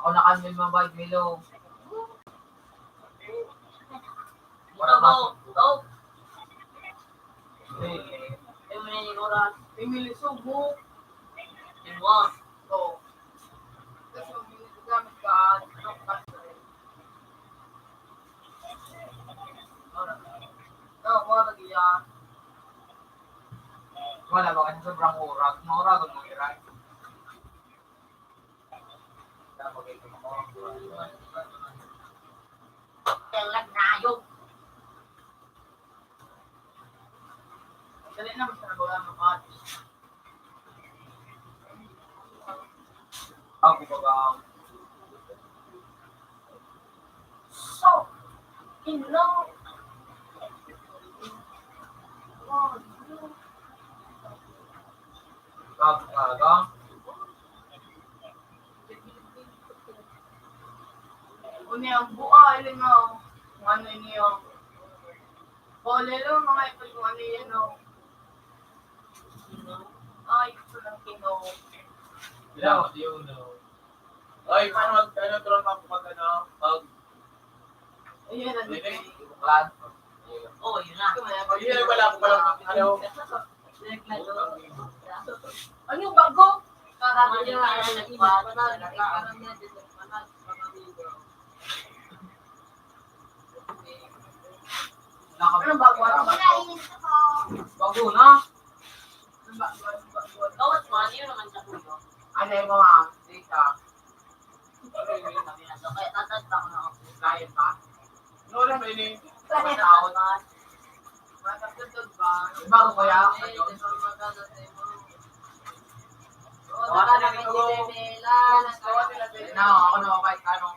Ako na kami mabait, Milo. Ito mo. Oh. Eh, Emily Oras. Emily Subo. Inwa. Oo. Kasi yung gamit ka, wala diyan. Wala ba kasi sobrang urag. Maurag mo iray. Telag na yung. Dali naman sa nagulang ng kati. Ako ba? So. Ino. Talaga? Uni ang buka, iling ang ano niyo. Pole lang mga ipag kung ano yun o. Ay, gusto ng kino. Yeah, you know. Ay, paano tulong ako pag ano? Pag Ayun, ang Liling? buklan. Oh, yun na. hindi wala ako pala ano. Ano yung bago? Karami niya na nag-iba. Ano bago? Bago na? Gawat mo, ano yun naman sa kuyo? Ano yung mga data? Kaya tatanda ko na ako. Kaya pa? Ano lang ba ini? Kaya tao na. Bago kaya? No, ako na mabait ka no.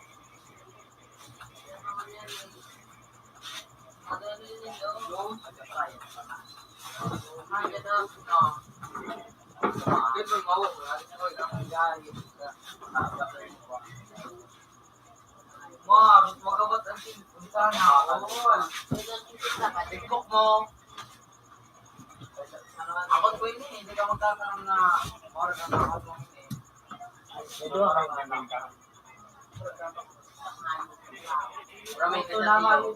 Wow, magkabot ang tinta na. TikTok mo. Ako ko ini, hindi ka magkakaroon na oras na nakatong ini. Ito ang namin ka. Ramay ka na diyo.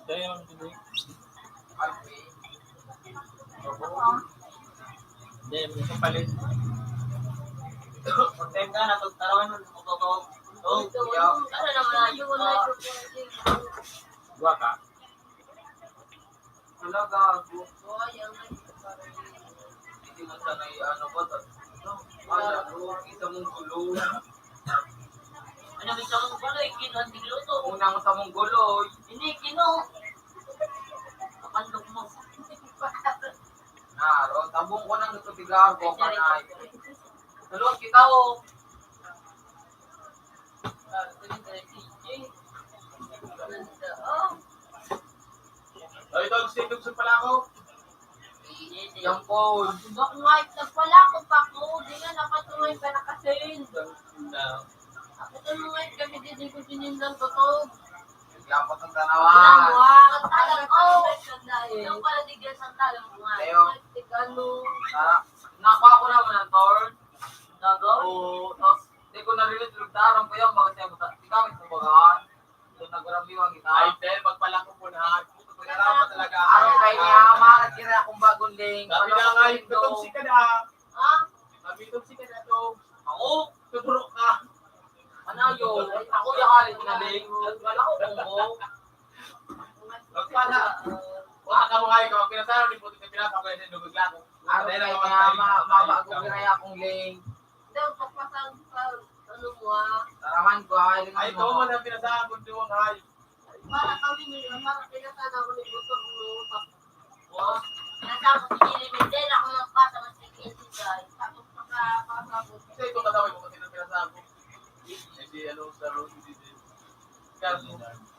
Dahil ang hindi. Hindi, may kapalit. Content ka, natagtarawan mo, natututog. Oh, yeah. Ano naman na yun? Dua ka. Talaga, gusto. Hindi mo sanay ano ba? Wala ko, isa mong gulo. Ano bisa mong guloy? Kino ang tigluto. Unang sa mong gulo. Hindi, kino. Kapandok mo. Naro, tabong ko nang gusto biglar ko kanay. Tulog kita o. Ay, ito, gusto pala ako. Yung phone. Bak nga, nagpala ko pa ko. Di nga nakatungay ka na kasi. Ako tulungay kami, di ko sinindang totoo. Bigla po itong Ang tanawan. mga talang ko. Yung pala digyan sa talang mga. Leo. Ano? Nakuha ko naman ang torn. Nagaw? Oo. Tapos, di ko narinig yung tarong ko yan. Bakit siya buta? Di kami kumbagaan. Doon nagrambiwang kita. Ay, Tel, magpala ko po na. Pag-araw pa talaga. Araw kay niya, makakatira akong bagong link. Sabi na nga, itong si ka na. Ha? Sabi itong si ka na to. Ako? Tubro ka. Ano yun? Ako yakalit na link. Wala ko kumbo. Magpala. Wala ka mo kayo. Kapag pinasaro, di po ito pinasa ko yung sinugod lang. Araw kay niya, mabago ginaya akong link. Daw, pagpasang sa ano mo ah. Taraman ko, Ay, hilingan ito mo mo. na pinasahan kung diwang hay. Para kami nila, para pinasana ako ni Buto mo. Nasa ako si Jilly Mendel, ako nagpasa ng CPNC guys. Tapos pagkapasa ko. Kasi ito katawin mo kasi nang pinasahan ko. Hindi, ano, sa road, hindi. Kaya,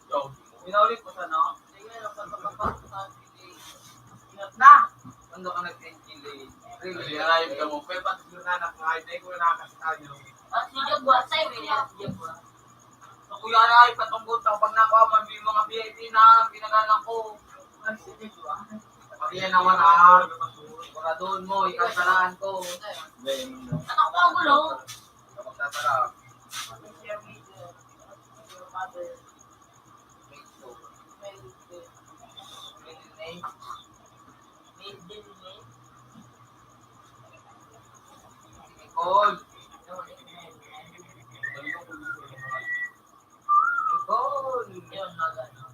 yo. Pinaulit ko sa no? Sige, nagpapapasa sa Ingat na! Cuando ka nag-enchilate. Really, narayod ka mo. Pero pati yung nanak mo, ay, dahil ko nakakasal nyo. At si Jagwa, sa'yo niya si Jagwa. So, kuya na, ipatungkol sa pag nakuha mo, yung mga VIP na pinagalan ko. Ang sige ko, Pati yan naman ah. Siguraduhin mo, ikasalaan ko. Hindi, yun lang. Ano ko ang gulo? Kapag tatara, Your mother, your mother, make sure. may Middle name, May din eh. Nicole. Nicole. Yun, magano.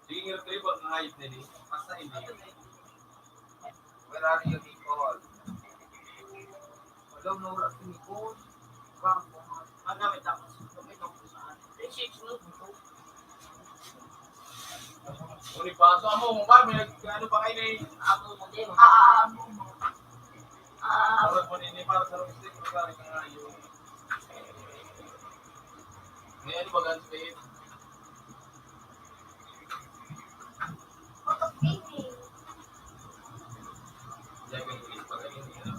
Sige nga tribal na height nila. Basta hindi. Where are you, Nicole? Walang nawala si Nicole. Bako. ang gamit ako. Gamit ako sa akin. 6 mo. Kung ipasok mo, mukha, may ano pa kayo na eh. Ako mo din. Mo. Tawag mo din para sa logistic, magkari ka nga yun. Ngayon, bagan state. Diyan ka yung pagaling nila.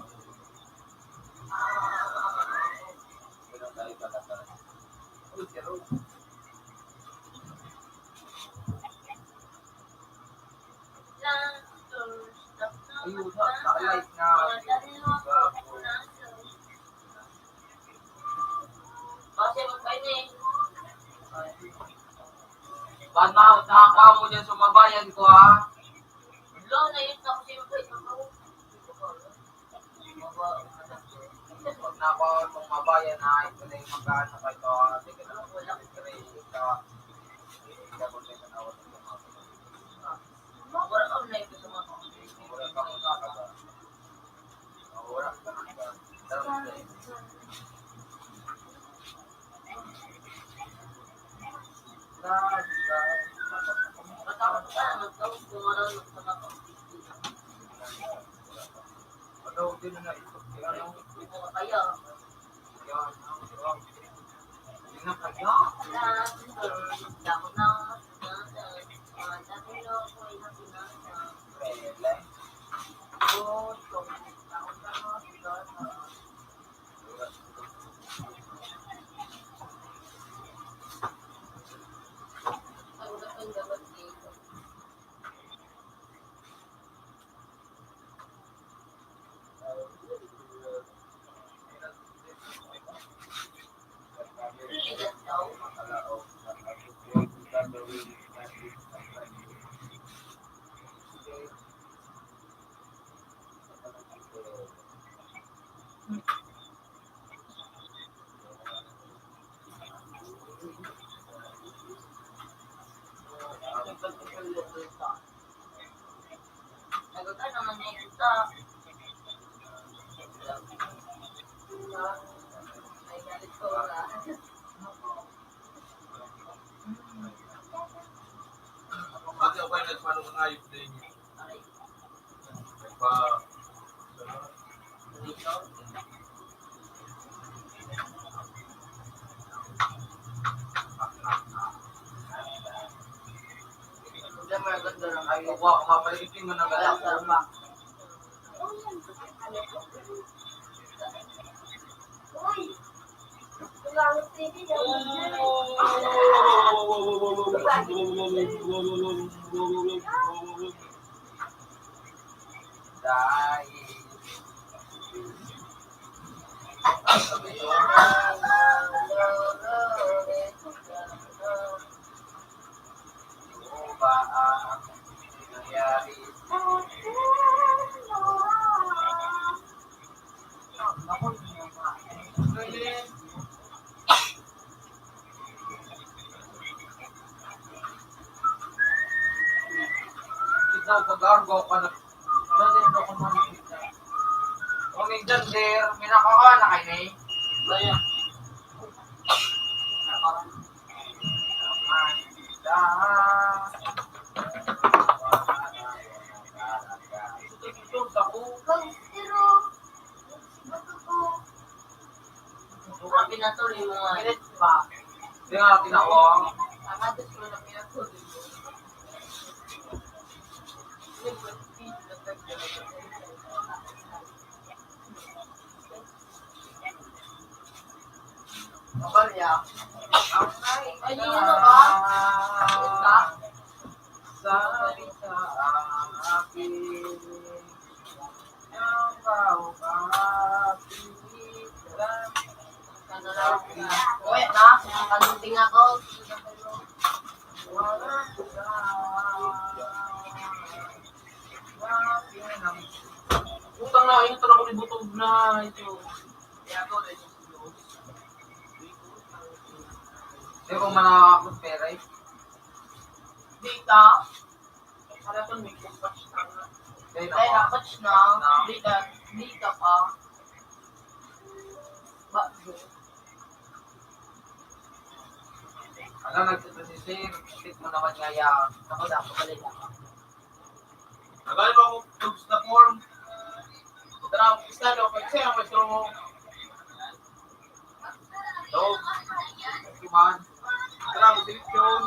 Walang tayo patatara. Uy, pero. Ayun, sa-light na. Kasi magpainin. Ba't nakakaw mo dyan sa mabayan ko, ha? Lo, na yun ako siya magpainin ako. Pag nakaw mong mabayan, ha? Ito na yung magkaan na kayo, ha? Hindi ka na walang crazy ka. Hindi ka kung saan nawal ng mga Wala ka na ito sa mga. wala kang nakakaga. Wala ka nakakaga. Matakot ka na, magtawag kung marunong ka na ako. Padaw din na ito. Ano? Hindi ko kaya. Yan. Hindi na kaya. Dapat na dati na ako ay natinasa. Pwede. Oh, so, takot na ako. Ang dapat dapat dito. Ligat daw. Nagkaka naman niya yung isa. Ay, galit ko wala. Pati ako kayo nagpano ng ayos din. Ay, Nagpa... dito. Diyan may ganda ng ayaw ko. Mapalitin mo na gala ko. Uy! Tulangot TV daw. Dahil. Ano ba ang nangyari? Ikaw, pag-argo ka na. Dati na ako makikita. Kung minsan, sir, minakawa na kayo eh. Kaya, ang pinatuloy mo nga. Minutes pa. Hindi nga tinawang. Ang address ko na pinatuloy mo. Kabalya. Ay, di ano ba? Salita. piling yang kau kapikiran. Ano lang, uwi na, kanunting ako. Utang na, ingat ako ni Butog na ito. Kaya ako na ito. Hindi ko manakakot pera eh. Data. Para ito may kumpatch na. Dahil Ay, ako. nakatch na. Data pa. Ano, nagtito si Sir. Stick mo naman nga yan. Ako dapat balik ako. Nagali mo ako tubs na form. Tara, istado, kasi ang maestro mo. Dog. Kuman. Tara, mag-seleksyon.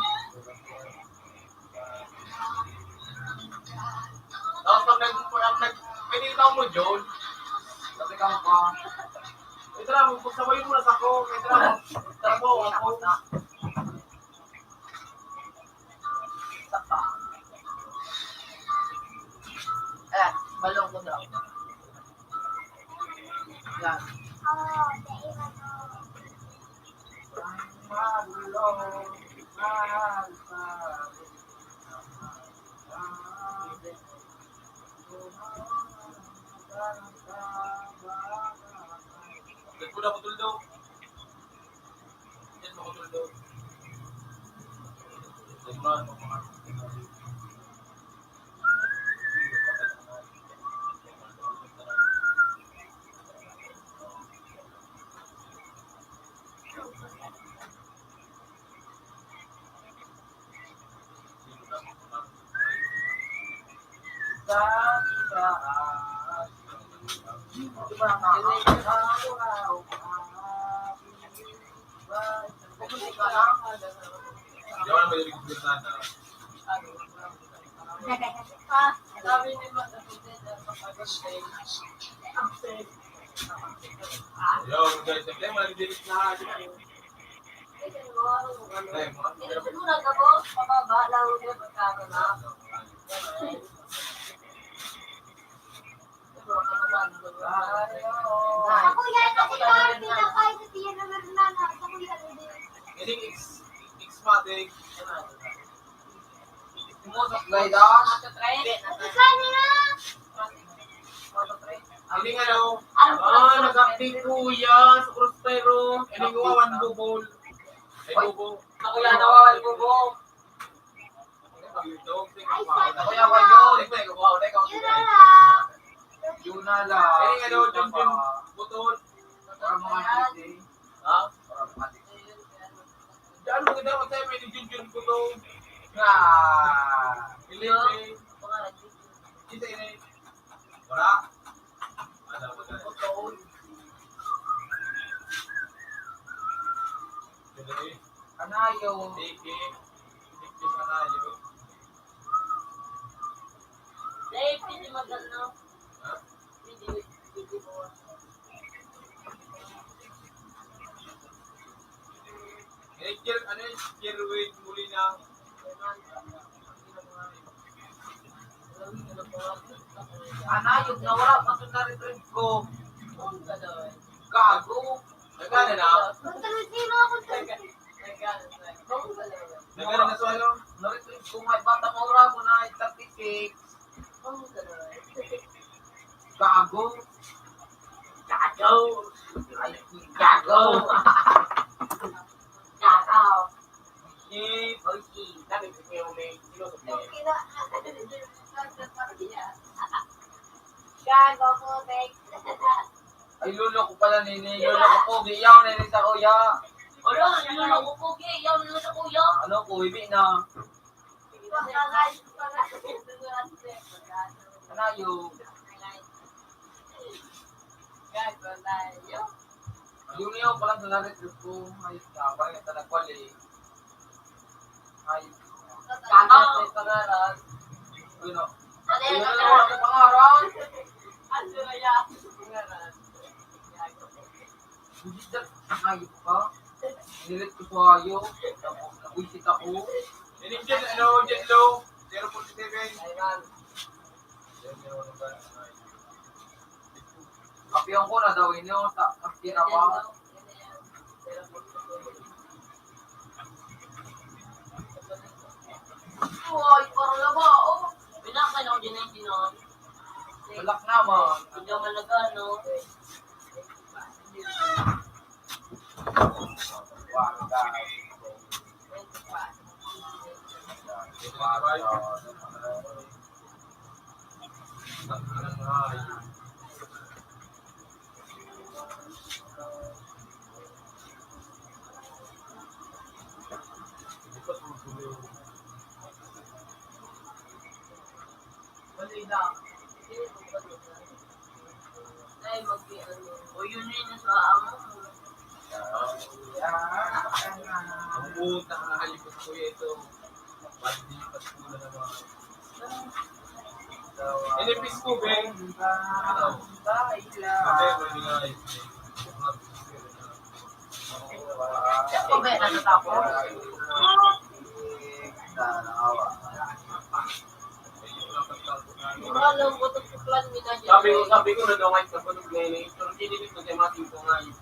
Tapos pag pinitaw mo, John. Sabi ka pa. Tara, magpagsabayin mo na sa ako. Tara mo, ako. Balong ko daw. Yan. Dito na kutuldo. Dito na kutuldo. Dito na Pupunti ka lang. Yawan mo yung bigyan na. Sabi ni Mata na kapag-stage. Yo, guys, yung mga dilis na. Sinusunod ako, pababa lang yung pagkano na. Ako yan, kasi parang pinakain sa tiyan na meron na na. Ako yan, hindi. Ini X-Matic. Tumusok guys ah. Saan nila? Ini nga daw. Nag-update kuya sa Crossfire. Ini nga one bubol. Ay bubo. Ako yan, nawawal ko po. Ako yung wajo. Yun na lang. Yun na lang. Ini nga daw, Jun Butol. Para mga hindi. Ha? Para mga hindi. Diyan mo kita matay may Jun Butol. Ah. Ili. Kita ini. Wala. Ada mo na. Butol. Jadi, Anayo. Tiki. Tiki sana aja. Dave, hindi maganda. Ha? Hindi mo. Ano yung Kirwin muli na? Anayo. Nawala pa sa retrieve ko. Gago. Nagana na? Sino ako sa Nagana na sa ano? Na-retrieve ko may bata maura ko na 36. Gago. Gago. Ay, gago. Gago. Eh, Kami may sinusunod mo. Gago ko, Bex. Ay, lulo ko pala nini. Lulo ko po. Giyaw na rin sa kuya. Wala, nilulong ko po. Yaw na sa kuya. Ano ko, ibi na. Anayo. Yung niyo pa lang sa na-retrieve ko. Ayos na. Parang ito nagwali. Ayos. Gago. Ay, pangaran. Ano? Ano Ayun yun? na wala ko pangaran. Hindi na ayos ka. Nilit ko sa ayo. Tapos nabwisit ako. ini Jen, ano, Jen Low, 047. Ayun. Kapiyan ko na daw inyo sa ginawa. Uy, parang laba, oh. Pinakain ako dyan na yung dinon. Balak naman. Hindi naman nag-ano. Balita. Ay, mag-ano. O yun yun sa amo. Ang utang na halipot ko ito. Malipas ko na naman. Inipis ko, Ben. Sabi, mali nga eh. Ako ba, natatapos? Wala, butok ko plan mo na dyan. Sabi ko na daw kahit kapag ngayon, pero kinilig ko kay Matthew ko nga yun.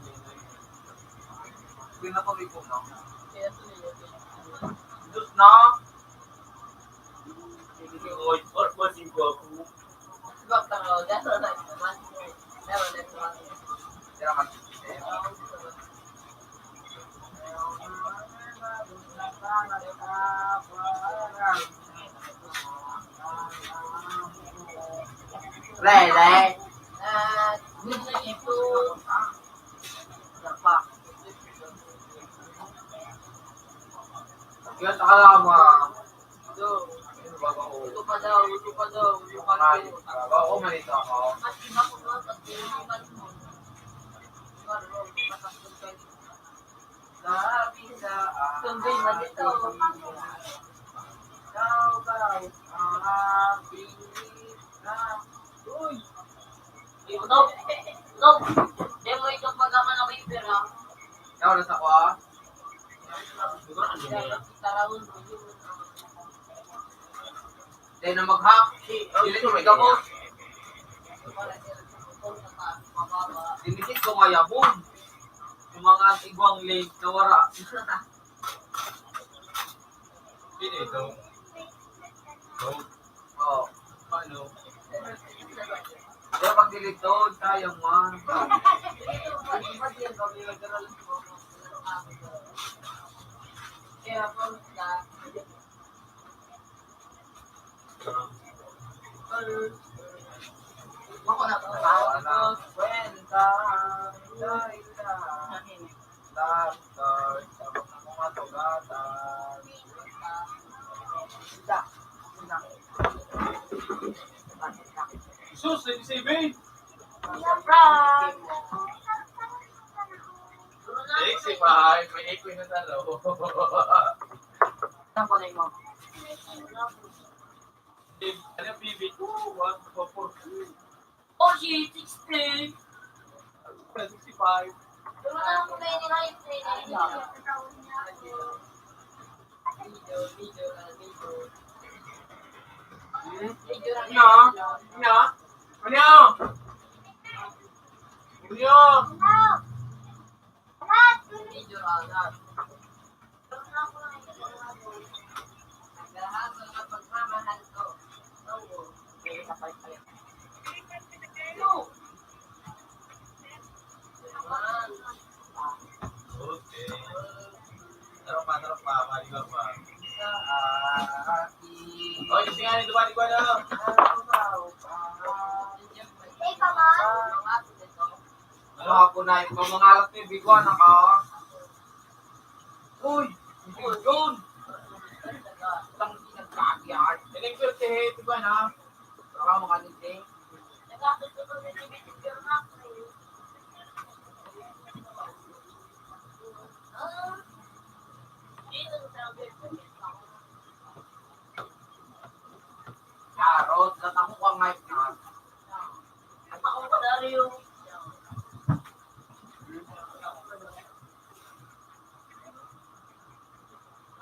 Pinatuloy ko na. Kaya ito nila. Diyos na. Oy, or masing ko ako. Sebab kalau dah selesai, masih dah ada selesai. Kaya mag Lele. Gunanya itu berapa? Yan sa kalama. Itu, Bago itu pada. Bago manito ako. Masih aku banget di rumah semua. Baru masak tempe. Sabi sa Tempe mati tahu. Ikaw ang aking na. Uy! Nope. Nope. Dia mau ikut pagaman sama Ibera. Ikaw na sa ko ah. Kita lawan dulu. Dahil na mag-hack. Dili ko may gamot. Dinisit ko nga yabon. Yung mga igwang link na wara. Hindi ito. No? Oo. Paano? Kaya pag dilitod, sayang man. Kaya pun dah. Ako na ba? Ang kwenta. Dahil na. Laptop. Sa mga tugatan. Sus, 97! May echo na talo. Ano na mo? Ano yung PB? 1, 4, 4. Oh, shit, 60. 65. Pero na ako na yung Nya? Nya? Nya? Nya? Okay. Tarap pa. Maligaw pa. Oh, yung singa nito ba? Di ko alam. Eh, paman. Ano ako na yung mga alas ni Biguan ako. Uy! Hindi yun! Itang sinagkagyan. Ining-filter, di ba na? Baka mga niting. Charot, natako ka ngayon na. Ako pa dari yung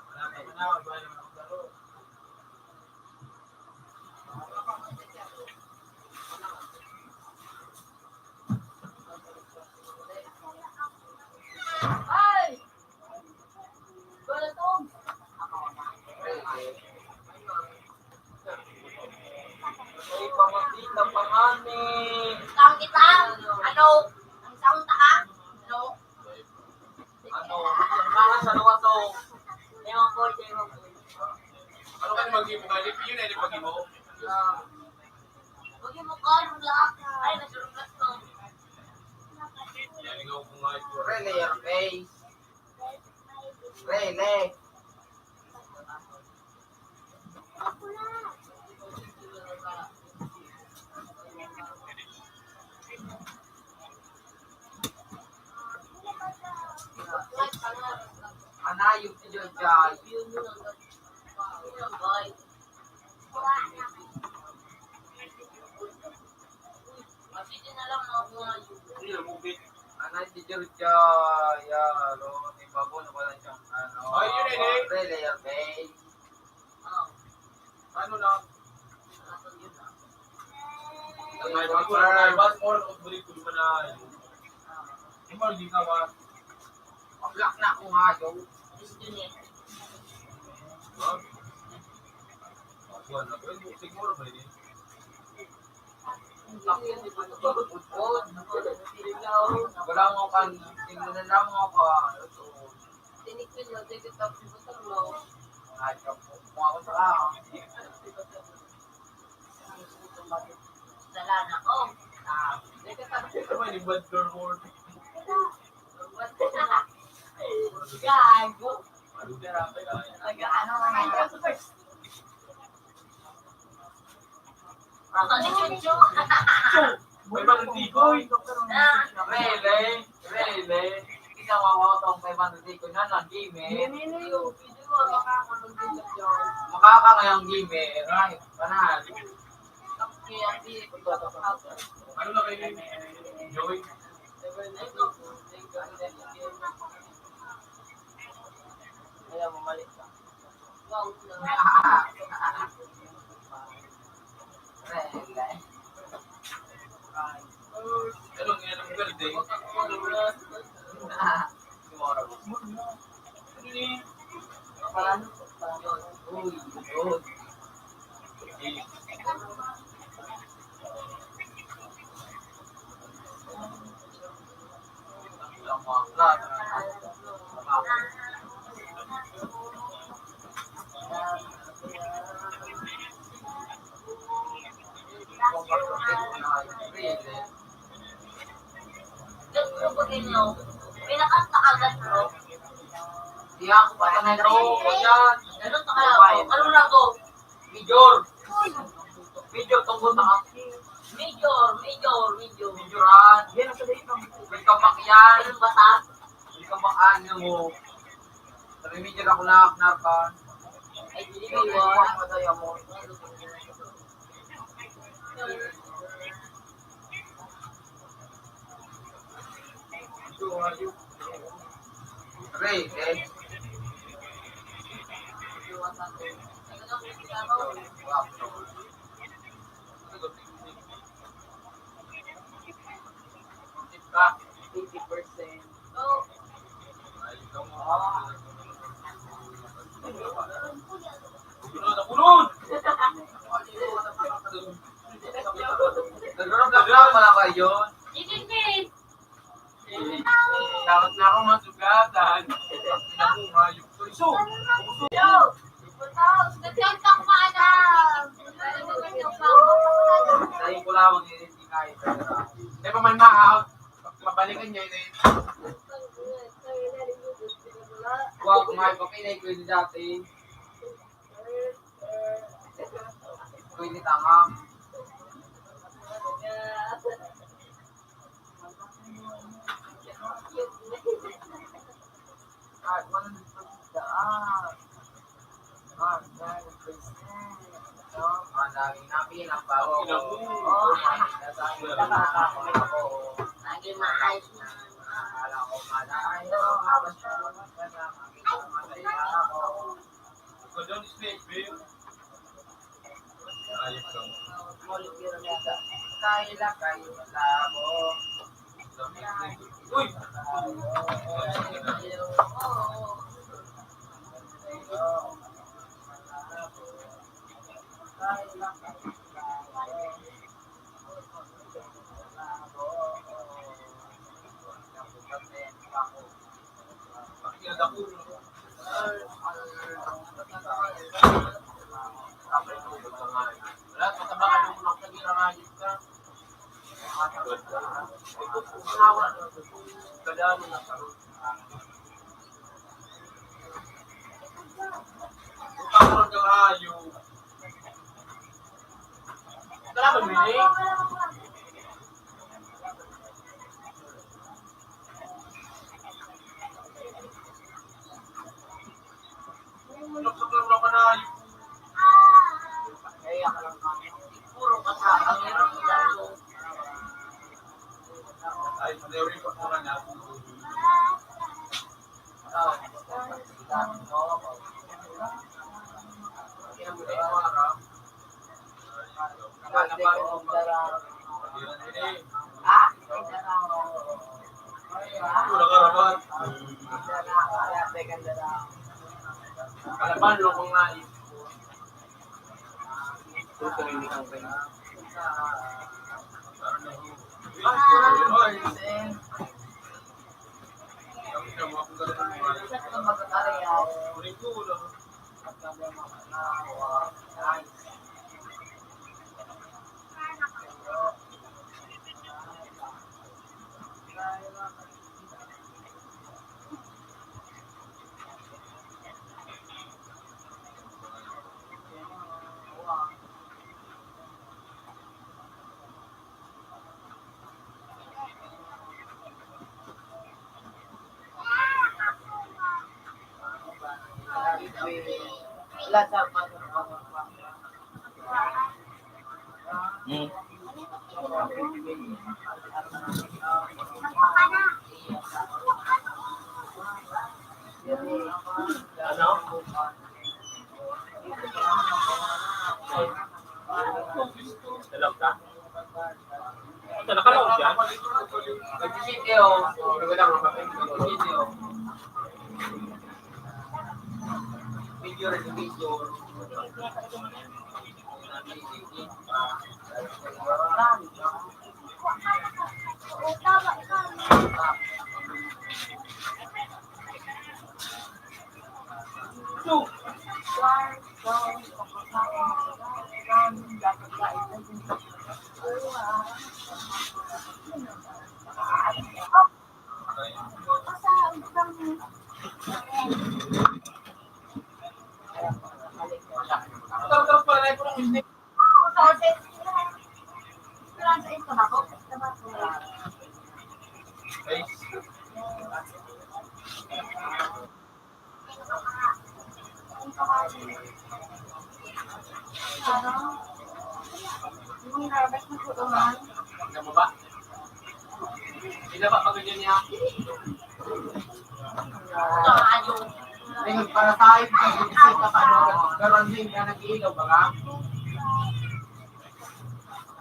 Wala na, iba naman ang laro. hayop si Jojay. Yun mo lang. Yun lang, boy. Kasi din alam mo ako ngayon. Hindi na movie. Ano si Jojay? Yaro, may bago na pala siyang ano. Ay, yun eh. Relayer base. Ano lang? Yun lang. May bas mo lang kung balik ko naman na yun. Hindi mo hindi ka ba? Mablak na akong hayop. Gusto niya. Siguro ba yun? Wala mo kan, tingnan lang mo ka. Tinikpin mo, take it up, butang mo. Hayop mo ako sa lang. Salan ako. Ito ba yung bad girl word? Gago. Nag-ano naman. Ako ni Chuchu. May mga tikoy. Rele. Ginawa ko itong 500 ko na ng game eh. Makakangayang game eh. Right, panahal. Ano na kayo? Joey? Kaya bumalik ka. Wow. Rele. Anong birthday? Tomorrow. Uy, good. Ganito ko din no. Pinakanta agad bro. Di ako patanay na ako dyan. Ano to kaya? Ano na to? Major. Major tungkol na ako. Major. Majoran. May kabak yan. Anong batas? May kabakaan nyo mo. Sabi major ako na ka. Ay, hindi Ikaw ko yung yun. madaya mo. Ray, eh. Ka. 80%. Oh, Punod! Nag-rock pala kayo. Ikikit! Dapat na ako masugatan. Nabuhay yung puso. Yo! Nagkanta ko ka na! Dahil ko lang hindi kahit. Di ba man ma-out? Mabalikan niya yun eh. Huwag kumain pa pinay ko yun dati. Pwede tama. At 100%. Ang daming napinagbago ko. Nakakakamit ako. Naging maayos na. Akala ko malayo. Basta masaya ako. Ikaw doon, Snake, babe. Ayos ka mo. Kaila kayo labo. Uy! Pakinggan ako. Wala, matabakan mo lang sa ginangayos ka. Kadaan mo na karoon. Utang ka kayo. Tara ba, Mili? Kalaban, lukong nais. Tuturinig ang kayo. Wala sa Dalag ka? Ito, nakalaog yan? Nag-video. Video. Video rin, video. Tarap pala na ito ng Tingnan mo ba? Hindi na ba pagganyan niya? Tingin para tayo, kasi kapano, garon din ka nag-iilaw ba ka?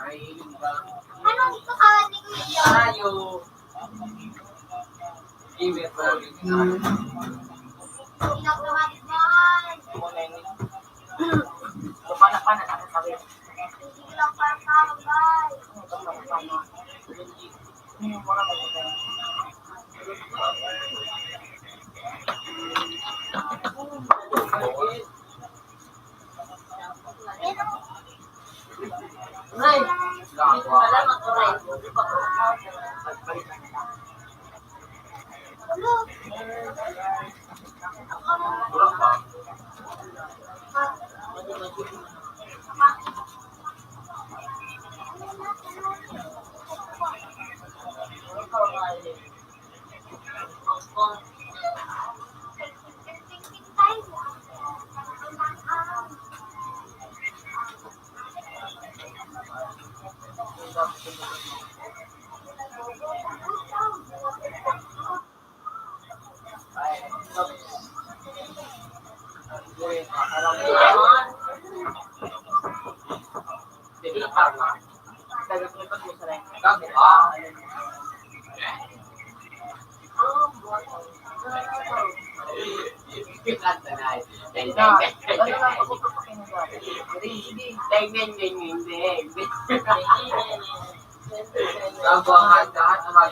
Ay, ba? Anong pangalan ni Kuya? Tayo. Email ko. Pinagdamalis naman. Pana na sabi. Hindi lang para kalabay. Ray, dito ka lang ako, Ray. Kurang ba? Hindi na parang Kamu ang handa-handa naman.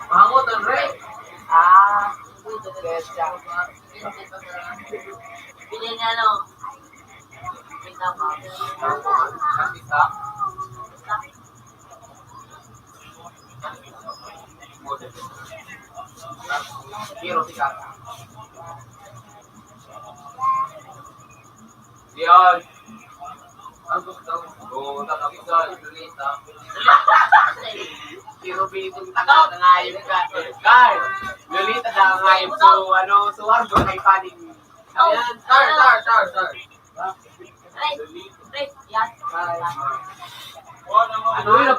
Mangot ang Ray. Pili niya, no? Kita pa. Bisa. Hero si Kaka. Yan. Ang gusto ko, nakakita, Lolita. Hero pinitong tangayon ka. Guys, Lolita tangayon so, suwardo kay paning. Ayan, star.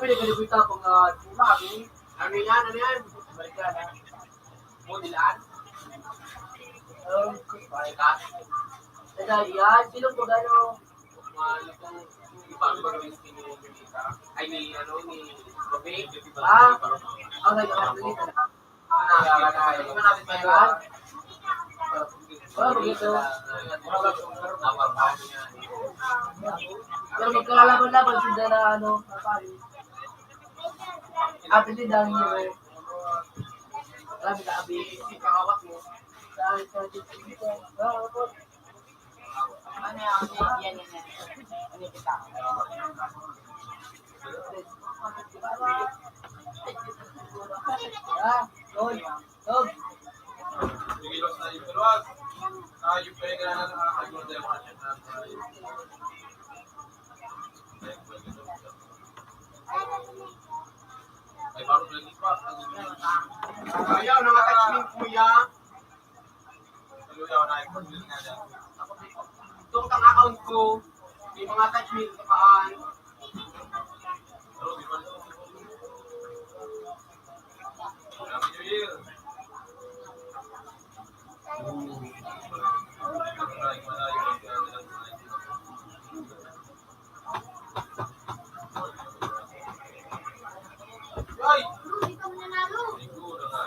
pinagalibutan ko nga sinabi. Ano yan? Ano yan? Balik ka na. Modelan? Balik ka? Teka, yan. Sino po gano'n? Ano kung paano ba gawin si Lisa? Ay, ni Robin? Ah? Ang nag-aalit na. Hindi ba natin Yan? Pero Pero magkakalaban-laban sila na ano, napali. Ate din ang hero. Marami na abi. kakawat mo. Dahil sa dito. Ano yan? Ano kita? Tol. Tol. Sige, los na yung peruas. Yung pega na nakakagod na yung mga chat na ay, baru lagi pak. Ayaw, nakatouching kuya. Lalu yaw naik pagbilis nga dyan. Itong kang account ko, may mga attachment sa paan. Terus di mana? Happy New Year. Ay! Hindi ka mananalo. Minggu udah nggak.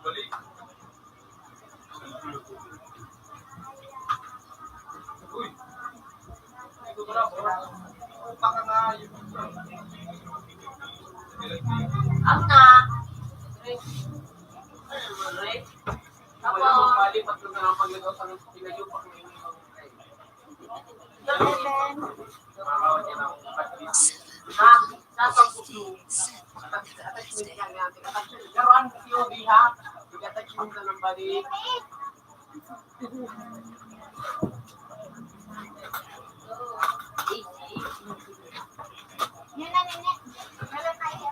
Balik. Uy. Itu berapa? Pakai ngayu. Ang na. Ano naman, Rick? Ako yung magbali, patlo na lang paglagaw sa pinayupak na yun. Makakawat niya ng pagbilis. Ha? Nasang puso. Attachment yan yan. Pero ang POV ha? Mag-attachment na ng balik. Yan na, nene. Wala tayo.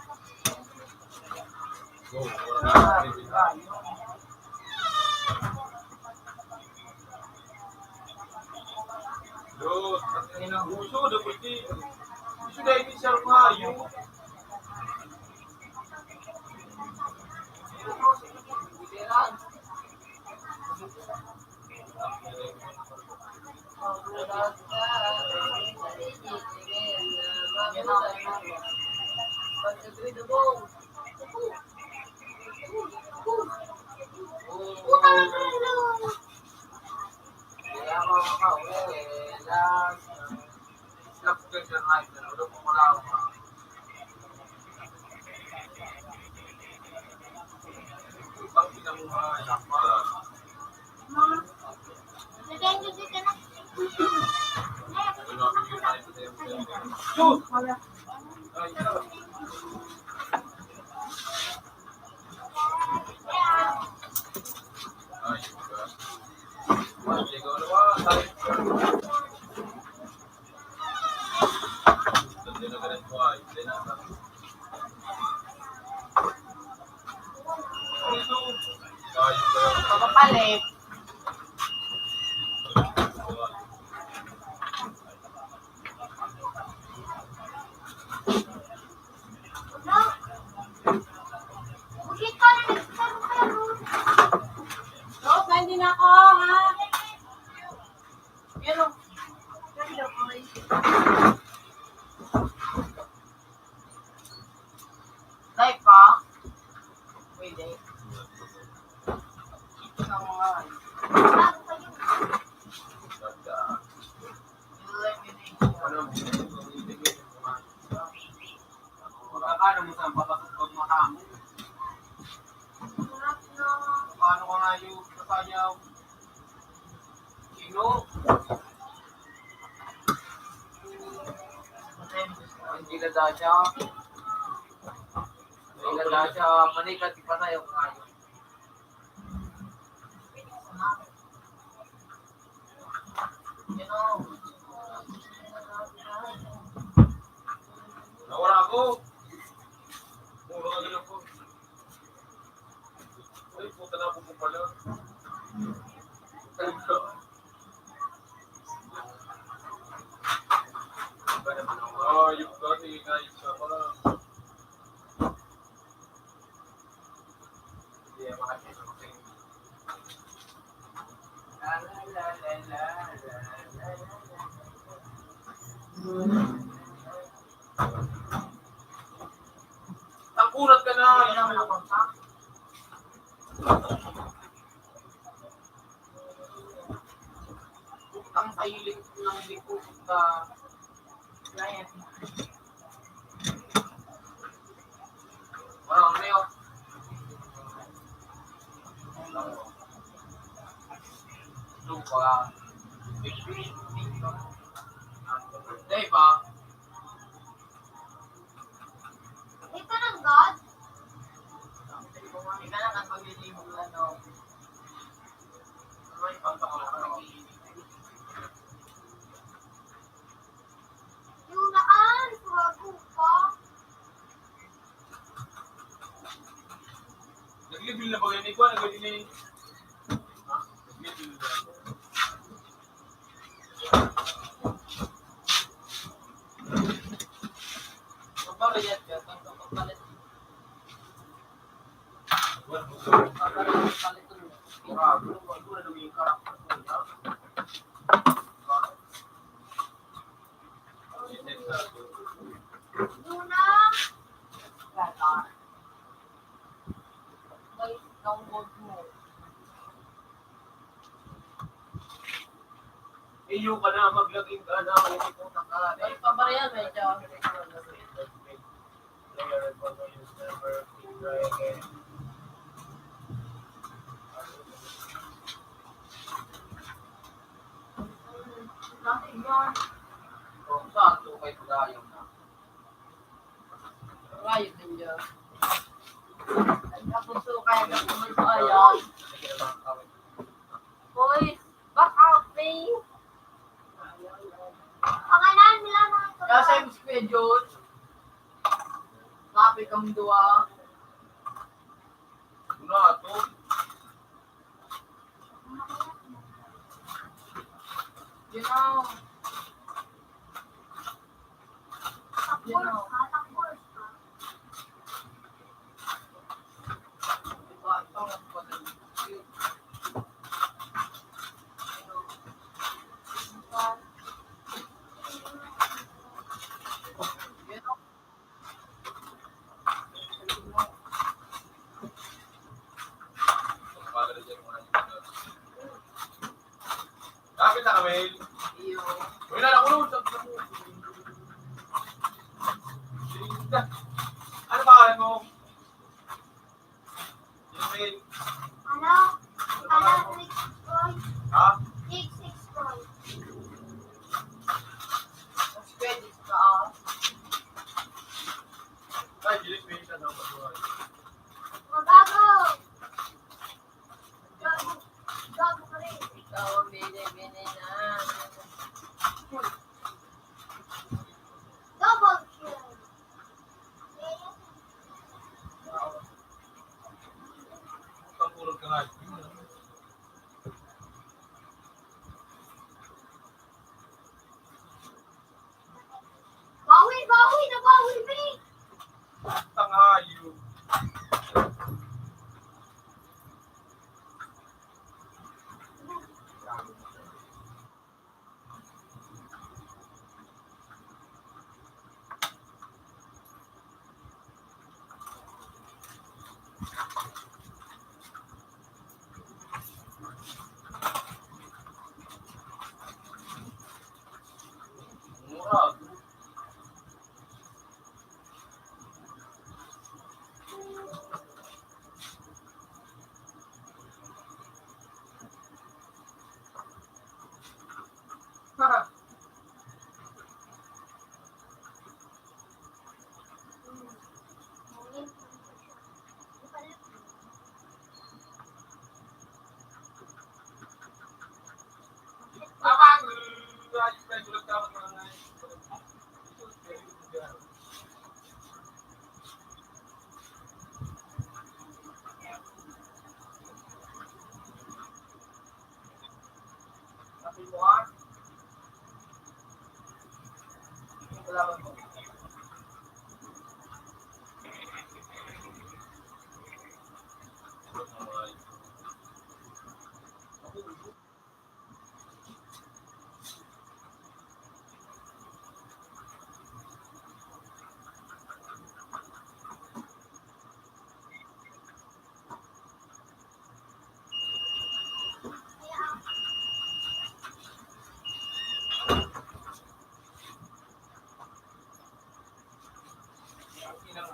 Uso udah putih. Sudah ini siapa ngayu? Nag-enjoy ka na. Pagpapalit. No? Bukit ka na. Nagsasabi No, hindi na ako, ha? Yan o. Live pa? Pwede. Isang mga bago pa yun. live yun Magkakano mo sa papasok makamu? Paano ka nga yung kasanyaw? Sino? Angela Dasha. Angela Dasha, manikat di pa tayo ngayon. Yan o. Nawala ako. Muro ka ganun po. Ay, puta na ako. pala. Ayup ka, sige nga, ayup ka pa. Hindi, makasya. La la la la la la la. Tangkurat ka na. Hindi naman ako sa. Ang kahiling ng likod ka. Ryan. Ano na yun? Lupa. Diba? Ito ng God. Ika lang ang paglilimo ano. May pagkakaroon. Yung naan. Suwago pa. Naglibil na ba ganyan ko? Naglibil na. Ha? Naglibil na. Magbabayad ka. Pagpapalit. Grabe. Pagpapalit mo. Wala naman yung karakter ko. Luna. Gata. Ay, download mo. Iyo ka na, maglaging ka na, malimutan ka. Ay, pabaryan medyo. Player, follow you, never try again. Nothing yun. Kung saan to kay Pagayong na. Riot din yun. Nagkapuso kaya ng kumulpayan. Sige na lang kawin. Boys, back out, please. Pangalan nila mga ito. Kaya sa yung schedule, kapi kang dua. Una, to. You know, Takbors ka. Takbors ka. diba, ito ang pala. You know, Kapit na kami. iyo. Uy, nalakulong. Ano pangalan mo? Email. Ano? Ano? Rick Roy. Ha? Rick Six Roy. Mas pwede ka, ah. Ay, Jilis, may isa daw. Magago. Gago. Gago ka rin. Ikaw ang bini-bini na. Double kill. Pagpulog ka nga. Bawi, bawi na bawi, Rick. Tangayo.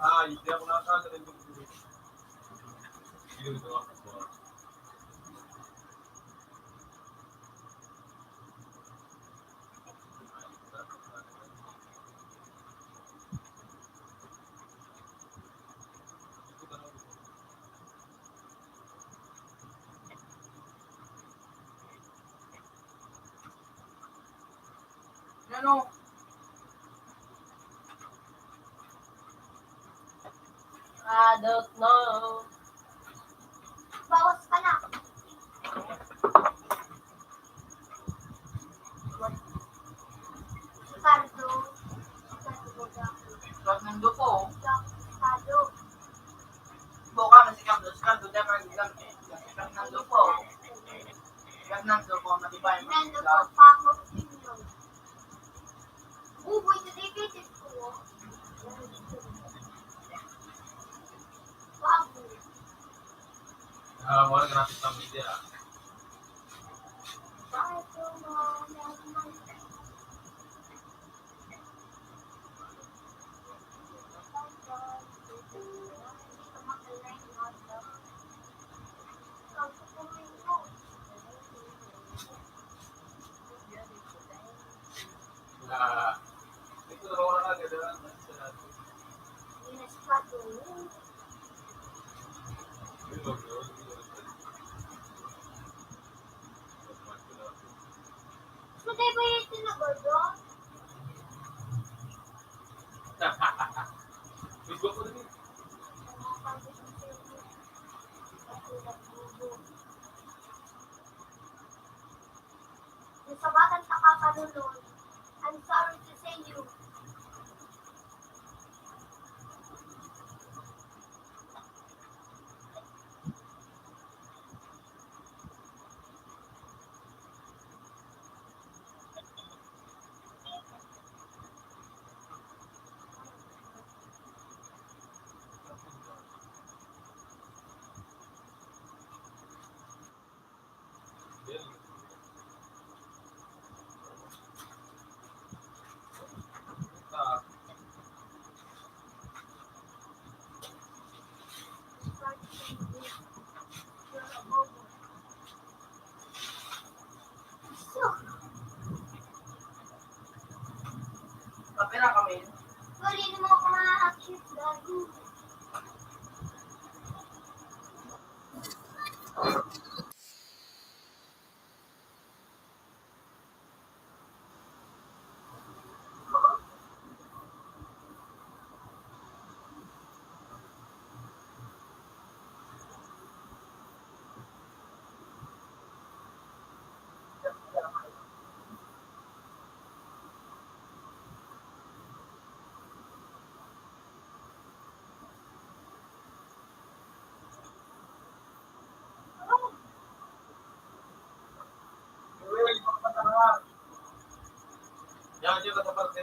hindi ako nakakagad ng dugo. Ano? I don't know. Bawas ka na. Ricardo. Fernando po. Ricardo. Buka na si Carlos. Carlos, dapat lang eh. Si Fernando po. Fernando po, matibay. Fernando po, Paco Pino. Buboy na dedicated ko. Bago. Wala gratis ng media. Bago mo naman. Ito na wala na ganda. Matay ba yung tinagodo? Bigo ko din. Sa batang nakakalulon, I'm sorry to say you. Kapira kami. Sorry mo ako ma-actions gago. Yan, dito sa parte.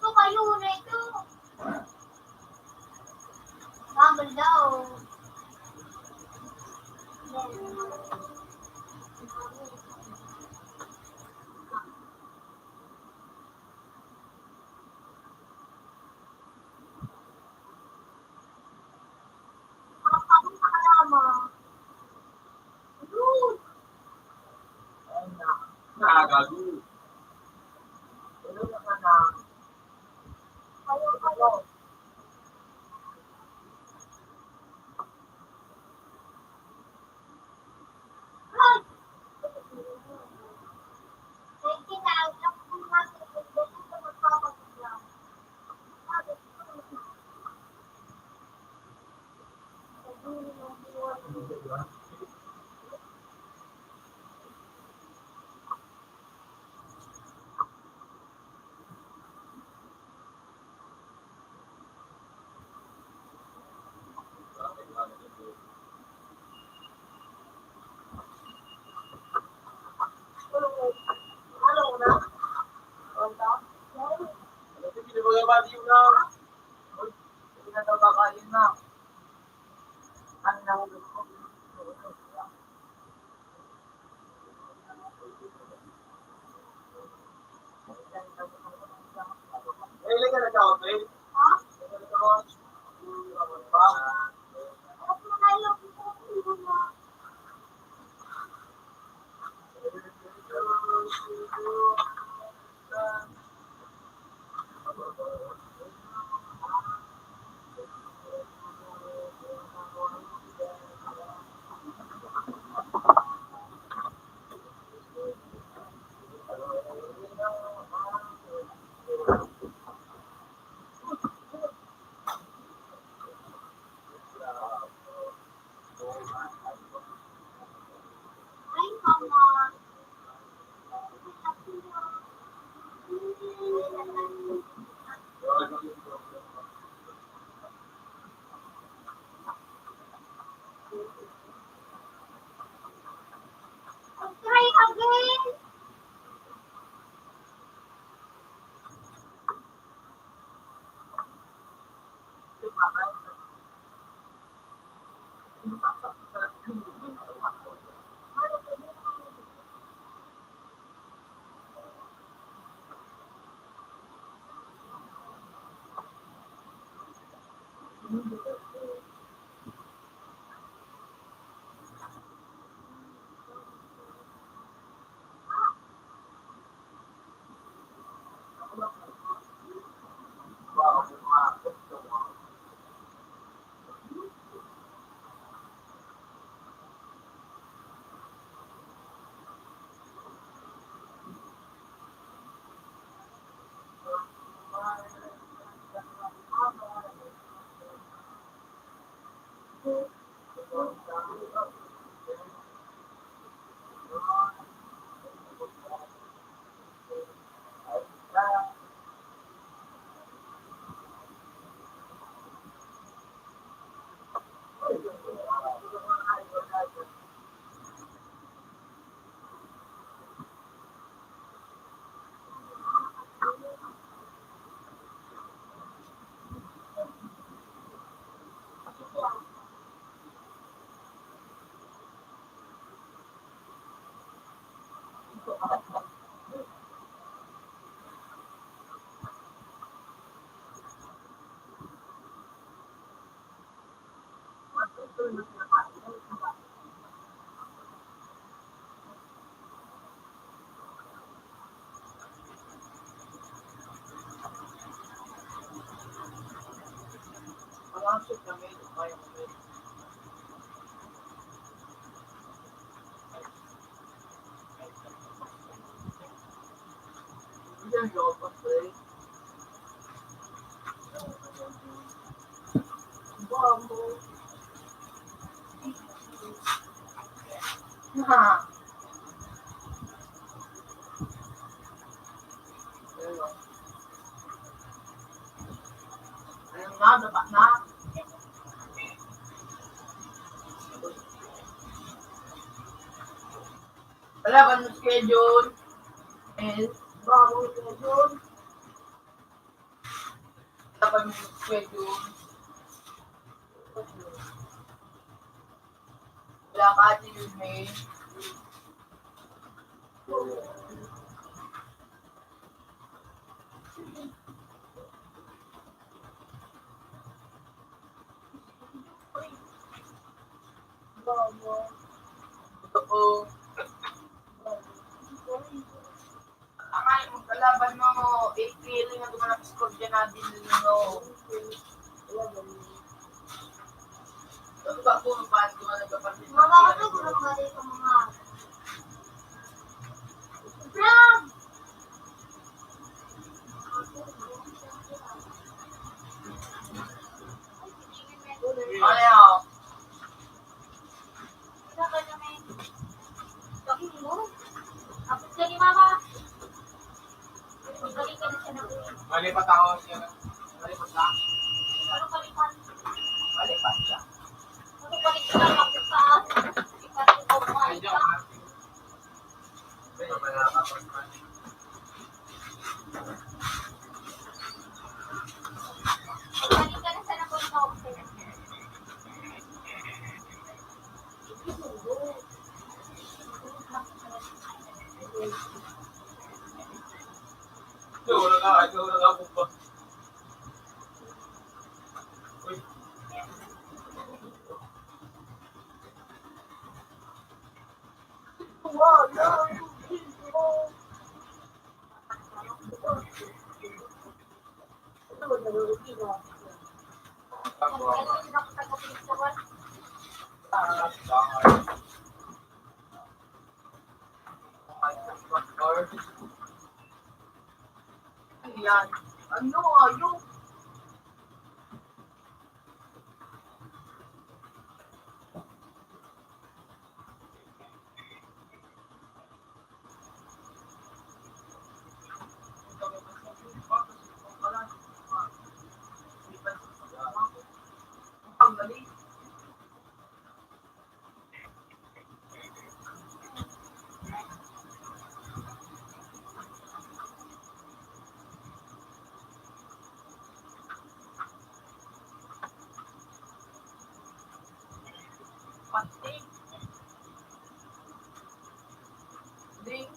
So kayo na ito. Bagal daw. Nakagago. Kailan ka nag-outfit? Ha? Pa? Ako na kayo. Ay, mama. Try again. Malasip kami, kaya kami. Yan yung pag-play. Babo. Ha. Ayun na, dapat na. Wala ba ng schedule? Bago schedule. Wala ba ng schedule? Wala ka ati yun, May. Totoo. Ang ay, magkalaban mo, April nga dumanap score dyan natin no. Ito ba kung paano ka nagpapartin? Mama, ano gulong ba dito mga? Vlog! Ano? Ito ka namin. Bakit mo? Tapos ka ni mama. Balik ka na siya na ulit. Malipat ako siya. Malipat na. Ano palitan? Malipat siya. Ano palitan na kapit sa ikat ko mga Ay, ika? diyan ka. Kaya ba nakakapagpan? Balik ka na siya na ulit ako. Ito, wala ka. Ito, wala ka. Yan. Ano, yung ang galing. Pati. Ding.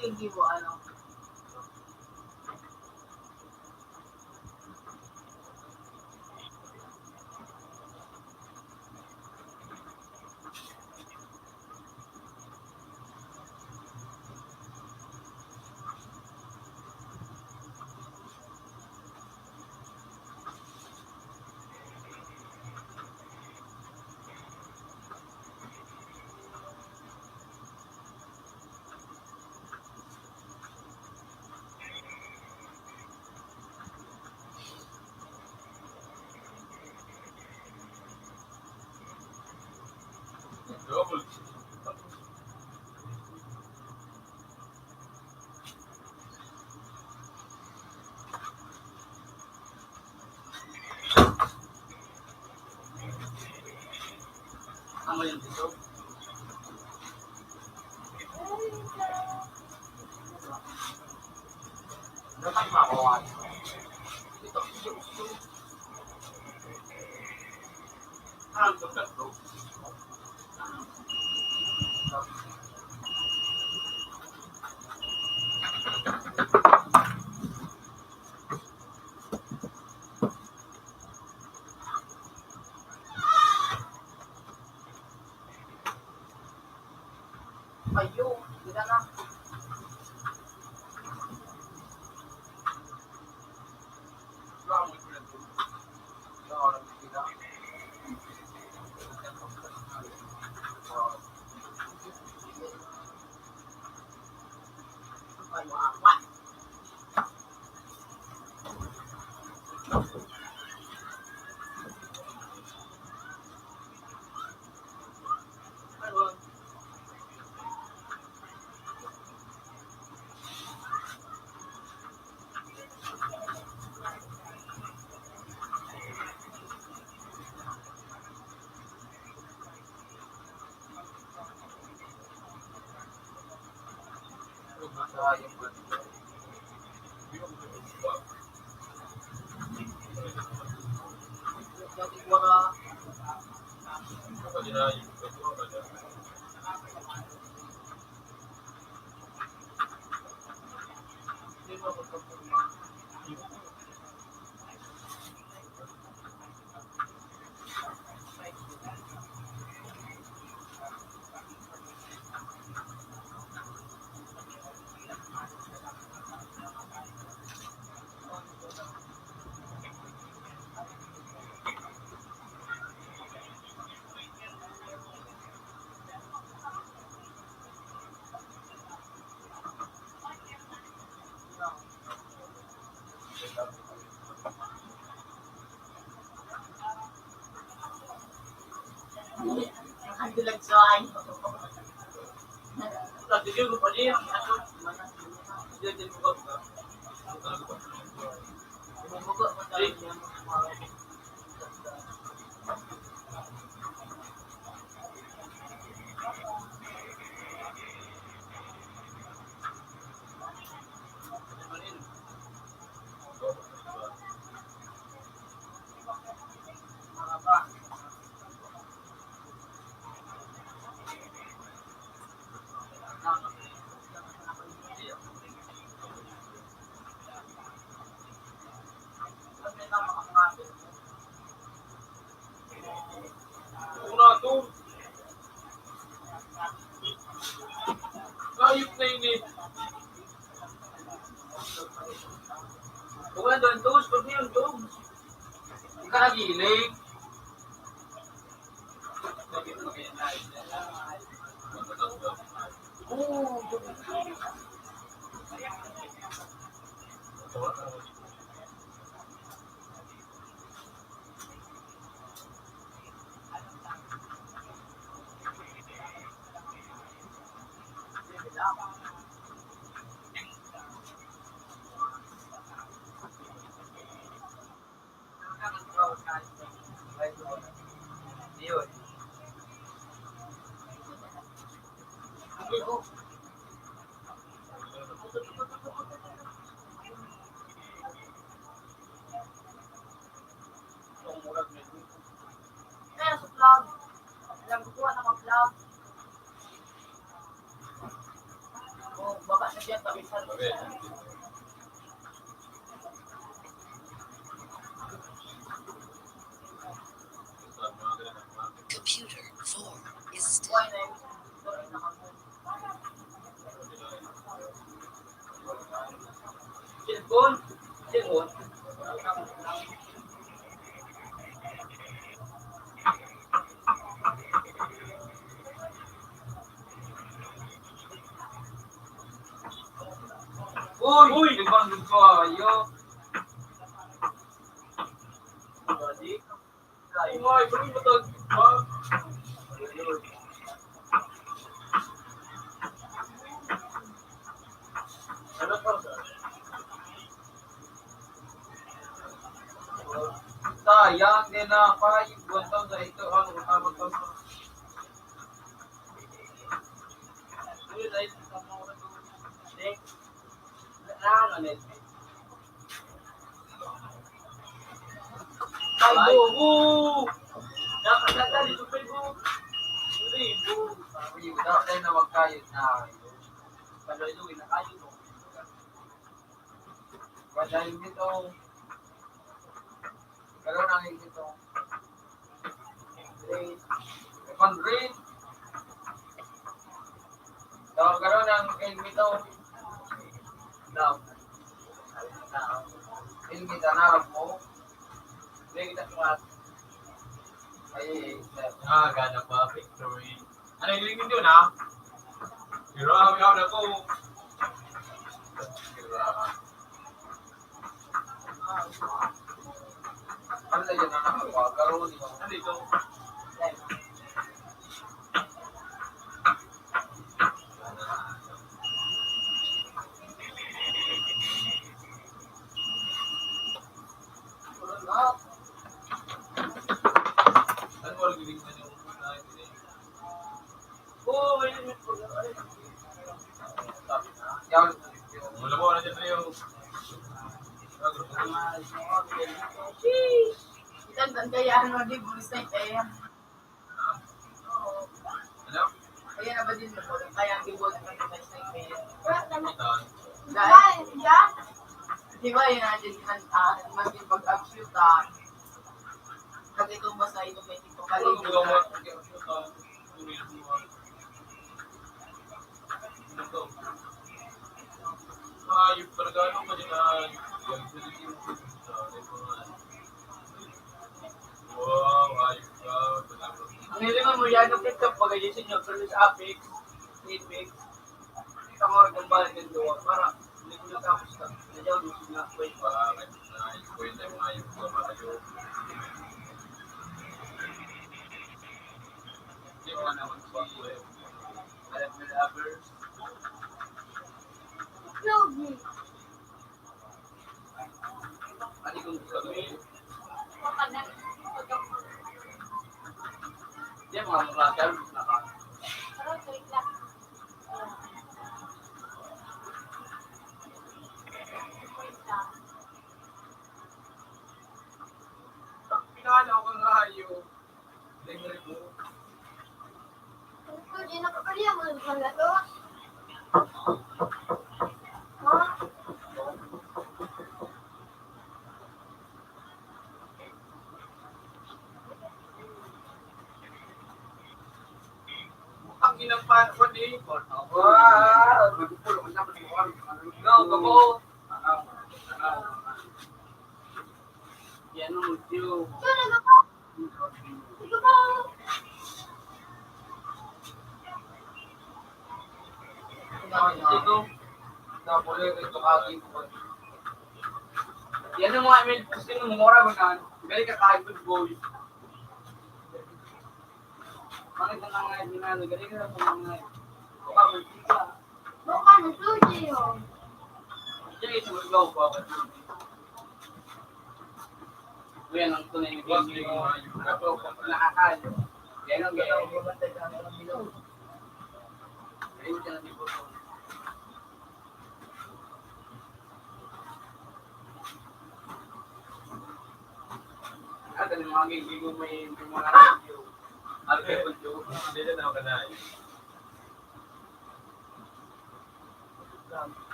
Hindi mo alam. Ano yung dito? Ano tayo makuha? Dito. Ano ito? Ayun, hindi na. Sayang ba? Dati wala. Hindi mo ako kapulma. Ang dilag sa akin. Natigil ko pa niya. Ano? Hindi mo ka. Bumugo mo tayo niya. Una to. Ayup na yun eh. Kung ano doon, toast. Pag yun, toast. Huwag ka nagilig. Oo. Yun. Kaya sa vlog. Alam ko na mag-vlog. Oh, baba na siya. Tabi sa Computer 4 is still buhay na yun. Tuloy na kami. Cellphone. Cellphone. Uy! Nagbandog ko ayo. Uy, balik mo to. Ano pa? Sayang din na pa yung buwan sa ito. Ano kung tawag to? Ay, bubu! Nakakadali sa Facebook. Ribu. Sabi, dapat tayo na magkayod na. Paloy-loy na kayo, no? Wala yung dito. Galaw na yung dito. Second grade. Galaw ng helmet to. Now. Helmet, anarap mo. Hindi kita sumat. Ay, Ganap pa, victory. Ano yung lingin yun, ha? Pero ako na ko. ano na yun, anak ko? Galaw nito. Ano ito? Ano mo lang yung yung Oo, may limit ko. Sabi na. Yan. Wala mo, nandiyan na yung... Itan kaya ano di bulis na kaya. Ano? Kaya na ba din mo? Kaya ang bibol na bulis na kaya. Ito. Dahil, di ba yun natin maging pag-upshoot pag itong basa ito may tipo Ano kalim. mo? Ito. Yung paragano ko din na wow, ayos ka. Ang hilingan mo yan, yung TikTok pag ayusin nyo, pero sa Apex, Apex, kamar ng balik ng doon, para hindi ko natapos na. Nadyaw, gusto na, wait. Para kwenta yung ayos ko makayo. Hindi mo na naman sa Alam mo na, lovers. Upload me. Ano kung gusto mo yun? Yan, mga makakal, nakakal. Pinalo ko nga yung libre mo. Upload yun ako kaya mo na to. Ha? Ang ginampan ko ni Wow! Magpulo ko na pa No, gabo! Yan ang video. Saan na ako? Ito ba? Ito. Napuli ito kagi ko. Yan ang mga email. Gusto nyo mumura mo na. Gali ka kahit good boy. Bakit na nga ngayon ginano? Gali ka na mga baka magkita. Buka na studio. Diyan ito mag-gaw pa. Yan ang tunay na game. Nakakal. Yan ang game. Ayun dyan ang tipo to. At ang mga game mo may mga radio. Ano kayo po joke? Hindi na ako na.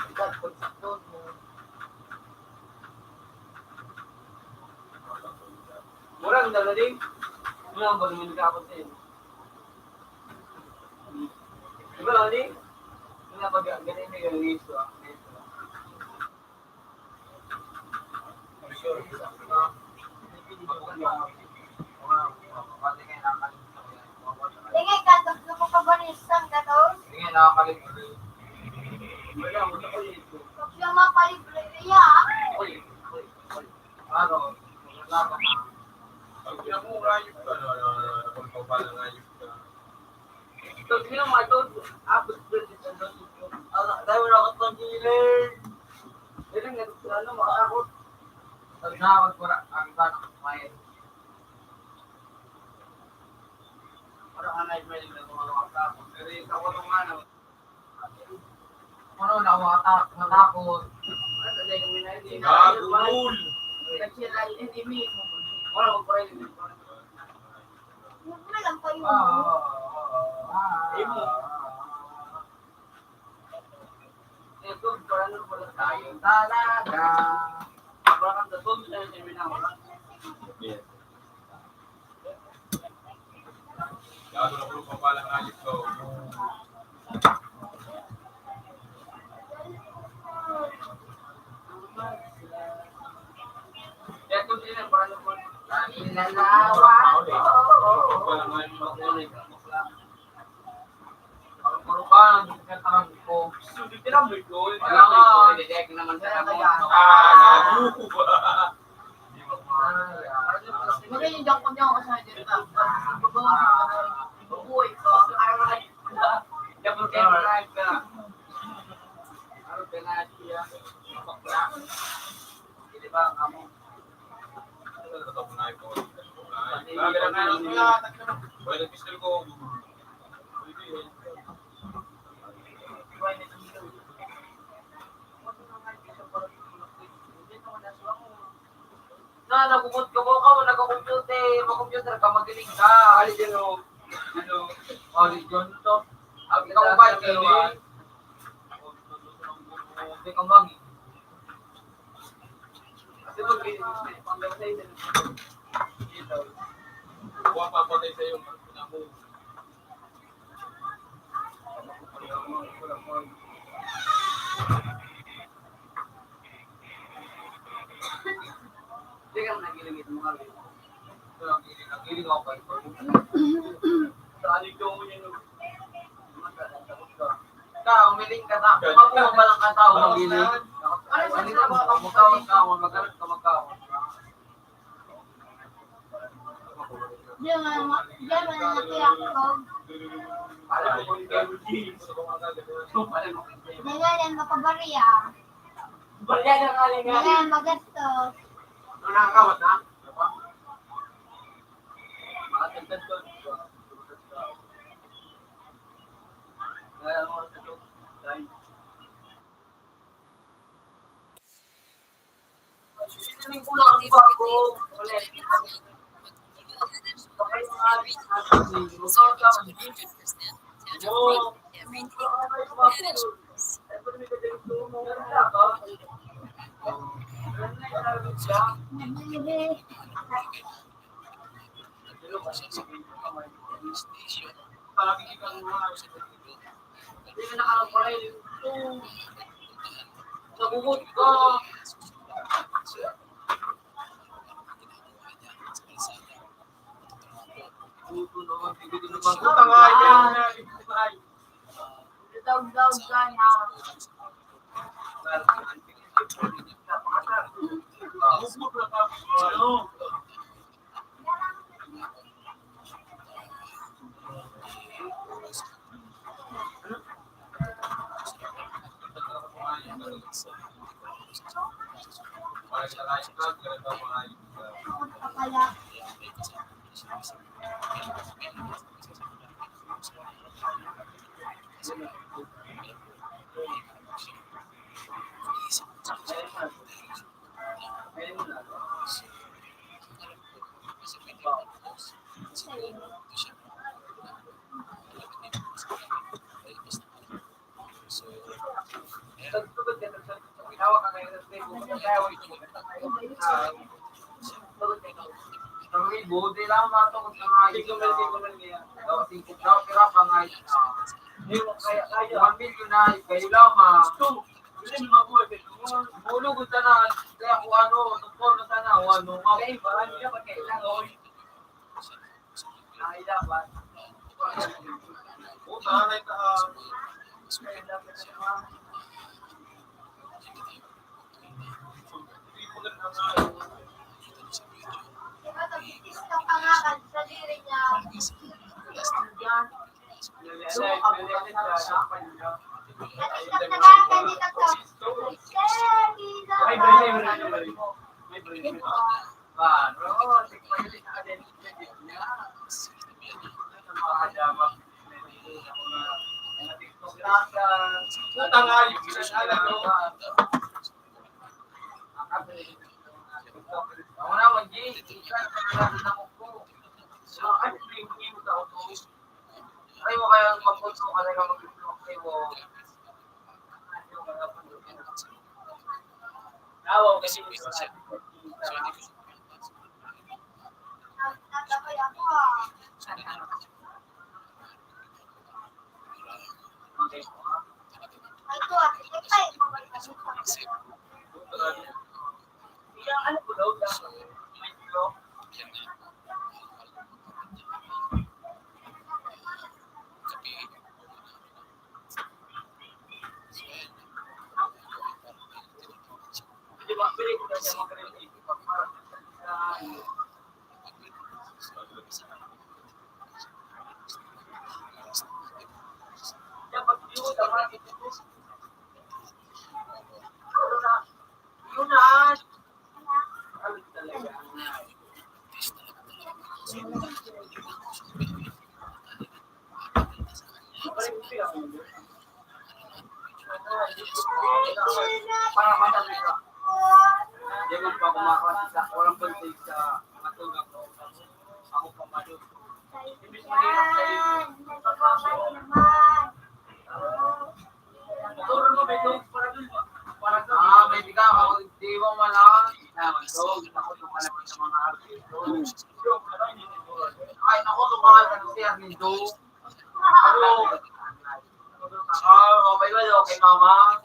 Itan pag upload mo. Murang dala din. Murang ba naman kapot din? Diba lang din? Yung napag-galing na yung listo. Tingay ka, gusto ko pa ba nisang gatos? Sige, nakakalit. Wala, wala ko dito. Huwag siya mapalibre niya. Oy, oy, oy. Ano? Wala ka. Pag pinamura yung napagpapala nga yung So, sino mga ito? Apos British and Dutch. Dahil wala ko itong dealer. Dito nga, ano, makatakot. Pagdawag ko ang tanong kumain. Parang ang nightmare na tumalawag tapos. Pero yung kakotong nga na. Ano na matakot. At hindi kami na hindi. Gagul! Nagsiral, hindi mo. Wala ko pa rin. Huwag mo lang kayo. Imo. Ito, parang wala tayo. Talaga. Parang the phone na yung seminar. Yes. Gago na puro papala nga yung ko. Kaya kung sino, parang naman. Inalawa. Papala nga yung Puro ka, nagkatarang ko. Sulit na mo ito. Wala ka. Didek naman sa Wala mo. kaya. gago! Di ba Magaling yung junk ko niya ako sa dito. Pagbabawa ko, bubuhay ko. Double camera ka. Ano ka na siya? Mapakla. Hindi ba kamo? Tatapon na ito. Grabe na nga. Wala, nag-pistol ko. Pwede eh. Na, nagumot ka mo ka, nagka-computer ka, magaling ka. Ali din o, ano, Oli, John to. Ikaw ba, kayo ba? Hindi ka magi. kasi mag-panggasay din. Huwag papatay sa'yo. Ina mo. Hindi ka nagiligit mo nga. Nagiling ako kayo. Sa alig mo yun. Ka, umiling ka na. Makuha ba lang ka tao, magiling? Ano ka, magkawin ka, magalit ka, magkawin. Diyan man nakiyak ko. Alam mo kung ikaw Diyan yan makabariya. Balya ng aling nga. Diyan magastos. Ano nakakawat na? Makatagdag ko. Kaya mo sa ito. Dahil. Sinaling ko lang ang bago. Ulit. Kapay mga aling natin. So, 100% and Oo. everything Managed. Nabili. Nagugot ka. Daw ka na. Takot pa pala. Buti lang ba ito kung nangayin ka? Daw, tingkot daw, kira pangayin ka. 1 million na, kayo lamang. Bulog ko sana, kaya kung ano, tungkol na sana, ano, Tanay ka. Diba tabitis ka pa nga sa diri niya. Yan. Natikap na ba ka dito sa Tanay, pinasala ko. Ako na, Wagi, isa na pagkakasin ako ko. Ay mo kaya mag-puso ka na mag-puso kayo. Nawaw kasi Nagkakay ako ah. Ay ko ah, kaya mabalik ka dito. ano po daw may kilo. Di ba, pili ko na siya mag-release. walang bantay sa mga tugang ko. Ako pa malot. Yan. Nagkakabay naman. Turo mo ba ito? Para doon. May tiga ako, di mo malang. Naman to, ako yung kalapit sa mga artist. Ay, naku, tumakal ka na siya, Mindo. Ano? Okay ba, okay, mama?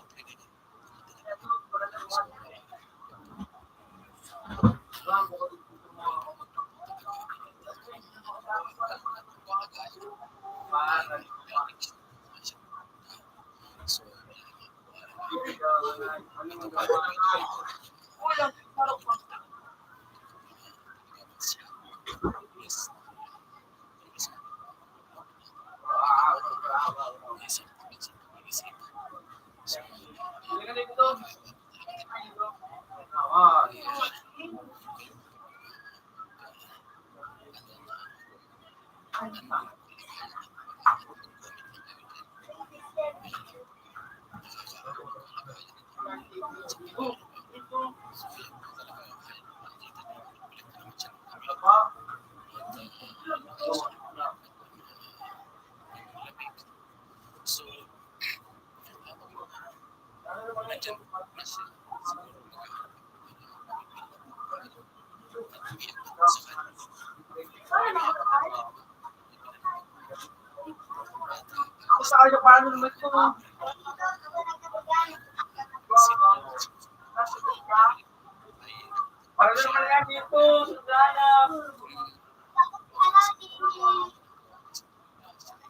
Sa kanya paano naman ito? Para naman yan dito, Sudana.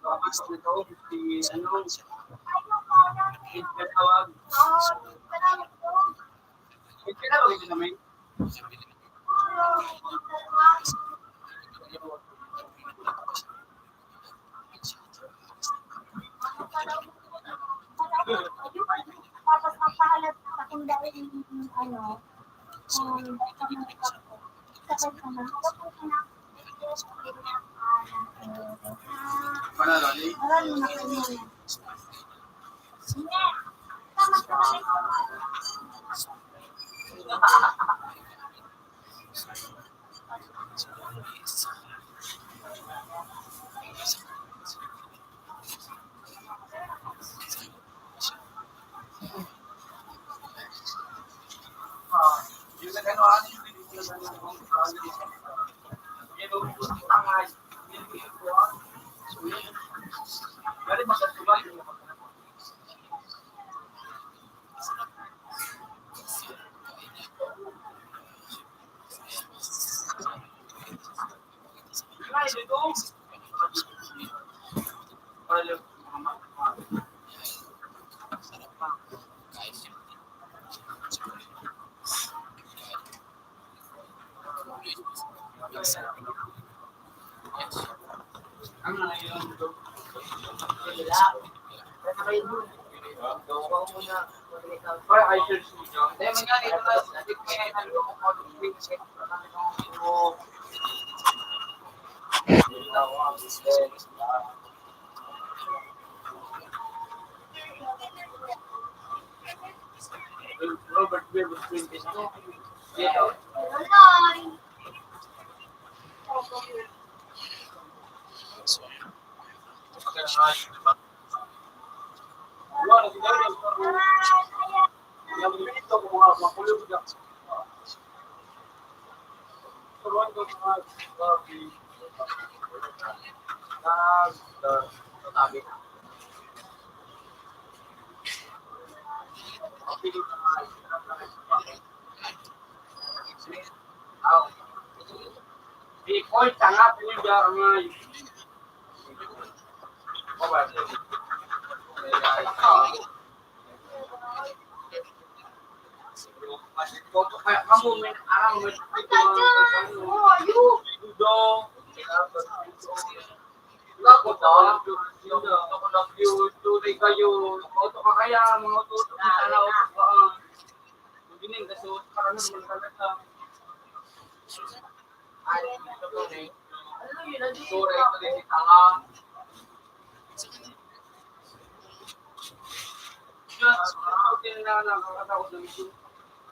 Tapos ito, 50, ano, tawag. Hindi na ito namin. Tapos magpahalat sa kung dahil ano, sakay ka na. Panalali? Marami na kayo na. Hindi. Tama ka na. Yung nag-ano, yung tangay. Dari magkatubag yung ay, dito. Para ang nangyayari dito. Para ay search niyo. Hindi, mga dito na, hindi ko kailangan ko kung ano yung check. Robert Weber Quintes. Dito. Tuloy. Wala, siguro. Yung minito ko mga makulog na. Turuan ko sa mga Sabi na. Ikoy tanga pinigyan ngay. Kamu main arang main dudong. Lago daw yung tunay kayo auto ka kaya mga auto na lao pa gining kasi parang naman talaga Ay, ito po na eh. Sura ito din si Tanga. Ako din na nakakatakot ng ito.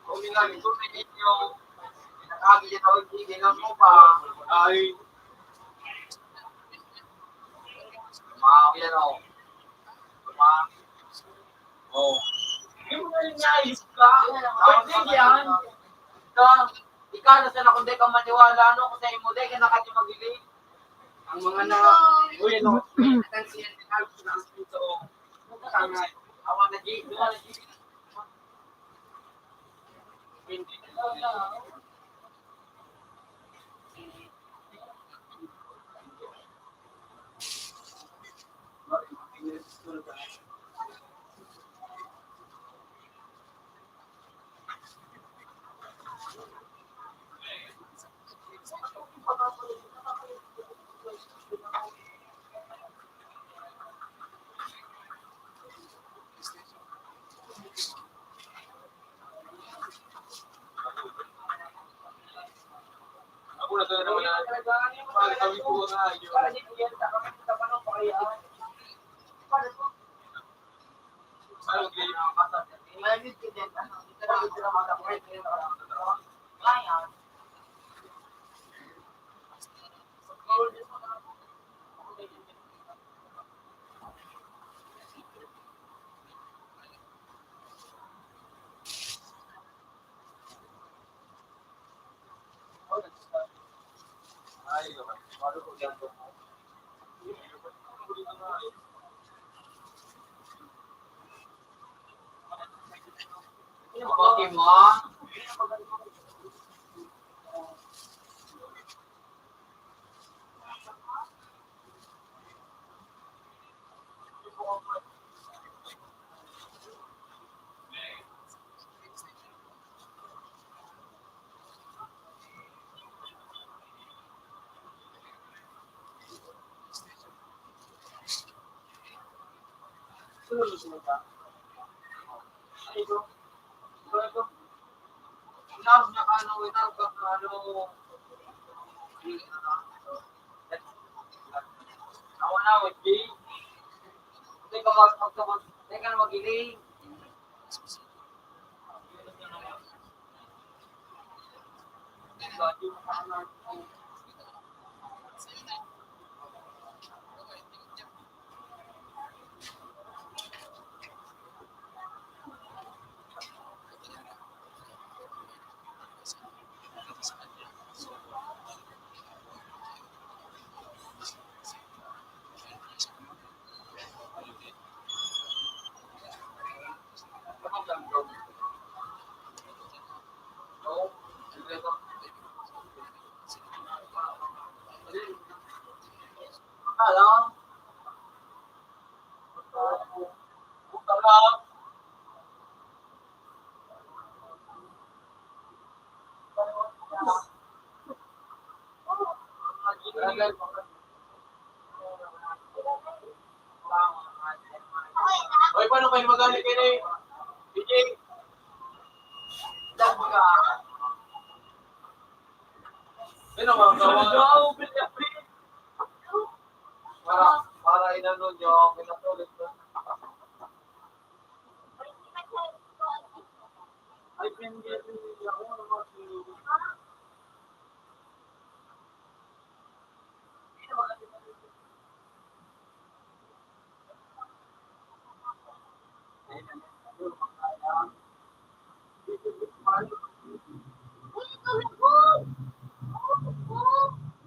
Kung nga ito na inyo Kagi dyan ako, gigilan mo pa. Ay, Mga yan o. Mga. Oh. Hindi mo na niya ka. Pwede yan. Ikaw na sana kung di ka maniwala, no? Kung sa'yo mo, di ka nakatimagiling. Ang mga na, uy, no, ang siya na ang dito. Tangay. Awan na di. Hindi. ako na sana naman na. Kami po nga yun. Ano, okay. Malamig ka din. Ito na ito na mga kaya. Ay, naman. Paano ko yan po? Okay mo. Love na ano, without ano. Ako na, wagi. Hindi ka magpagtapos. Hindi ka na magiling. Hello? Hello? Hoy, paano kayo magalit kayo na eh? DJ, Love ka. yun ang mga kawan. Para inano nyo, pinatulit ko. Ay, pinigyan ako ng mga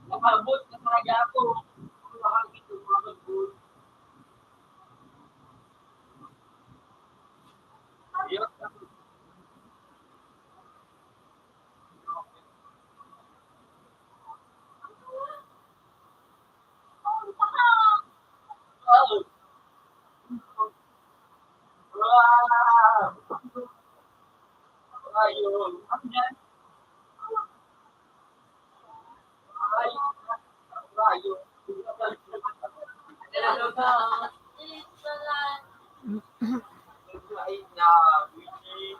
Nakabot na mga gato. Nakakita mga gato. Ayun. Oh. Ayun. Ano yan? Ayun. Hello ka. Ay na, Wiki.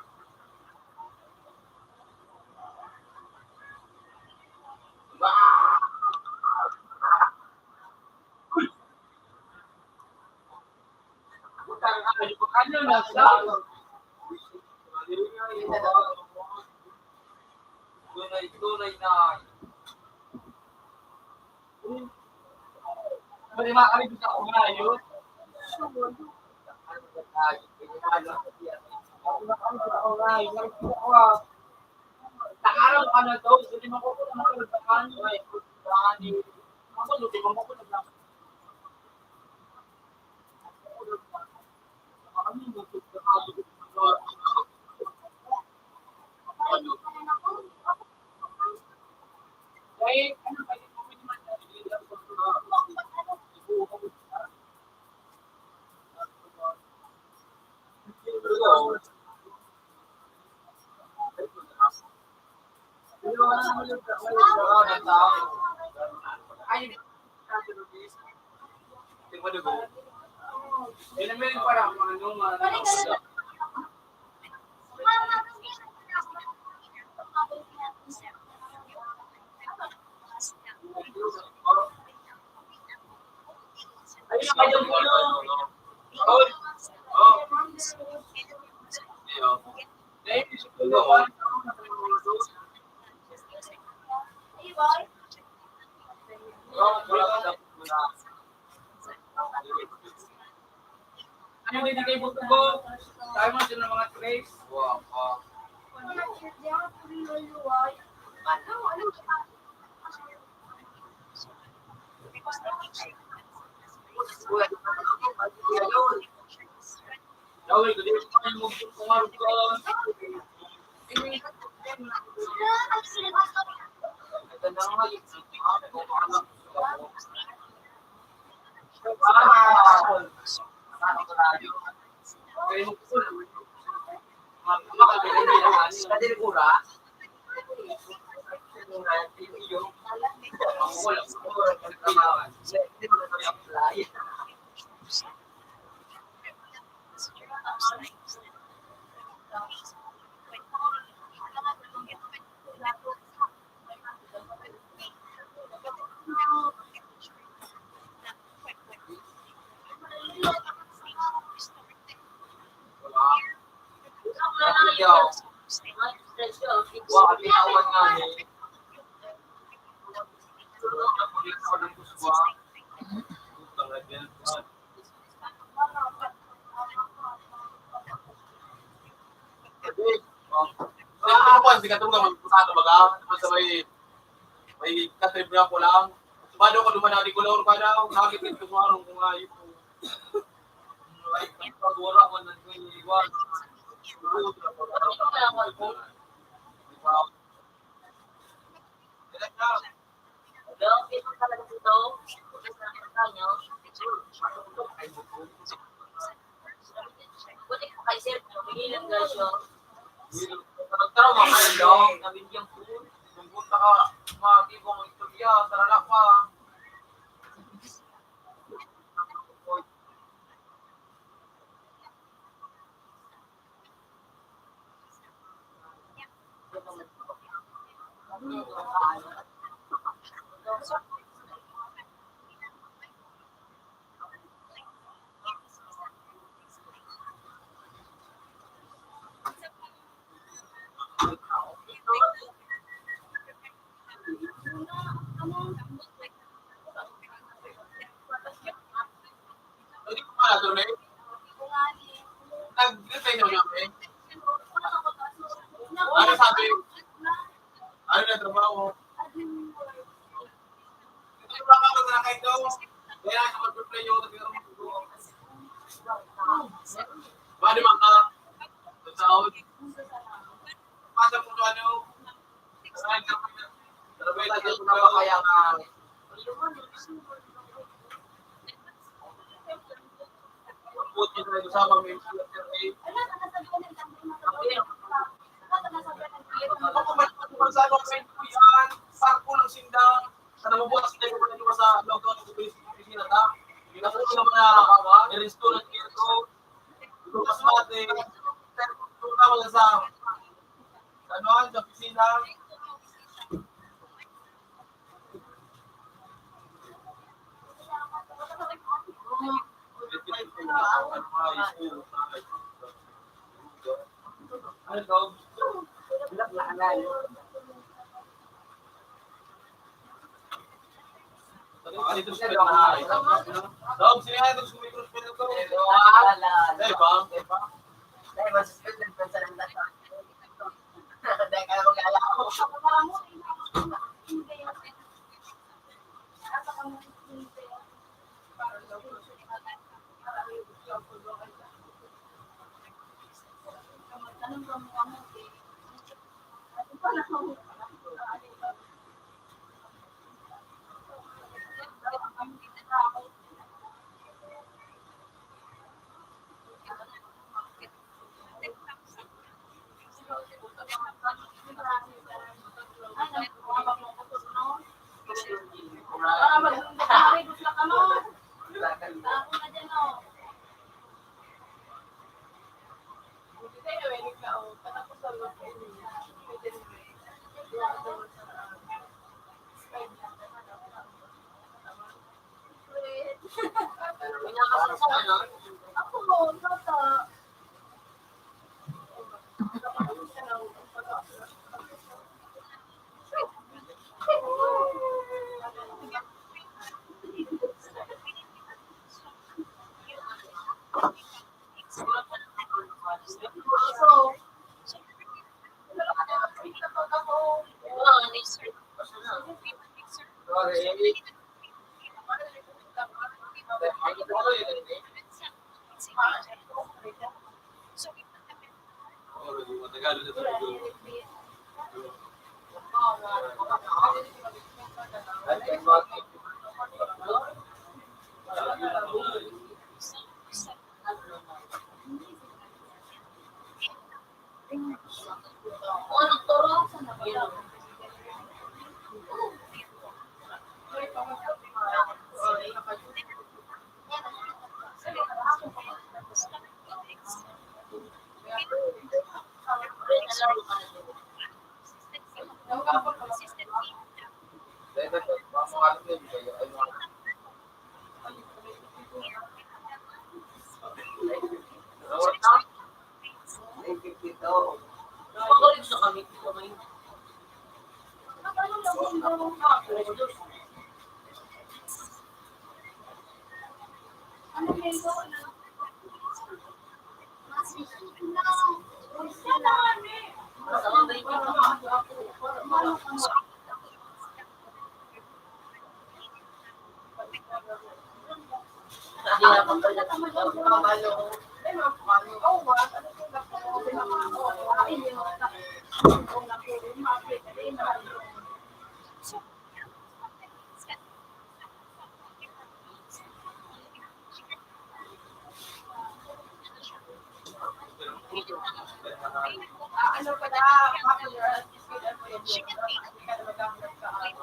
Ano na sa? tunay na. Pwede makaribig ako ngayon. Nakaraw ka na to, hindi mo ko nakalagpakan. Ako, luti mo ko naglakad. Ay, ano ba yung pwede man Ano ba yung kay Butugo? Tayo mo dyan ng mga trays. Wow. Daway, hindi ko kayo mag-tungarap ko. Ito na nga yung Hindi ka tunga magpusado baga. Sa may katribra ko lang. Subado ko duman na di kolor pa daw. Nakakit ko sumarong kung ayun ko. Ay, pagwara ko na ko iwan. Nagtrauma ka lang, nabigyan ko. Nung punta ka, mag-ibong istorya, sarala pa. Hindi ko pala ito, eh. Nag-repay daw niya, eh. Ano sabi? Ano na trabaho? Ito yung mga na kahit daw. Kaya ako mag-repay yung Bali man ka. Sa Pasok mo ano? Trabay na dito na kaya nga. Putin na ito sa mga Magsalo sa yan, sarko ng sindang, sa namubukas kita yung mga sa lockdown ng Pilipinas na, nasulo naman na niristo ng kito, lukas mate, pero naman sa anuan, sa opisina, Ano daw? Dito sa bahay. Dog, sino nga ito? Sumikros pa ito. Dahil ba? Dahil masusunod pa sa landas. Dahil ka na mag-alao.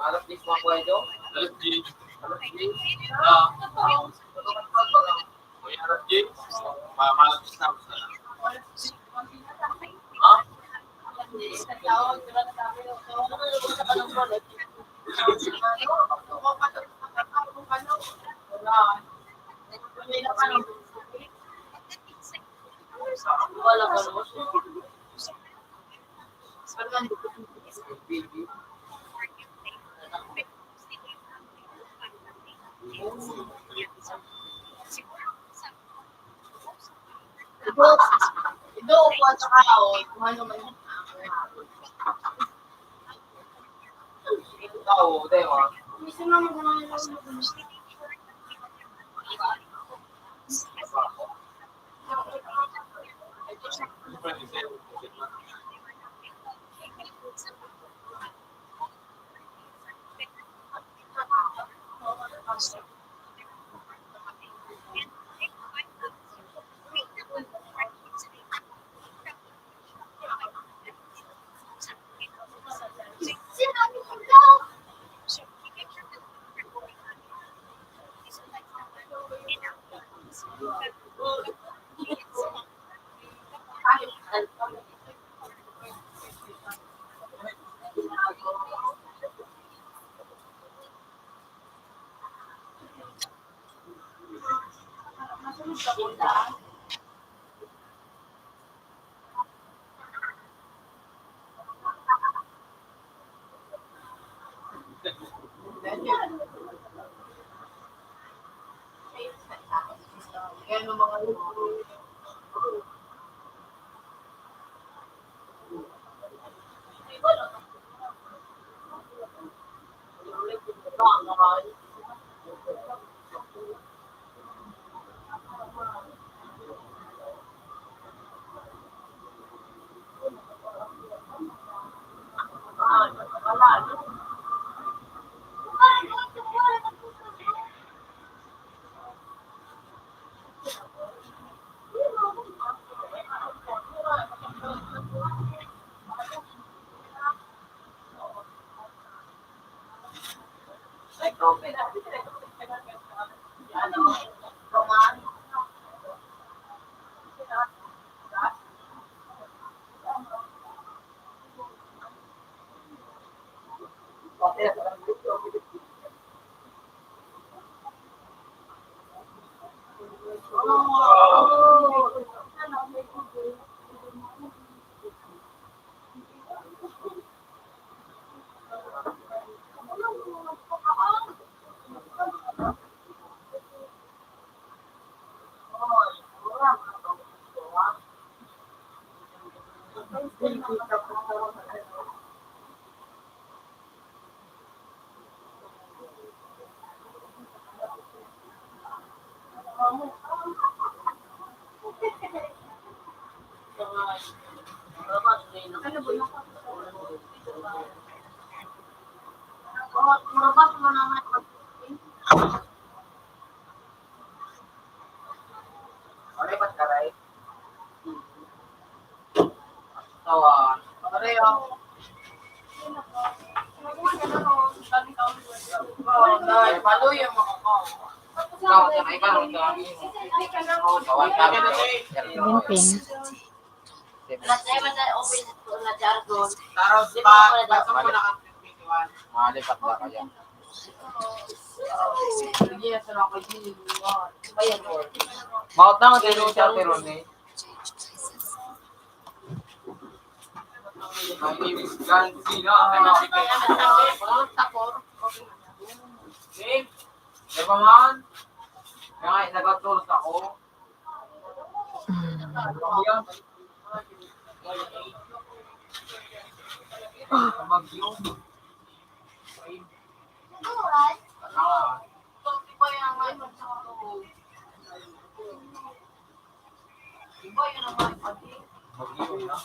Alas 10 mga kwento. Alas 10. Alas 10. Alas 10. Malas na. Wala ka naman. Ito, upo at saka ako. Kung ano man. Ikaw, Demo. Gusto naman ko naman yung sinabi ko daw. Masunod ka punta. Malipat ka rin. Tawa. Pareho. Dahil palo yung mga ko. Ikaw, sakay ka rin ka. Kawan ka rin. Limping. Taros pa, basta mo na ang 21. Malipat na kaya. Hindi na sila ko yun. Bayan mo. Maot na ang dino siya pero ni. Ang ibig gansi na. Dave, di ba man? Kaya nga, nag-tours ako. Bagyo. Iba yung mga sa tulog. Iba yung mga pati. Bagyo na.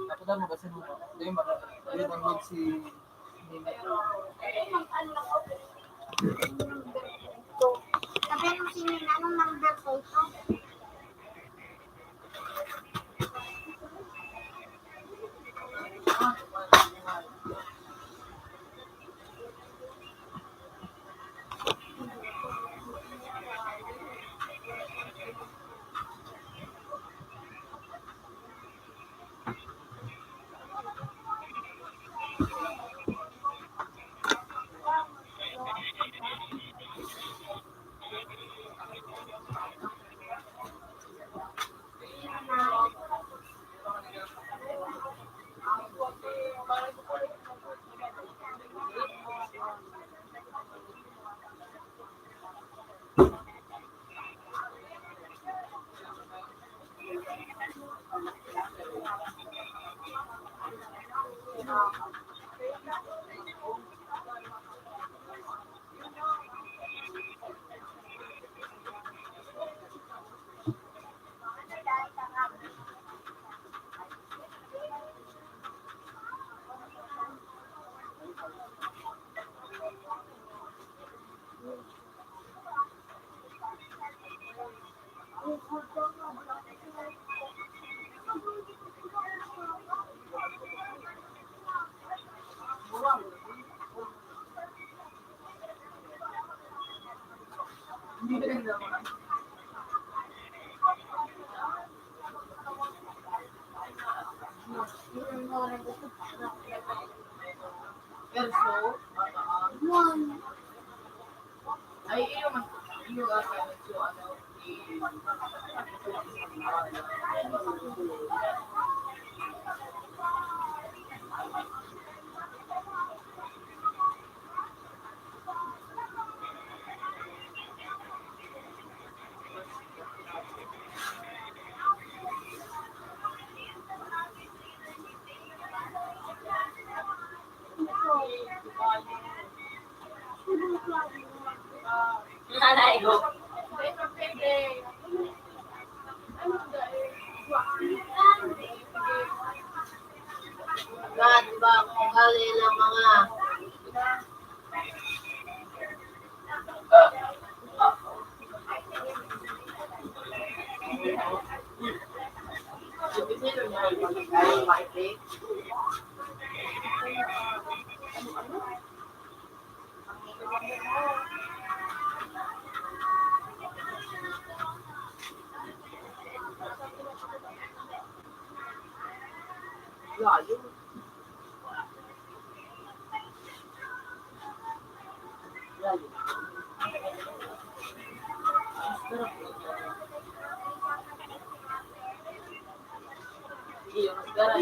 Napudal mo kasi nung hindi mag si Sabi mo si Nina, anong number po ito? Hindi ka rin naman. Perso, ay iyo man iyo ata so ano Nanay ko. Bakit ba kung kali ng mga sino niya kaya makikita. Layo. Layo. Iyo, mascara.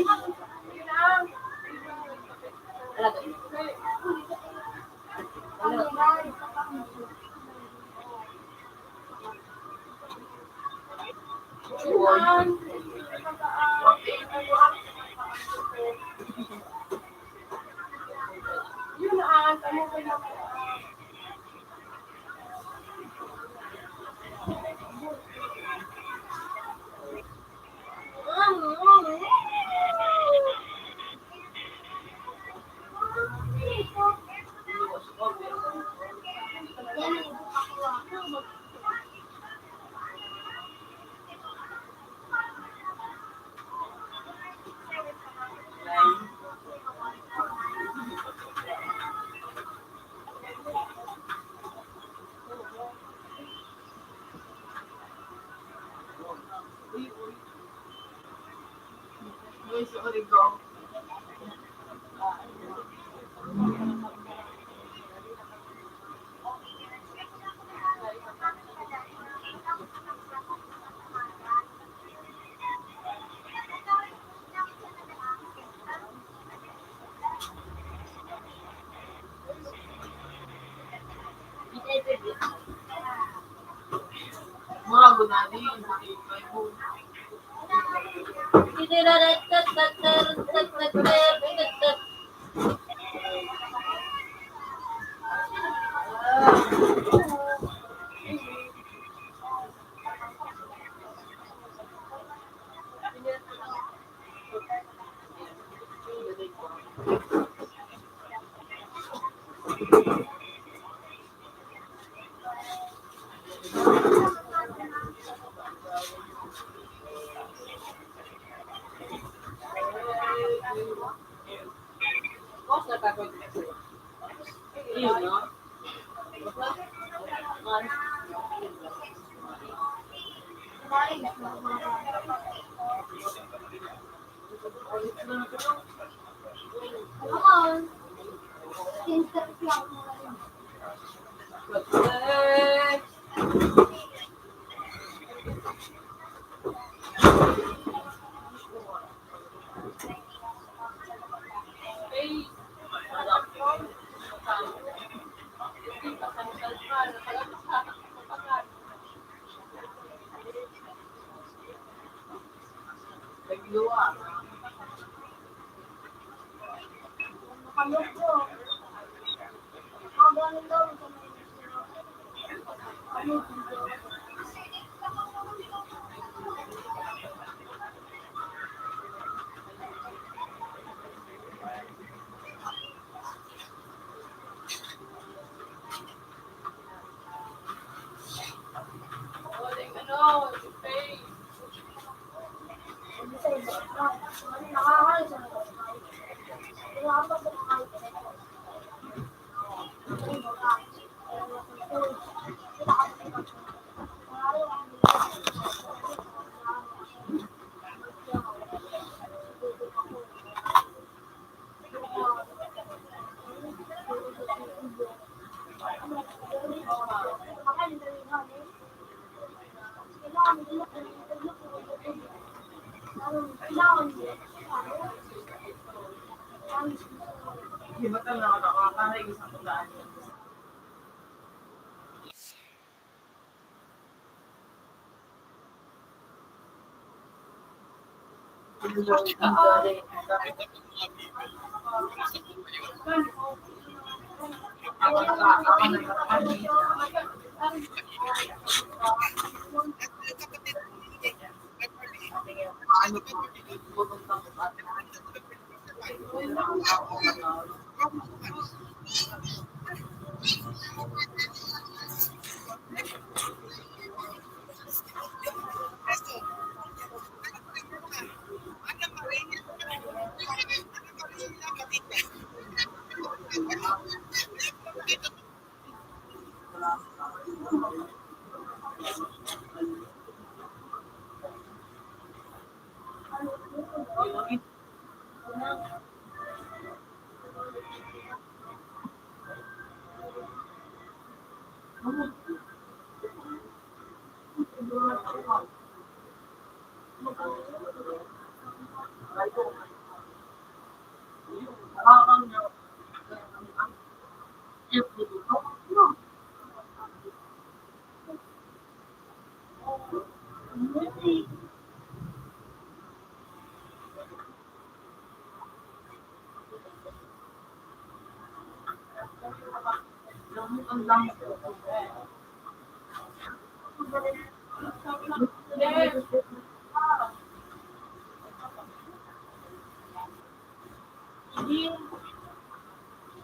Uy, sorry ko. Mga gunadi, hindi may po. Nagluwa. Ano po? Magaling daw ito. Ano po? Walang ano, face. Nakakalit sa mga. Nakakalit sa mga. Di ba ito nakakakahay isang tundaan yun?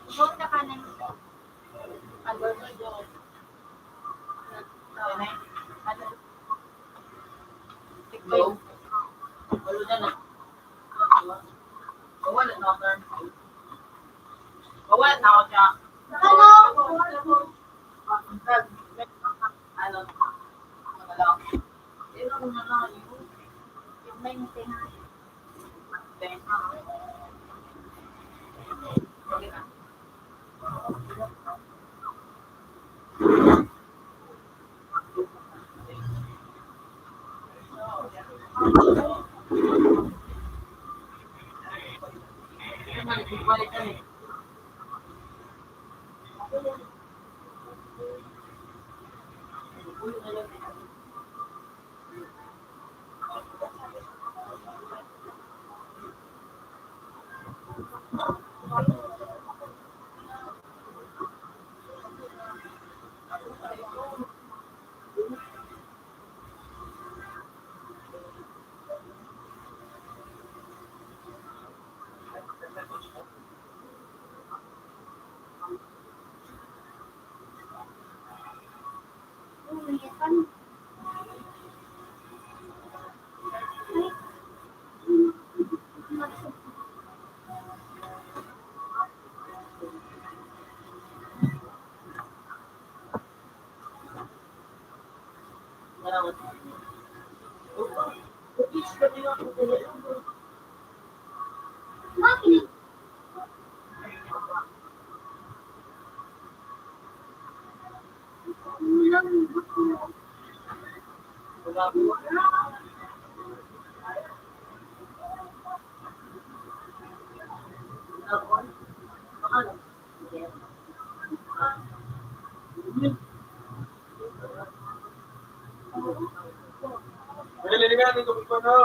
Huwag na kanan. Bawal na ako siya. Ano? Ano? Ano lang? Sino na lang yun? Yung may natingan. Balik kami. Bakit? Naliligan ito ko na.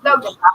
Daw ka.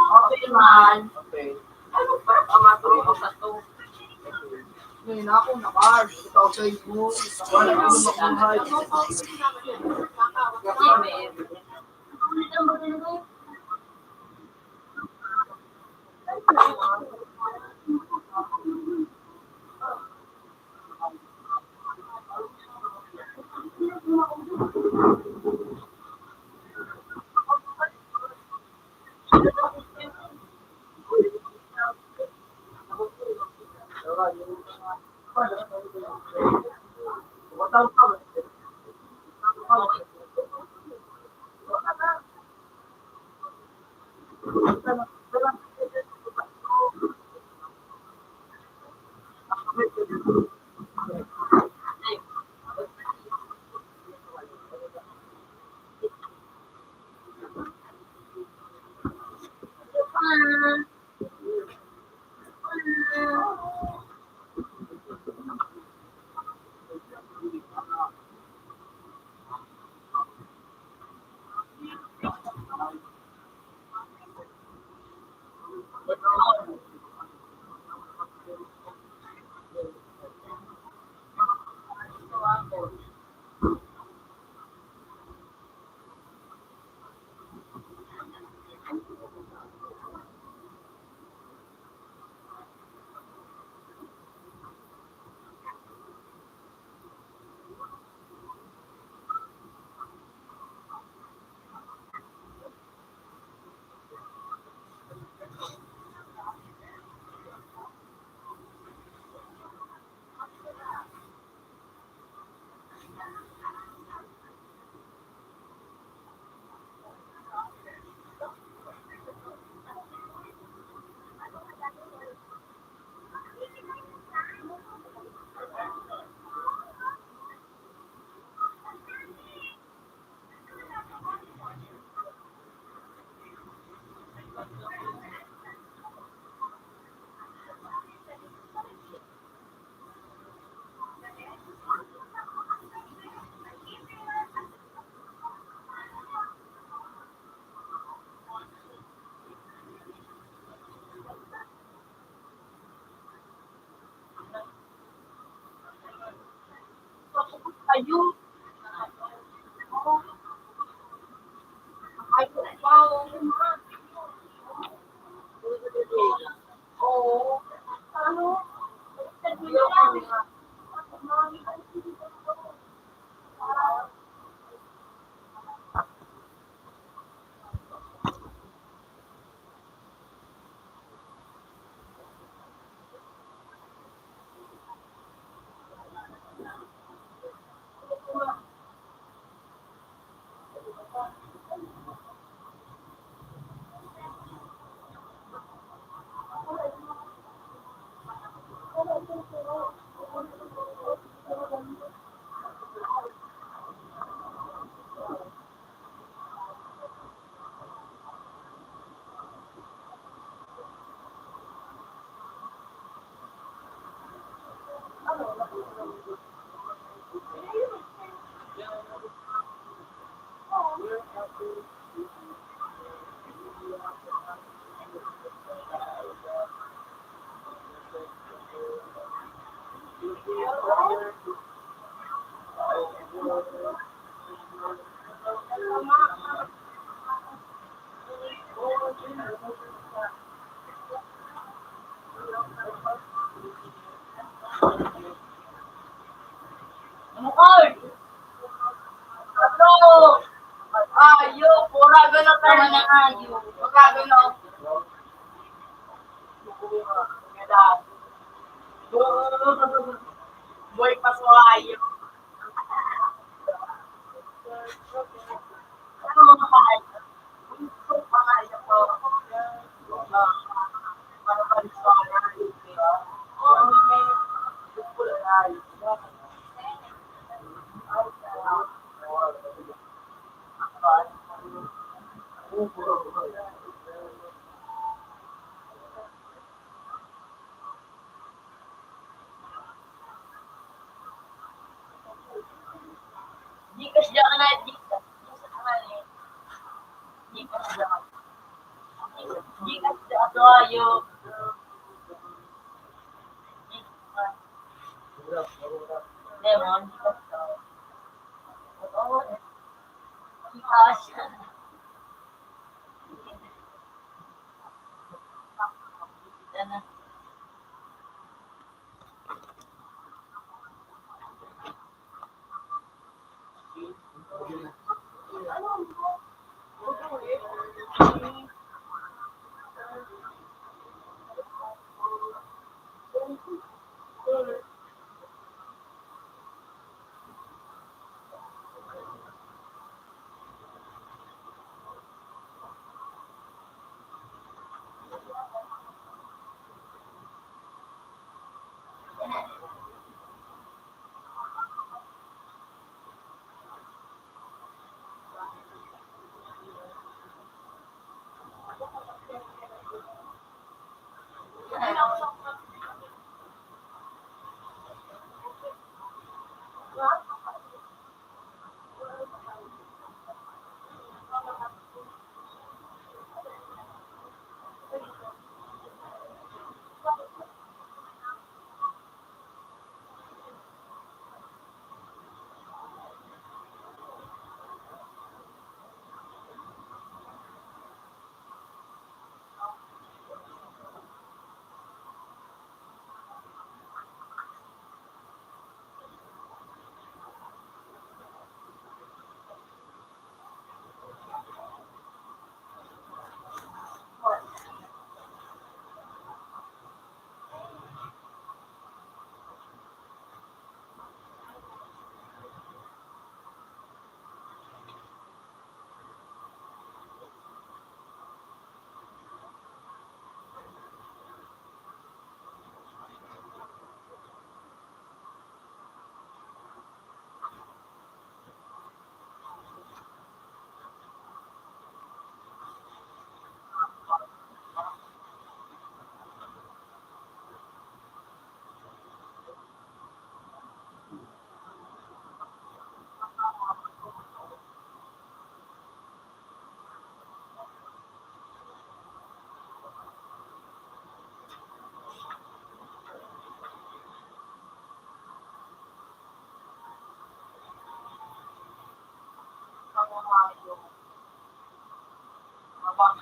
Okay man. Okay. Ano pa? Amatro ko sa to. Ngayon ako, nakars. Ikaw sa mo. Wala ka naman mabuhay. Ayun. Ayun pa. Oo. Ano? Ano card? Ano? Ayo, pura gano tayo na ayo. Pura gano. Boy pasuayo. Ano mga kahit? Mga ito. Para pag-suayo. Gcash jangan naik Gcash. Gcash jangan. Gcash jangan ayo. Lemon. Gcash. Sana. kabayo. Mabang.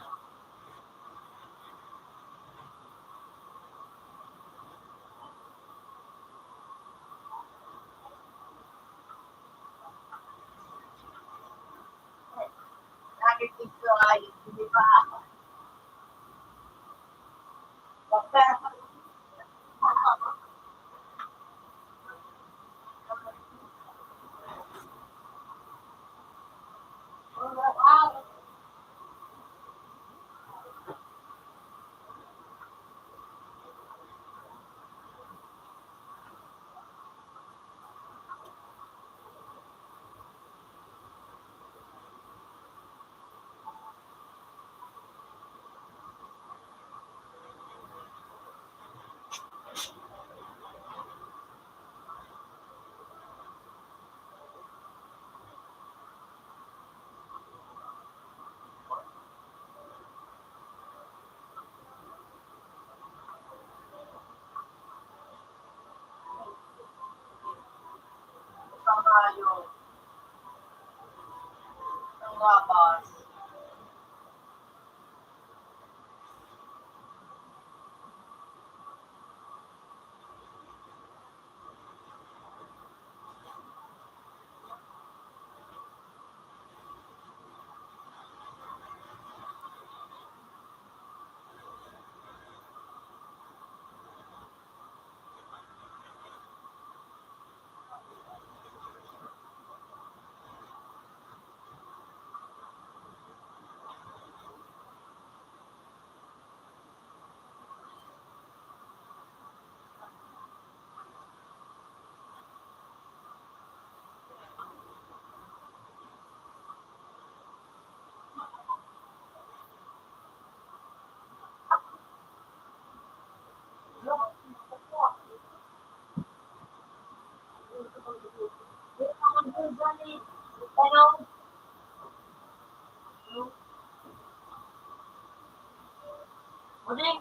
Nakikita ko ay, di ba? Kabayo. Ang rabas. Muling.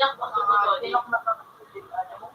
Tiyak pa sa mga tiyak na kapatid, ano,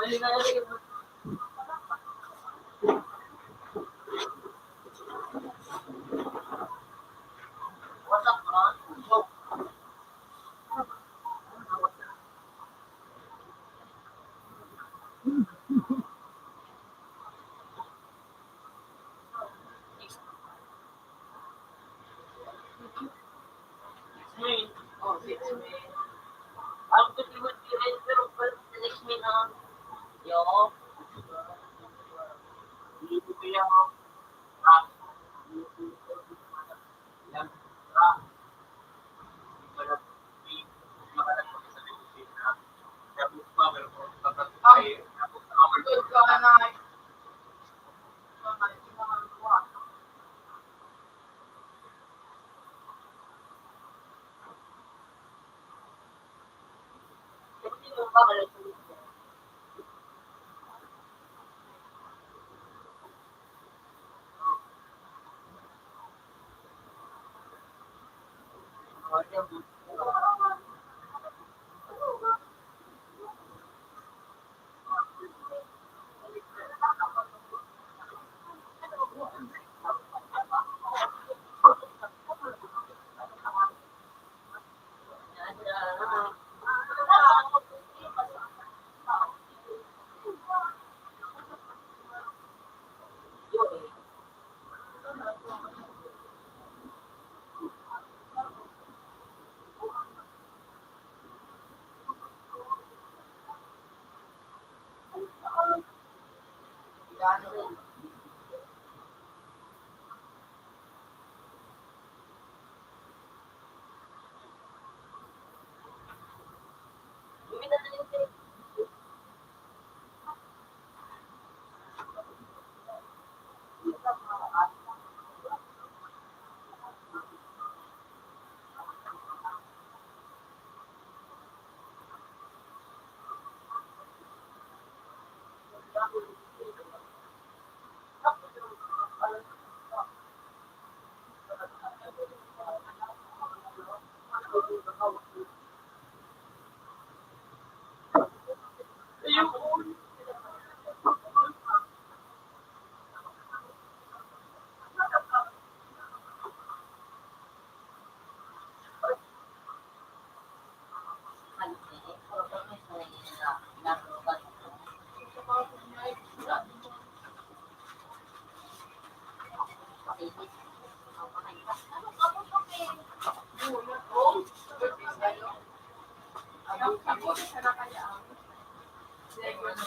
wala na rin. Wasak ka? Oh, 6 May. Ako to Timothy rin, pero sa next May na. Yo. Dito kaya ah, yan, ah, makalat ko sa negotiate na sabi ko pa, pero kung tatay, ako sa kamar ko, Good ka na. Kasi yung bakalat ko. Gano'n.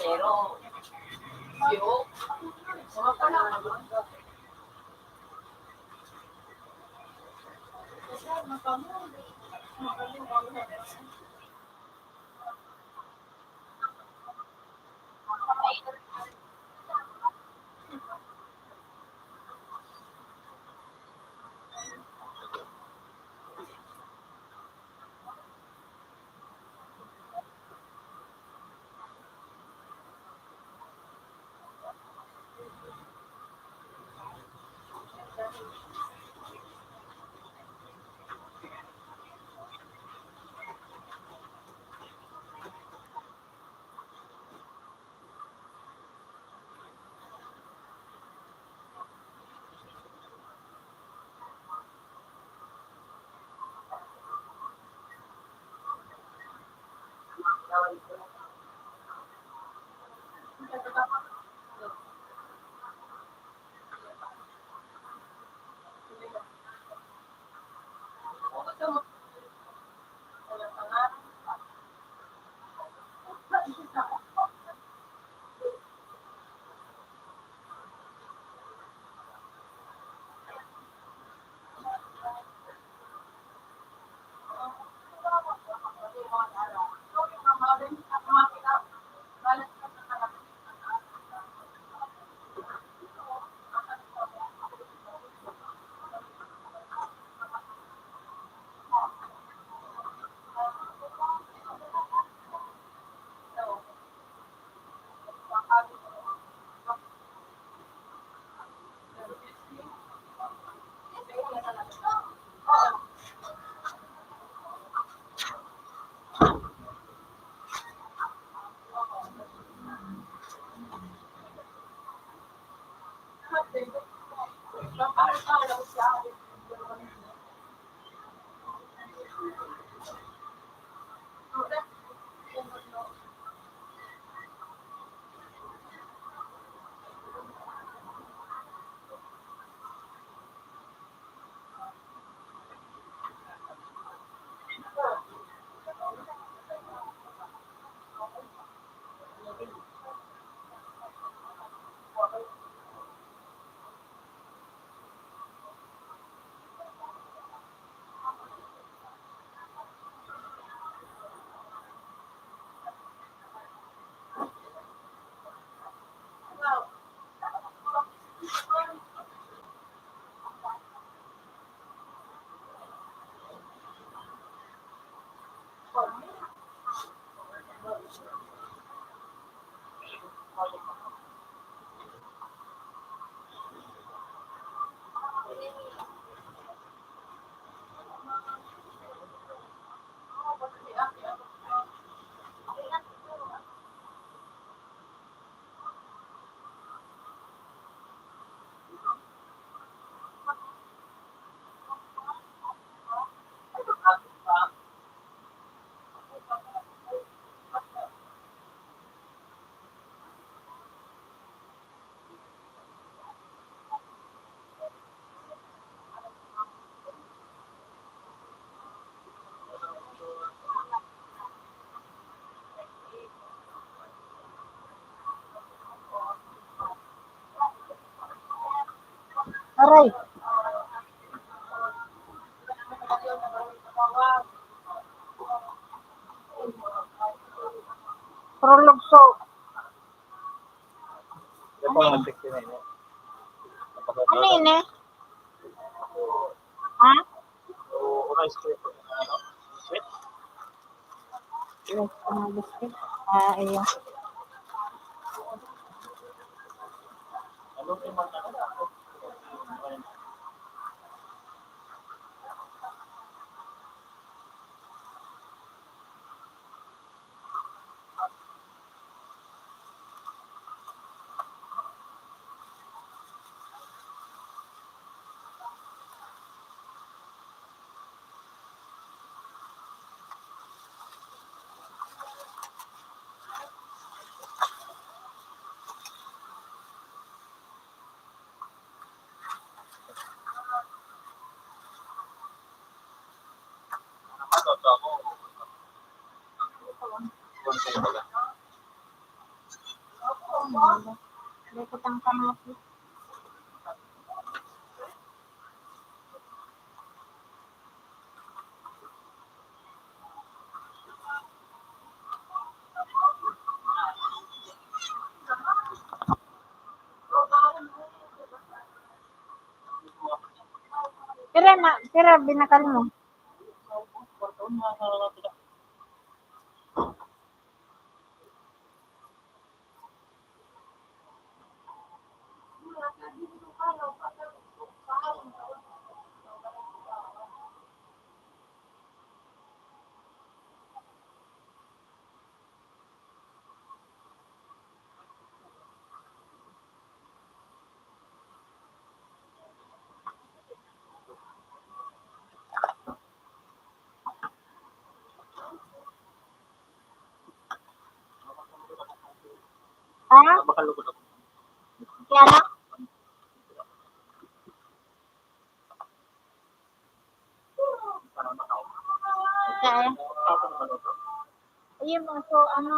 Pero, Yo. Mga pala ka ba? Aray. Prologso. Ito ang 69 eh. Ano yun eh? Ha? Rice cream. Sweet? Yes, biscuit. Ah, iyo. Ano yung mga nakatoto ako. Konsay baga. Lekot ang kamatis. Pira binakal mo. Ha? Makalugod ako. Kaya na? Parang mataw. Kaya. Ako naman ito. Ayun mo, so ano?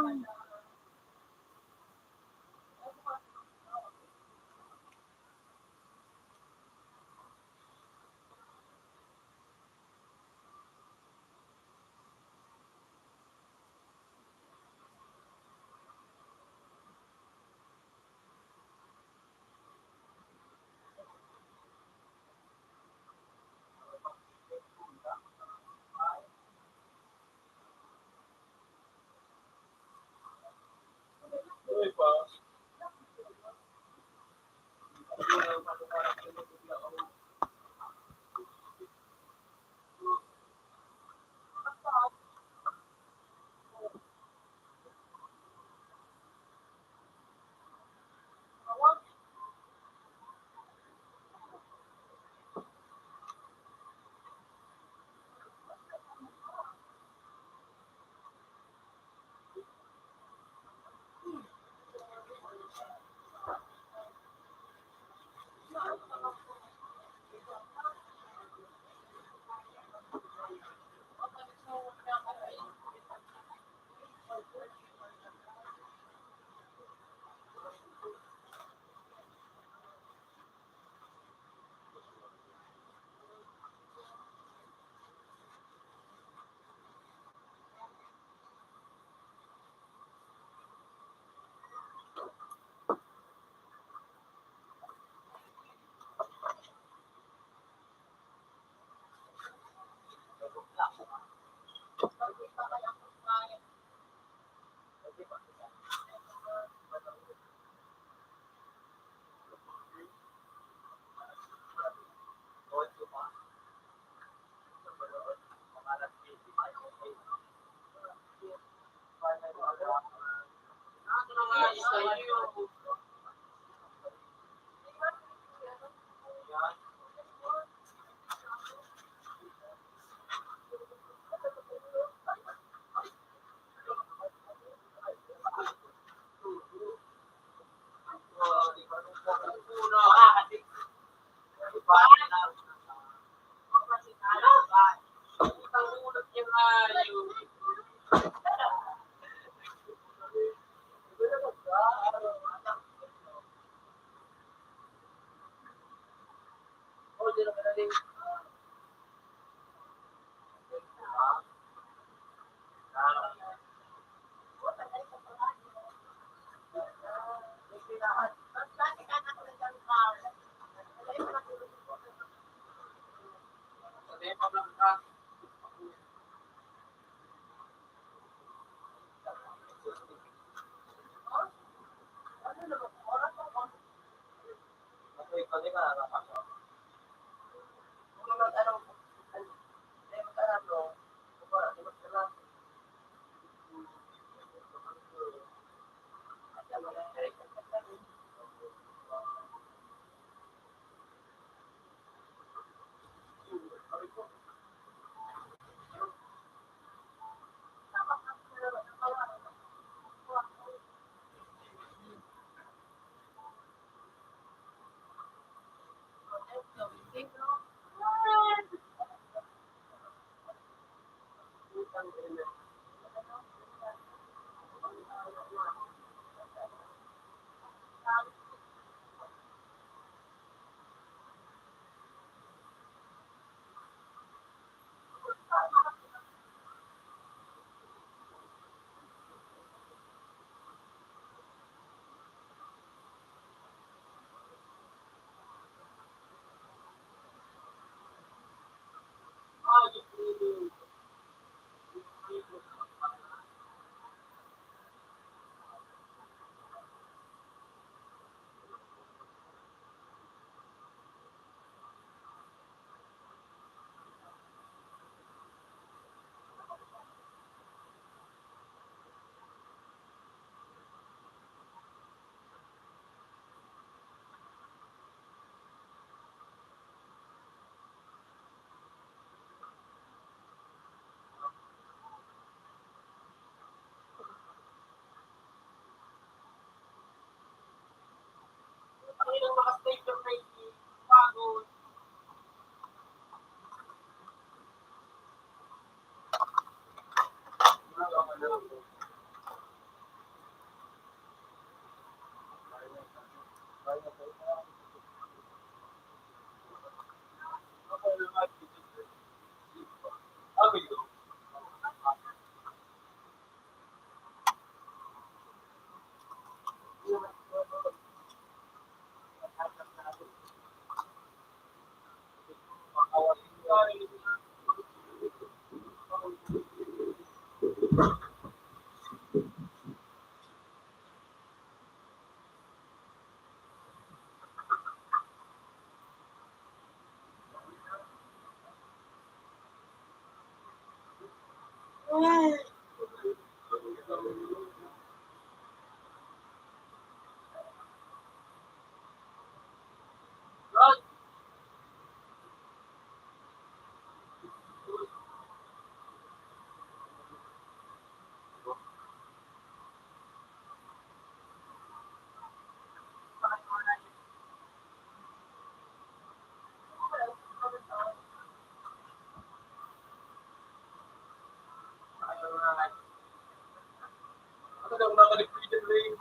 Ano daw mga liquid ring?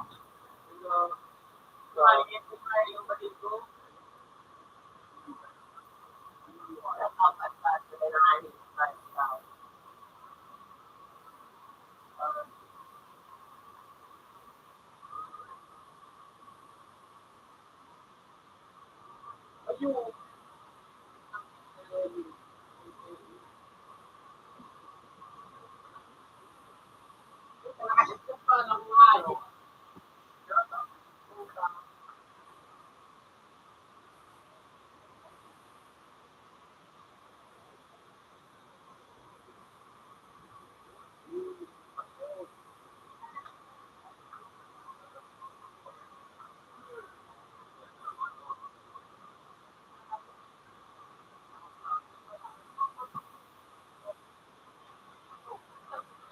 Ayun.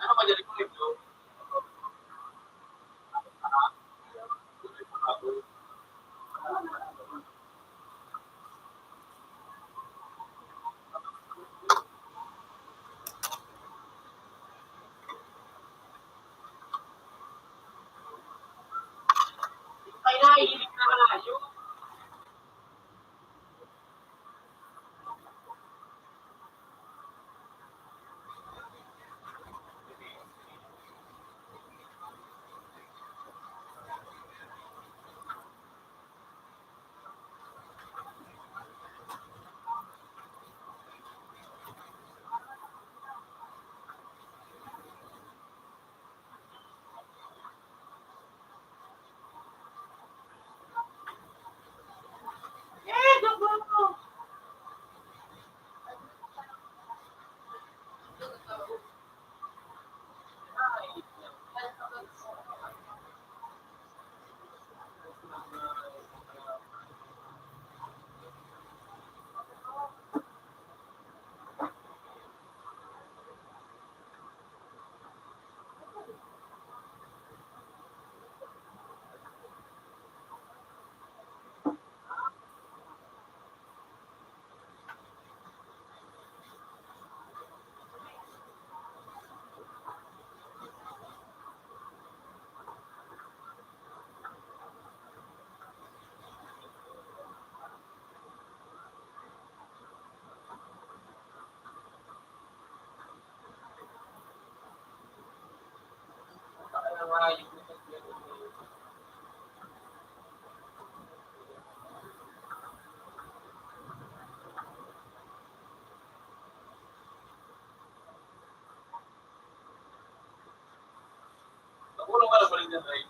Ano ba yung liquid bro? Ay, naiinig na nga yun. Ano nga yung nakulong ka na ba rin yan, Ray?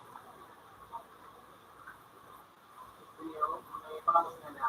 May pangos na na.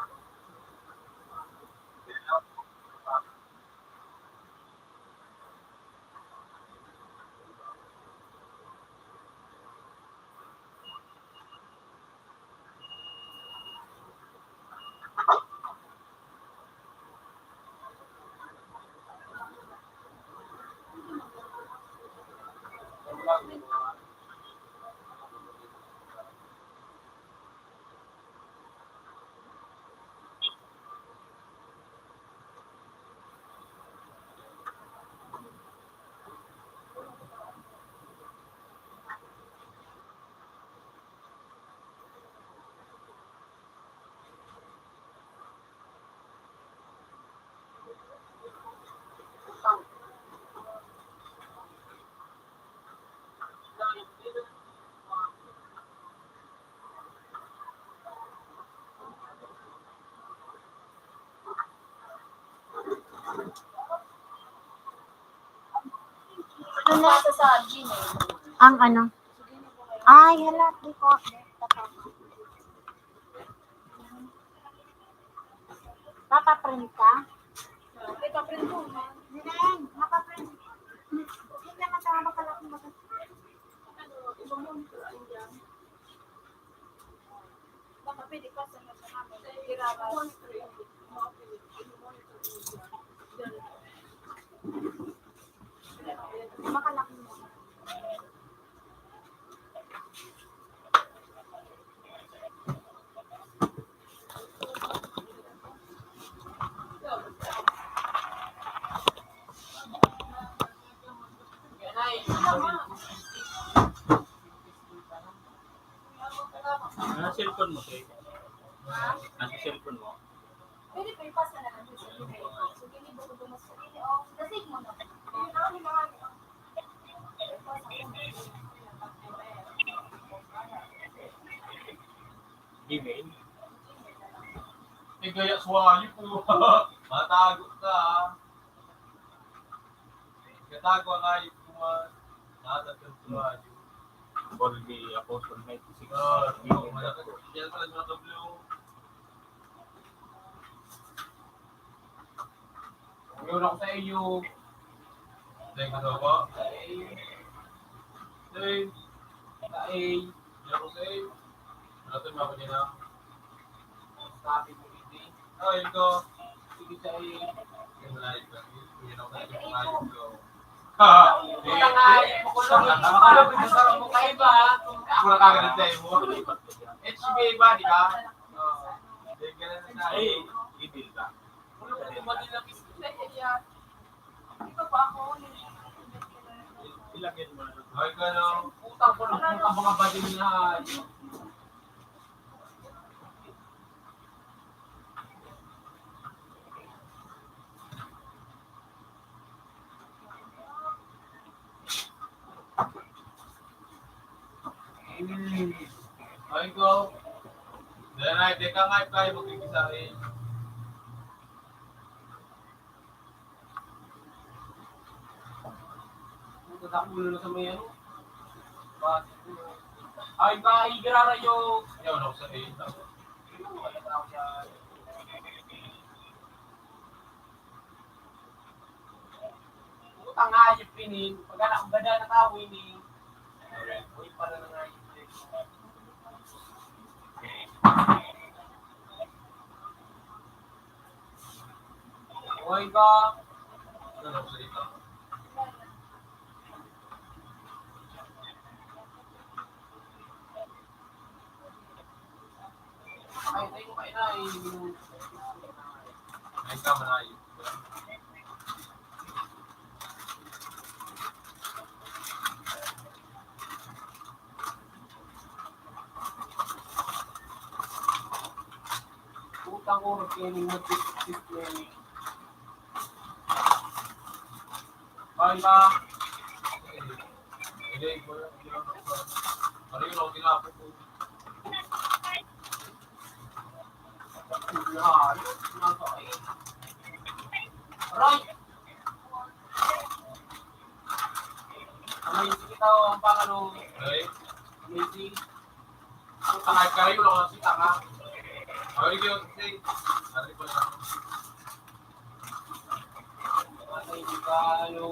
Ano na sa Gmail? Ang ano? Ay, hala, di ko. Papaprint ka? Papaprint ko. Neng, papaprint. Baka pwede ka sa namin. Iraras. Makalaki mo. Ano cellphone mo, Kay? Ano cellphone mo? Pwede pa ipasa na lang sa iyo. So, kinibo ko dumas sa iyo. Nasig mo na. Gmail? Eh, gaya suwayo po. Matago ka. Katago ang ayos ko man. Natatag suwayo. Boldy Apostle 96. Yan talaga mga W. Ngayon ako sa iyo. Thank you so much. Hey, Yan ako sa iyo. Natin mga kanina. sabi mo hindi. Ay, ito. Sige sa iyo. Yung live ka. Yan ako sa iyo. Yung live ko. Utang ay, makulong. Masarap mo kayo ba? Ako na kagad sa iyo. HBA ba, di ba? Hindi ka na sa Ay, iyo. email ka. Ito pa ako. Ilagyan mo na. Ay, ka na. Utang ko lang ang mga bading na. Ay, ko. Then ay, di ka nga tayo magkikisahin. Tatakulo na sa may ano. Ay, kaigrara yung... Yan ako sa iyo. Utang nga yung pinin. Pag anak ang ganda na tao, ini. Uy, pala na nga yung pinin. Uy, ka. Yan ako sa iyo. Ay, tayo kayo na eh. Ay, ka man ay. Utang ko, mag-training mo, training. Ay, ka. Hindi ko. Ano yun ako tinapos ko. Aray! Amazing ito ang pangano. Ay, Amazing. kahit kayo lang ang sita nga. Ay, yun. Sige. Ano ko na. Amazing ka, ano,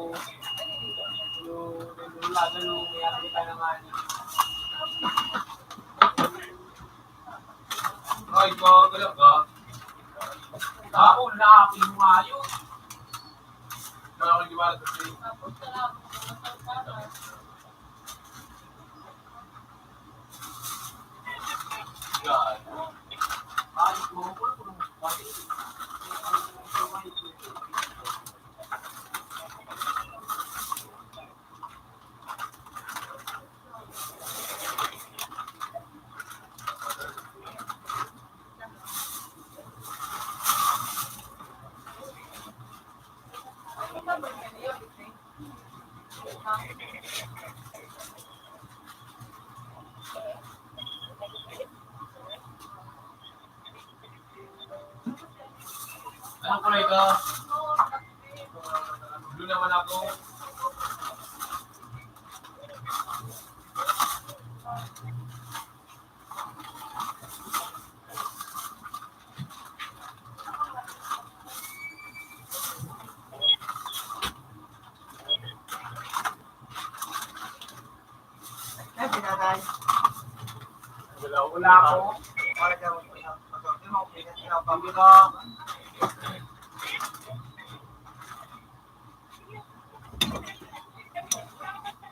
lalo, mayroon ka naman. Ay, ko. Galang ka. Ako, naapin mo nga yun. Kaya ako nagdiwala sa iyo. Yan. Ay, ko, pati. Anong kulay ka? Blue naman ako. Ay, Wala ako. Para ka pag-order mo, pag na.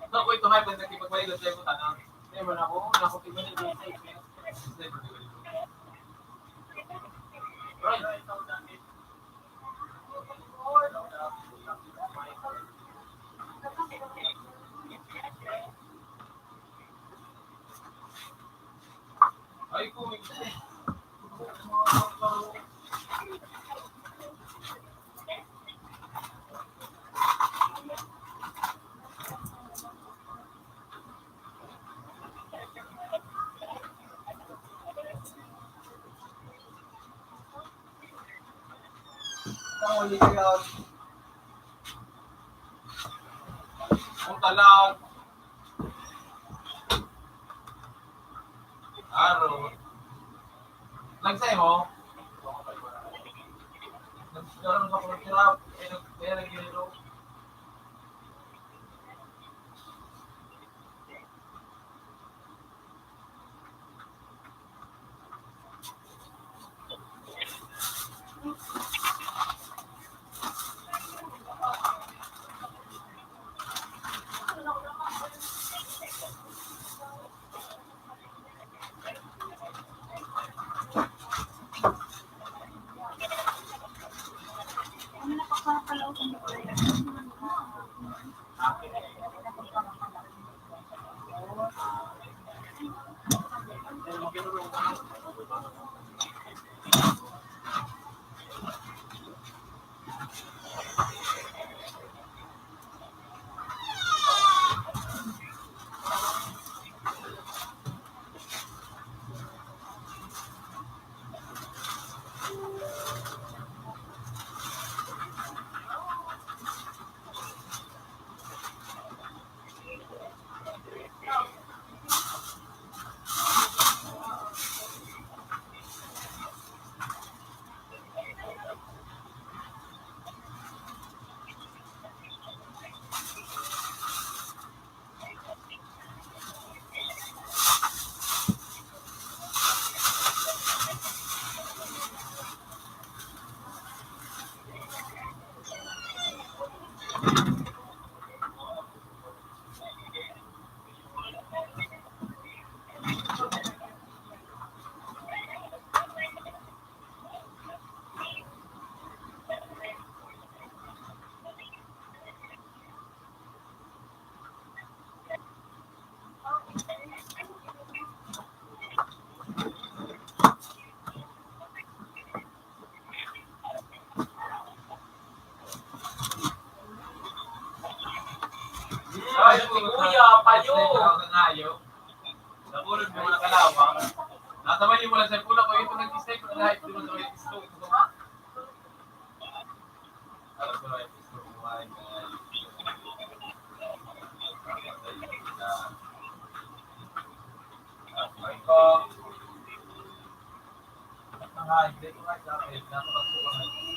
Ako ito nga, pag nagkipagmaligot sa'yo ko tanong. Hindi man ako, nakutin mo na yung right. Ay, kung ang talag araw nagsay mo nagkaroon sa pagkirap kaya nagkirilo ay si kuya payo nabulod mo na kalawang natamay mo lang sa pula ko ito nag-stay ko na ito mo sa may pisto alam ko na yung pisto kumain ay ko hindi ko nga sa akin natapasukan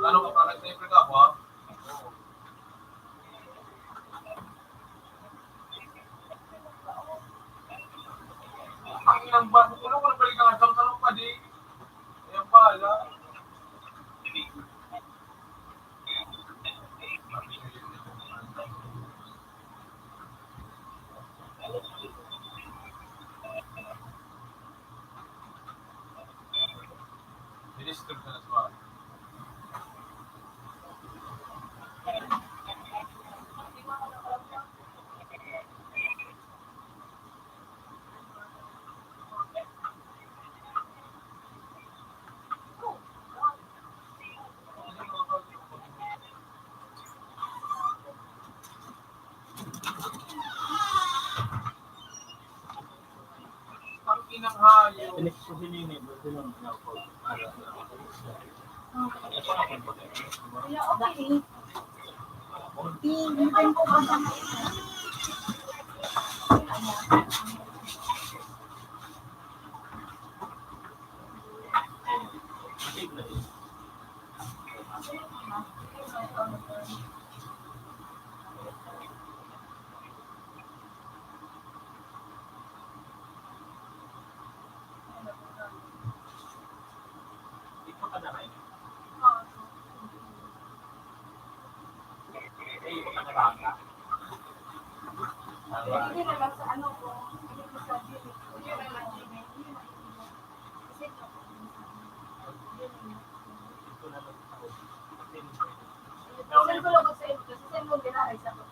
ano ka pa nag-taper ka po? Ang ilang ba? Kung ano balik ka nga sa pa di? Ayan pala. Ang inang hayop. Kuya, okay. Tingin ko ba sa hindi naman sa ano ko. Hindi ko sa Gmail. Hindi naman Gmail. Kasi send ko lang sa iyo. Kasi send mo din ay sa ko.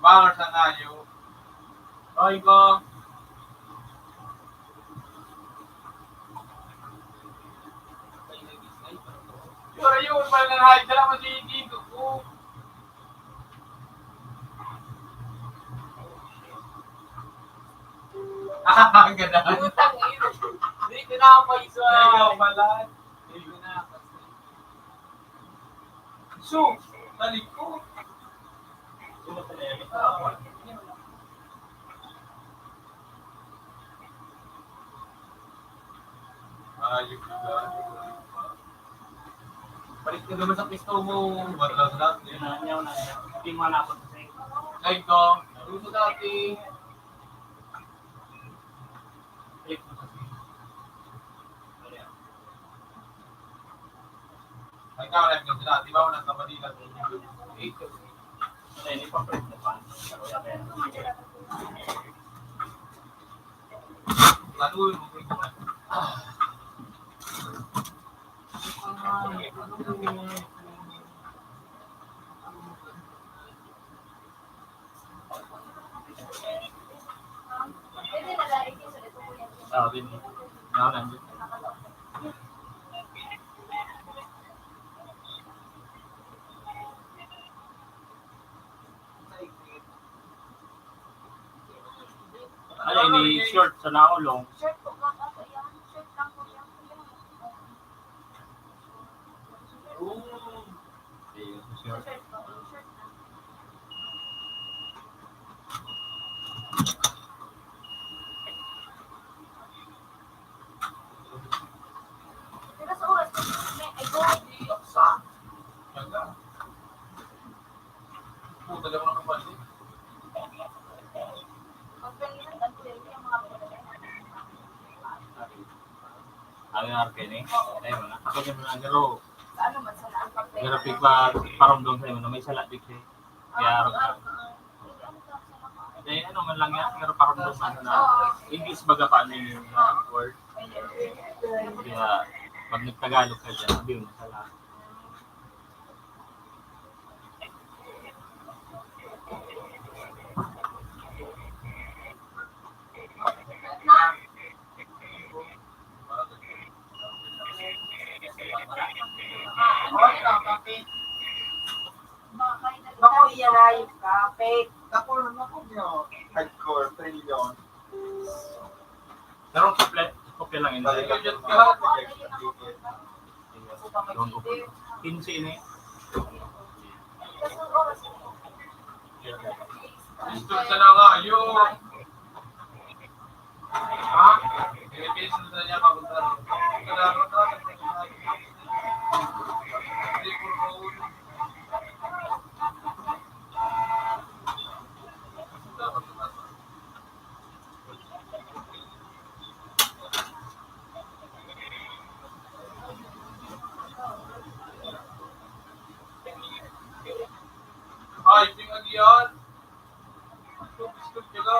Bawal sa hayop. Ay ko. Yun, pala ng hayop. Salamat sa dito ko. Ang ganda. Utang ina. Hindi ko nakapay sa... Ayaw pala. Hindi ko na. So, talik ko. Ayok na. Balik ka naman sa pisto mo. Matras natin. Hindi mo alam kung sa'yo. Like ko. Gusto dati. Ay, ikaw lang yung sila. Di ba mo nang kapatilan? Hindi pa pwede na pa. Laluin mo ko man. Pwede na lang ito sa ito ko yan. Sabi ni. Naman. Ay, ini short sa naulong. Shirt ko lang ako yan. Shirt lang ko yan. Shirt ko. Shirt lang. Pero sa oras ko, may go. Sa. Yaga. Puta lang ng kapatid. Magpilitan ang pwede yung mga pwede. Ang arke ni. Ay mo na. Ako din na garo. Sa ano man sana ang pagpili. Garo pigpa paramdom sa mo na may sala dik eh. Kaya Dahil ano man lang yan, pero paramdam man na English baga pa ni word. Kaya pag nagtagalog ka dyan, sabi mo sala. Okay lang, kape. Bako iyan na yung kape. Kapul mo ko nyo. Hardcore, trillion. Pero kopya lang yun. Budget ka. Doon ko. 15 ini. Gusto sa na nga, yun. Ha? Pilipinas na niya kapunta. Kailangan na. Hindi po road. Dapat na. Biskut juga.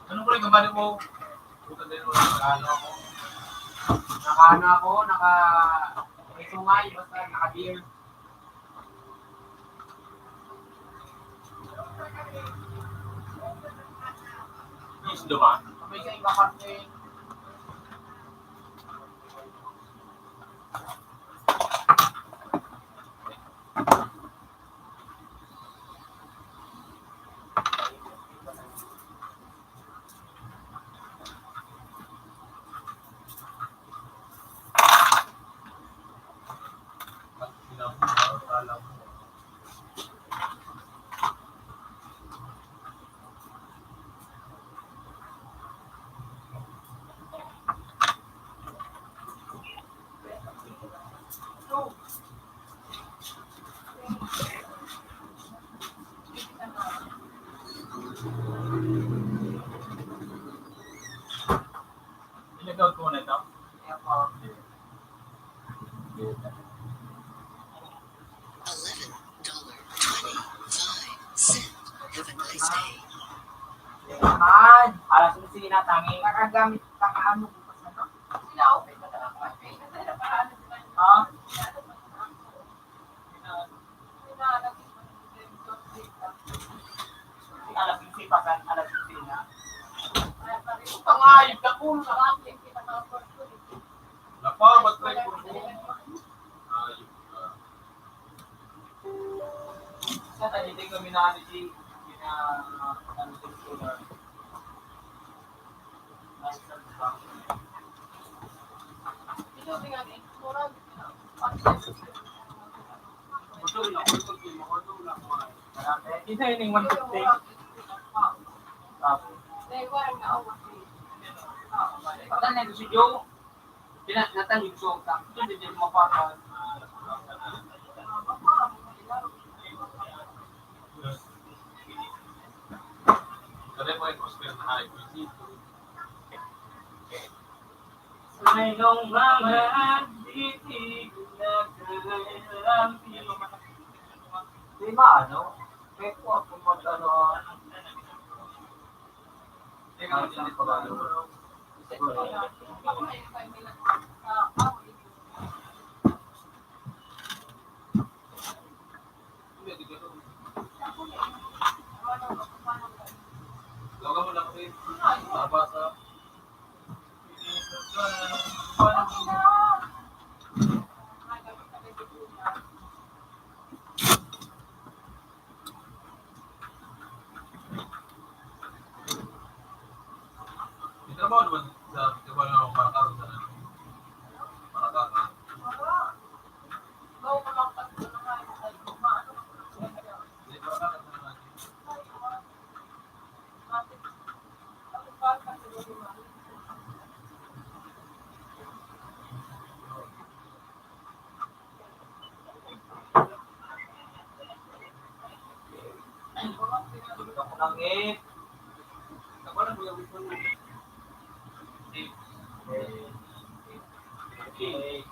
Ano po rin kambali mo? Bukan din mo nakano ako. Nakano ako, may sungay, basta naka-beer. Isdo ba? May sa iba kasi. Ilagay ko na ito. $11.25. Have a nice day. Naman. Alas mo sila tangi. Nakagamit ka kaano bukas na to? Sila open pa talaga. Ha? Alas yung sipakan, alas yung sila. Tangayip ka kung Napa, ba't kayo po? Ayop ka. Sa tali kami na ano si ano si Sugar. Betul lah, betul lah. Isa yun yung 150. Pagka na si Joe, pinatatan yung Joe. Ito din yung mapapan. Kaya mo yung prosper na high dito. Mayroong mga titig na kailangan. Di ba ano? Kaya po ako mag-ano. Tingnan mo din pag-ano. Logo mo lang rin. Nabasa. Trabaho naman sa trabaho ng mga tao sa mga tao. Hindi ba ka naman? Ako langit. Ako lang mga wipon mo. Okay.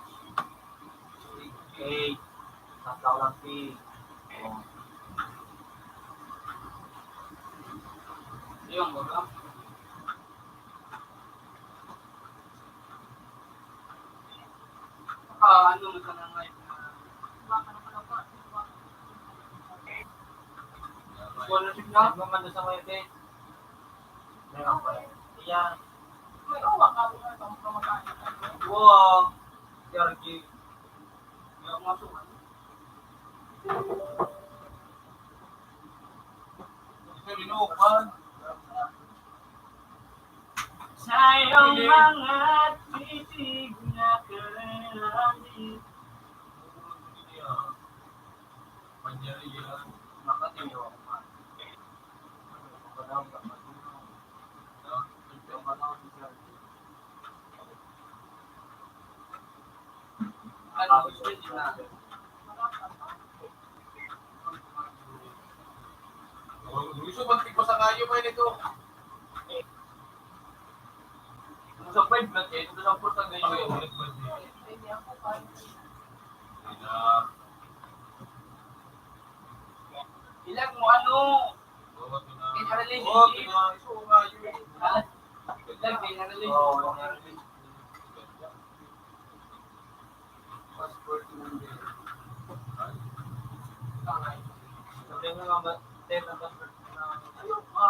Okay. Nasa ko lang si. Yung mga Ano mo sa nangyay? Wala siya. Mamanda sa mga ite. Meron pa. Iyan. Wow. Yarki. Yang masuk. Ito binuupan. Sayang mga titig na kailangan. Panjari yan. Makatiyo ako man. Pagkadaw ka matulong. Yung panahon ni Sir. Ano, gusto nyo na? Gusto ba't ko sa kayo ba nito? Sa 5 na kayo, ito sa porta ngayon. Pwede ako pa. Ilang mo ano? In a relationship. Ilang in a relationship. Passport number. Sabi mo nga ba, na passport na ano pa?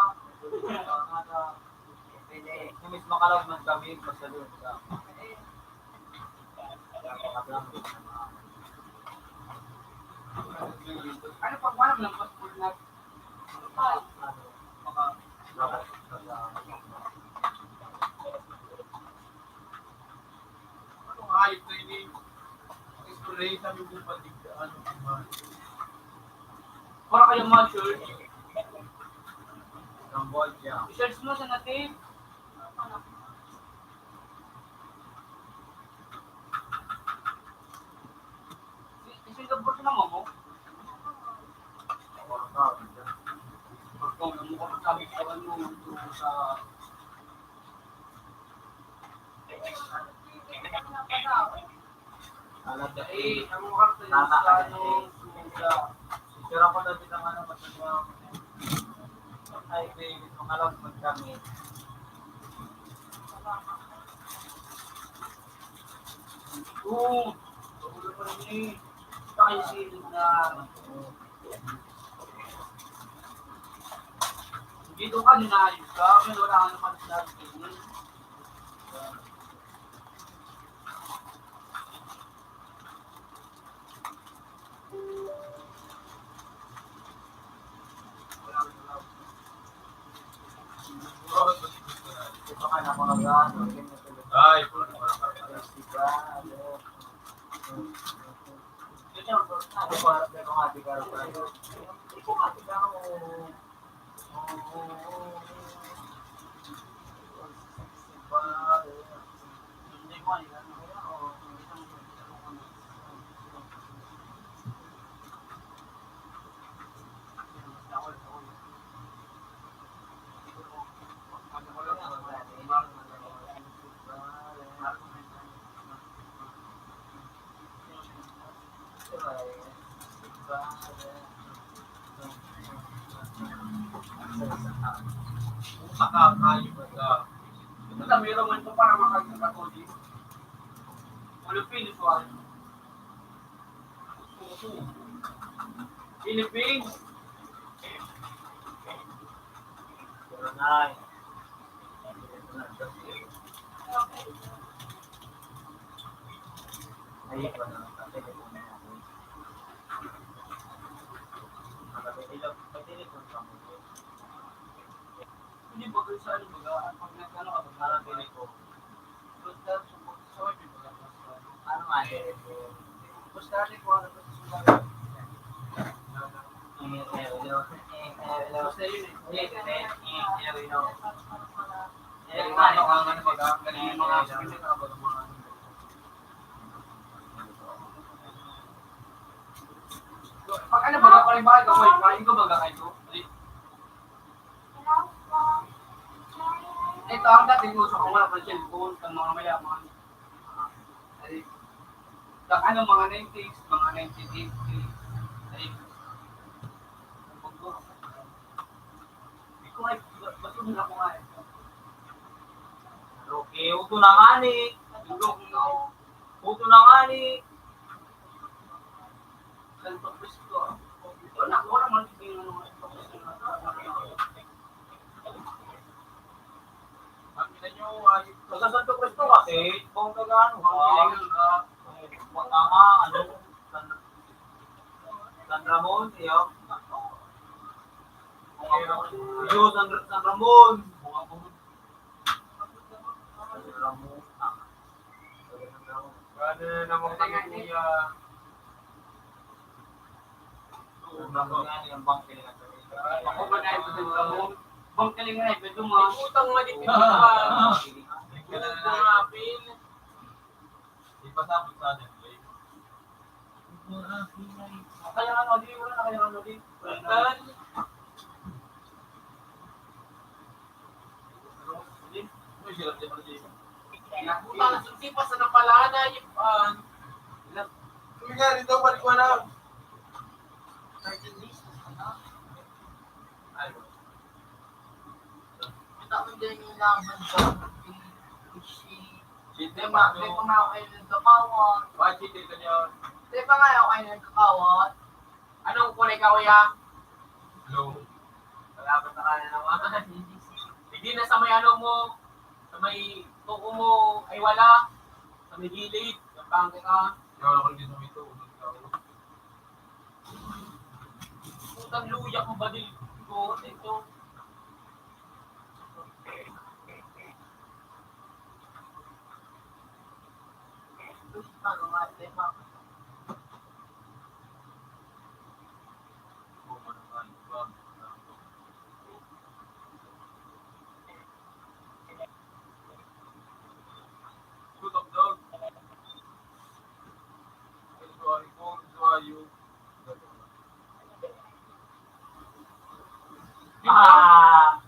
Yung mismo kalawag man kami, basta doon sa ano pag walang ng passport na Anong hayop na ini? Exploray sabi mo ba ano naman? para kayong mga church, Cambodia. i-search mo sa natin. Singapore sa mama mo. Pagkong mo ko sabi sa ano tungkol sa Talaga ang mga kartel sa ano sa Sira ko dati ng ano, matagawang highway, mga alam mo kami. oo, ulo pa rin eh. Tayo silid na dito ka ninayos ka, pero wala ka naman sinabi. Ito ka na mga gano. Ay, Ako para pero nga di ka rin. Ito nga di ka Hindi ko alam ano. Nakakayo ka. Ito na mayroon man ito para makaganda ko din. Philippines one. Philippines. Coronay. Ay, wala. Telepono na ako. Pag-telepon ka mo. Hindi ba kayo sa ano baga? Pag nagkano ka ba? Parang telepono. Basta support sa web baga. Ano nga telepono? Basta rin ko ano basta sumagot. Basta yun eh. Ano ka nga baga? Kanina mga sabi ka ba ng mga Pag ano baga pa rin ba gamay? Kain ko baga kayo? Ito ang dating uso kung wala pa cellphone ng mga mayaman. Ay, kung ano mga 90s, mga 1980s. Ay, hindi ko ay, ba't yun ako nga eh. Okay, uto na nga ni. Uto na nga ni. Santo Cristo. Wala man yung ano nga. Makita nyo, Sa Santo Cristo kasi, kung kagano ha. Wala nga, ano, San Ramon, siya. Yo, San Ramon. San Ramon. Gana naman kayo kuya. San Ramon nga yung bangke nila. Ako ba na ito din mo? Bang kaling na ito mo. Utang madipid ka. Ganun na nga, Pin. Di pa sabot sa atin, Blake. Kaya ano, di wala na kaya ano di. Palitan. Ano sila, di ba, Jay? Nabuta na suntipa sa napalana yung Kami nga rin daw, balik ko na. 13 days. Ay, Kita ko din yung laban sa shit, Di ba nga ako kayo nagkakawat? Bakit shit ka niya? Di ba nga ako kayo nagkakawat? Anong kulay ka, kuya? Hello. Malapit na ka na naman. Hindi na sa may ano mo, sa may tuko mo, ay wala. Sa may gilid, yung pangke ka. Wala ko din sa may tuko. Putang luya mo ba din ko? Ito. Ano nga, di ba? Ah!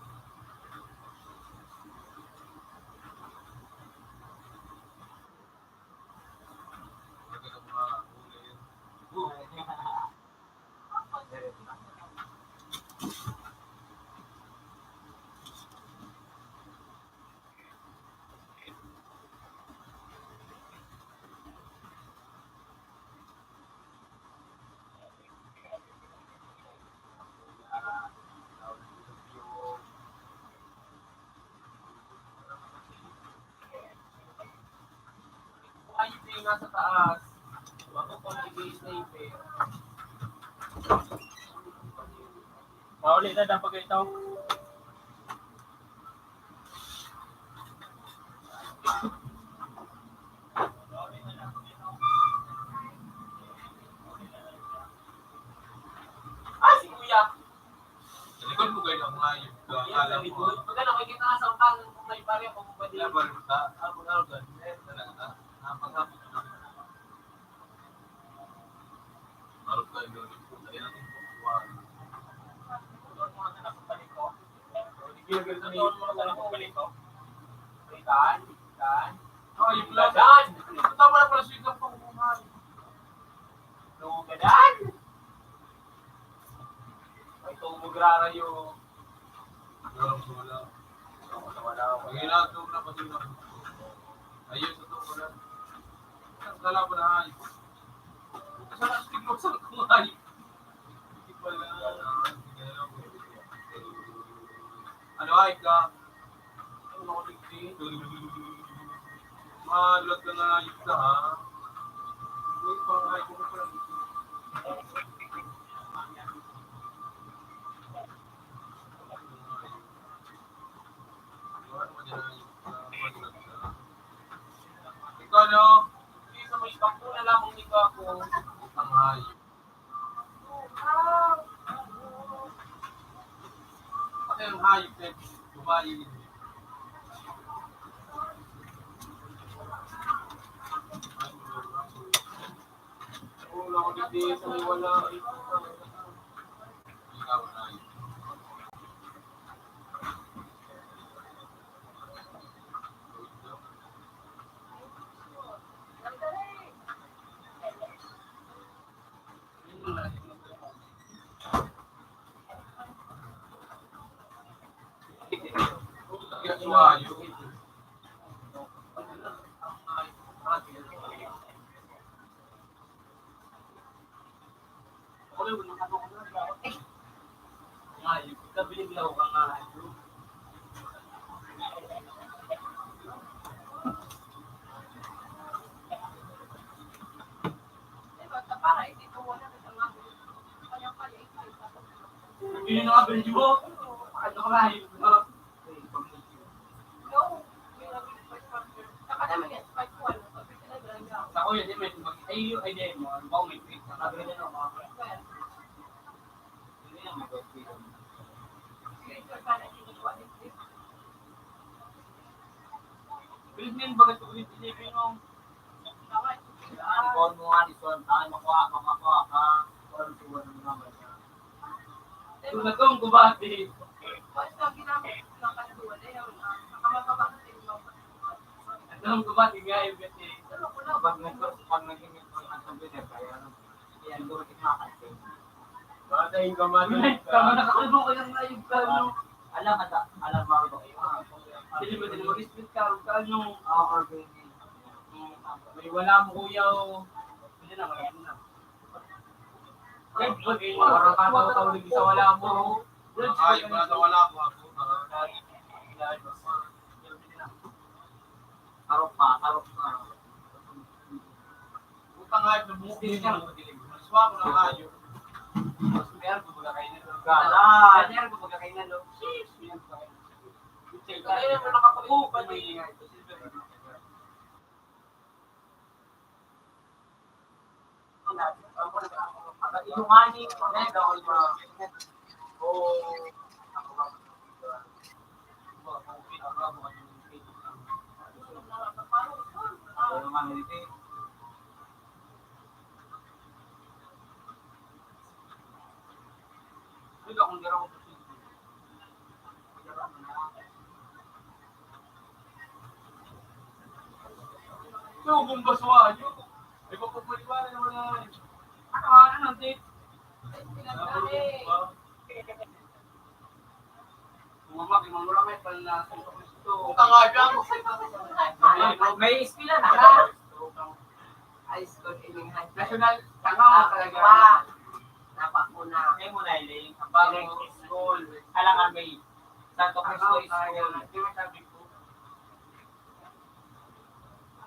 Ay, yung nasa taas. Bago pang nag-i-sniper. Mauli na dapat kayo ito. Ah, si Kuya. Sa likod mo kayo ang hayop. Yan, sa likod. Pag ano, makikita ka sa utang kung may pare kung pwede. Kaya ba rin ta? Ako na rin. Talaga. Napasapit na. Marap tayo doon. Tayo natin po. Doon mo na sa paliko. Ginagano ni paliko. Dan. Hayop lang. Dan. Tama na pala sweet ng pangumuhay. Lugadan. Ay, tumugrara yung... Wala. Wala. Pag-ilatog na pati na. Ayun sa ito wala. Ang dala mo na hayop. Saan ang stigma sa kong hayop? Hindi pala. Ano hayop ka? Ano ako ligti? Malat ka na hayop ka ha? Uy, pang hayop ko pala. Ikaw no? Hindi sa may kampo na lamang nito ako. Ang hayop. Pati ang hayop eh. Bumayi. Wala ako ligti sa may wala. Ikaw ang hayop. Kaya sa hayop. Hayop. Kabiliglaw ka nga. Hindi na ka mo. Ano ka hayop? Sa kuya, di may ay yung idea mo, ano ba may tweet? Sabi rin ako mga friend. Hindi na may tweet. Pilipin, bakit ko pilipin mo? Kung mo nga nito, tayo makakuha ka. Kung suwan mo naman niya. Kung na kong gubati. Basta ginamit ng kanduan, eh, nakamababa kasi yung mga Nung dumating nga yung kasi, Ano ko na, pag naging ang souvenir, kaya ano, yan, doon kinakasin. batay ka man. Tama na kakalbo ko yung live ka, no? Alam mo ako. Hindi mo mag-split ka, ano, Organic. may wala mo kuya o, hindi na, wala mo na. Parang kataw-tawlig sa wala mo. Ay, wala ko ako. Karok pa. Utang nga, nabukin niya. Maswa ko na kayo. Mas meron ko baga kayo na. Galan. Meron ko baga kayo na. Kaya mo nakapag-upan eh. Yung honey, mega all Ito, bumbaswa nyo. Ay, papupuliwan naman na. Ano, date? Tumama, kimamura kayo pala na sa Kristo. Utang nga dyan. May ispila na ka. High school, iling high school. National, tanga mo talaga. Napakuna. May muna iling. Ang bago school. Alangan may Santo Cristo is school. Hindi mo sabi ko.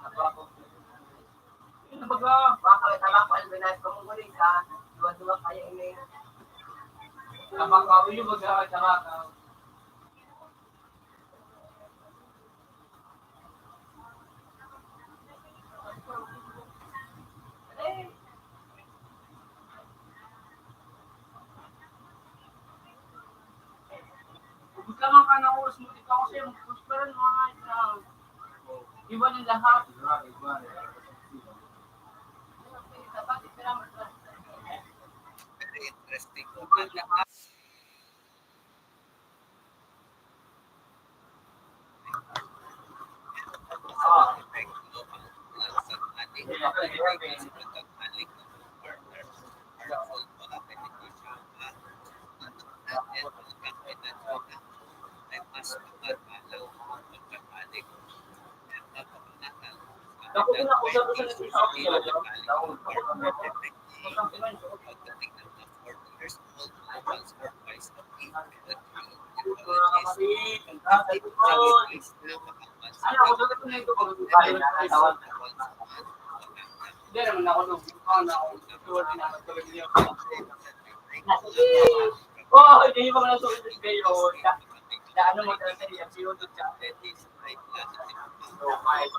Nabago. Ano ba ka? Baka tama ko albinas ko mong gulit ka. Dua-dua kaya ini. Tamang kawin yung magkakasama ka. Huwag ka lang ka na oras mo. Ikaw kasi mag-prosperan mga ito. Iba ng lahat. Very interesting. Hindi naman ako nung tuwad din ako tulad niyo. Oh, hindi mo na sulit sa kayo. Ano mo talaga niya, siyo to siya. So, kahit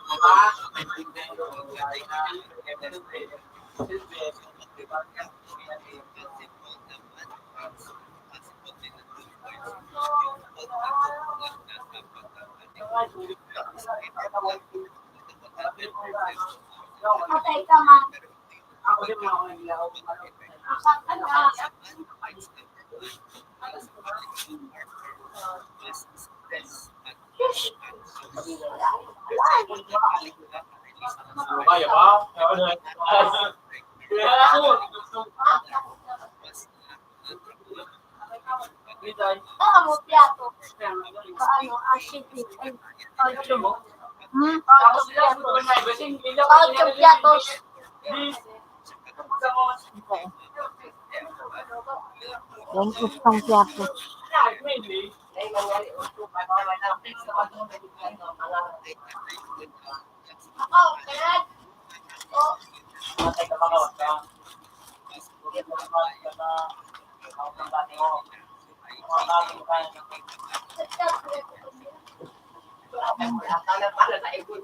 Patay ka man. ako din mga ako naglaw. Ano ka? Kaya ba? Kaya ako, Mo piato. Ano, acidic. Ano mo? Tapos piato. Ocho piatos. Yung isang piato. Ako, kaya. Oh, Matay ka mga wata. Bukit mo naman ka na ako ng dati mo. Mga bagay mo kaya ng Pala na ibon.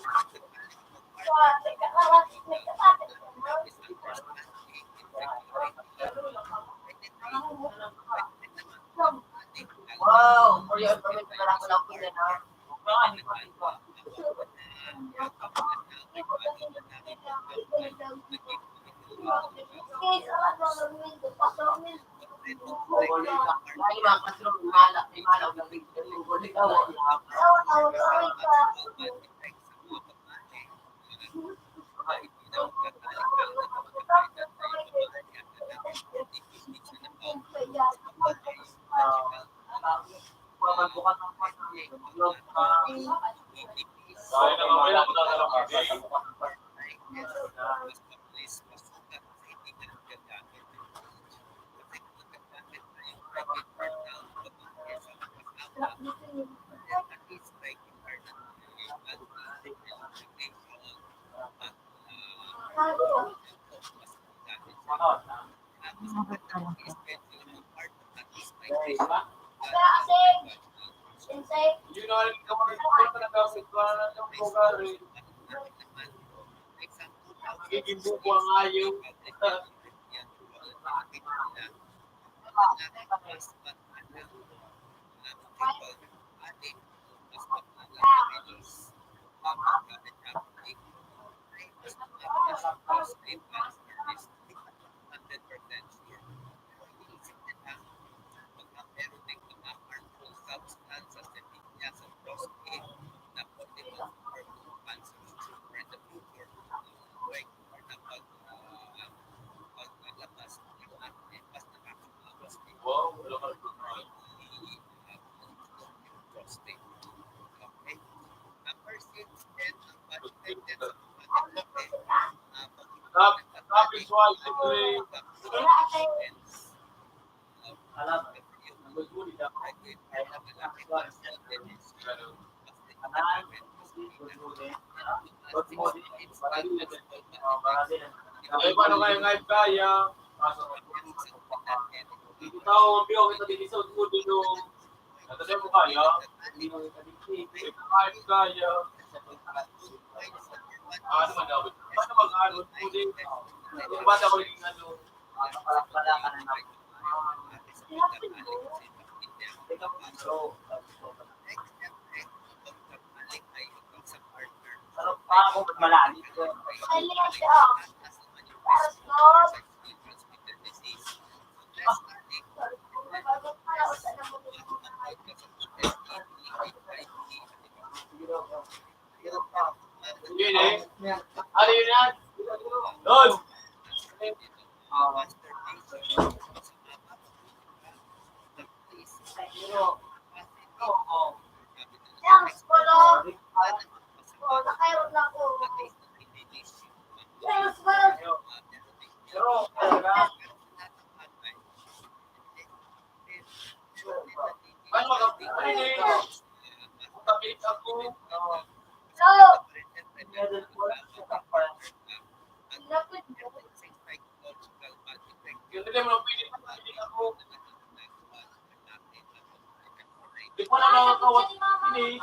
Wow, for your information, wala ko lang pila na. Lagi mga kasiro, malaw ng bigyan ng gulit. mas mabilis masukat sa hindi ka nagagamit. Kasi kung nagagamit na yung credit card na pag-ingkesa sa kasama, then at least credit card na anti-obligation at mas magamit siya. Mas magandang i-schedule yung part of at least migration. Yun na rin ka mga nagagamit ko na ng lugar eh. Magiging buko ang ayaw. Wow, wala ka rin. Tapos why simply eh, paano kayo ngayon kaya? Hindi tao ang biyo kita din sa ulo dito. Kasi mo kaya, hindi mo kita dito. Kahit kaya. Ano man daw? Paano mag-ano? Yung bata ko rin ano. Pala ka na naman. Pero paano mo malalim ko? Yun eh. Ano yun yan? Doon! Pero, paano magkapilit ako? Yung nila mo pilit ako. Di ko na nakakawat ini.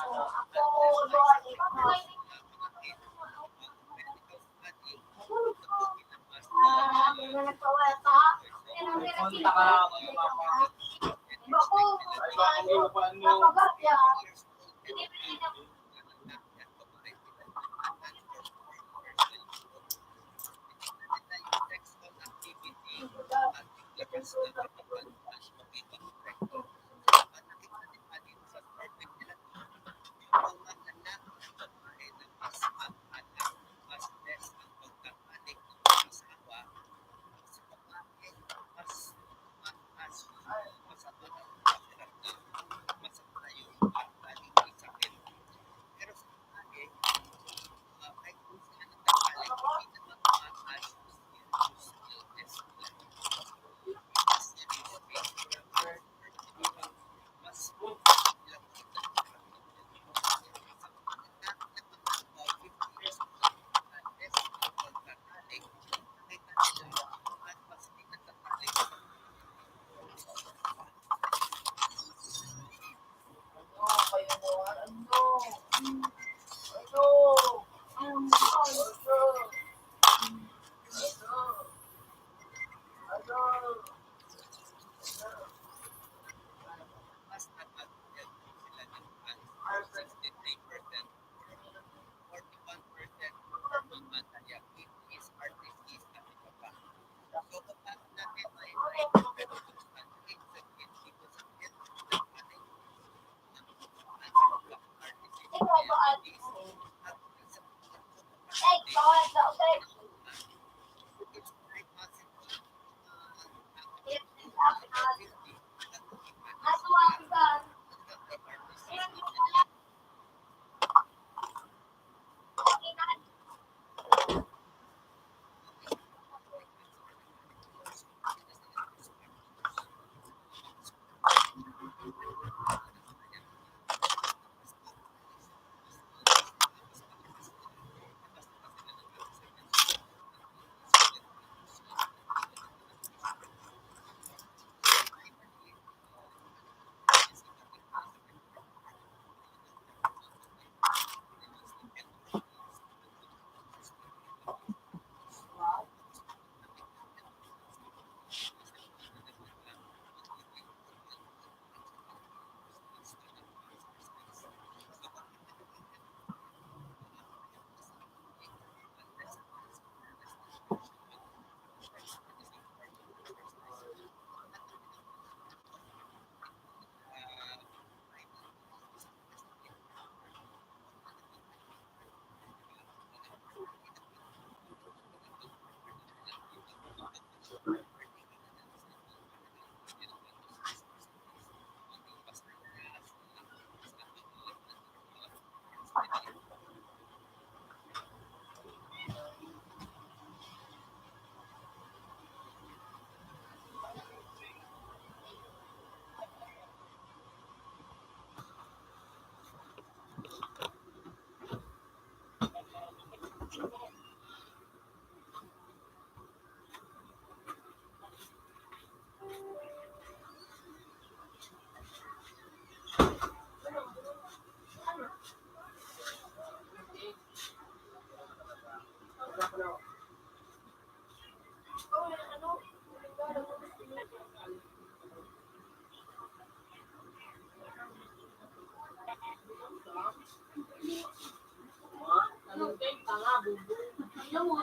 Anong cake ka nga, bubo? Ano mo?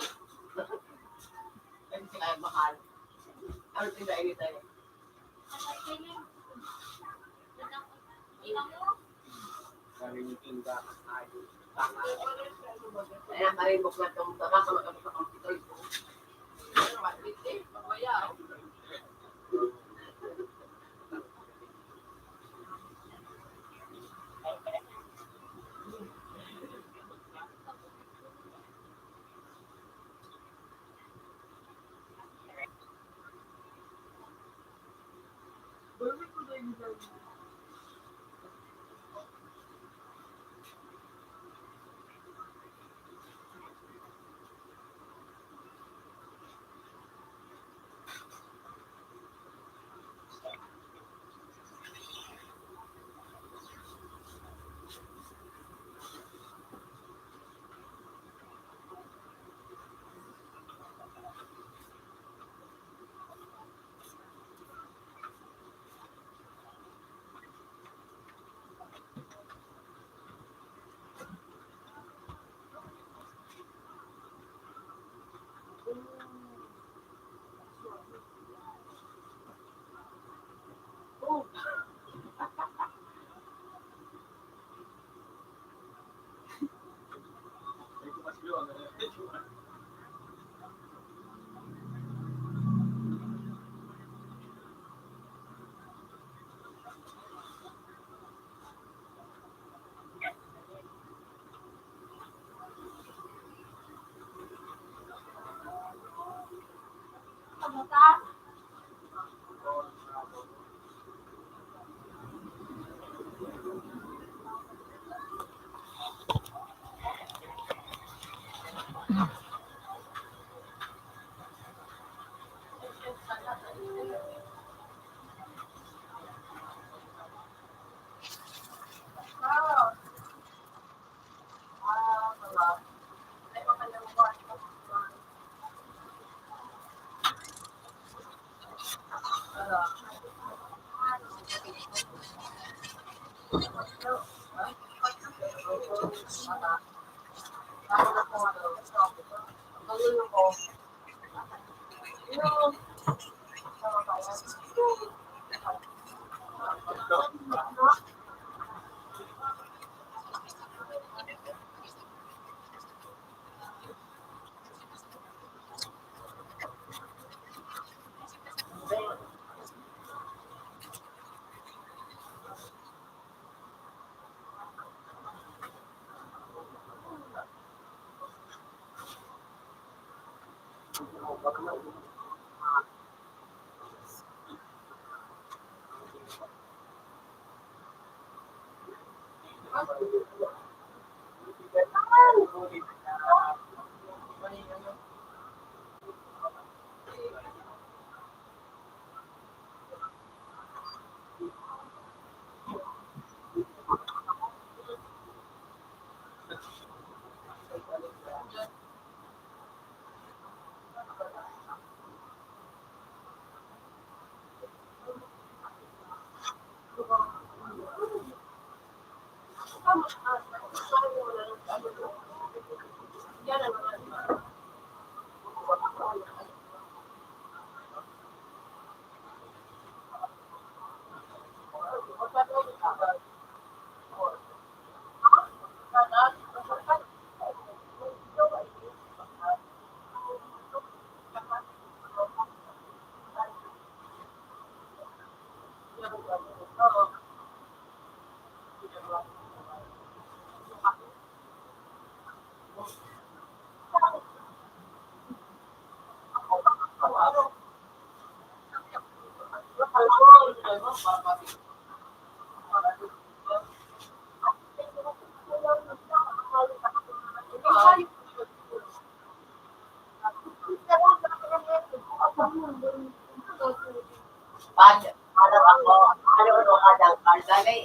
Kasi sila ay mahal. Ano tindain tayo? Narinig ka ay tanga. Kaya narimok na itong tanga sa mga sa computer ko. Pero maliit eh, pagbayaw. Ano ako? Ano ka dang kaldali?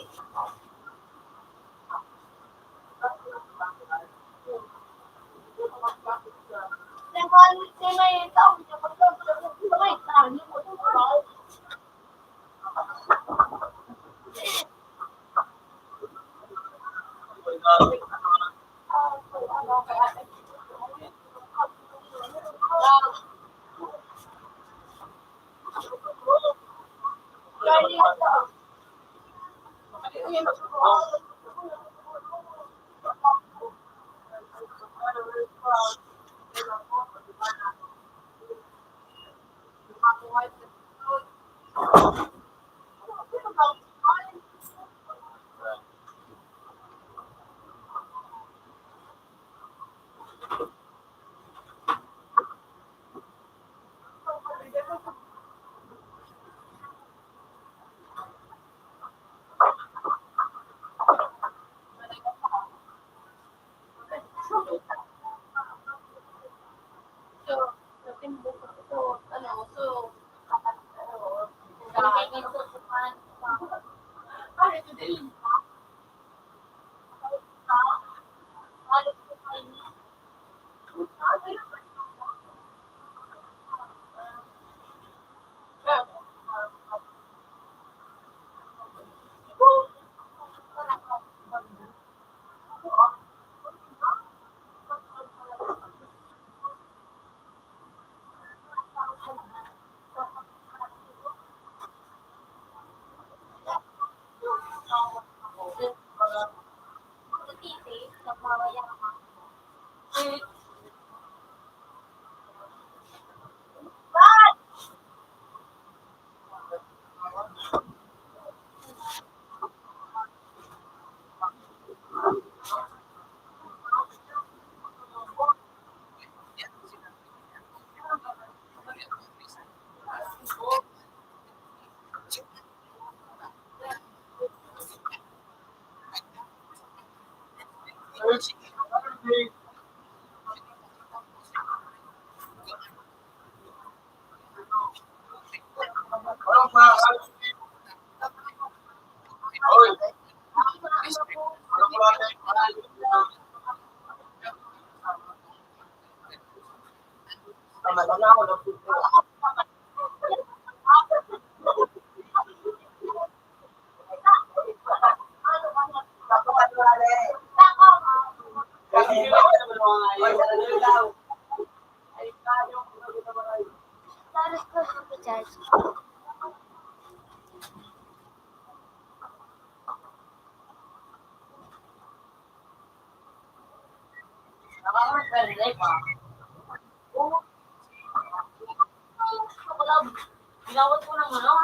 Ginawat ko ng ano?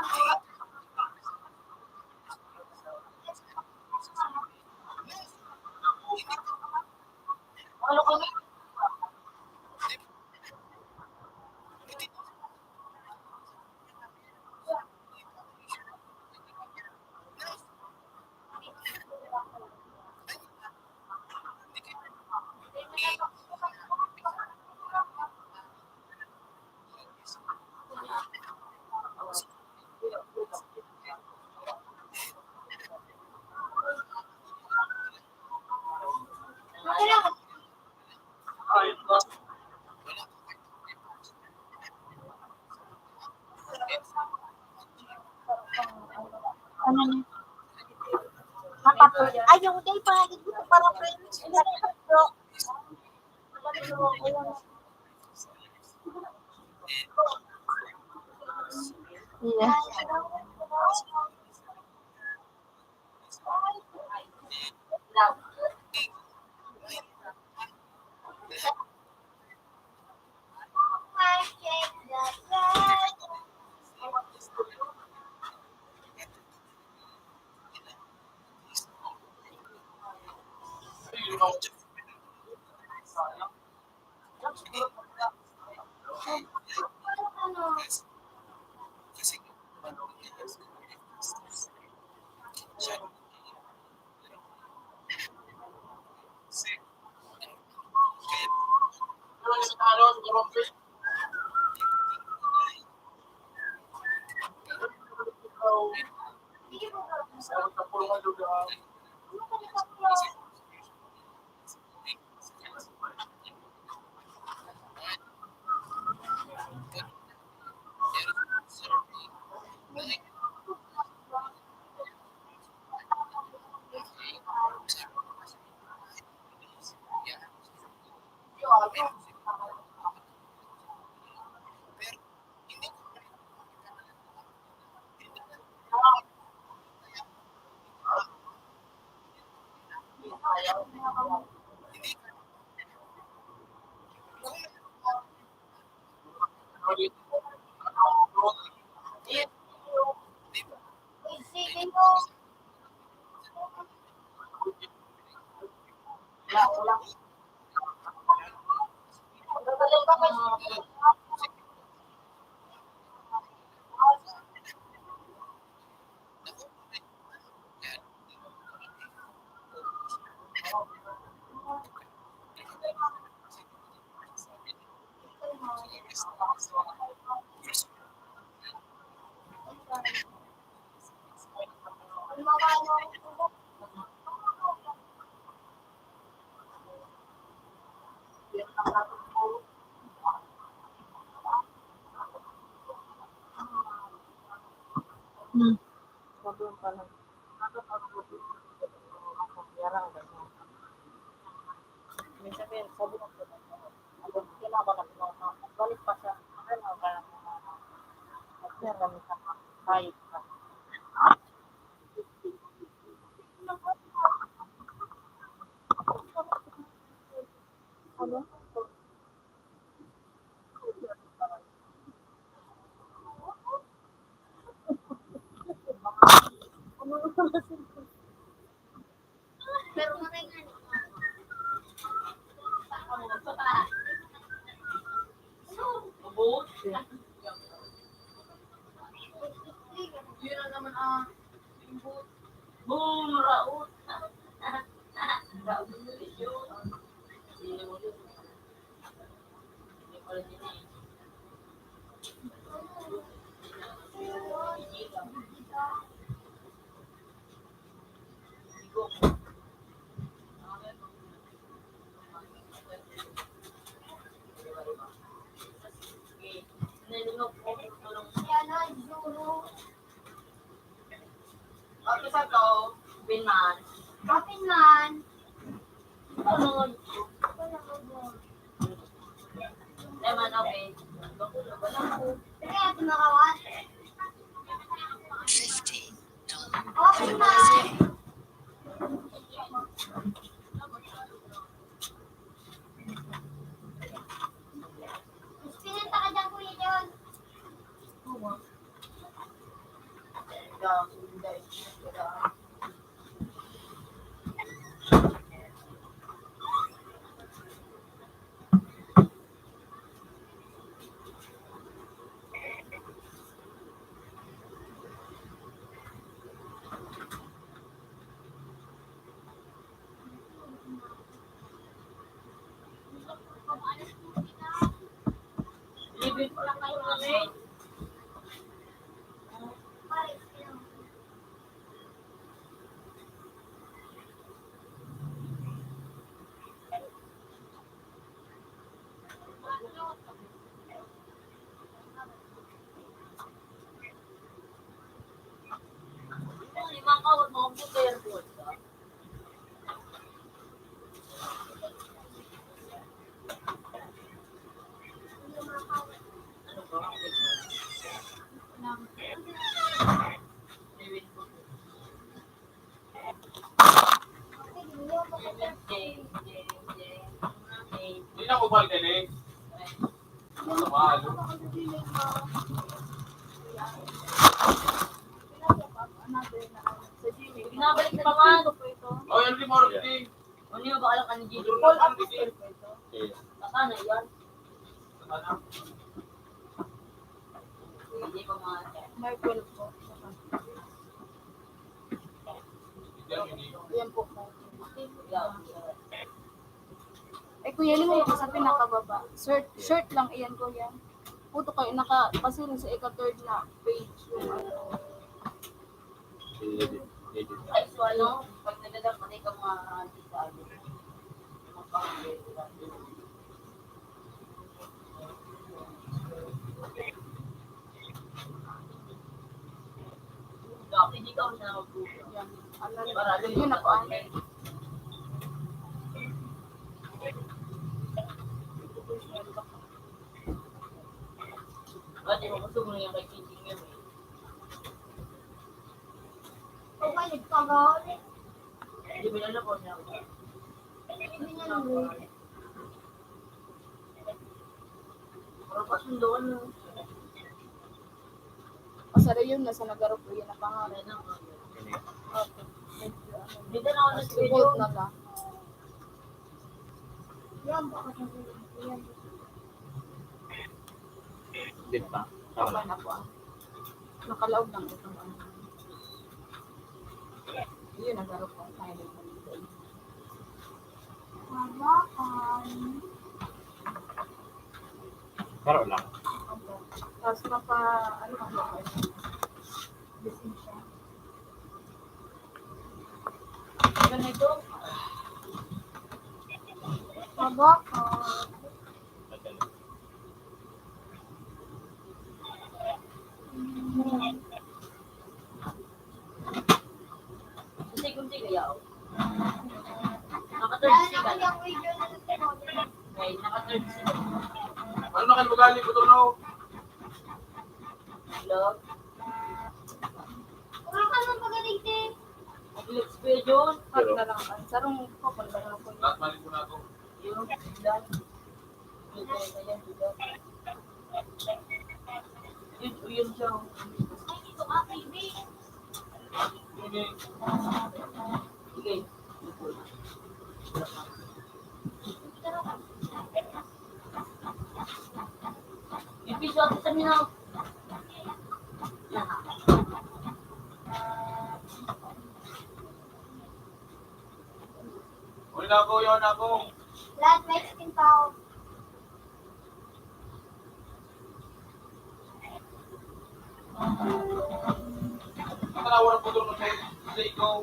Ano kami? Ano niya? Nakatulog. Ay, yung day pa. Dito para friends. Yeah. Iya. Sige mo. Wala. Magaling ka kasi. Sabihin pa lang. Yarang ba niya? May sabihin, sabi ko po. Kinabanat mo na. Balik pa siya. Ano ba? Kaya kami sa kahit pa. Ano? Pero maray nga. Boat? Yun na naman boat. Boom! Raot! Raot yun. Sino mo yun? Hindi pala din eh. Yan na, Zulu. At isa to, Binman. Kapin man. Ano? Sige, Leman, okay. ate makawan. Kapin man. Mas pinunta ka dyan, Kuya John. Libre ko lang kayo namin. Limang kawat mo kung puter po. Ano ba? Hindi na ko balik din eh. Ano ba? Binabalik pa nga. Oh, yan di mo rin. Ano yung bakalang ka ni Gigi? Call up din. Saka na yan. Ano? Hindi pa mga. may 12 po. Yan po. Eh, kuya, limang ako sa pinakababa. Shirt lang, iyan, kuya. Puto kayo, nakapasirin sa ika-third na page. Yung ano. Ay, so ano, pag nagdadang ka ka mga design. Mga pang-edit. Dati hindi ka ako siya mag-google. Yan. Ano, yun ako, ano. Dati mo gusto mo na yung kay Gigi yun eh. Okay, nagpagawa ulit. Hindi mo na po niya. Hindi niya nabuhay. Pero pasundoan mo. sa yun, nasa nagarap ko yun na pangalan. Ano yun? Okay. Hindi na ako nag-video. Report na lang. Yan, baka sabihin. Yan. Di ba? Tama Okay lang. na po ah. Nakalaog lang ito. Yun, nagarap ko. Tayo. Mabakan. Pero lang. Okay. Tapos ano kang ba? Lisensya. Ganito. Mabakan. Kunti-kunti kaya ako. Naka-30 Dahil ka ako lang. yung video na nag-record. Okay, naka-30 ka. Ano na kayo magali ko doon, no? Vlog. Wala ka nang magaling din. Mag-vlog spray yun. Pag na lang. Sarong papunta na po. Lahat mali ko na ako. Yung dan. Yung kaya vlog. Yun siya. Ay, ito ka, baby. Okay. Sige. Episode sa minang. Yan. Uli na ako, yun ako. Lahat may skin tao. Nakalawa ko doon sa ikaw.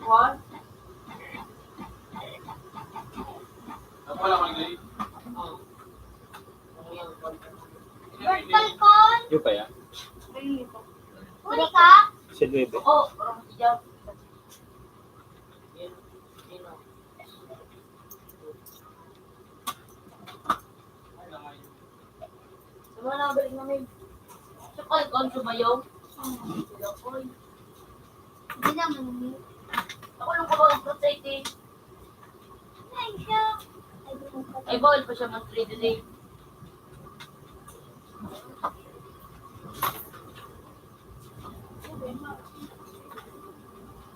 What? Ano pala man gay? Oh. Ano yan? Virtual con. Yung pa yan? Huli ka. Si Luebe. Oh, parang si Jam. Yun. Yun o. Sama na, balik namin. Sa Falcon, sumayaw. Sila ko. Hindi naman ni. Ako lang ko ang protect eh. Ay, siya. Ay, di ko pa- Ay, bawal pa siya mag-3 today.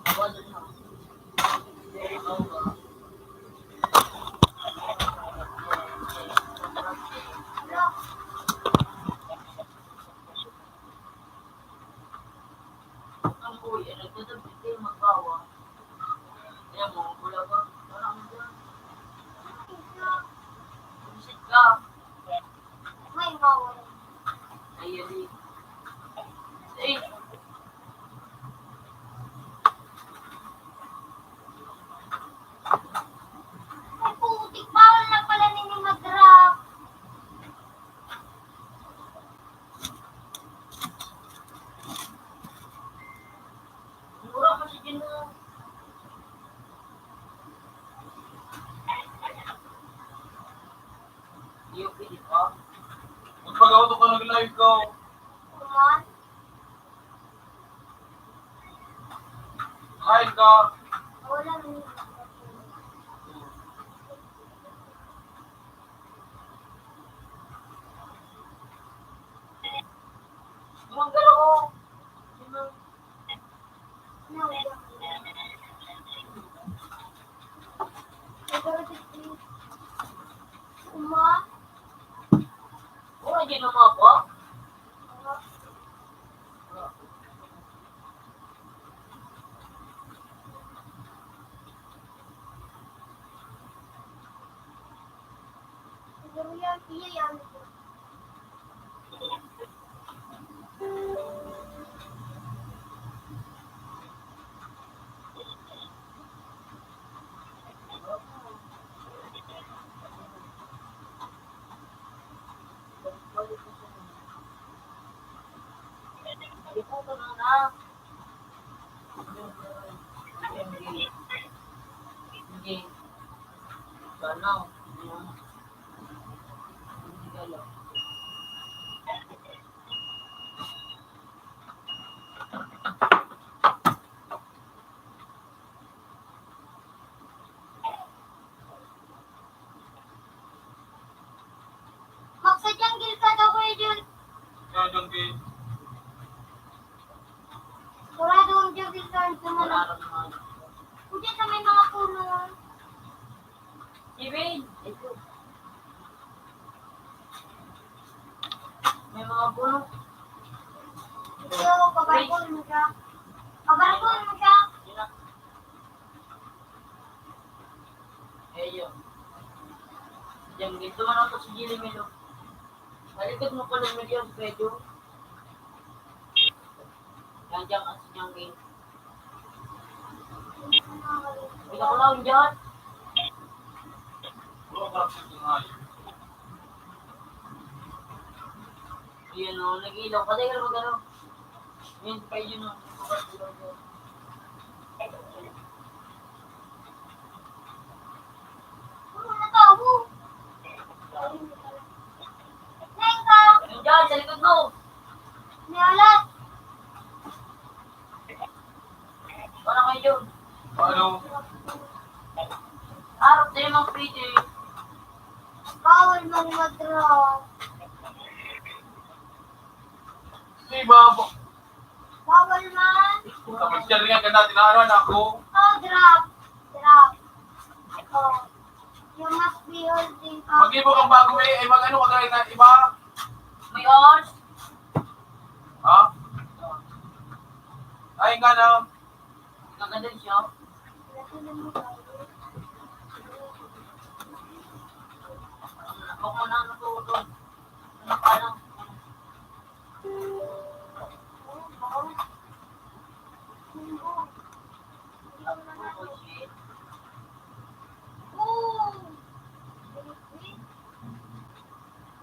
Bawal na. Oo ba? Ang uwi, nagdadabit kayo magbawa. Kaya mo, wala ba? Parang dyan. Busit ka. May mawala. Ayan eh. Eh, Ay, putik. Bawal na pala nini mag-rap. mura kasi din mo. Iyo, pwede pa. Magpag-auto ka nag-live ko. Kuman. Kain ka. Wala nini. Tumanggal ako. Sino? Nawala. Uma. Oh, hindi naman ako. Siguro yan. Iya yan. Ikutan mo na. Hindi. Hindi. Sana. Hindi ka lang. Magsadyang gil ka daw, Kuya Jun. Kaya dyan kay saan ka na lang. Araw na mga. Hindi sa may mga puno. Steven, ito. May mga puno. Ito, pabarkol mo siya. Pabarkol mo siya. Yun na. Eh, yun. Diyan, ginto man ako sa Gili Melo. Malikot mo pala ng Medium Pedro. Yan dyan ang sinyang game. Pinakulawin dyan. Wala ka lang sa ngayon. Yan o, nag-ilaw. Patay ka naman gano'n. Yan, kayo yun o. Ano na tao? Nengka! Yan dyan, sa likod mo. May alat! Parang kayo yun. Ano? Harap na yung mga pwede. Bawal mang mag-drop. Di ba? Bawal man. Kapag siya rin nga ganda, tinahanan ako. Oh, drop. Drop. Oh. You must be holding up. Mag-ibo kang bago eh, mag-ano ka gaya na iba. May odds. Ha? Ay nga na. Naganda siya. Ako mo na natutod. Ano pa lang? Oh, shit. Boom!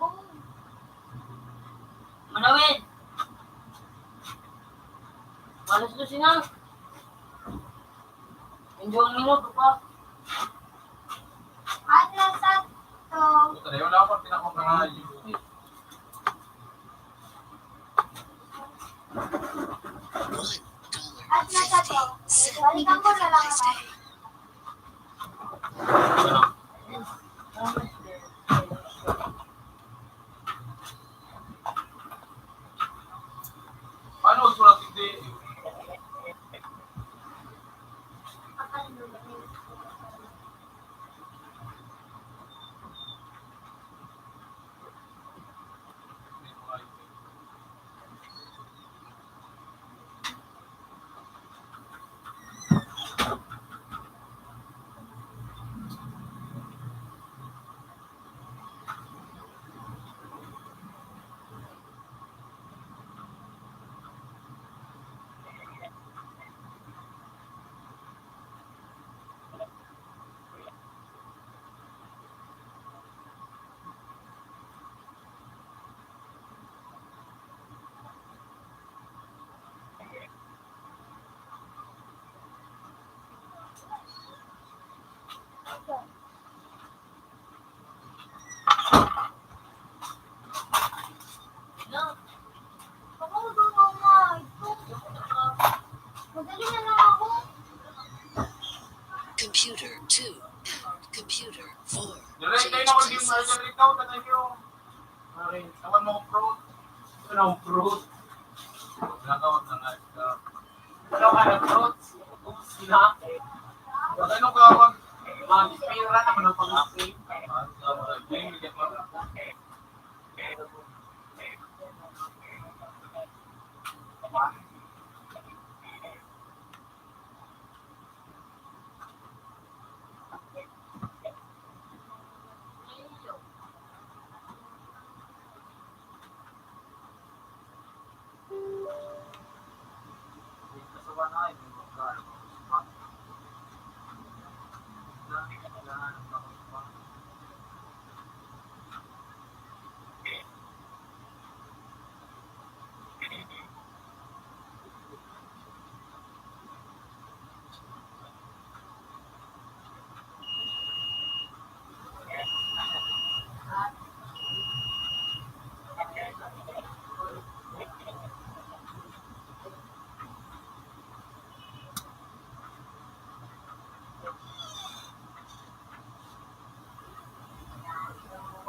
Boom! Manawin! Malas to siya. Hindi ang minuto pa. At nasa to. Puta na yun, wala akong pinakamakayo. At nasa to. Balikan ko na lang ako. Paano sulat hindi? No. Ako doon mama. Ito. Madali na lang ako. Computer 2 and computer 4. Direct kayo na kung di mo na ikaw, tatay ko. Awan mo pro. Ano ang fruit? Nakawag na nga. Ano ka ng fruit? Sina? Ano ka wag? Mag-spira naman ang pag-api.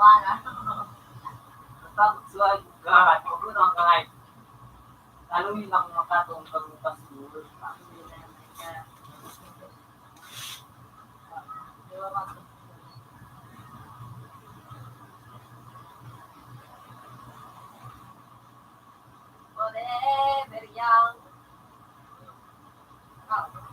Wala. Tapos suwag kahit. Huwag mo nang kahit. Lalo yun ako makatong pagbukas mo. Di ba, Max? Forever young. Ah,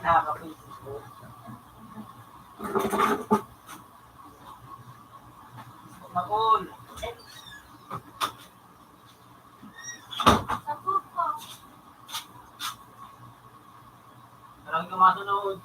Nakakapagod ko. Makul. Sabog ko. Parang kumasunod.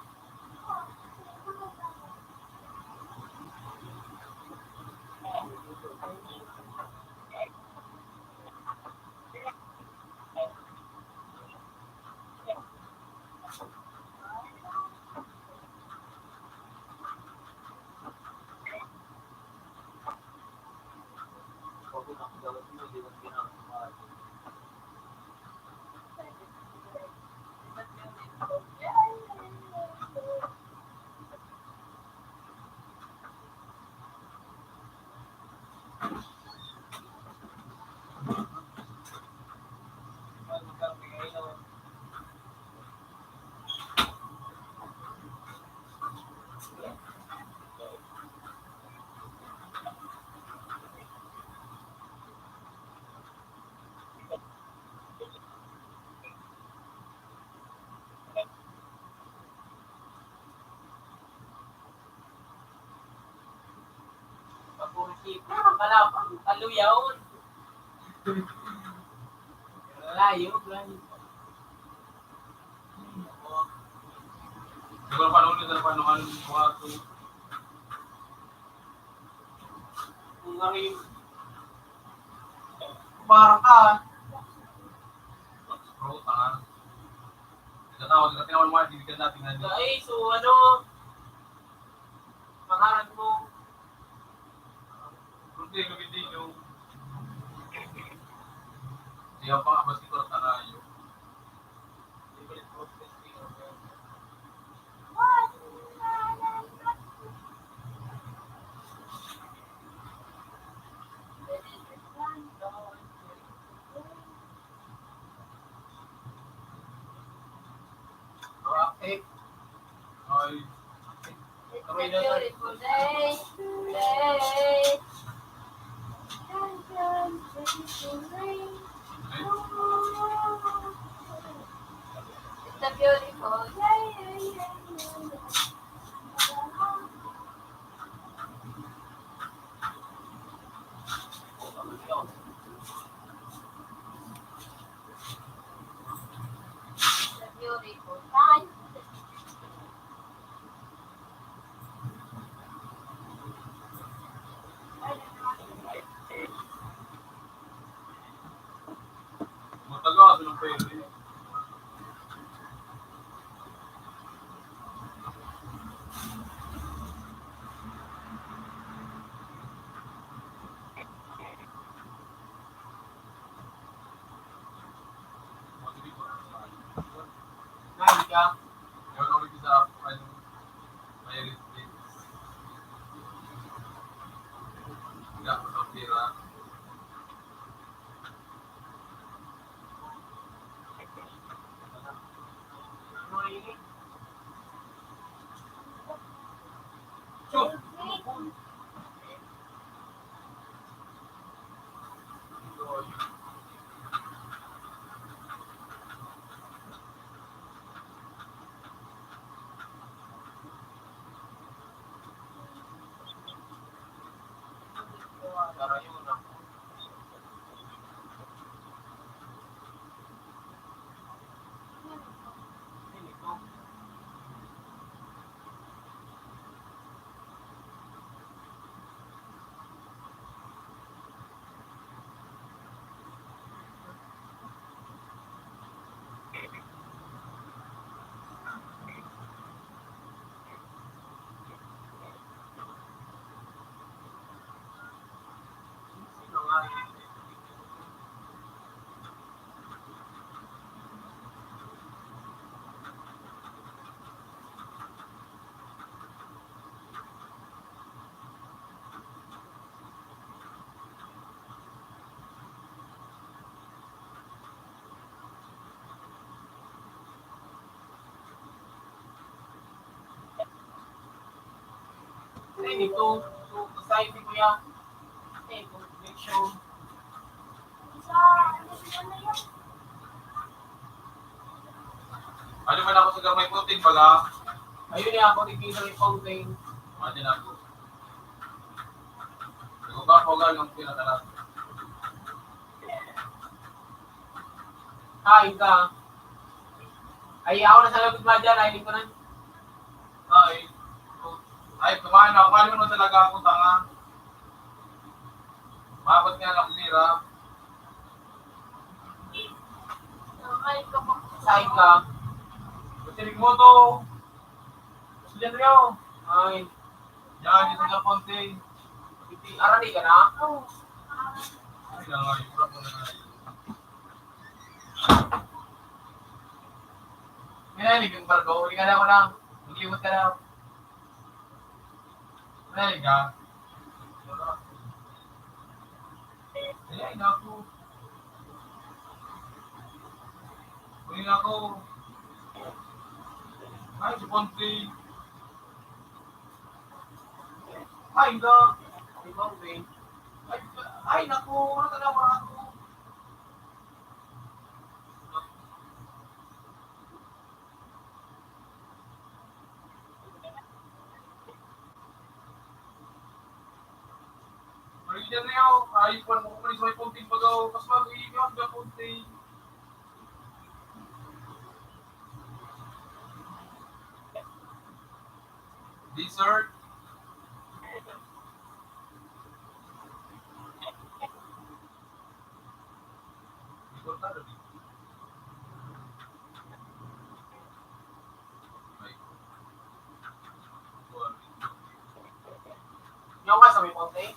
Pag-uusip. Wala pa. Kaluyaw. Layo. Hindi ko paano ulit paano waktu. Kung ano yung parang ka. Bro, tangan. Kita tinawag mo bibigyan natin na. Ay, so ano? Pangarap mo. Hindi yung siya pa mas ito tayo. Eh, Ay, It's a beautiful day. Day. Dun, dun, beautiful rain. It's a beautiful day. It's a beautiful time. matagal ng pwede. ka. Yun ulit sa ano, may retreat. Tidak pera. Ano yun eh? Tara yun ah. Ito. Sino nga yun? Ito. Society ko yan. Ito. Connection. Ano man ako sa gamay puting baga? Ayun niya ako, tigil ng fountain. Imagine ako. Kung ba ako ng pinatalat? Kain ka. Ay, ako na sa labot ba dyan, ay, ko na. Ay, kumain ako. Kumain mo na talaga ako, tanga. Mabot nga lang tira. Kain ka. Tinig mo to. Diyan rin ako. Ay, Yan, dito sa konti. arali ka na? Ay, lang nga, yung ko na nga. May nalig yung bargo, uli ka na ako lang. Maglimot ka na. Ay, ka. Ay, naku. Kunin ako. Ay, sa konti. Ay, ka. Ay, fountain. Ay, naku, ano ka na ako? Diyan na ako. Ay, kung mo kumalis may punting pagaw. Mas mag-iiwan ka punting. Dessert. Importante rin. Yung ka sa may fountain?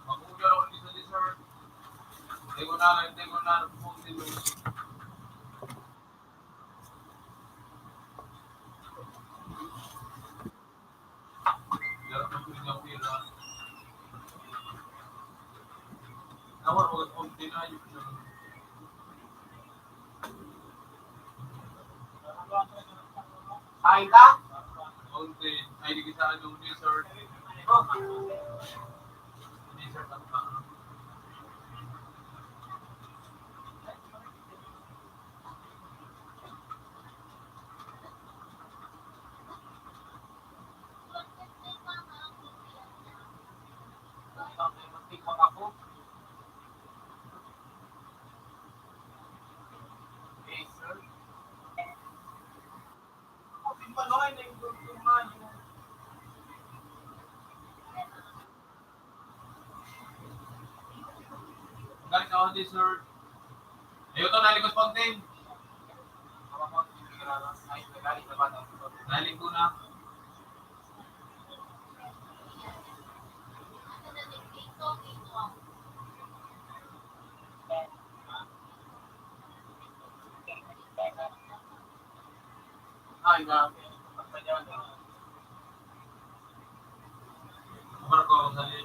Mag-ugal ako dito sa dessert. Hindi ko na punting. Jarap ng kunin yung pira. Nawar, huwag punting na yun. Kain ka? Punting. Ay, di kita yung dessert. Oh. Dessert ang pang. Magtikmak ako. Okay, sir. Pinoy na yung tutuman yung Galing ako dessert. Ayaw to, nalikos punting. ay, nagalit na ba ng Naling ko na. kumain ka. Basta yan. Marco, sali.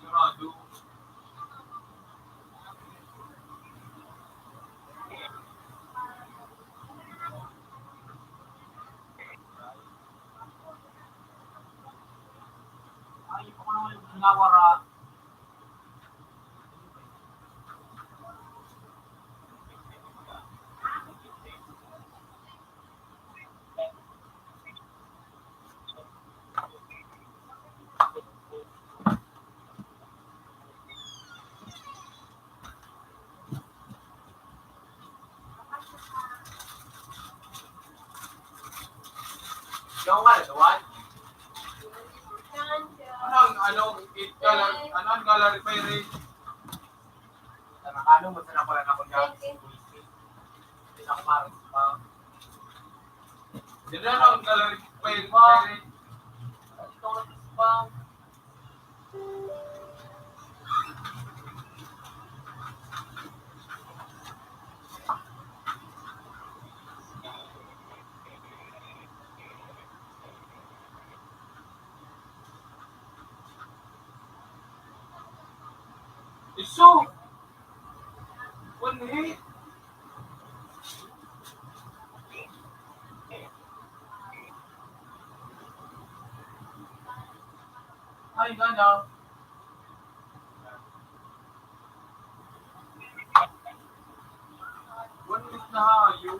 Sigurado. Ay, ako naman yung nawara. Yung wala, Juan? Ano ang gallery pere? Nakano mo sa nakulan ako dyan? Hindi na kumarang pa. Sino ang gallery pere? Ito na pa. Iso! One hit! Ay, gano'n. One hit na hayo.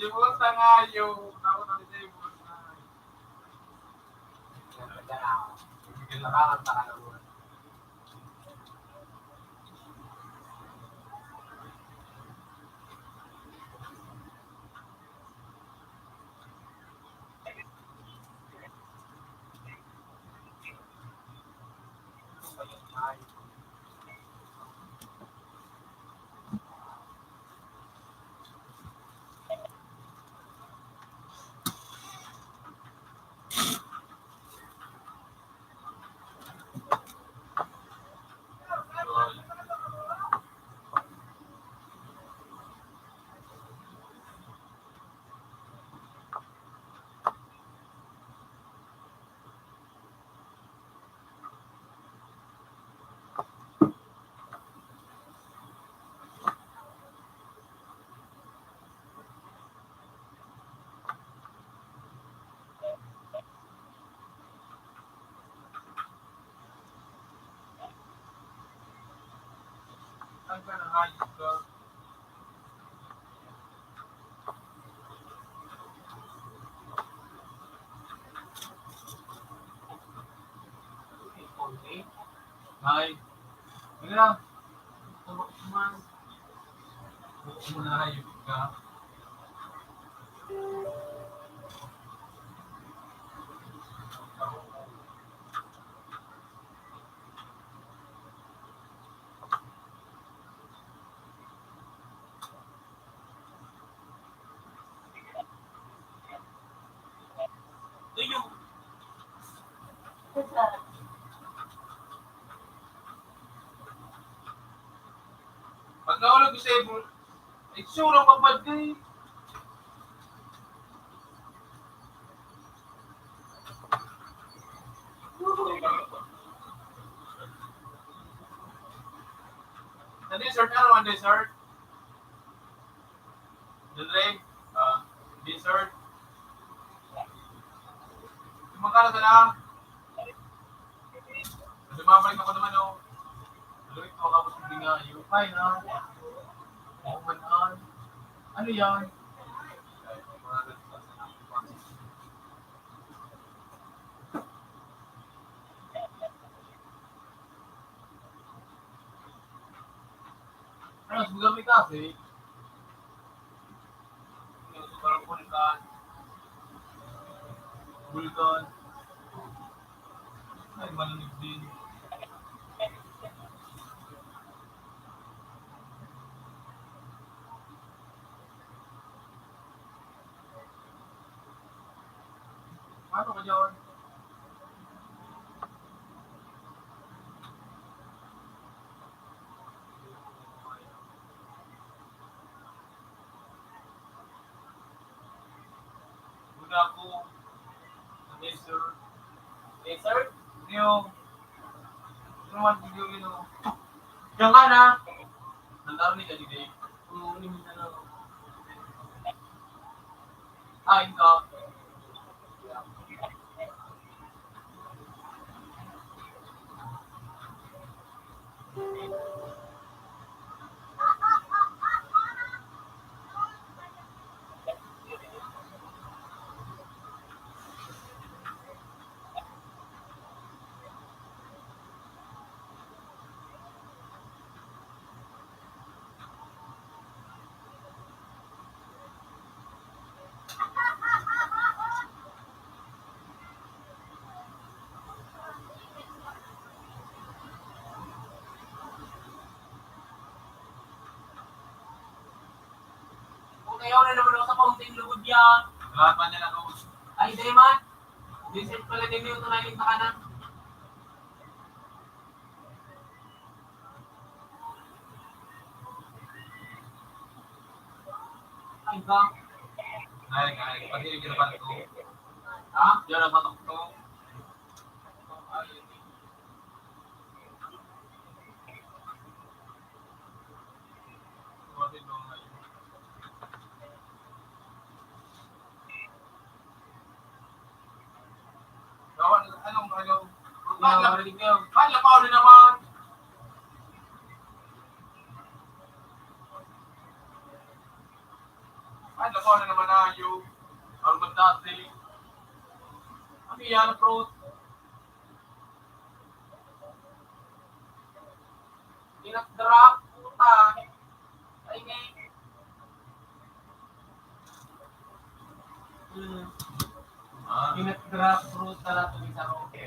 Di mo lang tangayo. Takot na di mo lang tangayo. Nakakanta ka na muna. Saan ka na hayop ka? Ay. Ano lang? Tawag naman. Huwag mo na hayop ka. 7. Ay, sure ang kapad kay. Sa dessert, ano ang dessert? Dessert? Dessert? Magkano ka na? Lumabalik ako naman, oh. Alam ito, makapos hindi nga. Yung fine, ha? Ano yan? Ano, sugamit kasi. Parang vulkan. Vulkan. Ay, malamig din. Ano ka dyan? Muna ako sa laser. Laser? Yung naman video yun, oh. Diyan ka na. Nandaro ni Kadiday. Oo, hindi mo na lang. Kain ka. Kung ayaw na naman ako sa kaunting lugod yan. Lahat pa niya lang ako. Ay, di man. Vincent pala din yung tunayin sa kanan. Ay, ba? Ay, pati yung ginapan ko. Ha? Diyan ang batok ko. Anong Nakakarinig ko yun. Kala pa ulit naman. Kala pa ulit naman na yung album dati. Ano yan, bro? Pinag-drop, puta. Ay, ngay. Pinag-drop, fruit na lang tuloy sa roke.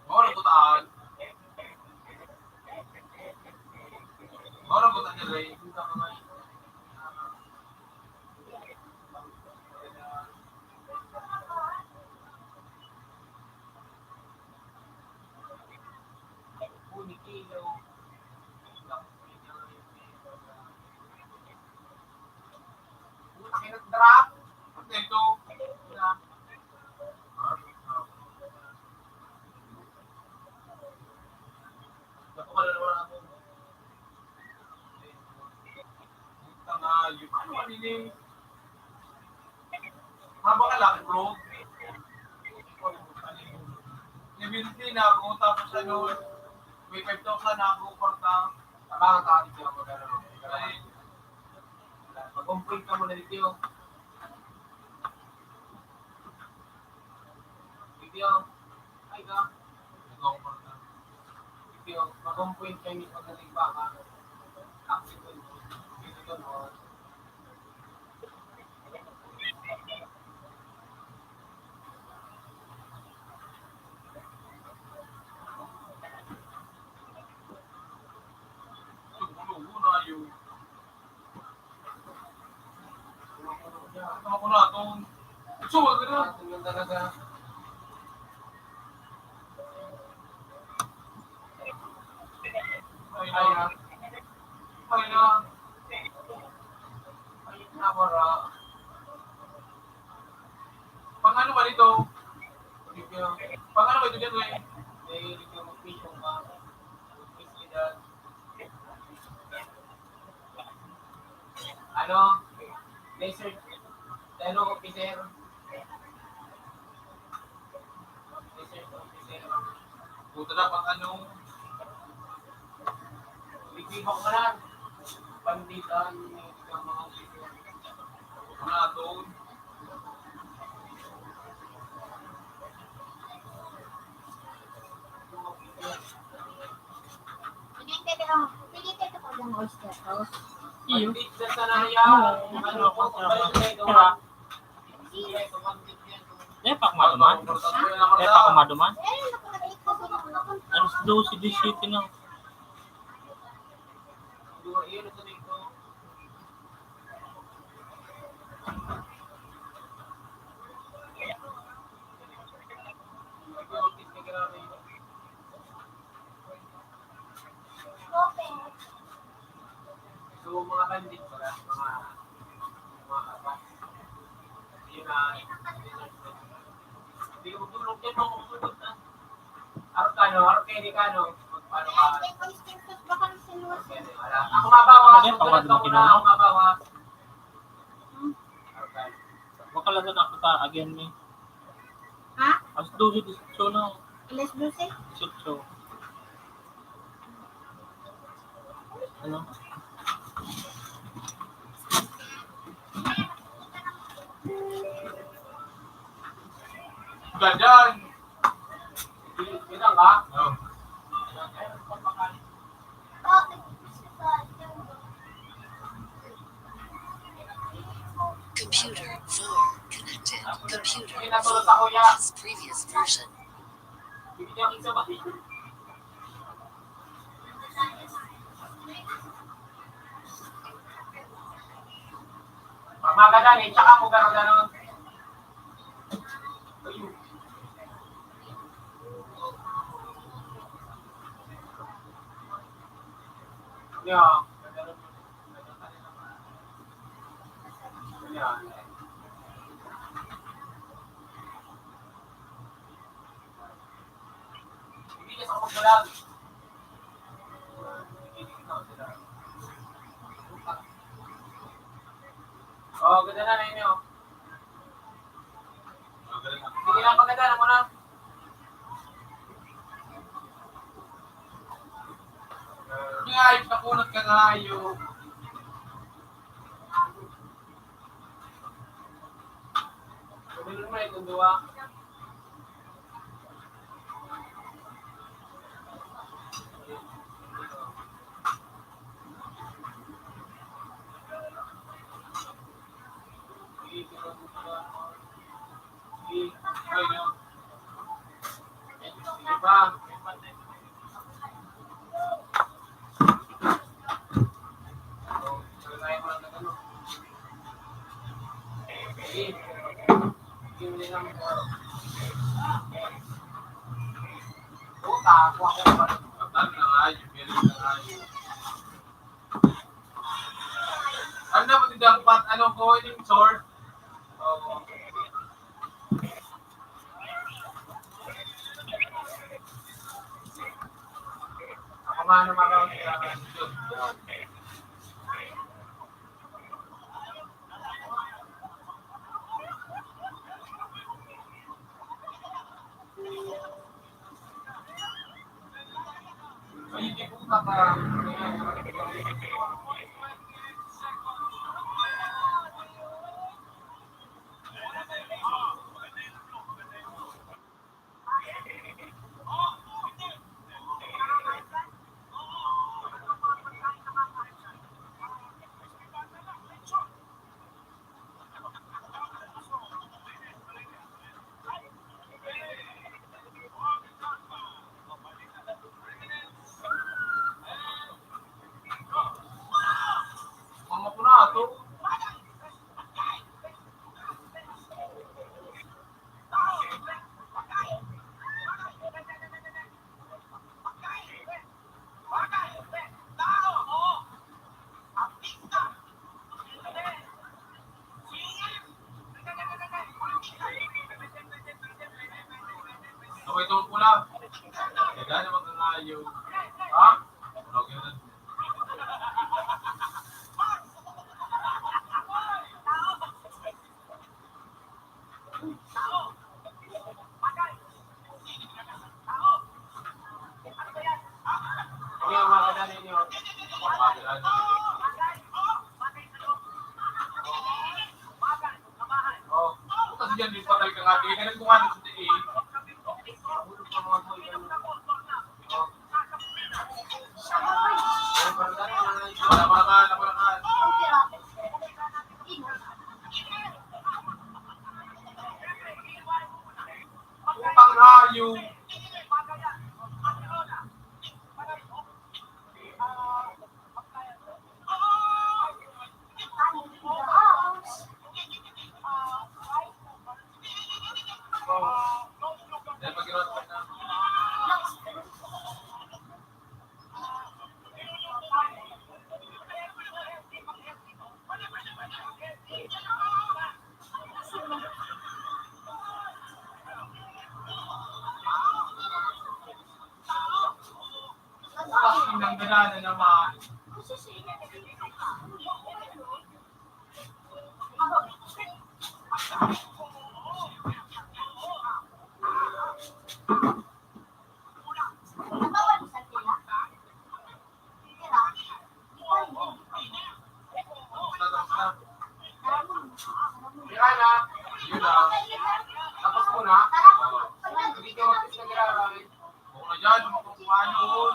Orang kutaan. Orang kutaan niya rin. Hindi ka kamay. Kilo. Pinag-drop. Ito. Napakala naman ako. Tanga, yung ano kanini? Habang kalaki, bro. Libility na ako, tapos ano, may 5,000 na ako, parta. Tabangan ka dito ako. Ay, Mag-complain ka muna dito. Dito. Ay ka. ikaw parta. Dito. Mag-complain kayo ni pagdating ba ka. Accident. Dito yun o. Tugulugo na yung... Tama ko na itong... Suwag ka na! Tingnan talaga. Ay, Kaya. Namora. Pang ano ba dito? Pang ano ba ito dyan, eh? Review mo video ka. Isidad. Ano? Laser. Ano officer? Laser officer. Puta na pang ano. Review mo ka lang. Panditan. Yung mga video. Ano doon? Pilitin ko lang oyster sauce. Pandit na sa nahayaan. Ano ko? Balik kayo doon. Sige, tumandit yan. Pak maduman. Pak maduman. Eh, nakalagay ko sa mga Alas 12 di city na. Dua yun ito dito. So mga bandit pala, mga kapas. Yun na. Hindi ko tulog yan, mga kusulog na. Arok kayo di kano. Paano ka? oyster sauce baka nang sinuwas. Ako mabawas. Ano, pangmadumang kinuha? Ako mabawas. Bakala sa nakita again ni. Ha? Alas 12 di city na. Alas 12? Sitso. Ano? Ganyan. Kita ka? Oh. Computer 4 connected. Computer Pinatulog 4 sa kuya. as previous version. Bibigyan kita ba? Pamagadan eh, tsaka mo gano'n gano'n. Yeah. Yeah. Hindi ka sa kumpulan. Oh, ganda na na inyo. Sige lang, maganda na muna. Ay, nakunat ka nga yun. Sabihin mo na itong dua. Ayun. Diba? Pagdami na nga yun. Meron na nga yun. Ano na matindang pat? Ano ko yung sword? Oo. Ako nga naman ako. Ay, hindi po ka. itong pula. Kaya naman ka nga yung... Ha? Huwag yun. Hindi ang mga kadali niyo. Oh, kasi dyan din patay ka nga. Kaya ko nga dito sa tiin. Napalangan. Utang hayo. Dahil mag-iwan ka na. Tapos pinanggana naman. Tira na. Yun lang. Tapos mo na. Hindi ka mag-is na ginagawa. Kung na dyan, kung paano yun.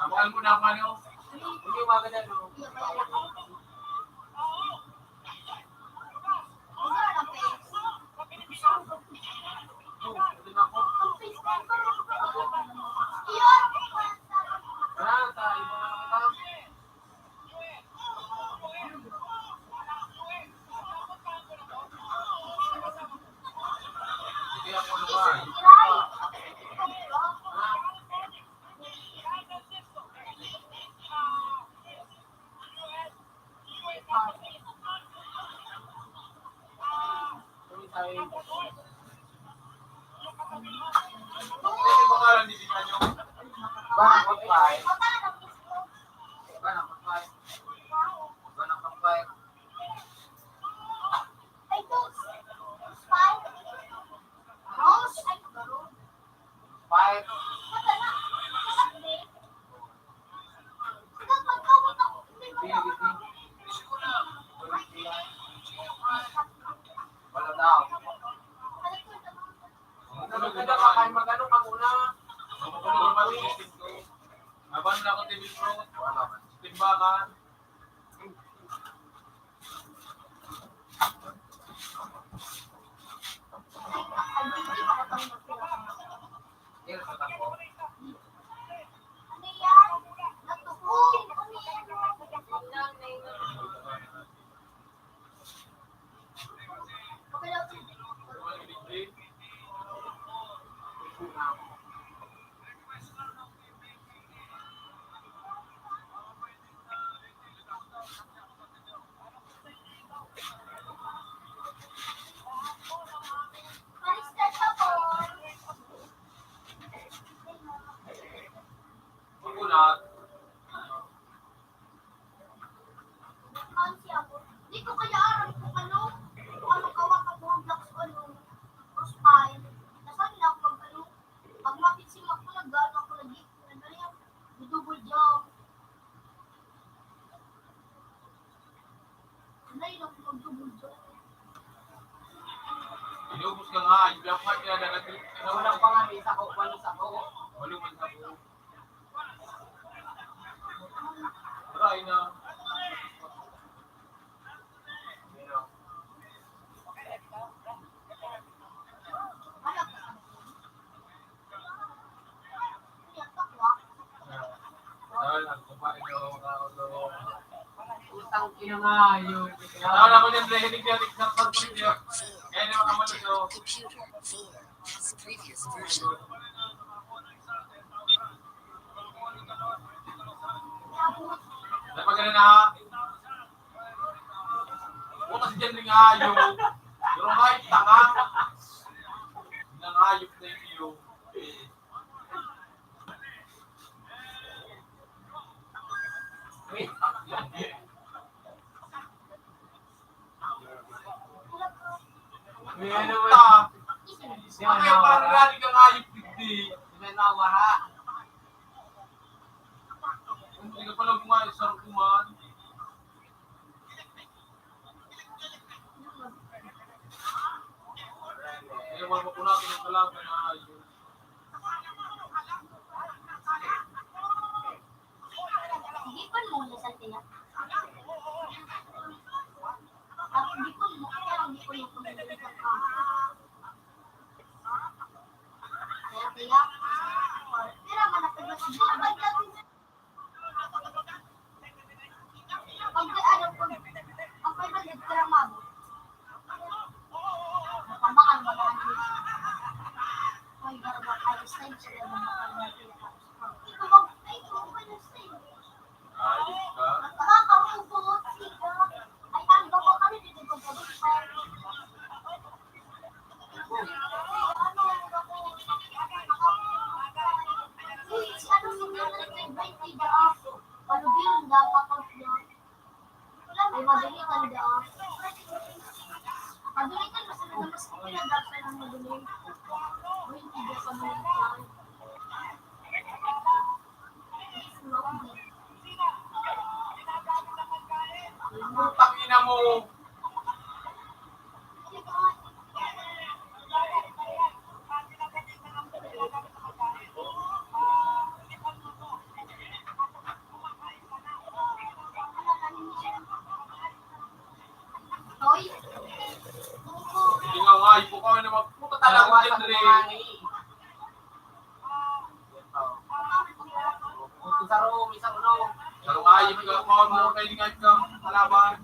Amakan mo na paano. Hindi maganda no. Ito na ako. Ah, tayo mo na kita. Hindi ako naman. Hindi ko nga lang didiman yung Banang kampay. Banang kampay. Banang kampay. Five. Wala daw. Tulog ka na kakain magano ka muna. Abang na ako TV Pro. Timbangan. Hindi ka tako. Magulat. Dito kaya aram kung ano gawa ka mga blocks ko nung spine. Nasaan na ako mag-ano? Pag mapinsing ako, nag-ano ako lagi. Ano yan? Double jump. Ano yun ako mag-double jump? Inubos ka nga. Yung black part niya na Naunang pa nga may isa ko, walo sa ko. Walang man sa buo. Try na. Dahil nagkumpain na ako na ako. Utang ina nga yun. Nakala ko niyan, nahinig niya, ng corporate niya. Kaya naman naman ito. Computer 4 has previous version. Tapos, Ay, pag ganun na. Huwag kasi dyan rin hayop. Pero hayop, tanga. Nang hayop, thank you. May ano mo. Puta. Hindi Ang mo kaya parang nawara. lagi kang hayop, hindi. Hindi mo nawara. Hindi ka pala kumain sa rukuman. Eh, wala mo po natin ang kalaban na hayop. Gipon mo na sa tiyak. Tapos gipon mo, pero gipon mo kung hindi ka pa. Kaya tiyak. Pero manapagod sa babay natin. Pag ano po, ang pwede ba karamabo? Napambakal mo na ang dito. Ay, garba kayo stage sila na makalatin. Ikaw ba? Ay, ikaw ba yung stage? Hayop ka. Nakakahubot, sika. Ay, ano ba ko kami dito ko sa dito? Ay, madali ka da. Madali ka kasi na mas pinadap sa ng madali. Uy, hindi ka madali ka. Putang ina mo. Hoy. Hindi nga hayop ko kami naman. Puta talaga Dalawa dyan sa rin. kumani. Kung sa room, isang room. Pero hayop ka. Mawag mo kayo nga ka. Kalaban.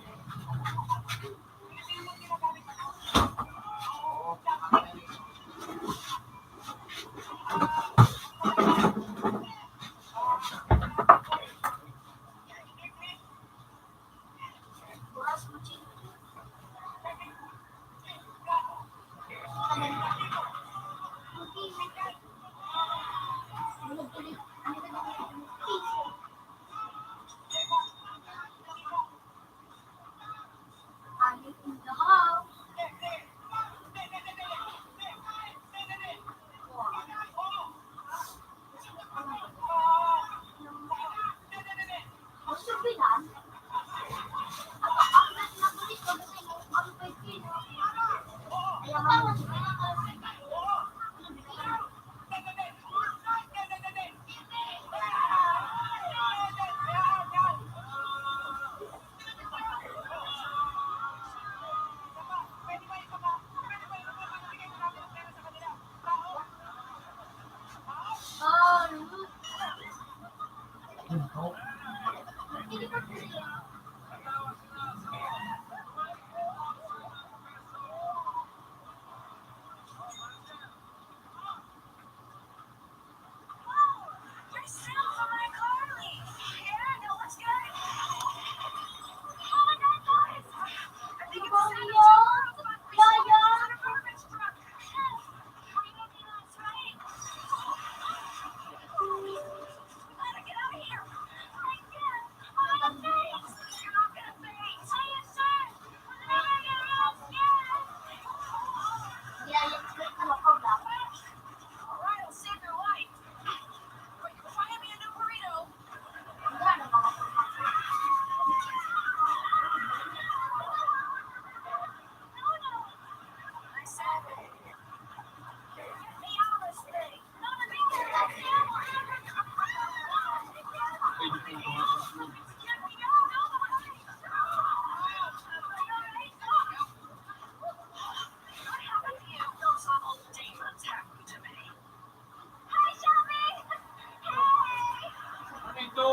Ito.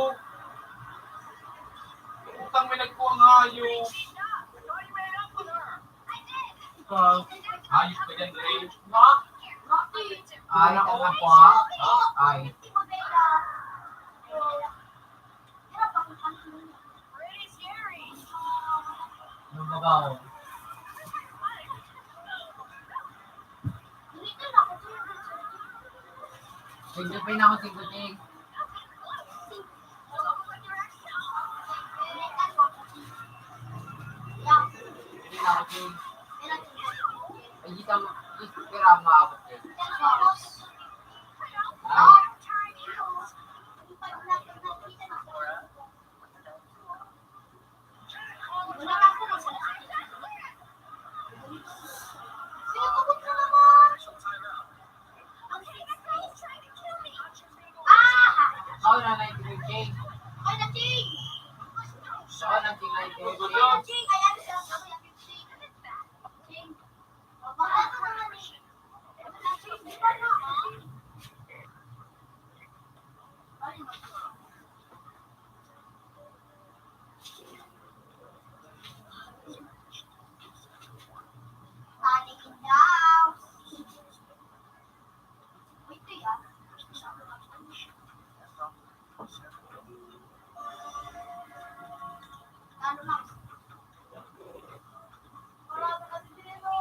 Utang may nagkuha ng hayop. Ikaw, Hayop ka dyan, Ray. Ay, ka po. Ay. Mabaho. Dito na ako. Tigupin ako, tiguting. Yeah. Hindi na ako, ting. Ay, di ka pera maabot eh. Ay, ako na 19 king. Ako na ting 19. Panicking daw. Wait, ano lang? Wala ka na dito.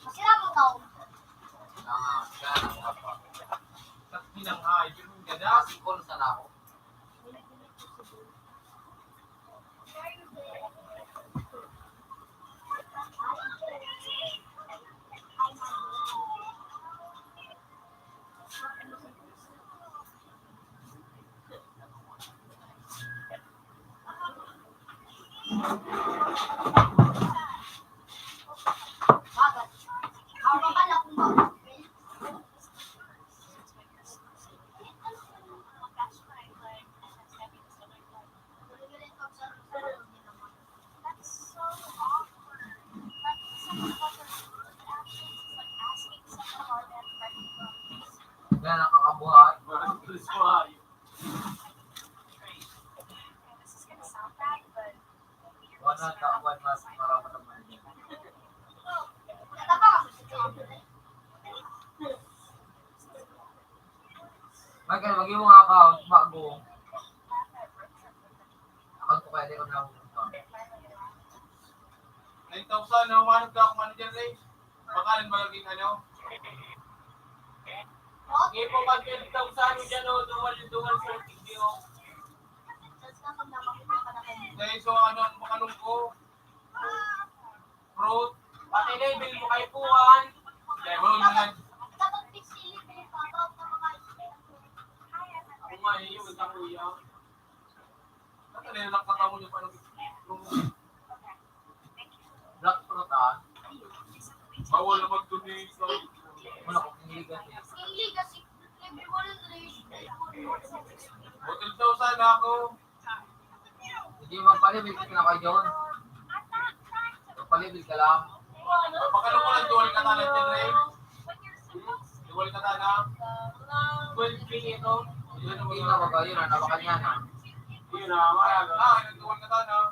Masira mo daw. Sa pinanghay, yung ganda. Sikol sana ako. Bagat. Ako pa pala kung bagat. Kaya nakakabuhay. Parang tulis mo ayun. Wala taon mas marami naman. Michael, mag-iwan mga account bago. Account ko kaya di ko na pumunta. 9,000 na umanap ka ako manager Ray. Bakalan ba laging ano? Okay po, pag 12,000 mo dyan o, duwal sa video. Dahil so ano ang bakalong ko? Fruit. Pati label mo kay Puan. Level na yan. Ako nga eh, yung isang kuya. Ano na yung nakatamo niyo pa ng Black fruit ah. bawal na mag-donate sa Wala ko piniligan eh. hotel daw sana ako. Hindi magpalibig ka na kayo doon. Magpalibig ka lang. Pakalong ko ng dual katanan dyan Ray. Dual katanan. 12 ito. Yun ang Hindi na mga... ba yun? Nabakan yan ah. Yun na, maaga. Ah, yung dual katanan.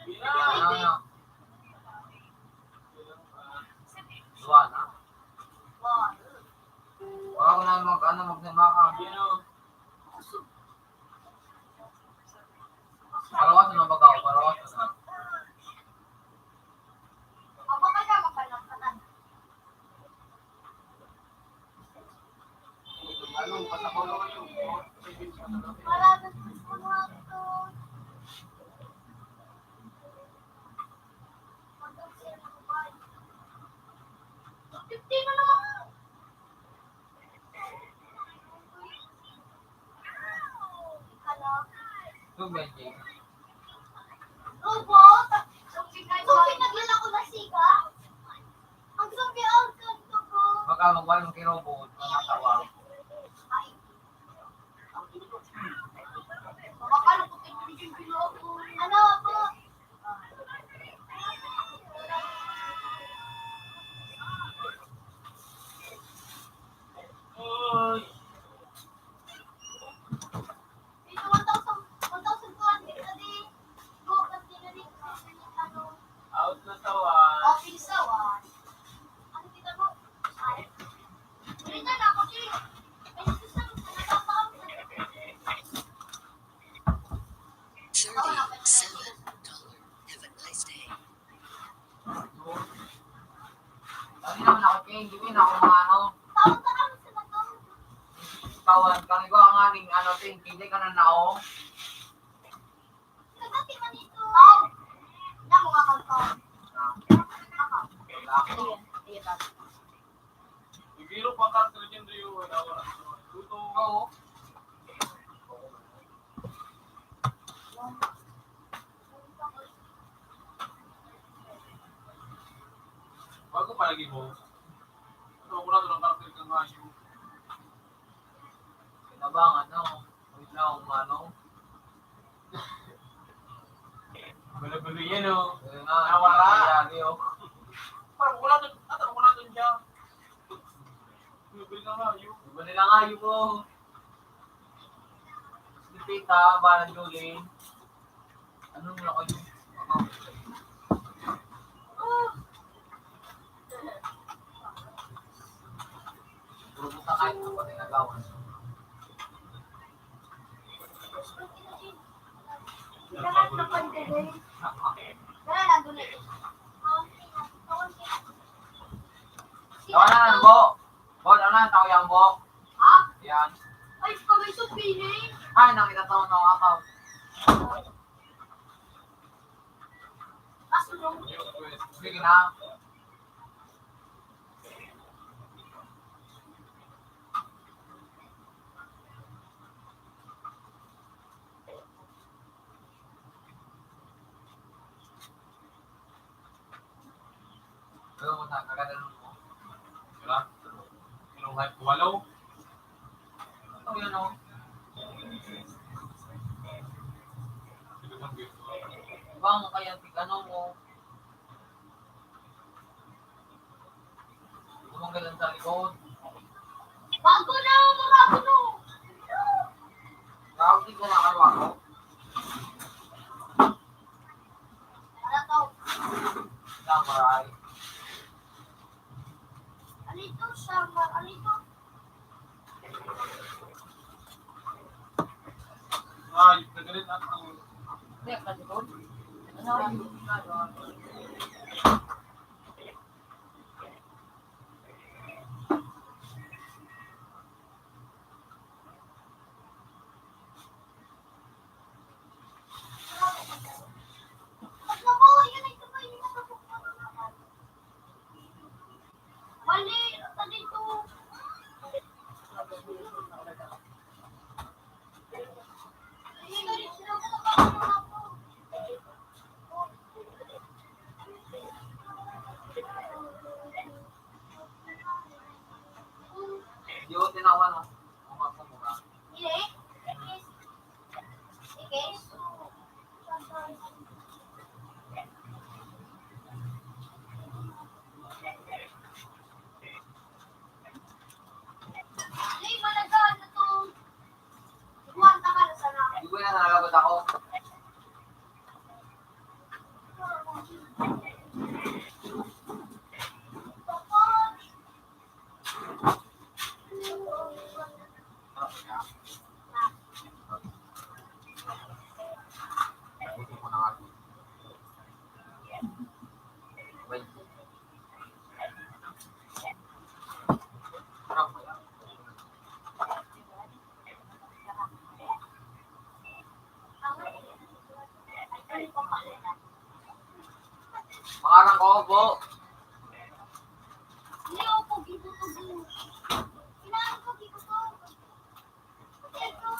Ano? Duwan ah. Wala ko na magnamaka. Parawas na baga ako, parawas na. Anong pasabaw yung... Benji. Robot? Zombie naglalako na siga? Ang zombie out ganito ko. Baka magwala ng kirobot, matawag. Makakala ko kayo yung bilogo. Ano po? Dito 1,200 na di. Go ka hindi na ako mga ano. Taon-taon sa bato. Tawan, kang ikaw ang aning ano, hindi ka na nao. Kagati man ito. Oh. Na mga kanto. Ako. Sige, tapos. Ibiro pa ka talagang rin yung wala. Tuto. Oo. Bago pa lagi mo. Ano ko na ito ng karakter kang ngayon. Kinabang ano, wait lang kung ano. Bala-bala yan o. Yun nga, Nawala. nangyayari, oh. Parang wala doon. At wala doon siya. Bili ka ngayon. Iba nila nga yung mo. Si Tita, Balang Julie. Ano nila kayo? Puro buta kahit ano pa tinagawan. Dapat na pandere. Dara na dun eh. Tawa na lang, Bo. Bo, ano na, tao yung Bo. Ha? Yan. Ay, kamay supili. Ay, nakita taon na ako. Kasunong. Sige na. Pero kung nakakagalan mo. Diba? Anong hype ko? Walo? Ito yan, oh. Sige man, gusto. Bang, kaya ano mo. Tumanggalan sa likod. Bago na, bago na. Nakakasig ko na kayo ako. Ano to? Samurai. Ano ito? Summer. Ano ito? Ay, nagalit ako. Hindi, kasi ko. Ano yung Pag nakuha yun, ito ba yung nakapagpapagalan? Mali, ito dito. Ay, galit sila ko nakapagpapagalan ako. Hindi ko tinawan, oh. Ang mga mura. Hindi. Sige. Hindi, malagaan na to. Buwan ka na sana. Hindi ko na nalagod ako. Buti ko na nga. Wait. Sarap mo yan. Makarang ko, Bo. Hindi ako pogi ko to. Kailangan pogi ko to. Ito.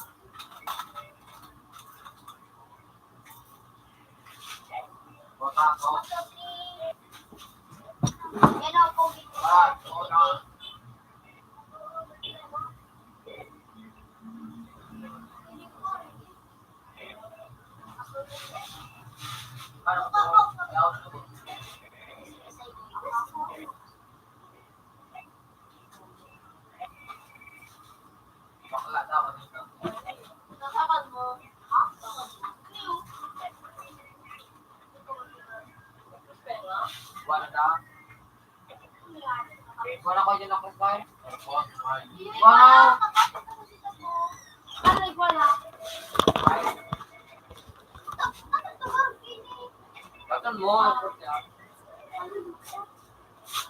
Bota ko. Yan ako pogi ko. Ah, oo na. Parang ko. Ayaw na ko. Bakla dapat dito. Nasakal mo. Ha? Ano? Wala na. Wala ko dyan ako, Bay. Wow! Ano wala? Bakit mo?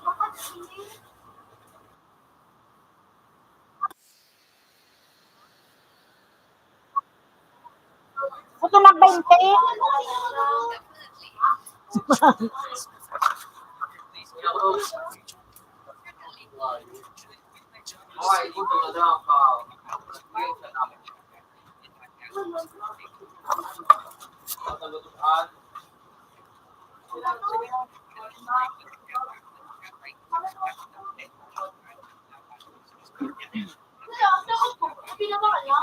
Bakit hindi? 20. Okay, ito na daw ka. Patalutuan. Kaya, dapat po, pinabahan niya.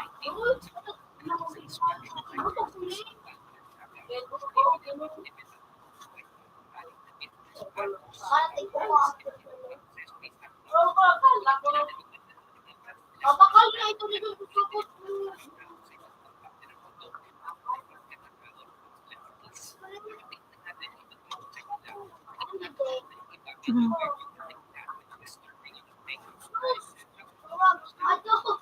Kapakal na ito dito sa sukot. Aduh.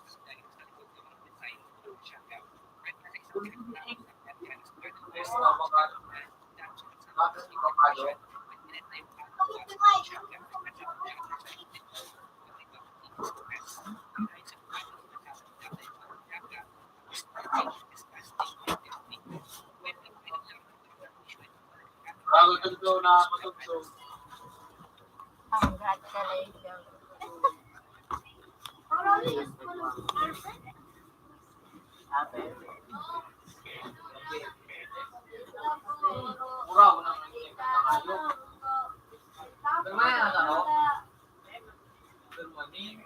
Bago ito na matugtog. Congratulations. Mura mo na kayo. Bermain ada no? Bermain.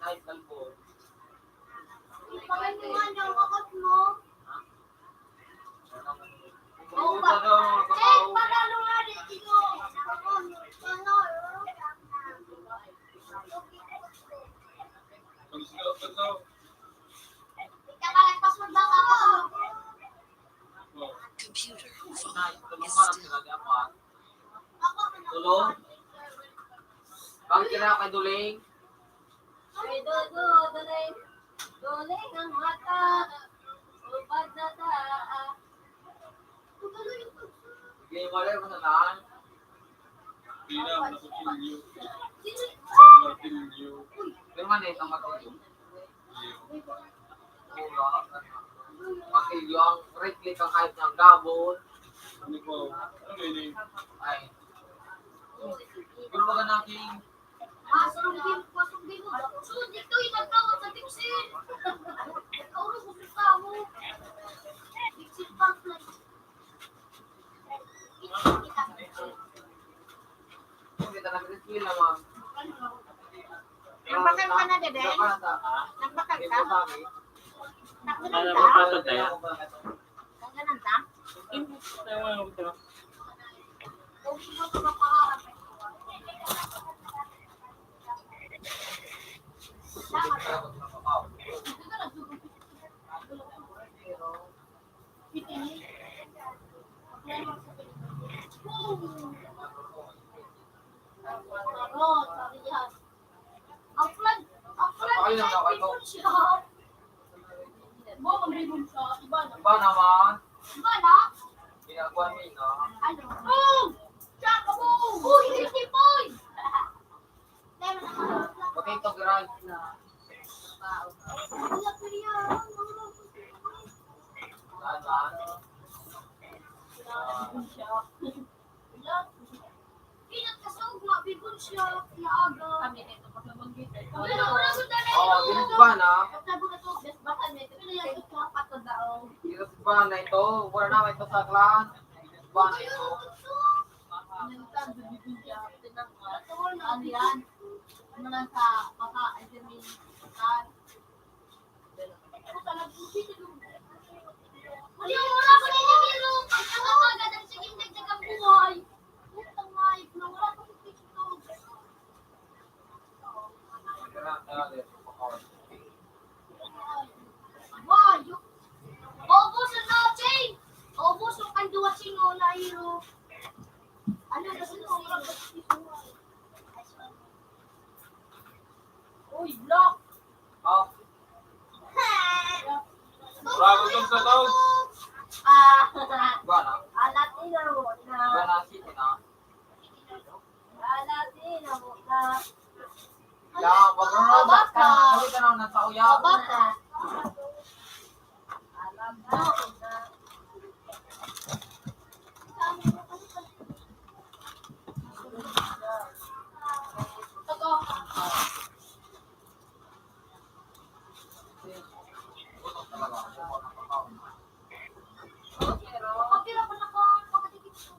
Naik telepon. Computer phone Naik is telepon still apa? Tulong. Bakit kira kay Duling? Duling ang mata, upad na taa. Bigay mo rin sa naan. Bermain sama kayo. Makilyo ang right click ang kahit ng gabon. Ay. Pero wala na king. Pasok din mo. So, dito inagkawat sa Dixit. Ikaw rin gusto mo. Dixit Pamphlet. Kita nag-review naman. Nagbakal ka na, Dede? Nagbakal ka? Ano ba pasok tayo? Ganun ta? Hindi. Tayo mo ito. Iba naman. Ginagawa niya na. Potato garage na. Dahan. Ginagawa na. Ginagawa na ito. Wala naman ito sa klan. Ginagawa na ito. Ano yan? Ano lang sa kaka-entertain kan? Hindi mo wala ko ninyo biro. Pagkakagad ang siging dagdag ang buhay. Putang mayip na wala ko sa TikTok. Wayo. Obos ang natin. Obos ang kanduwasing o nairo. Ano kasi ito ang magpapisimuhay? Uy, block! Oh, Bago itong sa tao. ba na? Alatina mo na. Ba na city na? Alatina mo na. Ya, wag na. Bakit ka naman nasa uya? Baka. Kapila pa na ko pagkatikip ko.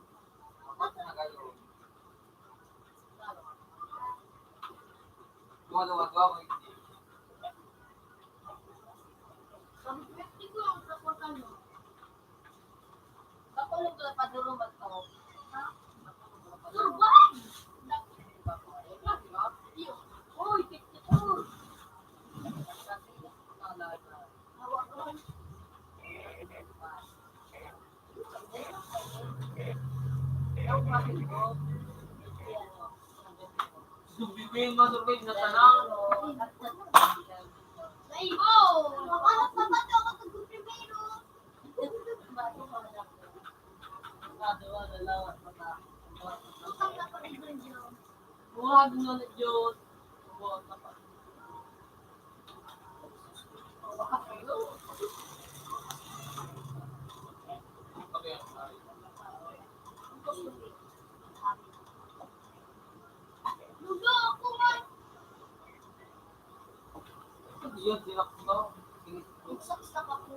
Sabi ko, "Hindi ko yung raportan mo." Kapulong ko na padulungan ko. Turbay! Uy, 52. Hawak ko. Subibihin mo, subibihin na tanang. Naibo! Makahanap na ba ito kapag primero? Utang na pa rin doon yun. Huwag mo na Diyos. Huwag na pa. Lugo ako man! Yun, sinakto. Bugsak-sak ako.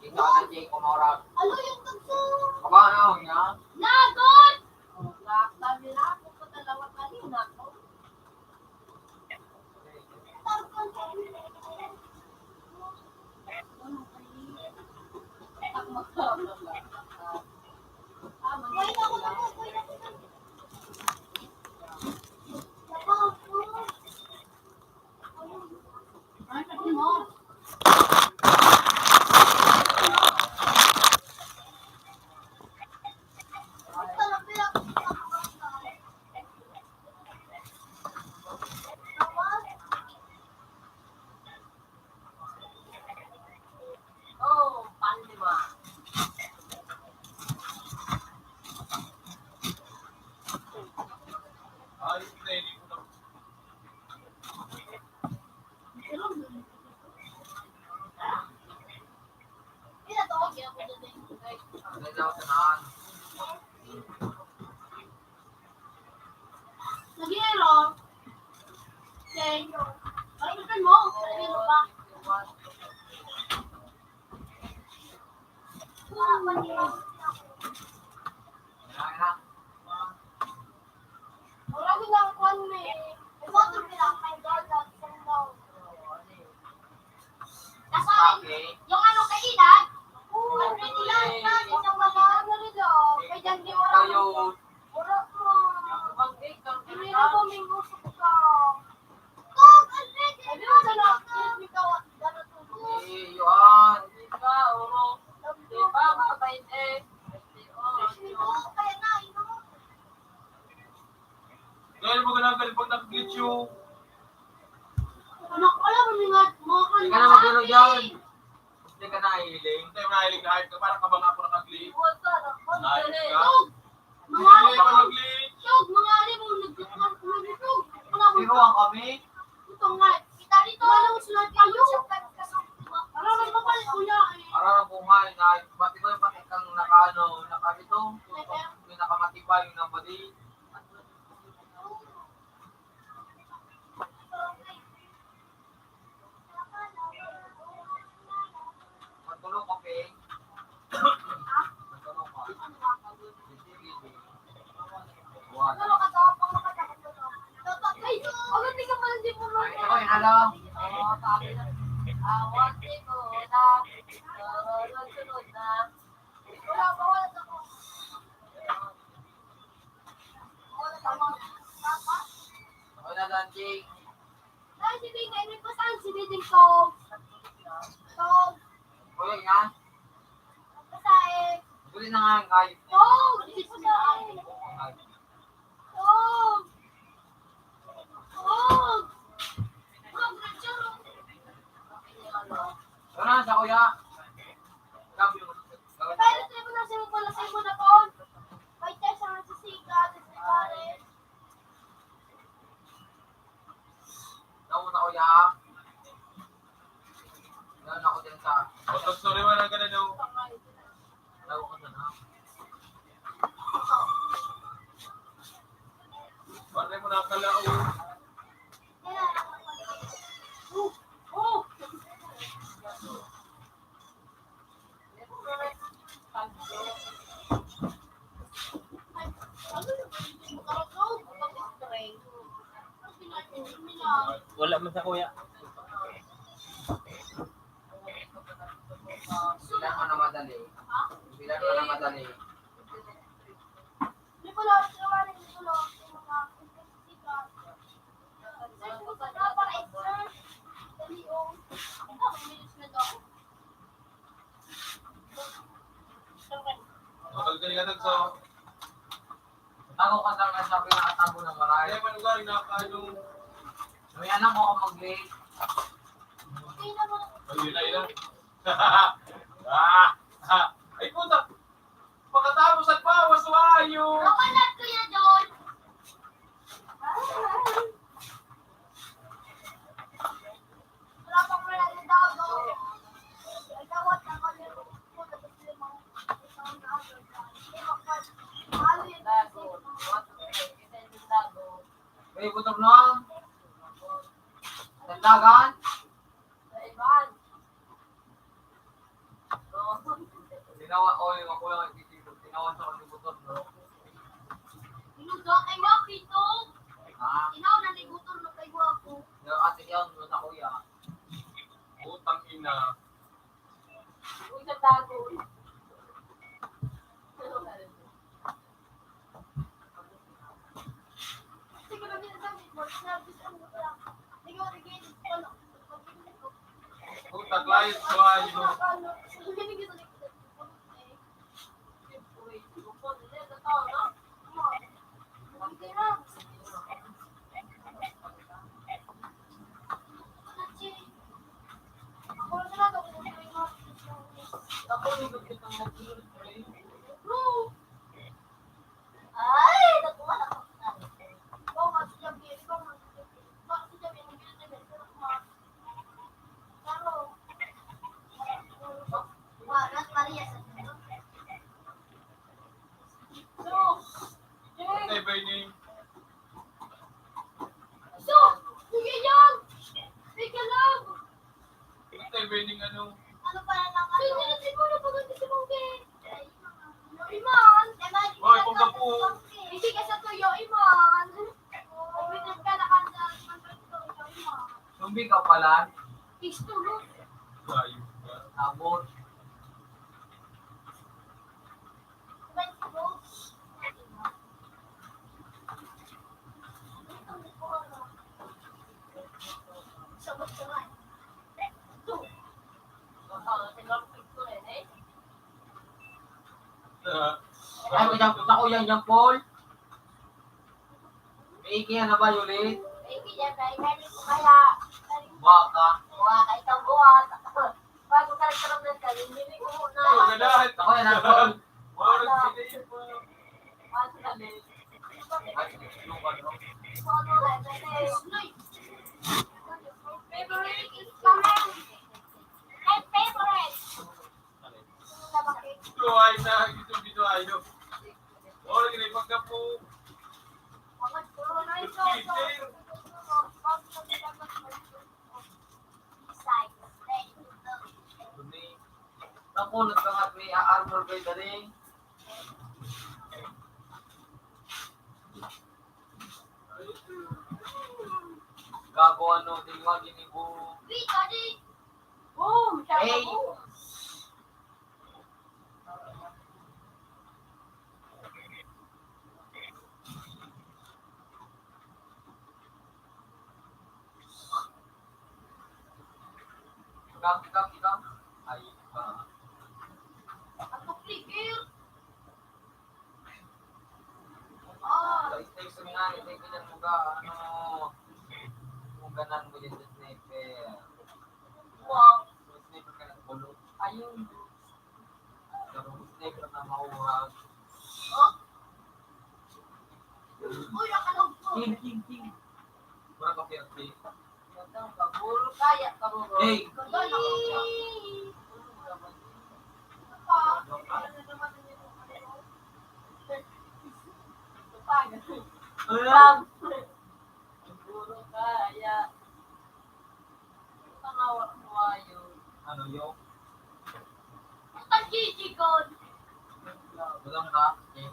Ikaw na, Jay, kumarap. Alo yung tagso! Kabanaw niya. Lagot! Sabi na ako sa dalawa kanina ko. Tarkan ko. Wait ako na po. Wait ako na. Lagot po. Ay, sabi mo. Oh, pandima. Ayos na, hindi ko na. Ano daw tanaan? Nag-iero. Okay. Palimutan mo. Nag-iero pa. Wala ko lang kwan eh. Photo bilang may dollars. Kasi yung ano kay Idan, already lang isang mga ano rin kay Dan di wala Kayo. wala mo. Mag-ikang Hindi na po may gusto ko ka. Kung already. Sabi mo sa na, hindi ka dapat tulog. Yun. Di ba, oro? Di ba, mabait eh. Oo, kaya na, inom. Dahil mo ganagal pag nag-glitch yung Anak, alam mo nga, mga Hindi ka na maglaro dyan. Hindi ka na hiling. Hindi tayo mahilig na hype ka. Parang kabang ako nag-glitch. Huwag ka, Nice nagpagdali. ka. Tug! Mga Hindi alin ka mo, mag-glitch. Tug, mga alin mo, nagtutug. Wala mo. Tiruan kami. Ito nga, kita dito. Wala mo sunod kayo. Para mas mapalit ko niya eh. Para na buhay na pati ko yung pati kang nakarito. Yung nakamatibay yung nabadi. Matulog ka, Pe. Matulog ka. One. Pero katapang makatakot ko to. Ay, agad di ka pala di mo Ay, ito yung alam. Oo, sabi na. Awati ko na. Sunod na. Wala pa, wala ako. Wala pa, papa. Ako na lang, Jake. Ay, si Bing, may pasan si Bing Tog. Tog. Kuya yan. Pasain. Guli na nga yung ayos. Tog. Pasain. Tog. Tog. Ano na sa kuya? Sabi mo. Pero tayo mo na sa'yo pala sa'yo mo na po. May test ang nagsisikat. Pare. Nauna kuya. Nauna ako din sa... Basta sorry mo Wala man sa kuya. Bilang mo na madali. Bilang mo na madali. Hindi ko lang, sinawarin ko lang yung mga investigator. Search ko sa para i-search. Dali yung, minutes na daw. Magaling ka nagso. Ako ka sa sabi na katago ng marami. Kaya manugaling na ano. May anak mo ako mag-late. Okay naman. Ayun na, yun Ay puta! Pagkatapos at bawas wayo! Nakanat ko yan doon. Wala pang malala daw doon. Nagkawat na ko yung ko tapos limang isang dagat. Ano yun? May butok na. Nagdagan. Tinawa o yung ako lang ititito. Tinawa sa kanyang butok no. Inuga kay Mapito. Ha? Inaw na nigutor na kay Wapo. Yung ate yan mo sa kuya. Utang ina. Uy, sa tago. Sige na binasabi mo. Sinabi sa mo lang. Sige mo rin wala. Utang layas wayo. Ako, hindi ko itong mag-iulay. Ay, nakuha na ko. Oh, mas jabi, ikaw mas jabi. Mas jabi, ang gila jabi. Pero, Nas Maria sa Utay ba yun? So, sige yan! Sige lang! Utay ba yun ano? Ano pa na lang? Sige na siguro pag hindi si Mungke. Iman! Hoy, kung ka po. Hindi ka sa tuyo, Iman! Umitin ka na kanda. Iman. Sumbi ka pala. Istulog. Wayo. Abot. Sabot ka nga. Ay, may sa kuya niya, Paul. May ikihan na ba, Yulit? Baby, yan na. Imanin ko kaya. Baka. Buwa ka, ikaw buhat. Bago ka nagkaroon ng kalimili ko muna. Oh, ganahan. Ako yan, Paul. Wala rin sila yun pa. Ay, yung ano. Favorite is coming. My favorite. Ito ay na. Ito dito ayo. Wala rin pagka po. Ako, nagkangat may armor kay Daring. Gago ano, tingwa ginibo. Hey! Ikaw. Ay, ba. Stay sa mga stay ka dyan mga ano, ganan mo din sa sniper. Wow. May sniper ka ng pulo. Ayun. Pero sniper na mahuhag. Uy, nakalog ko. King. Wala ka PRP. Kaburo kaya, kaburo. Hey! Ganda na ako siya. Kaburo kaya. Tangawa mo ayo. Ano yung? Ang Gigi God. Walang ka? Okay.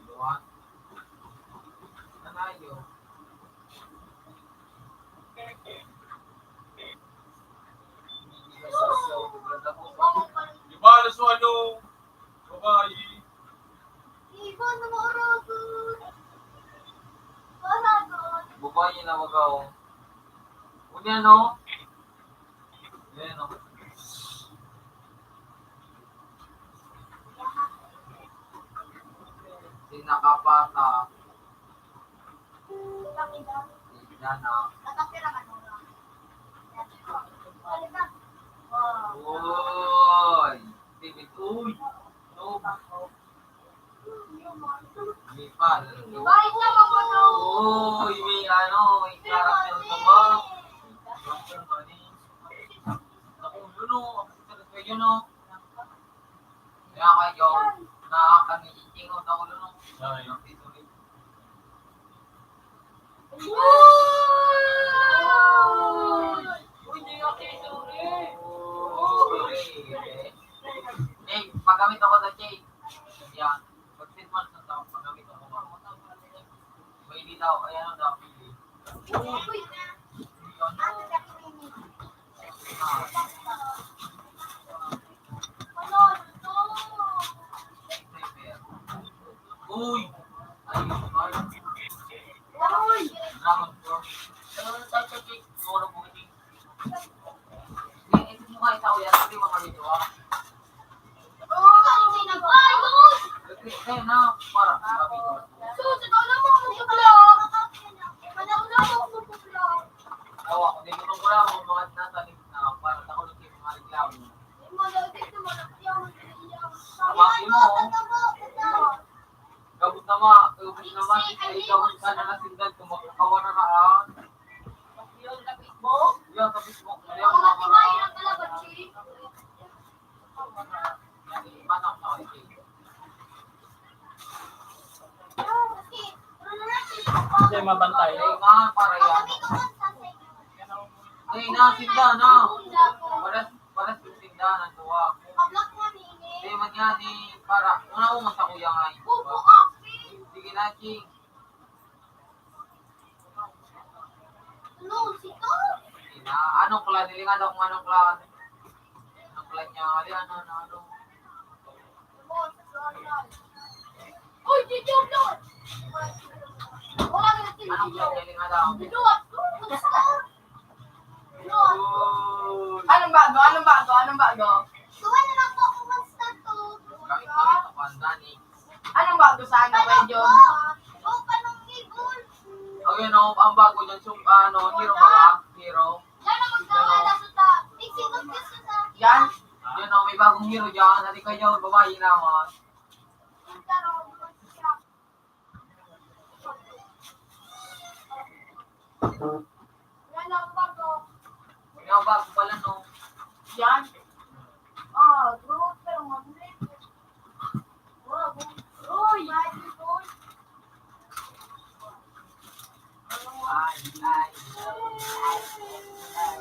Dua. Ano yun? Buhay niya na magaw. Unya no? Yan no? Sinakapata. Sinana. Uy! David, uy! No. May pa. Balik na ako na. Uy! May ano, may character ka ba? Dr. Manny. Ako, yun o. Kayo no. Kaya kayo, nakakanitingot ako yun o. Uy, di nga kisuri. Eh, paggamit ako sa Jay. Yan. Pag-sit months na tao, paggamit ako. May hindi daw, ayan daw, pili. Uy! Ayun, Dragon Fruit. Ano na tayo sa cake? Siguro po hindi. Ito mo kahit ako yan. Hindi mga dito ah. Kaya na, para sabi ko. Tawa ko, dito ko lang mga nasa na para nakulog yung mga reklamo. Gabot naman, ay gabot ka na nasindan, kumakawa na naan. Yung sa Facebook. Yan, sa Facebook. Yan, mga patak na kayo. Kasi mabantay. Ay nga, para yan. Ay na, sinda na. Para sinda na tuwa. Ay man yan eh, para. Una ko sa kuya nga eh. Sige na, Ching. Sige na. Anong klan? Nilingad ako anong klan. Anong klan niya? Ano. Uy, dito doon. Anong klan niya? Lingad ako. Uy. Anong bago? Gawa na lang po ako monster to. Gamit ako ang Dani. Anong bago sa ano, Kuya John? Oh, panong ibon. Ayun o, ang bago dyan. So, hero ba ka? Hero. Yan ang magkakala sa ta. Exit gusto sa akin. Yan? Yan o, may bagong hero dyan. Hindi kayo, babae naman. Yan ang bago. Yung bago pala no. Yan? Bro, pero magnet. Uy,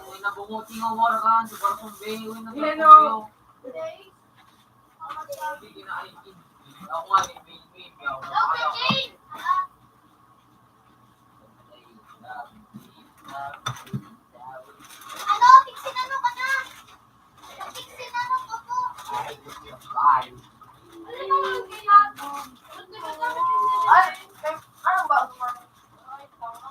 Uy, nabunguti nga Morgan. Super Sumbe. Uy, Hello. Today, Sige na, ay. Ako nga, may baby. Okay, Jane. Ano, fixin ano ka na? Fixin ano ko po? Bye. Ano naman ginagawa? Anong bago man?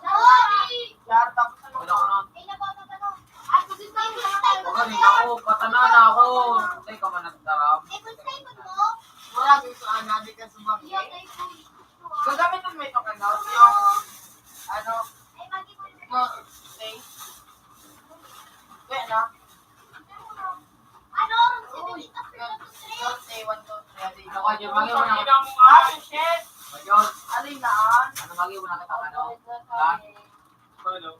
Sorry! Yan, tapos ano? Wala ko na. Ay, napapagano. Ay, kasi tayo Huwag galing ako. Patanan na ako. Tay ka man nagdarap. Eh, kung stable mo, Wala gusto natin ka sumagi. yan ay kung Gagamitin mo ito kagaw. Yung, ano, ay mag-ibon. mo, stay. Kaya na. Ano, kung sino dito, Don't stay, 1, 2, 3. Ako, Jim, magi mo na. Ah, shit! Ayun. Alin naan? Ano magi mo na kita ano? Lahat. Hello.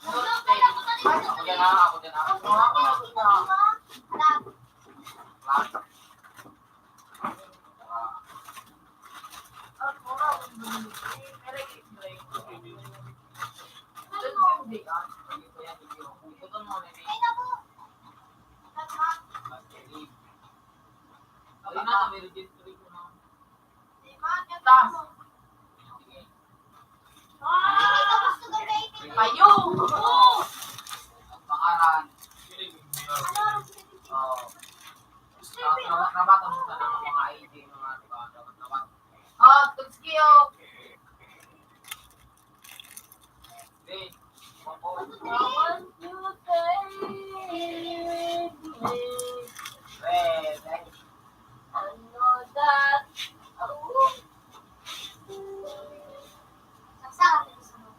Don't stay. Ako dyan na. Ako dyan na. Ako na. Lahat. Ayun na, may registry ko na. Ayo! Ang pangalan. Nabatang mo sa mga ID, mga diba? Nabat. Ah, tugskiyo! want you to take me. I know that. Oh. Saksakan din sa mga.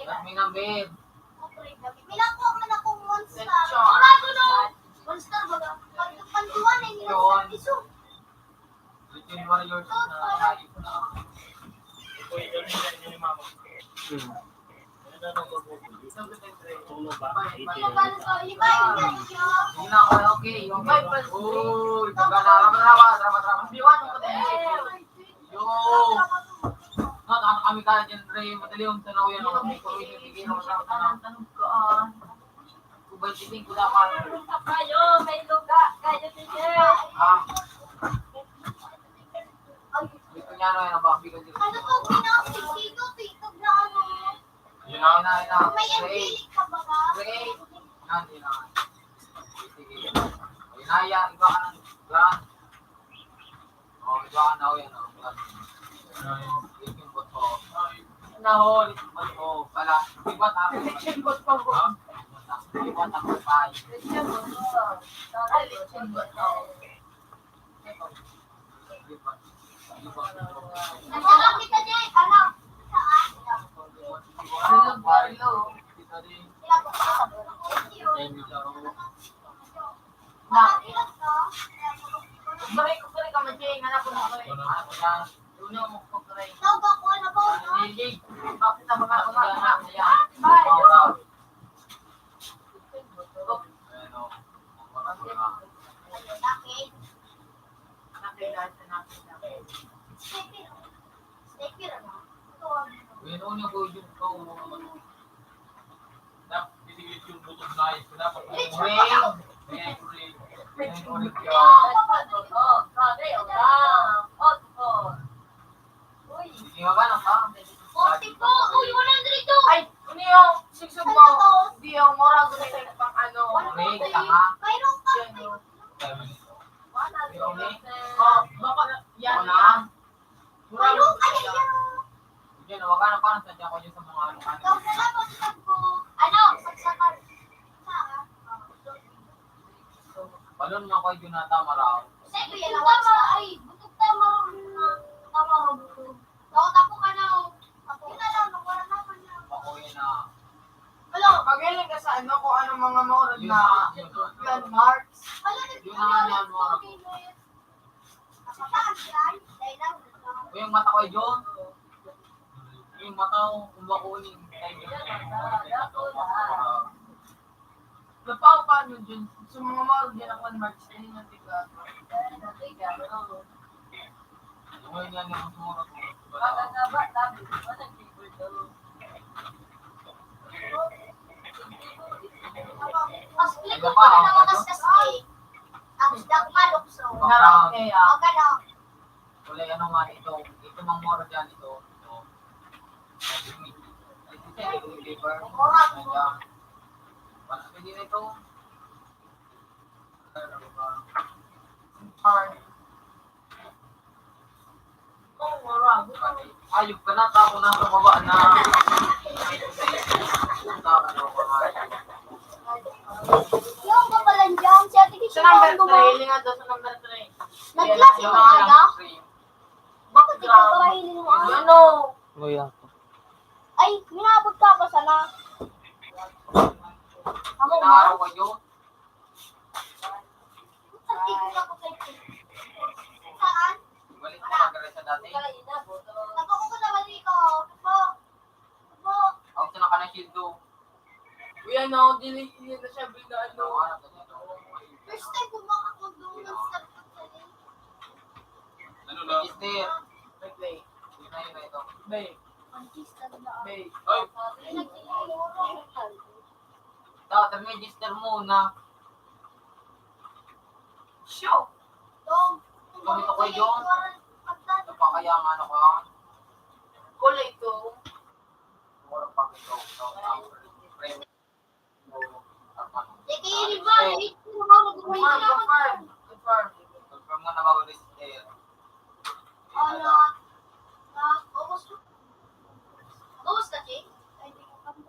Lasming ng bed. Minakuha man akong monster. Lechon. Orado no. Monster baga. Pagpantuan ay nila Yun. sa piso. Little Warriors na hayop na. Ito yung ganyan ni mama. Tulo ba? Pagpano sa iba yung ganyan. Hindi na, okay. Uy, salamat. Biwan mo ko din. Yo! Ano kami ka dyan, Ray? Madali yung tanaw yan. May kuloy yung tigil. Tanong ko ah. Kubay titing ko dapat. Kayo, may luga. Kayo teacher. Dito niya ano yan, bakit ka dito? Ano to, pinapig dito, tiktok na ano. Yun na. May angelic ka ba ka? Ray! Yan na. Sige. Ayun na yan, iba ka ng grand. Iba ka na yan. Yung boto. Nahol. Boto. Pala, iba tayo. Lechon pa po. Iba tayo tayo. Lechon po. Ay, lechon po. Nagsalang kita dyan, ano? Saan? Barilo. Ilang ko sa Na. ilang to? Kukuray ka majing. Anak ko na kuray. Uno mo kukuray. Tawag ako, ano ba? Bakit na mga Nakit. Sniper, ano? Ito, Pitigit yung butog na ayos. Dapat Forty po! Uy, 100 to! Ay, ano yung sigsog mo? Hindi yung moral ko na pang ano. Ray, tanga. Mayroon ka! Oh, baka na, yan na. Mayroon! Ay, yan! Diyan, wag ka na parang sadya ko dyan sa mga ano. Ikaw na lang, magsag ko. Ano? Sagsakan. Saan? Balon nga ko yung Junata Maraw. Siyempre, yan tama. Ay, butog tama. Tama ka butog. Takot ako ka na. Ako na lang, wala naman na. Ako yun na. Wala, magaling ka sa ano kung ano mga moral na landmarks. Wala na Yun na yan, mga. Sa taas yan. Dahil lang. Yung mata ko yun. Yung mata ko, kung bakunin. Napaw paano dyan? Sa mga moral din ang landmarks. Hindi na tiga. Yung yan yung sumurot ko. Mas klik ko na lang ang kaskas Tapos nagmalok so. Narang kaya. Ang gano'n. Wala ano nga ito. Ito mang moro dyan ito. Ito. Ito yung paper. Ayan. Pwede na ito. Ayop ka na. Tako na sa baba na. Yung kapalan dyan, si Ate Kishi Sa number ko 3, lingan daw sa number 3. Nag-class yung aga? Bakit ikaw parahilin mo? Yan o. Ay, minabot ka pa sana. Ako ba? Inaaraw kayo. Saan tigil ako kay Ate? Saan? Balik mo na gano'n sa dati. Napako ko naman dito. Ako. Ako sa naka na shield do. Uy, ano, delete niya na siya bigla, ano. First time ko makakondonan sa pagkakalin. Ano na? Register. Replay. Yun na yun na ito. Bay. Pag-kista na. Bay. Ay! Dapat register muna. Show! Dong. Tumito ko yun. Ito pa kaya ang ano ka. Kulay ito. Walang pang ito. Kaya ba? Ito na Confirm, confirm. Confirm. Confirm nga na mag-register. Ano? Ubus ka, Jay? Ay, hindi ko kami.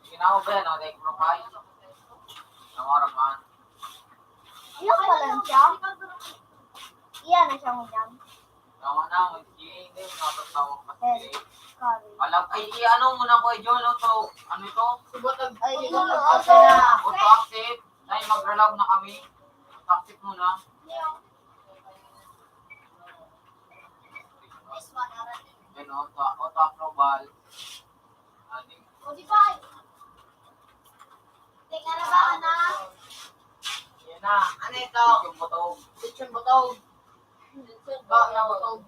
Ginawa ba yan? Like profile? Ang oras man. Iyak pa lang siya. Iyan na siya ngayon. Nawa na, mag-gilling din. Natatawag kasi. Sorry. Alam, ay, ano muna ko, John, to, ano ito? Ay, Auto-accept. Ay, mag-relog na kami. Auto-accept muna. This one, already. Then, auto-approval. Modify. Tingnan na ba, anak? Yan na. Ano ito? Yung butog. Lechon butog. Ba na butog.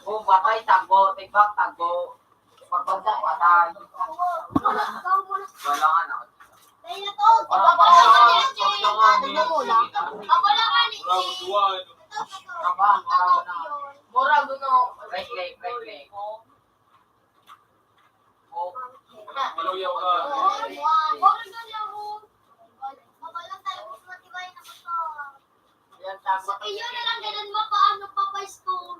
Oh, batay, tago. Tigbak, tago. Pagbagsak, patay. Wala nga na. Dahil na to, di ba ba lang nagmumula? Ako lang nga ni Trabaho, marago na. Mura guno. Right leg. Oh, Maluyaw ka. Yan tama. Sa iyo na lang ganun mo paano pa pa school.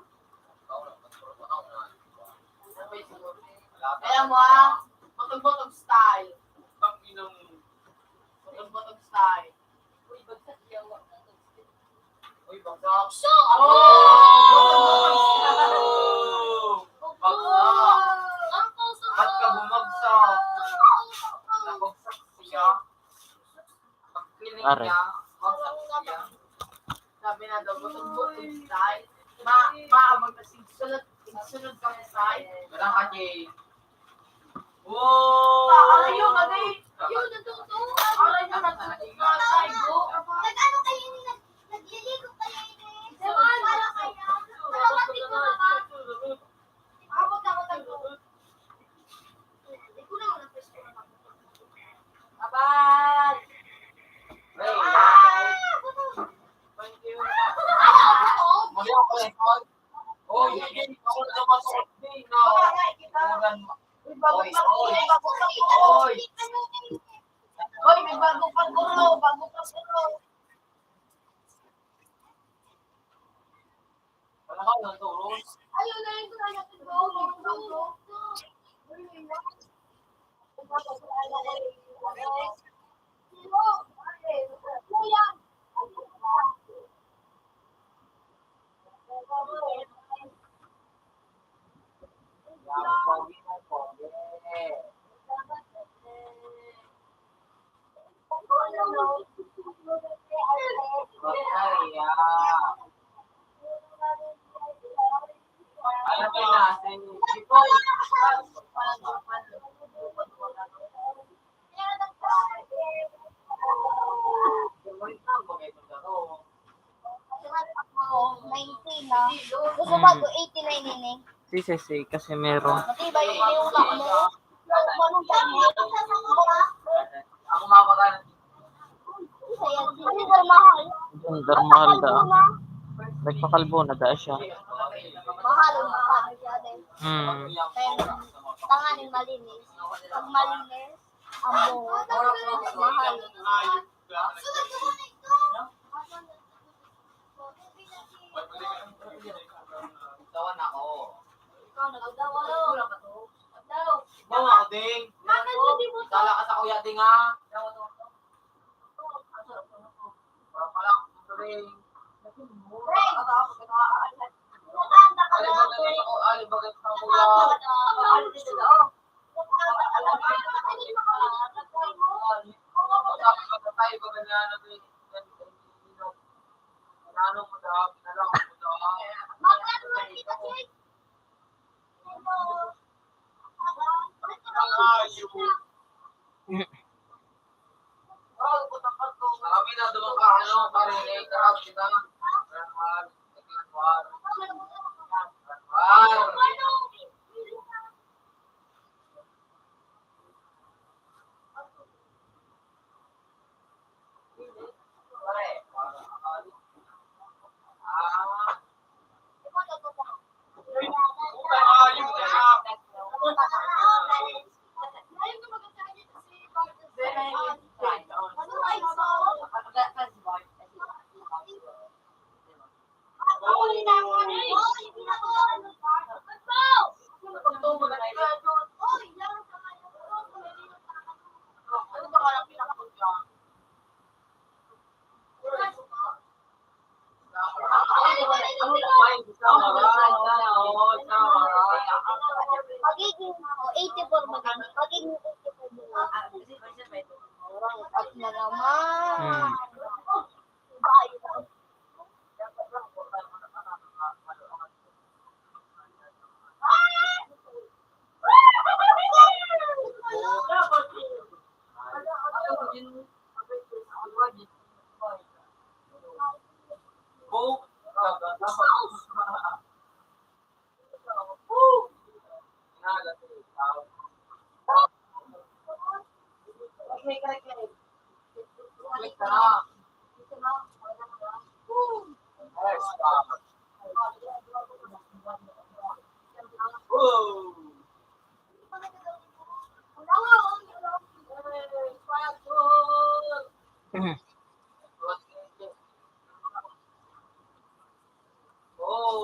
Kaya mo ah. Butog-butog style. Tang inang Butog-butog style. Uy, bagsak yawa. uy, bagsak. So, ang puso ko. Ba't ka bumagsak? Nabagsak siya. Pag-clinic niya, bagsak siya. Sabi na daw, butog-butog style. Magkasunod ka sa style. Walang kati. Ayaw ka na eh. Yun, natuto. Aray na natutulog. Nag-ano kayo ni nagliligo kayo ni wala kaya. Kalawati ko na ba? Abot na ako. Hindi ko na wala pwesto na ako. Abay! Ray, Thank you. mali ako eh. Oh, hindi ako namasok din. Uy, bago pa gulo. Oy! Oy, may bago pa gulo. Wala ka lang turo. Ayun na yung kaya ko. Yan, pogi na pogi. Kaya. Alam ko na, tipo, Gusto ba ko 89 ini? Si kasi meron. Matibay yung iniulak mo. Manong mo. ako mapagana. Kasi mahal. Yung darmahal da. Nagpakalbo na da siya. Mahal ang mahal siya din. Hmm. Tanganin malinis. Pag malinis, ang buhok, mahal. Tawan ako. Ikaw nagdawa daw. Bawa ako ding. Dala ka sa kuya ding ha. Para pala ako rin. Alibagay sa kuya. Ano mo daw? Pinala ko mo daw. Kami na doon ka, ano, parinig, karap kita. Ranwar, naglanwar. Ranwar. Click ka na. Yes, Whoa! Oh!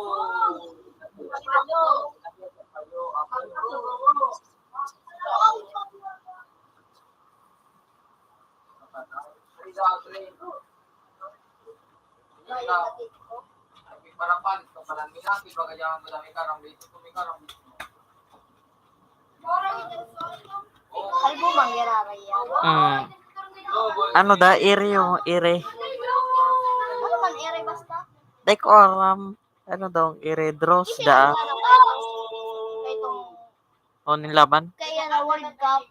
Parapan, kapalan minati, bagayan madami karang dito, tumikarang dito. Kalbo mangyari yan. Ano da, ire yung ire. Ano man, ere basta? Like oram. Ano daw, ire draws da. O nilaban. Kaya na World Cup.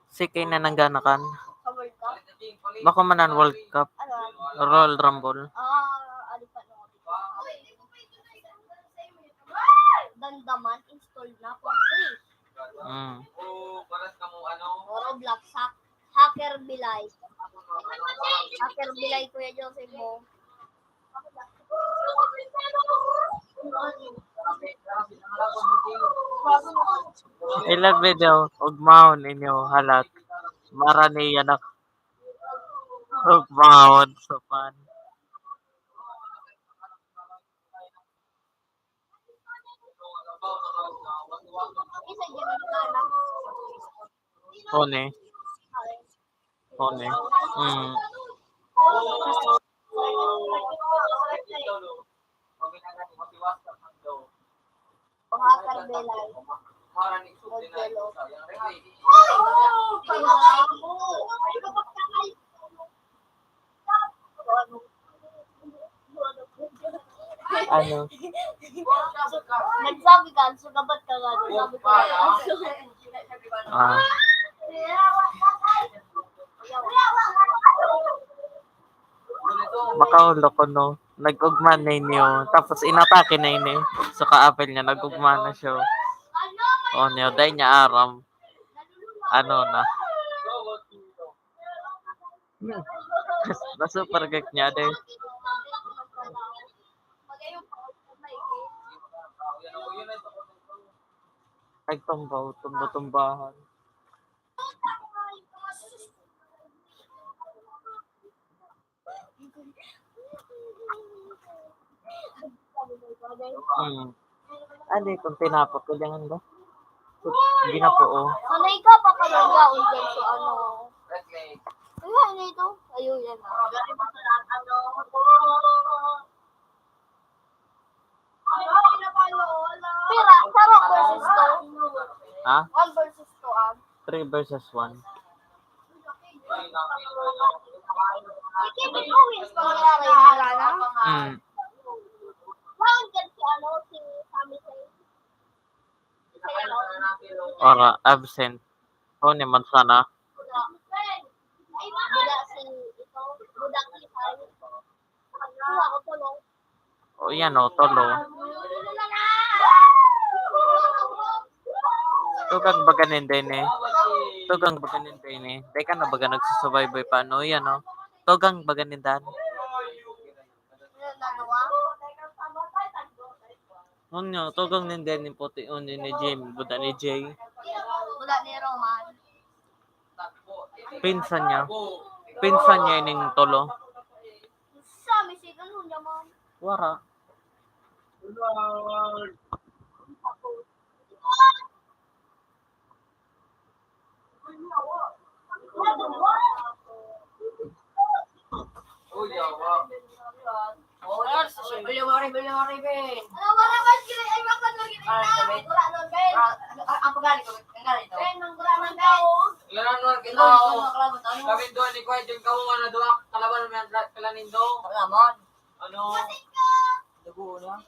Sikay na nangganakan. Sa World Cup. Bako manan World Cup. Ano? Royal Rumble. Alipat na. Dandaman, install na for free. Oh, paras ka mo ano? Roblox, Hacker Bilay. Hacker Bilay, Kuya Joseph mo. Ilag video, ugmahon inyo halat. Marani yanak. Ugmahon sa pan. Isa dyan ka na. One. One. O Hacker Bilay. Ano? Nagsabi ka, sugabat ka nga. Nagsabi ka Ah. Makaulo ko no. Nag-ugma na inyo. Tapos inatake na inyo. So ka-apel niya, nag-ugma na siya. O niyo, dahil niya aram. Ano na. Na-super gag niya dahil. Nagtumbaw, tumbo-tumbahan. Adi, kung tinapot ko diyan ba? Ginapo o. Sanay ka pa talaga dyan sa ano. Kaya ano ito? Ayun yan na. Pira, sarap versus 2. Ha? 1 versus 2 3 versus 1. Ikibig ko wins pangyayari yung gana. Round dyan si ano, si Sammy Say. Ora, absent. O ni man sana. Buda si ito, buda si Sai. Kuha ko to, no? O yan o, tolo. Tugang baganin din eh. Tugang baganin din eh. Teka na baga nagsusurvive paano yan o. Tugang baganin dan. Nyo, tugang nindin ni puti ni Jim. Buda ni Jay. Buda ni Roman. Pinsan niya. Pinsan niya ining tolo. Sammy Say, ganun niya mo. Wara. Beli mari Ben. Ano ba naman sila? Ay, bakit lagi rin na? Wala nun, Ben. Ang pagani ko, ang ganito. Ben, wala nun, Ben. Ilan nun kita kami doon ni Kuya Jim kamu na doon kalaban mo yan kalanindo. Paglamon. Ano? Dugo na.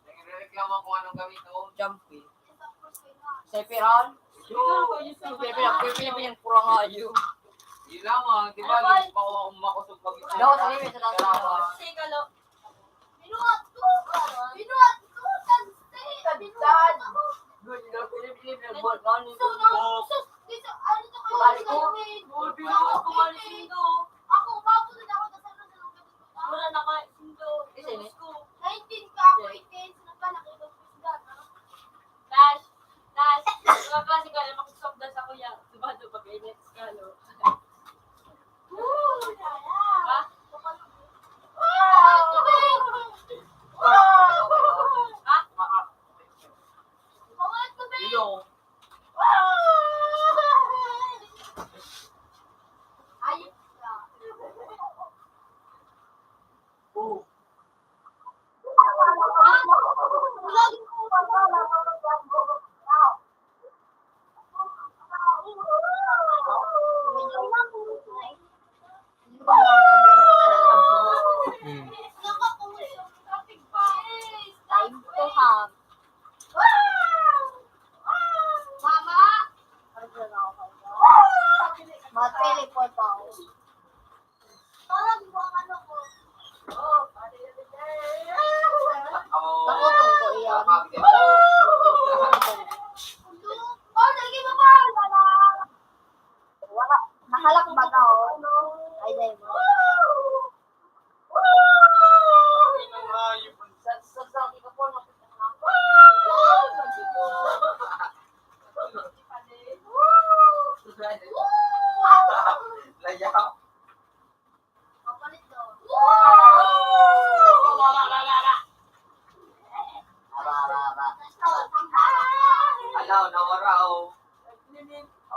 Nagreklamo ko anong gamit ko. Jumpy. Sepiran. Sepiran yung kurang ayo. Yun lamang, di ba? Hindi pa ako makusog pag isa. Daw, sa limit sa lahat. Sigalo. Binuhat ko. Binuhat ko. Kabitsan. Good, Pilipin, ball, So, dito, ano to kayo?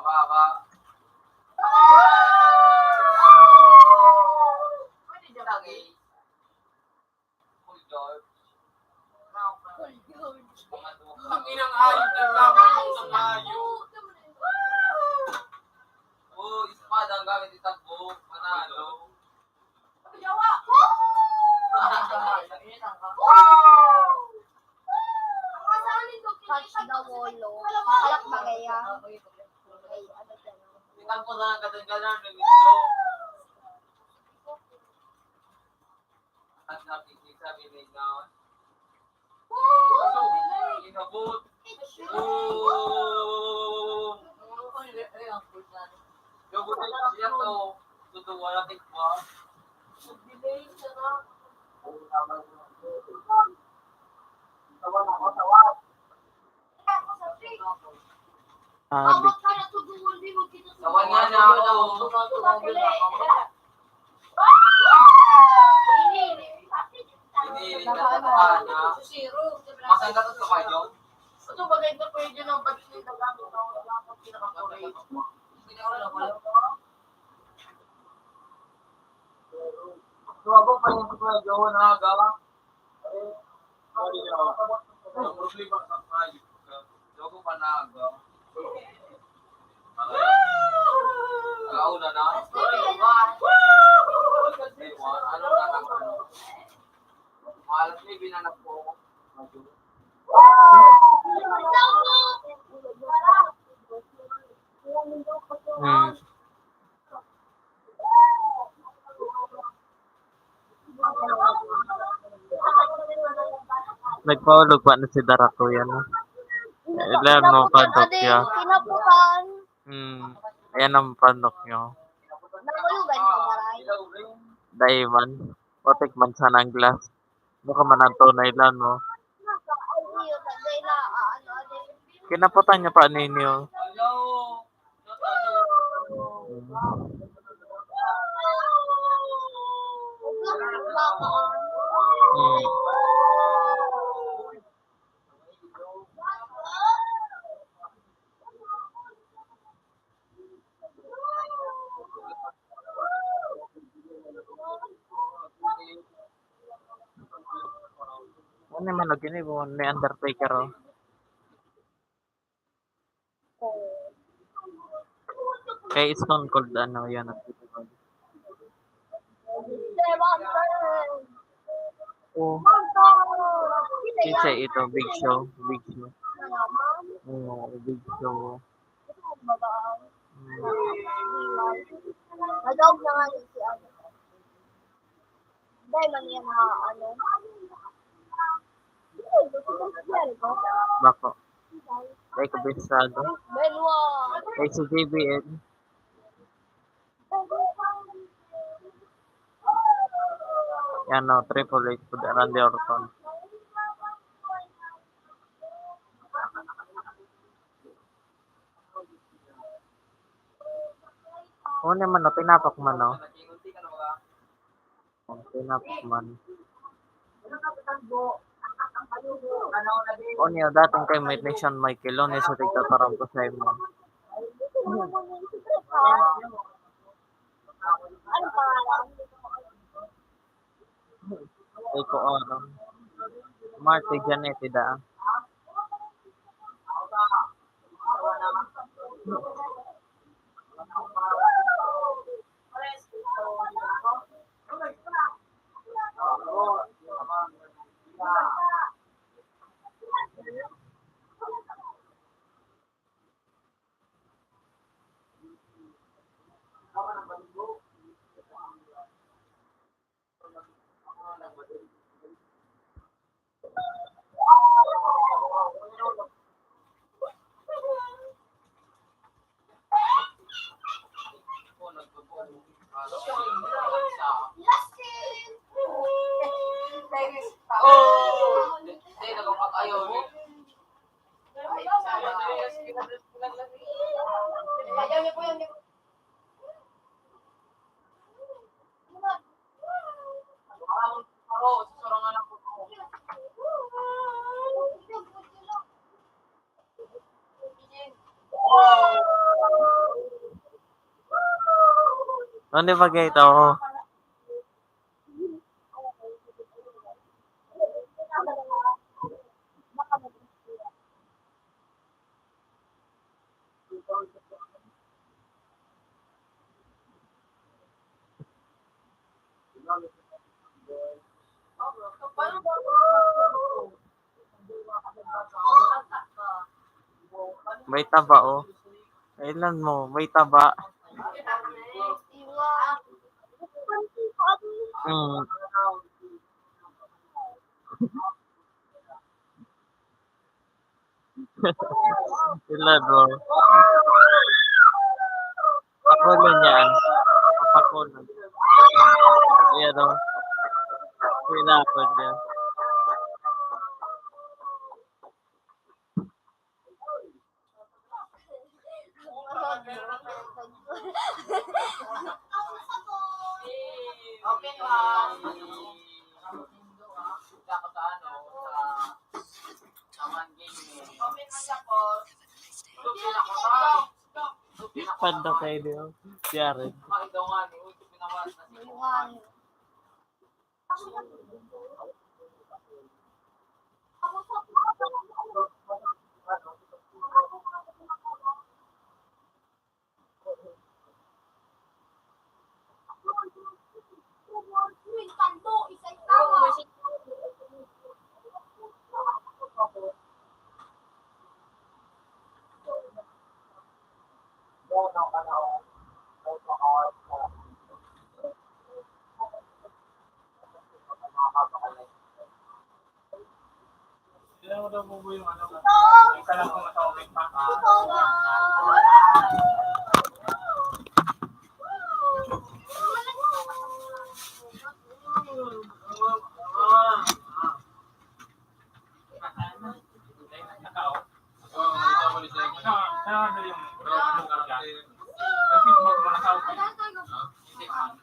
Baka. Pwede dyan lagi. Full George. Mga duha. Ang inang hayop na lamang ng hayop. Oh, espada ang gamit itagbo. Manalo. Touch the wall. Alak ba kaya? Ay, ano dyan? Itagbo na ang katanggalan ng ito. At sabi nila. Inabot. Oh! Yung buti siya to. Tutuwa natin ba? Sabi. Sawan nga na ako. Hindi ka na na. Masang ka to kayo? Ito bagay na pwede ng pagkain na gamit na wala akong pinakakulay. Suwabo pa yung mga gawa na aga. Ang problema sa kayo. Suwabo pa na aga. Kauna na. Ano na naman? Malas may binanak po. Hmm. Nagpaulog pa na si Darako yan. Ilan mo padok niya. Kinapukan. Ayan ang padok niya. Nagulugan ka maray. Daiman. Otik man sa ng glass. Mukha man ang tunay lang, no? Kinaputan niya pa ninyo. Hello. Ano naman lagi ni Bon, may Undertaker, oh. Kay Stone Cold, ano, yan. Oh, kasi ito, Big Show. Big Show. Oh, Big Show. Nag-out na nga yun si ano. Dahil man yan na ano. Bako. Kay Kabisado. Benwa. Kay si JBN. Yan, no, Triple H po, Randy Orton. O naman, no, pinapak man, no? Pinapak man. O niya, dating kay Mate ni Shawn Michael, o niya sa tigtatarang ko sa imo. Ano pangalan? Ay ko, Marty Janet, da. Oh! Ano ba ito? May taba, oh. Kailan mo? May taba. Hmm. Ilan mo? Pakulon yan. Papakulon. Ayan, oh. Pinapon yan. Open one. Ako sa ano, sa one game. Open one siya po. Open ako sa. Panda kayo niyo. Jared. Daw nga ni Uto pinawas na si Kailan mo daw bubo yung ano? Isa lang kung matawag pa.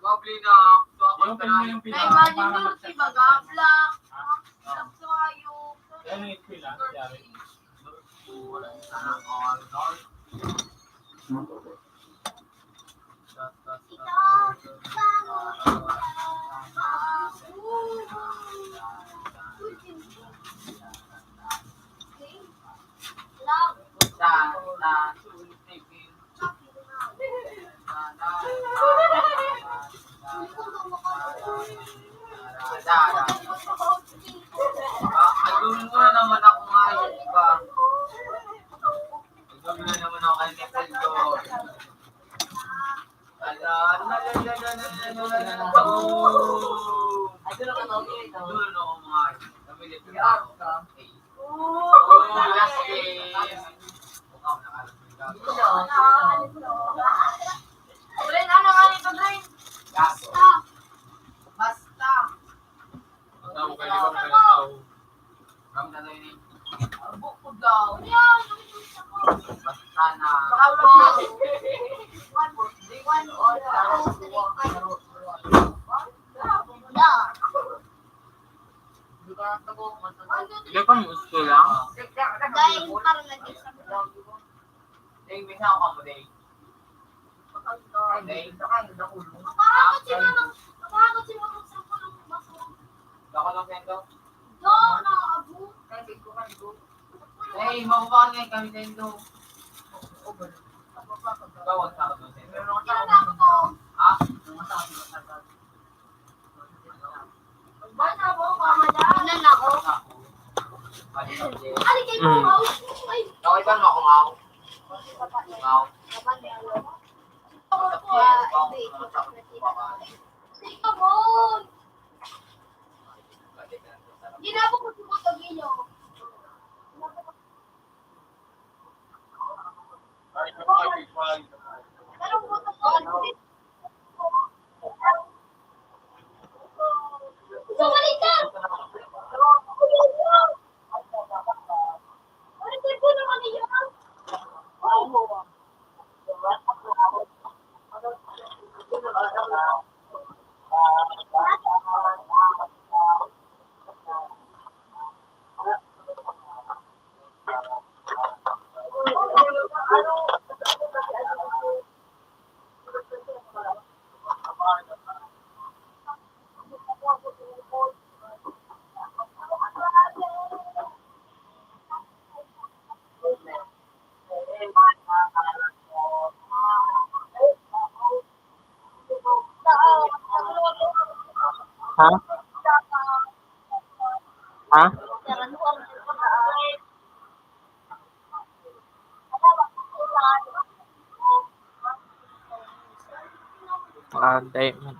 Goblin na. Yung Na-imagine mo si Bagabla. Sakto kayo. Ano yung pila? Yari. Nagawin ko na naman ako ngayon, iba. Nagawin na naman ako kay Nepaldo. Doon ako mga nabilit ko na ako. Last game. Brain, ano nga nito, Brain? Basta. Basta. Tao kayo ba ng tao? Ram na lang yun. Arbok ko daw. Basta na. Hindi pa mo gusto lang? Dahil parang nag-isa. Day, may saan ka mo, Day? Day? Mapakakot si Mama sa kulong basura. Baka lang sendo? Doon, nakakabu. Day, makupakan ngayon kami sendo. Bawag sa ako doon sendo. Kailan ako to? Ha? Bata mo, kamala. Ilan ako? Ali kay mo, ay. Okay ba mo ako ngaw? Ngaw? Ako po, ikaw mo. Ginabo ko po ito, Gino. Pero po ito po. Sumalik ka! Ano po naman niyo? Ha? Ha? Ah, diamond.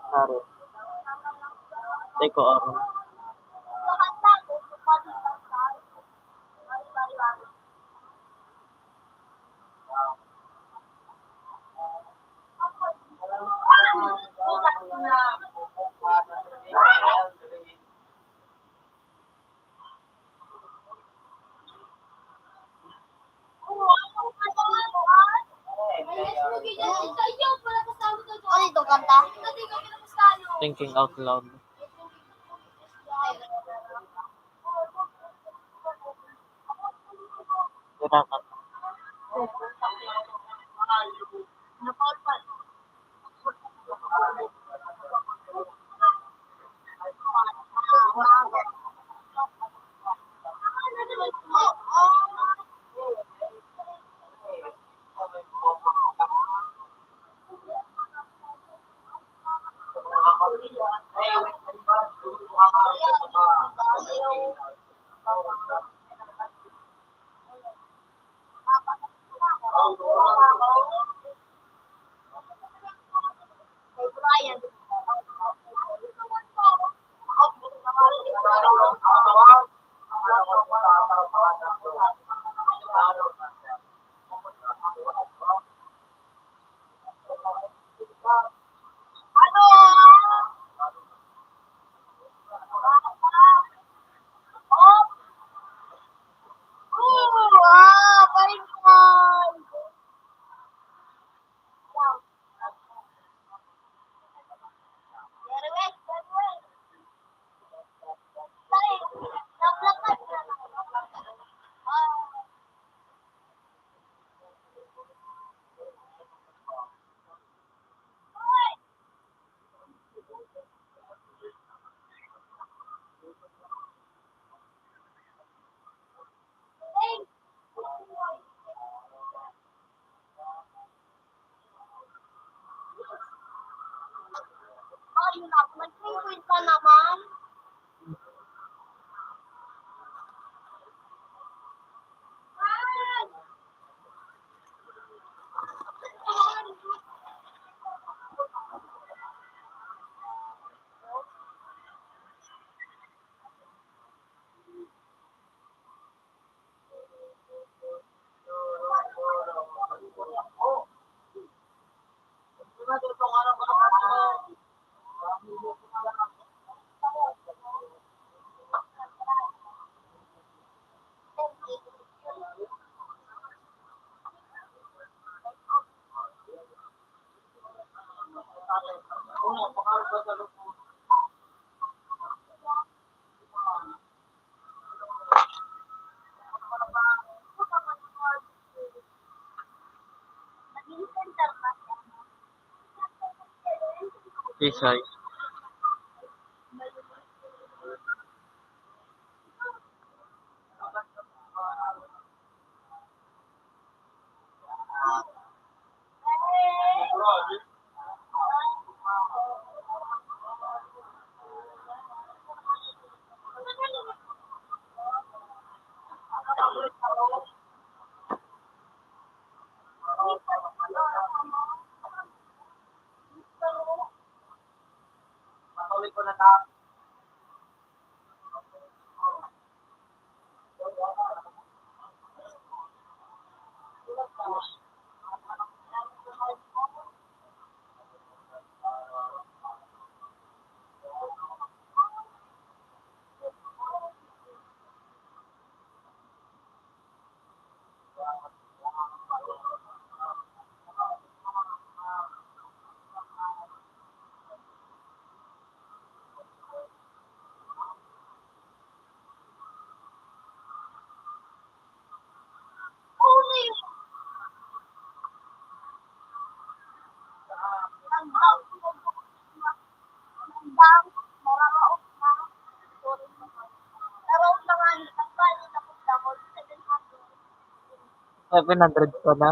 Sorry. Hindi ko alam. Ano ito kanta? Thinking out loud. Gerakan. Mag-pinguin pa naman. Kisay. $700 pa na?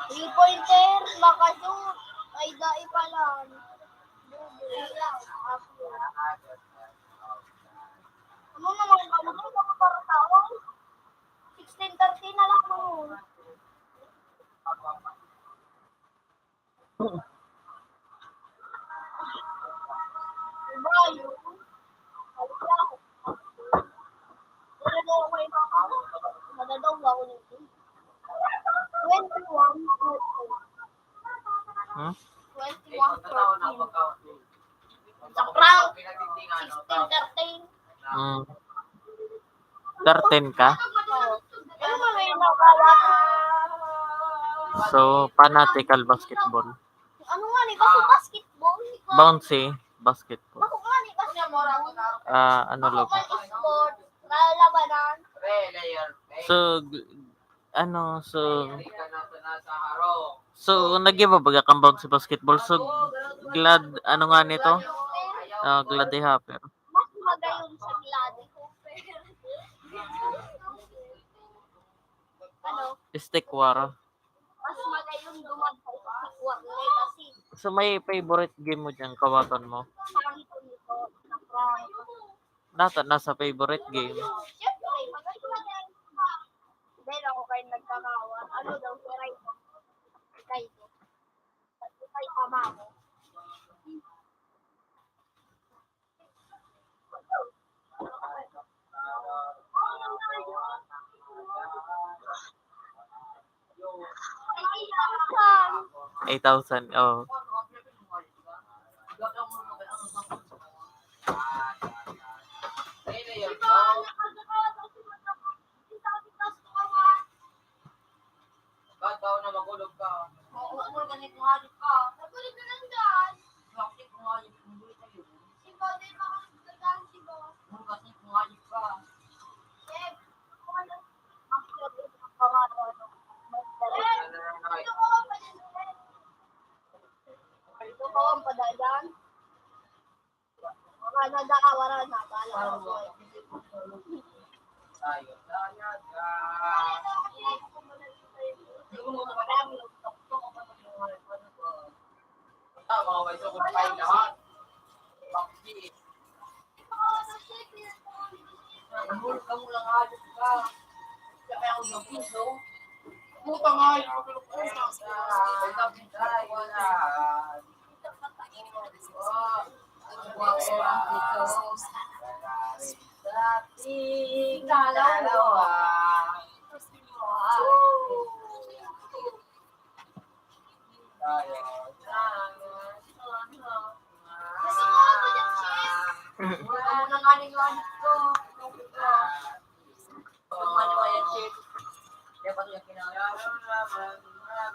Three-pointer, makashoot. Ay, dai pala. Ano naman, ano naman para taon? 16-13 na lang mo. Diba yun? Wala. Wala na ako yung kakao. Madadaw ba ako nito? 21-13. Hmm? 21-13. Sa prank, 16-13. Hmm. 13 ka? Ano ba may nakawat? So, fanatical basketball. Ano nga ni? Kaso basketball? Bouncy basketball. Ako nga ni? Kasi Ano logo? sport, lalabanan. So, so, nag-iba baga kang bouncy basketball. So, glad, ano nga nito? Glad Hopper. Mas magayon sa glad. Ano? Stick war. Mas magayon dumag sa sport kasi So, may favorite game mo dyan, kawakan mo? pangit nito na prank. Nasa favorite game. Siyempre, magayon. Dahil ako kayo nagkakawa. Ano daw, si Raito? Si Kaito. Si Kaito ama mo. Ay, 8,000. Oh. Ba't daw na magulog ka? Oo, ganit mo halit ka. nagulit na lang dyan. Bakit mo halit mo gulit tayo? Si Boday makakagdagan si Bo. Kasi mo halit ka. Chef, actually, ang pangalan. Ito ko ang padayan. Mga nag-aawara na. Bahala ko. Tayo. Mga waiso ko tayo lahat. Bakit? Nahulog ka mo lang halit ka. Kaya ako ng piso. Puta nga, yung pagkalukunan. Gusto mo ako yung cheese? Muna nga rin yung anak ko. Maniwala chip. Kaya pa siya kinakain.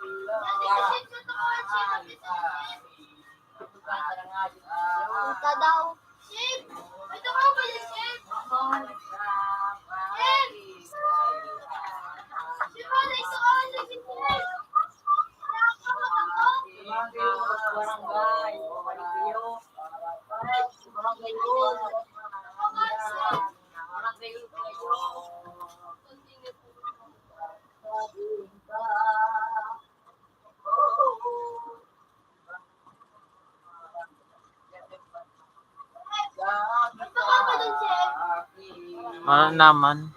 Hindi kasi gusto ko yung cheese. Punta daw. Chip! Ito ka ba yung chip? Chip! Wala ito ka yung chip. Barangay. Barangay yun. Barangay yun. Gusto ka ba yung chip? Ano naman?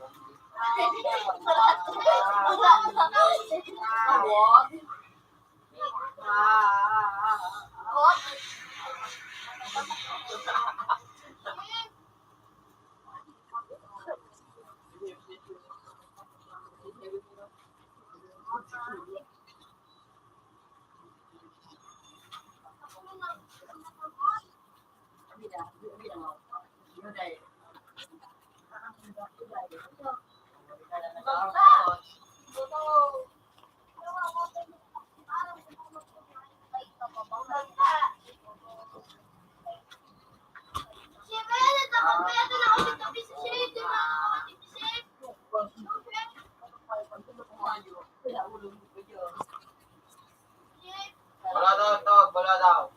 Chip, ayan ito. Kaya ito na ako dito. Chip, di ba ako dito, Chip? Wala daw, dog. Wala daw.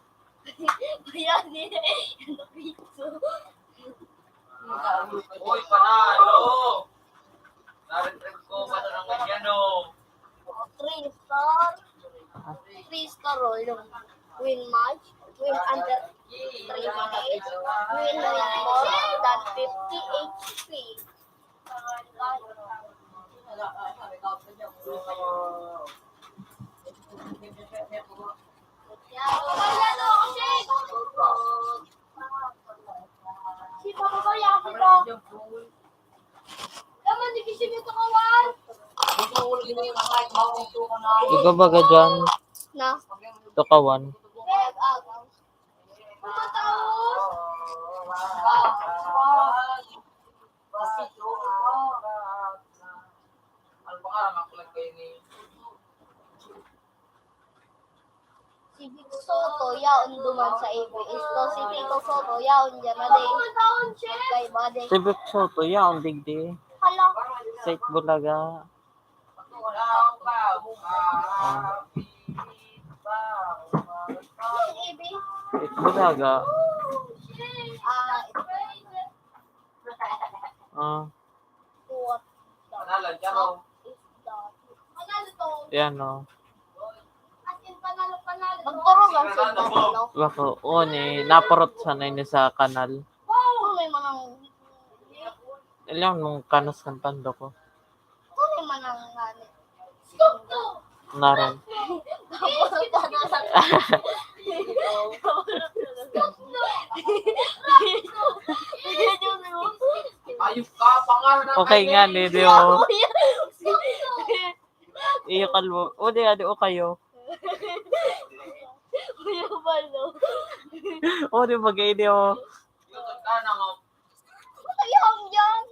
Kaya ni ano pizza. Uy, panalo! Naritrip ko ba ito ng ganyan, no? 3 star. 3 star o yung win match. Win under 3 minutes. Win more than 50 HP. Pagkakalo ako, Shake! Si Papa ba yan kita? Kaman, di kisip ito kawan? Ikaw ba ka dyan? Na? Tukawan. Agaw. Tumatawos? Ano ba ka naman kulag kayo ni... Si Vic Soto, yaon duman sa ABS. To si Vico Soto, yaon dyan na din. Kay Bade. Si Vic Soto, yaon digdi. Hala. Sait Bulaga. Yung AB? Sait Bulaga. What? Panalo, Jaro. Panalo to. Yan o. As in, panalo. Magturugan siya ba, no? Wako, ni naparot sanay ni sa kanal. Wow! May manang... Ilang nung kanas ng tando ko. May manang... Stop to! Naran. Tapos kita na lang. Ayos ka, pangalan na Okay nga ni Dio. Kuya! Iyo kalbo. O di adi o kayo. Kuya Balo. O di mag-i Dio. Lutot ka na mo. Kaya ang yan.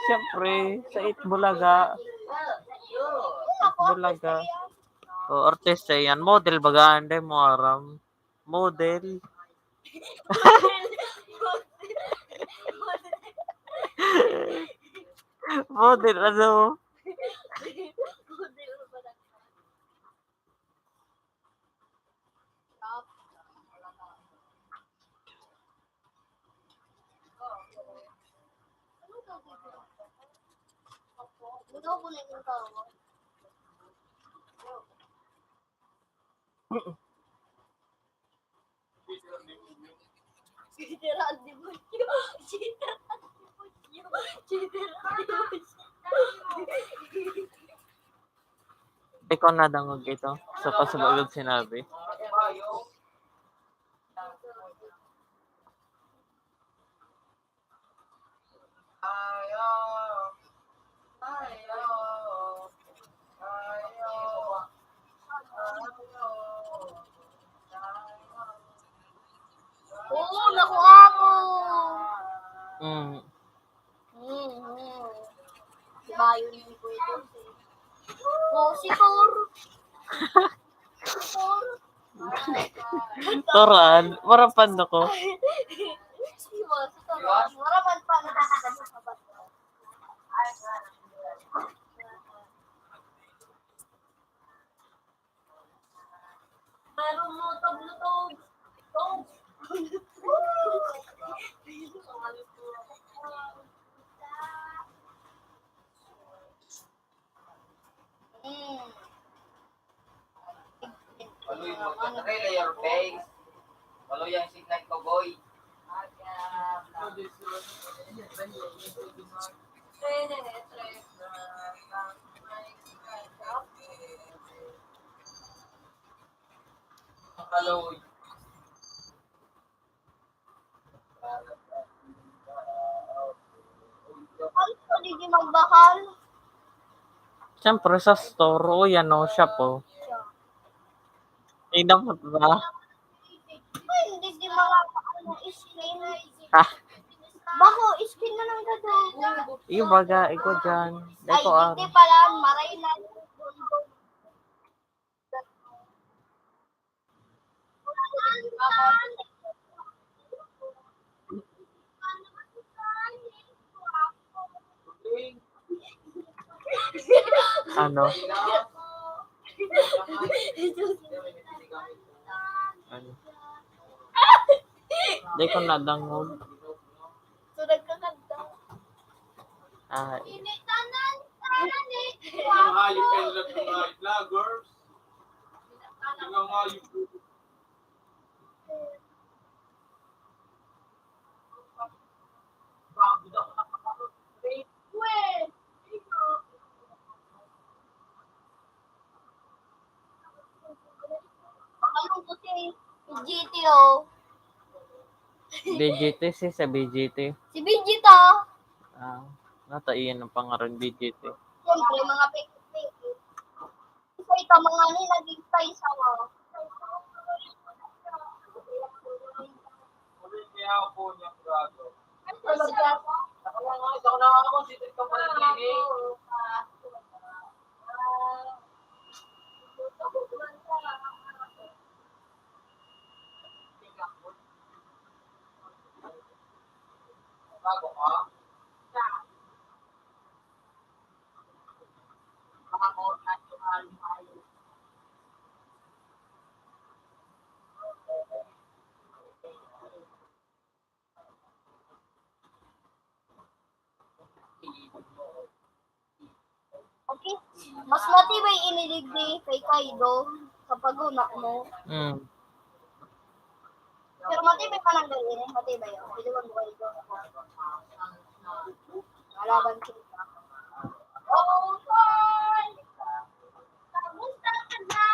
Siyempre, Sait Bulaga. Bulaga. O, artista yan. Model baga, hindi mo aram. Model. Model, ano? Ikaw po na yung tawag. Chiteran di mo yun. Chiteran di mo yun. Chiteran di mo yun. Di ko nadangog ito. Sa pasabagod sinabi. Oo, nakuha mo. Mm. Si Bayo yung pwede. Oo, si Thor. Si Thor. Toran, marapan ko. Si Thor. Maraman pa na sa bato. Meron mo lutog. Lutog. Waluy mo ka na layer face. Waluy ang signal ko, boy. Ang kaloy. Ano pa di magbakal? Siyempre sa store, o yan o, shop o. Eh, dapat ba? Ay, hindi di mga skin. Ha? Bako, skin na lang gado. Iyo baga, ikaw dyan. Ay, Dako hindi pala. Maray na. ano? Ano? Di ko nadangog. So, nagkakanta. Ah, Tanan eh. Mga you can look mga vloggers. Yung mga YouTube. Anong puti? BGT oh. BGT si sa BGT. Si BGT oh. Ah, nataiyan ang pangaran BGT. Siyempre, mga fake-fake. Isa ito, mga nilaging tayo sa mga. Ulit niya ako niyang gago. Ako na ako, sitit ka pa rin eh. Bago ka? Okay. Mas matibay iniligdi kay Kaido kapag una mo. Mm. Pero matibay pa lang gawin eh. Matibay yun. Pwede mo Kaido. Malaban kita. Oh, boy! Kamusta ka na?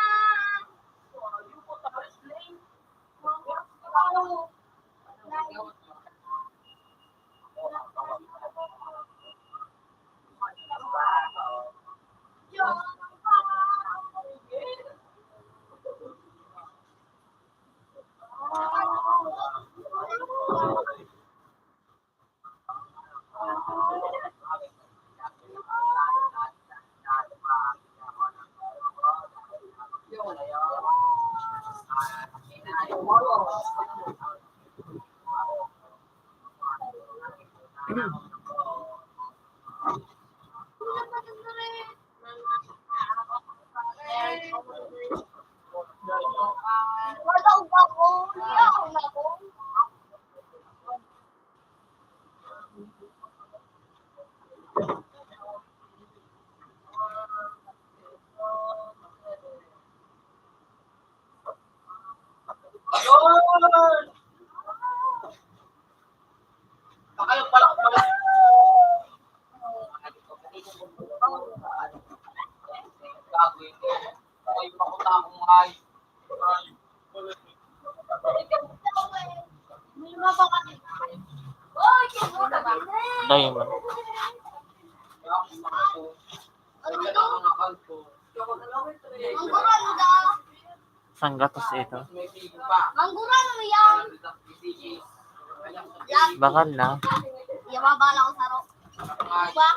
Wala ba ko? Wala ako na ko. Ayun! Nakalang pala. Diamond. Mangguran mo daw. Saan gatos ito? Mangguran mo yan. Yan. Bakal na. Yababala ko saro. Diba?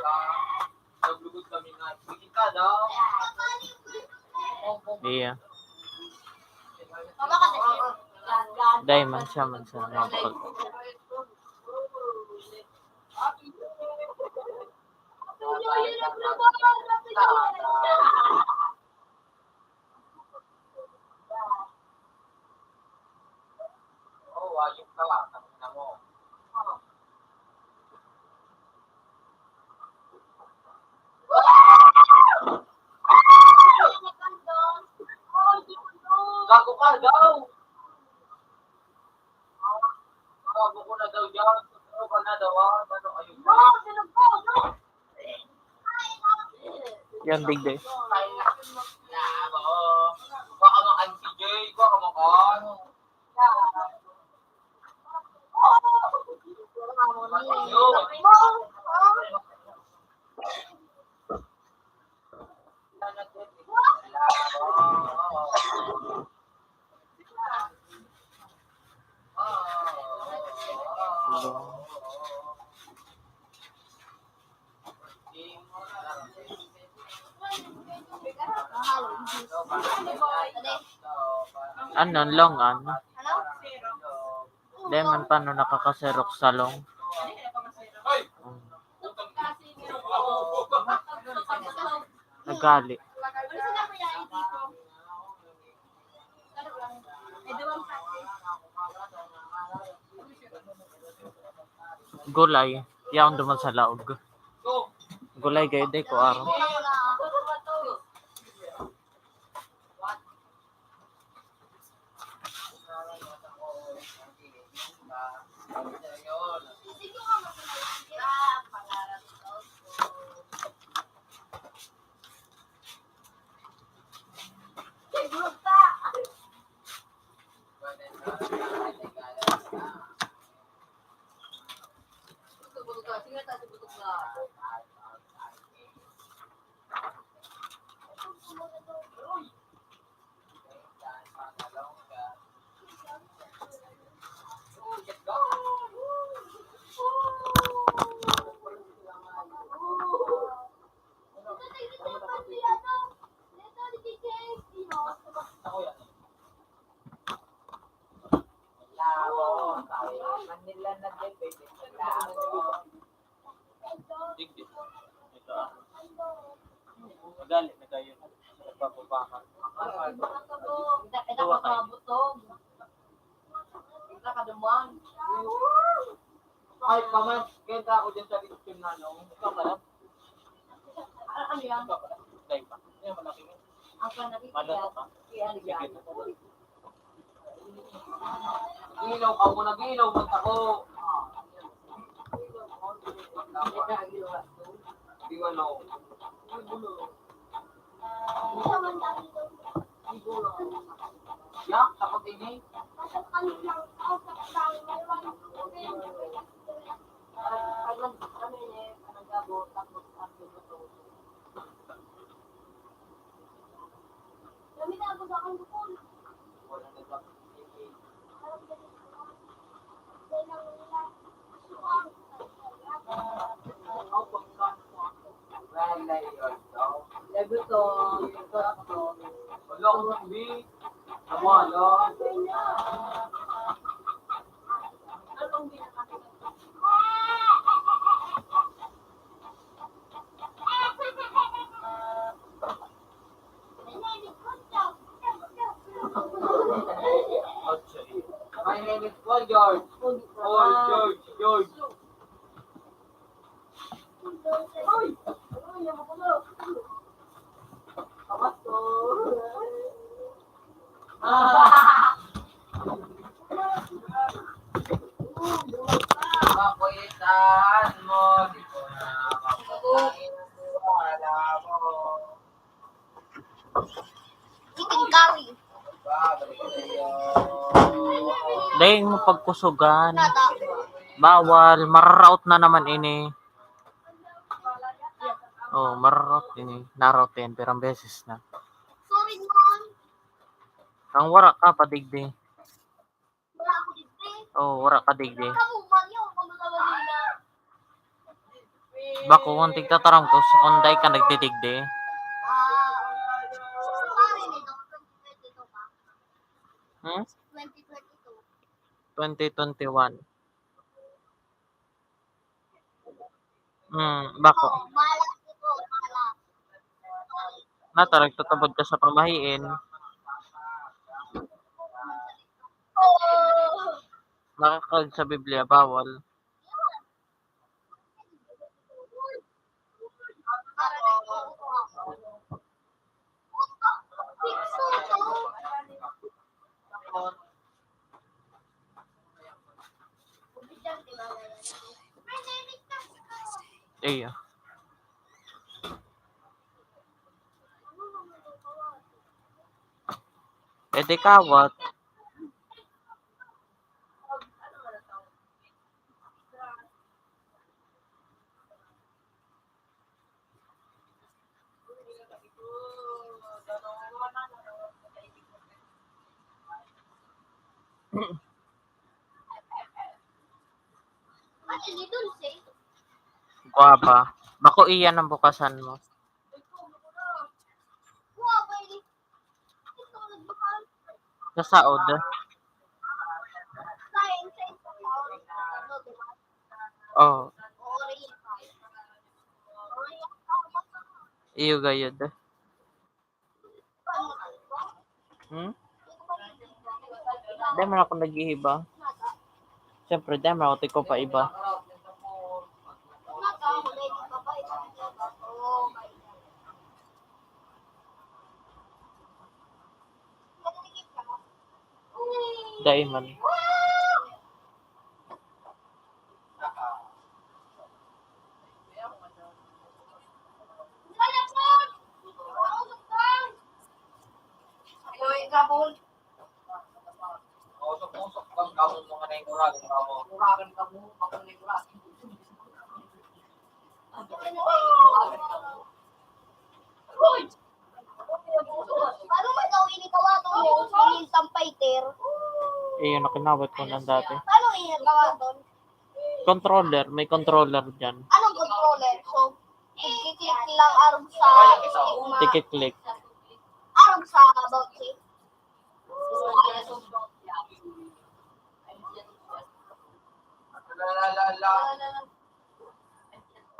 Naglugod kami nga. Sige ka daw. Iya. Baba ka na. Diamond siya man sa mga Oh, ayun ka. Tangina mo. Gago ka daw. Gago ko na daw dyan. Ano ka na daw ah? Ano ayun ka? yan digday. Baka makan si Jay. Baka makan. Ano, long ano? Ano? Diamond paano nakakaserok sa long? Nagali. Gulay. Yan duman sa laog. Gulay kayo day ko araw. Digdig. Ito ah. Magalit na kayo. Nagpapabakan. Tuwa kayo. Kahit pa man, kaya ako dyan sa team na ano. Ikaw ka lang. Ano yan? Ikaw ka lang. Dahil pa. Yan, malaki mo. Ang kanari. Madalo ka. Yan. Sige. Gilaw ka muna. Gilaw. Basta ko. Di wala ko. Yak, takot ini. Wala na ba? Wala ko hindi. Wala. My name is Paul George. Paul George. Kakulitan mo, di ko na mapakain. Wala mo. Chicken curry. Babalik sa'yo. Dahil mo pagkusugan. Nata. Bawal. Mararaot na naman ini. Oh, mararaot ini. Naraot yan. Pirang beses na. Sorry man. Ang wara ka padigdi. Wala ako dito. Oh, wara ka digdi. Kamu man yun. Pamagawa nila. Bako kung tigtataram ko, so kunday ka nagtitigdi. Sorry nito. 2022 pa. Hmm? 2022. 2021. Bako. Oh, malas ito. Malas. Natarag tatabod ka sa pamahiin. Oh. Nakakag sa Biblia, bawal. Iya. Di kawat. Ano dito say? Guwapa. Bako iyan ang bukasan mo. Wow, baby. Ito nagbakal. Sa saod. Science. Oh, iyo gayud. Dahil man ako nag-ihiba. Siyempre, dahil man ako tiko pa iba. Dahil man. Usok-usok kang kamu mga naingurag. Uragan ka mo, mga naingurag. Paano man gawin ikaw ato yung sampayter? Iyo nakinawat ko nang dati. Paano ikaw Controller, may controller dyan. Anong controller? So, i-click lang arog sa stigma. Tiki-click. Arog sa about it.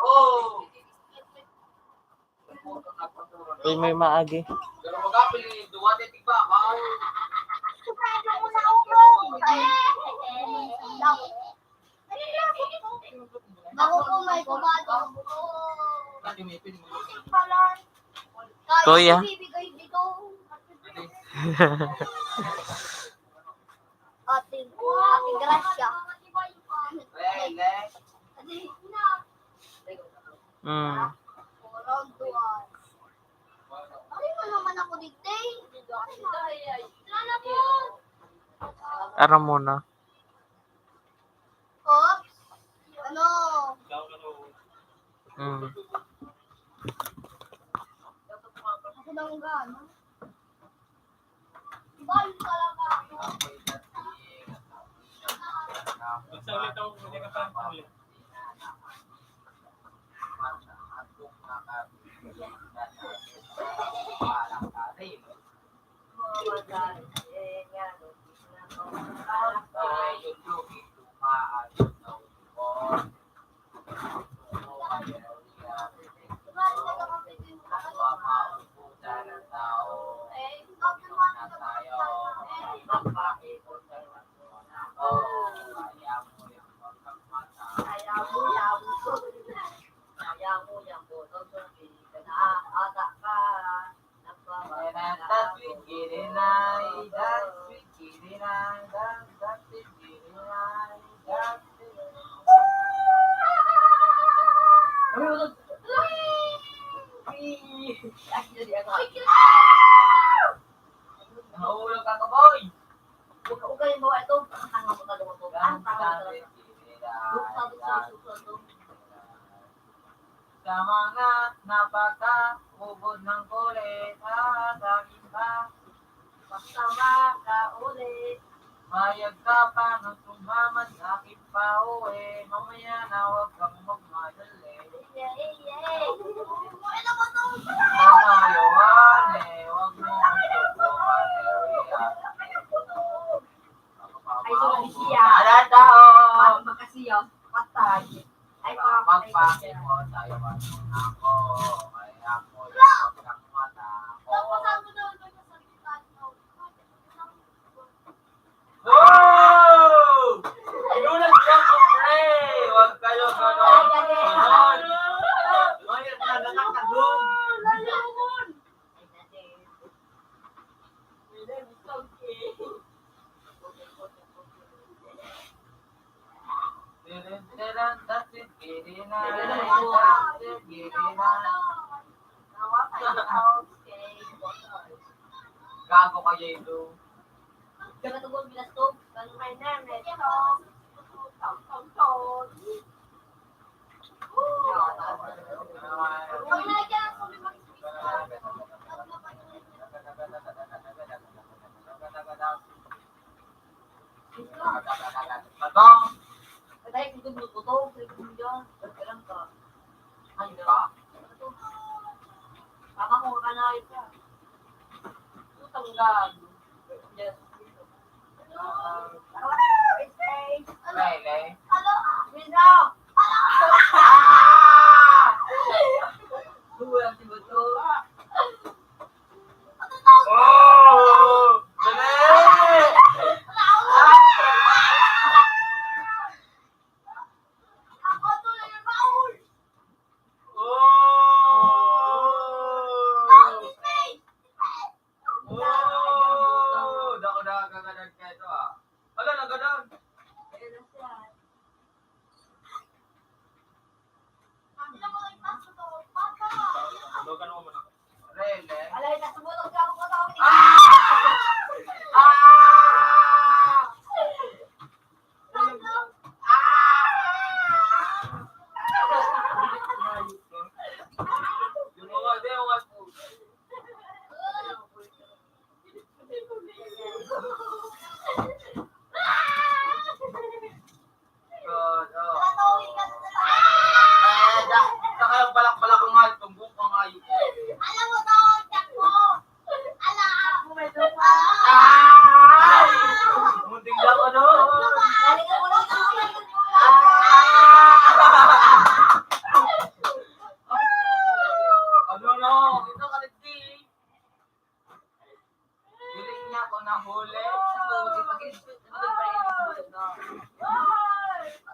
Oh! Uy, may maagi. Pero magapil ni duwa de tiba ka. Bago ko may kumado. Kuya. Bibigay dito. Ating grasya. Round 2. Ano mo naman ako dito? Sana po. Ara muna. Oops. Ano? Ako nang gana. Balik talaga ako. Magsalit ako, hindi ka pa ulit. Sa mga napaka-ubod ng kulit at aking pa, pagsama ka ulit. Mayag ka pa nang tumamad sa aking pauwi. Mamaya na huwag kang magmadali. Mamayawan eh, huwag mo kang tutukan Ay, sorry siya. Ada tao! Ano ba kasi yun? Patay. Ay, Pagpangin mo tayo ako. Ay ako yung kang mata ko. Wow! Inulat ka ko, pre! Huwag kayo ganon. Ngayon na nakakadong. Gago kayo ito. Jangan tunggu bila stop. Kalau mainan, Batong! Katanya itu belum potong, itu dia. Sekarang ke. Ano ka? Apa mau kana itu? Itu tanggal. Yes. Lele? Halo, Minda. Dua si betul. Oh! Dali! Ako tuh lagi baul. Oh! Dako na kagadag ka ito ah. Ala, nagadag! Ang naman paso to. Papa. Ano ka naman ako? Lele? Alay na sumulong ka ako sa akin. Yung mga di, yung mga po. God, oh. Saka yung balak-balak ko nga, tumbok ko nga yun. Alam mo to, chat mo. Ala. Ay! Munting lang ko doon. Balikan mo lang ito. Ano no? Ito ka nagdi. Biling niya ako nahuli.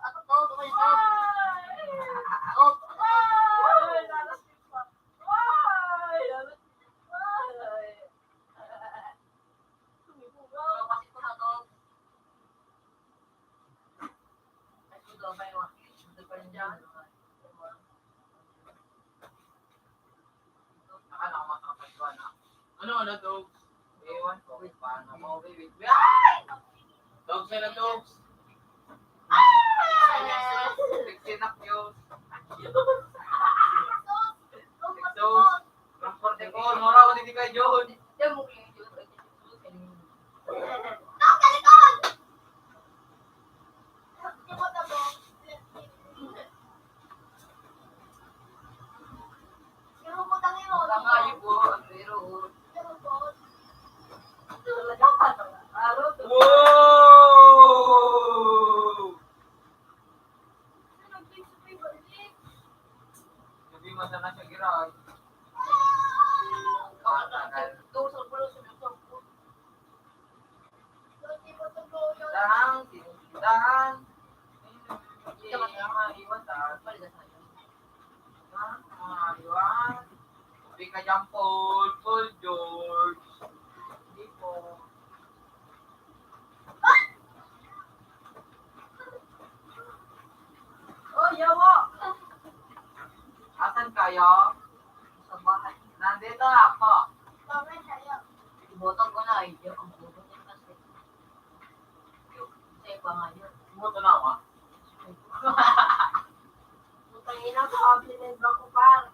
Ako to, tumayo to. Oh, masih ko na to. Ay, sudo, may mga. Sudo pa rin dyan. Akala ko makapagwa na. Ano to? Ewan ko. Paano mo, baby? Ay! Dogs na dogs. Sinak yun. So, Transporte ko. Nora ko dito kay John. Dia mungkin itu. no, kalikon. Ikot na mo. Yung mo tangi mo. Tama yun po. Pero, Yung mo. wow! Sabi mo sana siya giray. Dahang, dahang. Iwan tayo. Iwan. Sabi ka dyan, Paul George. Hindi po. Oh, yawa. Asan kayo? Sa bahay. Nandito ako. Bakit sa'yo? Botol ko na ay ang botol niya kasi. Sa iba nga yun. Bumoto na ako. Putang ina, compliment ba ko par?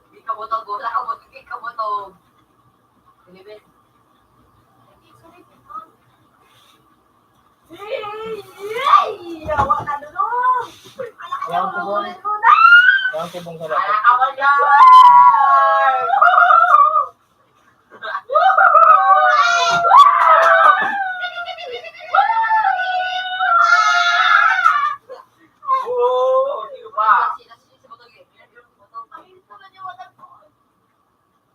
Hindi ka butog, wala ka butog, hindi ka butog. Pilipin. Yawa ka dulong! Yang tibong. Yang tibong sa dapat. Anak ka ba dyan? Oo, sino pa? Nasi si butog eh. Butog. Pangit naman yung walang ko.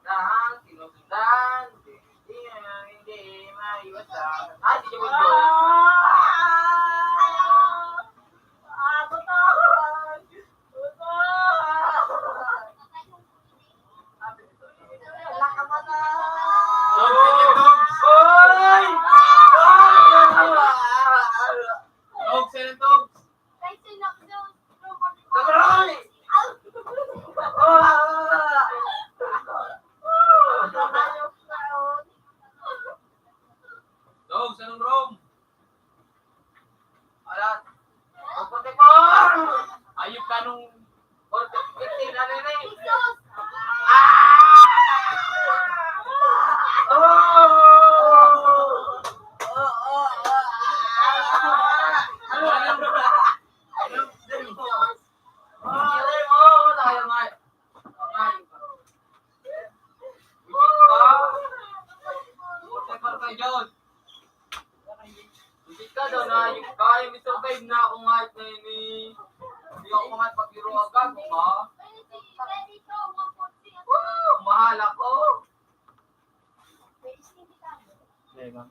Dahang sinusundan, hindi maiwasan. Ay, di mo yun. Oy! Tog, sino tog? Sabay! Tog, sino Rom? Alat. Pupunti po! Ayop ka nung... 15, ano yun eh? Na ako nga na ini. Hindi ako kumat pag-biro agad, ha? Mahal ako. Lega.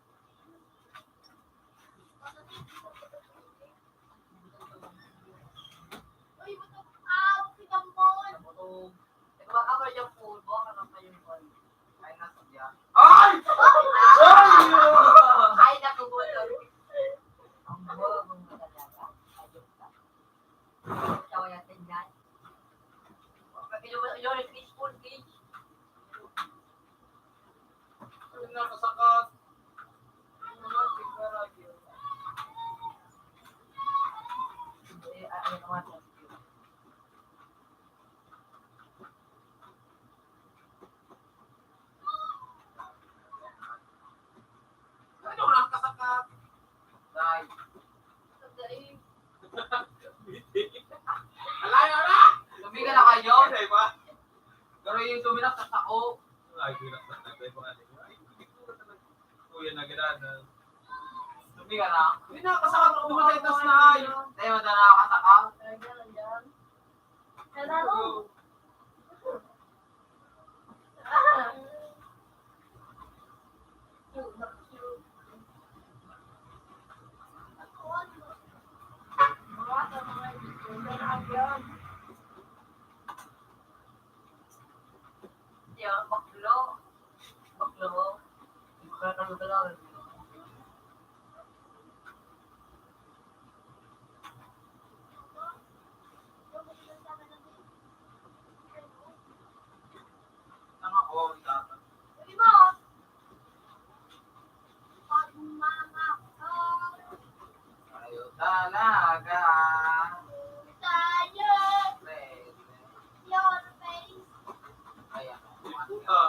Ito ba ka ba yung pulbo? Ano pa yung pulbo? Ay, nasadya. Ay! Ay, nakubulog. Ang bulog mo talaga. Ayok ka. Tawa natin dyan. Yung peaceful beach. Ay, nakasakat. Ano naman? Ano nakasakat? Dahil. Alayo na! Tumigan na kayo. Ay, ba? Pero yung tuminak sa tao. Ay, pinakasakay pa nga. Ay, kuya na gano'n. Tumigan na. Hindi nakasakat ako sa itas na ay. Tayo mo na nakakasaka. Yan, baklo. Baklo. Baklo ka lang. Tama ko, tata. Ayaw talaga. Ayan. Puta.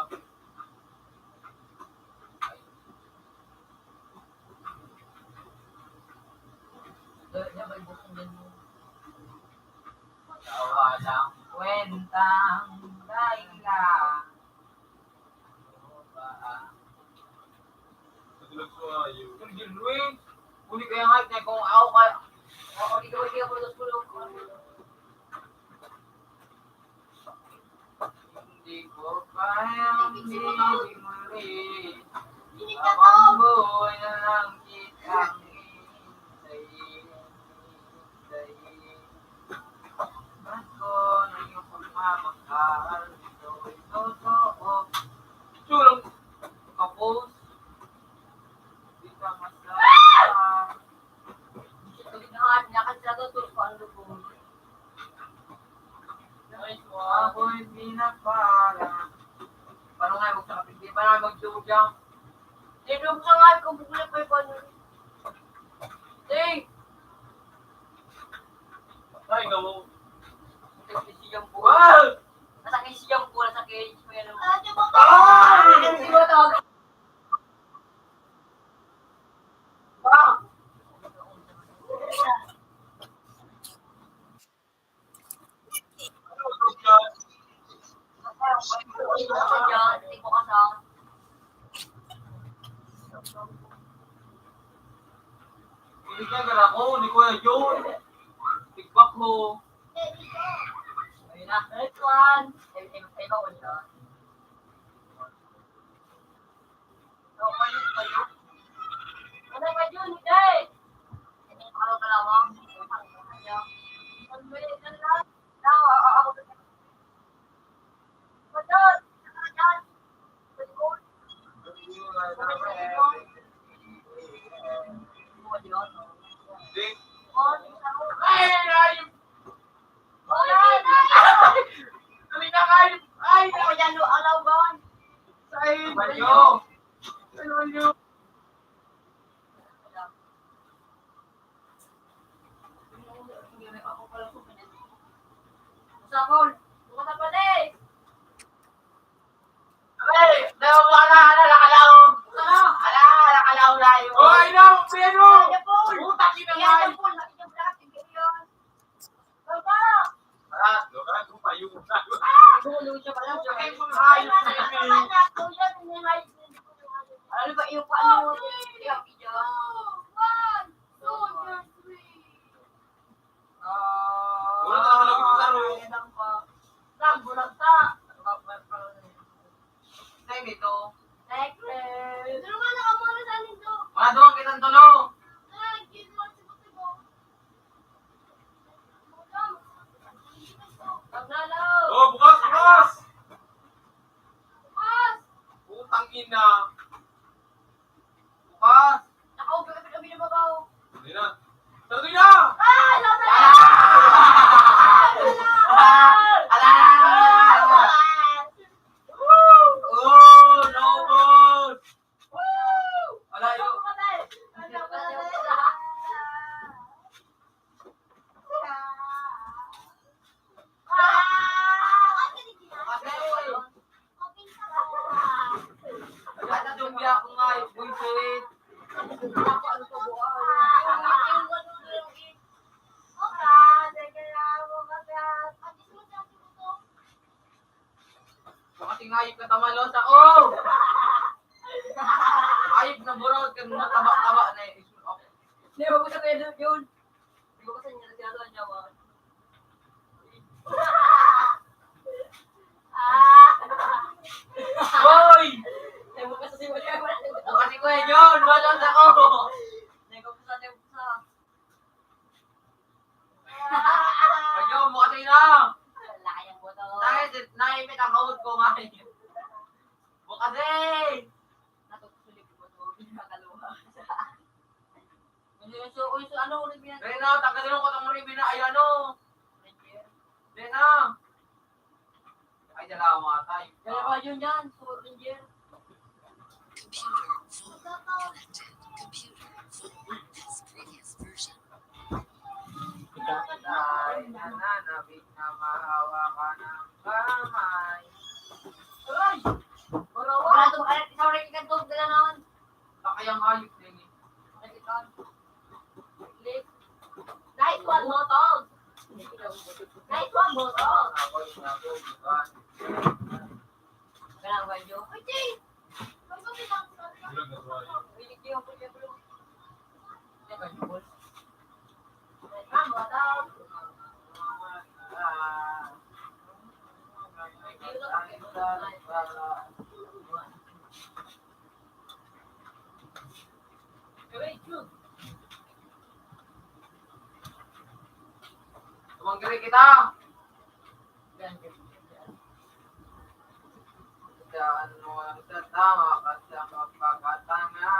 Walang kwentang dahilan. Natulog ko ayaw. Uli kaya nga, kung ako kaya. Ako, hindi ka po sa sulong ko. Hindi ko kayang hindi muli. Habang buhay na lang kitang hintayin. Ako na iyong pagmamahal. Ito'y totoo. Chulong. Kapos. Di ka masaya. Ako'y pinapala. Paano nga mag-sapit? Paano nga mag-dudang? Tinong sa nga ko bugla pa pa nun. Ding! Ay, gawo. Siyang po. Wow! Nasa siyang po, nasa cage mo yan. Ate mo ka. Hindi ko tawag. Ako dyan, hindi ko kasama. Hindi ka gara ko, ni Kuya John. Tikbak mo. Ayun na. Next one. Ay, ako dyan. Ano pa yun? Ano pa yun? Hindi! Hindi pa ka kalawang. Ano ba yun? Ano lang? Ako ba yun? Madod! Dyan! Malikod! Ding. Ay, ay! Ay! Dali na kayo! Ay! Ako dyan, alawan! Ay! Banyo. Ano nyo? Sapol! Buka na pala eh! Ay! Dayo mo ka na! Nakalaw! Buka na! Nakalaw na yun! Oh, ay na! Pero! Putak yun na nga! Yan, Sapol! Nakita mo lahat yung ganyan! Baba! Loka, kung payo mo na. Gulong siya pala. Ay, mga hayop na yun. Ano ba yung paano mo? Yung video. Wala na nakalagay sa laro. Bulag ka. Time ito. Necklace. Tulungan ako muna sa anin to. Mga doon kitang tulo. Give mo si Buti mo. Pagnalaw. Oh, bukas, bukas! Mas! Putang ina. Bukas. Nakaupo ka kami na babaw. Hindi na. Sarado niya! Ah! Lasa! Oh, no boss! Alayo. Ada dumbia ako nga, buisit. Kasi ngayip ka tamalo sa oh! Ayip na burot ka na taba-taba na eh. Hindi mo ko sa pwede yun. Hindi ko kasi niya nagkakaroon niya ba? Hoy! Hindi mo kasi mo niya. Kasi ko yun, wala sa ko. Hindi ko sa hindi ko sa. Kayo, mo kasi na. Laki ang boto. Dahil naimit ang kaud ko ngayon. Bukasi! Natutulik ko to. Pinakaluha. So, ano ulit yan? Rena, tagalin ko itong ribbon na ayan o. Rena! Ay, dalawa tayo. Kaya ba yun yan? So, Ranger. Computer full. Connected. Computer full. This previous version. Ay, nananabik na mahawakan ng kamay. Ay! Wala ito makalat. Isang rin ikantog. Dala naman. Takayang hayop din eh. Nakitan. Click. Nice one, Motog. Nice one, Motog. Ganang ba yun? Uy, Jay! Magpapit lang sa Pilik yun, pilik yun. Hindi ba yun, boss? Nice one, Motog. Very good. Tumanggirin kita! Daan mo ang tatama ka sa magpakatanga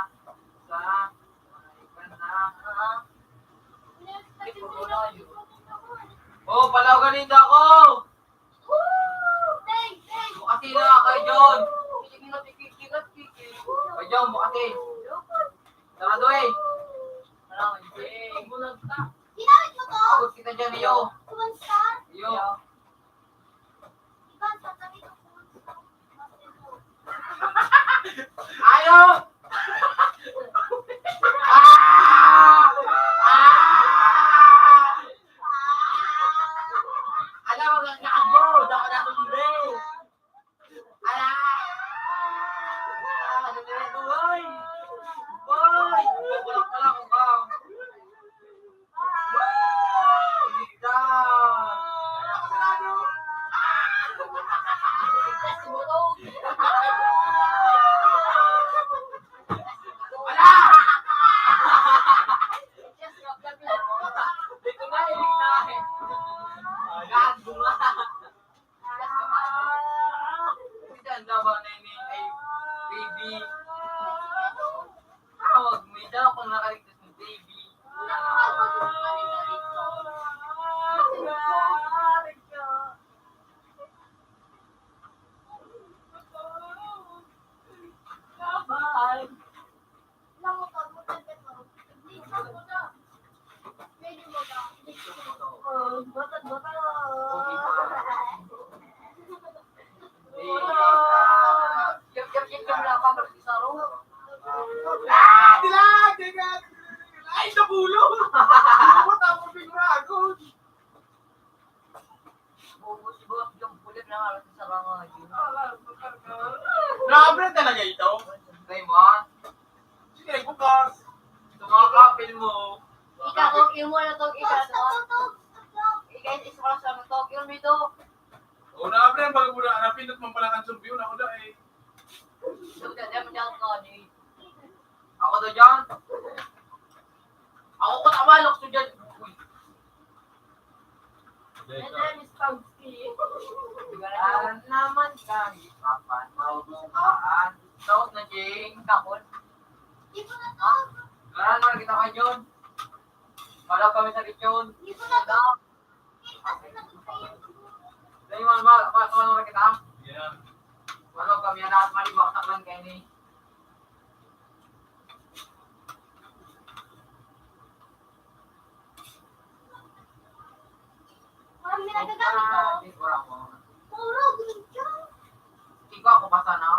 sa mga oh, palaw ganito ako! Bukati na kayo, John! Kayo, John, bukati! Sarado eh. Ano, hindi. Bulag ka. Ginamit mo to? Abot kita dyan, iyo. One star? Iyo. Iban, sasabi ko one star. Ayaw! Ah! Alam mo lang nakabod. Ako na tumbe. Ala! Ano na ito, boy? Boy! Bulak ka lang ba? Alam mo, pag maganda mo, tignan mo na. Pwede mo na. Ay, nabulong! Hindi mo tapos biglago. Nakabred talaga ito. Raymond, Sige, bukas. tumakapil mo. Ikaw, kung imo na to, ikaw to. Stop. Ikaw, isa ko lang sa mga to. Yung dito. O, nakabred, bago mo na hanapin at mampalakan sa view na ako na eh. Sudah, dia menjawab kau ni. Ako to dyan. Ako ko tawalok to dyan. Uy. Dia ni Spagski. Naman kami papan maubukaan. Taot na jing. Kapon. Hindi ko na to. Karan mo kita ka dyan. Malaw kami sa kityon. Hindi ko na to. Kasi na to sa'yo. Dahil mo kita. Yeah. Malaw kami na at malibaktak lang kayo ni. Parang ginagagamit ko. Di ko mo. Puro, ganun siya. Ikaw ako basa na.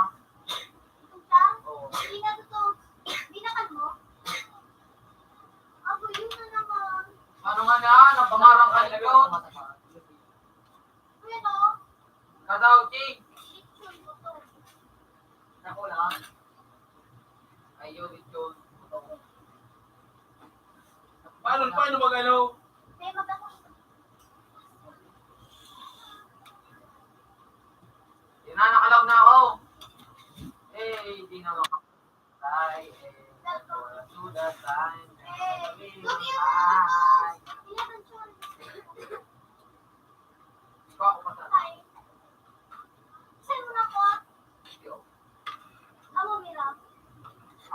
Ganun siya. Oo. Hindi na to. Binakan mo. Ako, yun na naman. Ano nga na? Napangarang ka nito. Kuya, no? Kadaw, Ching. Picture mo to. Ako lang. Ayun, ito. Paano mag-ano? May magkakos. Nakalaw na ako. Di na ako. Ay, to the time. Ikaw ako basa na. Saan mo na ko? Amo, Mira.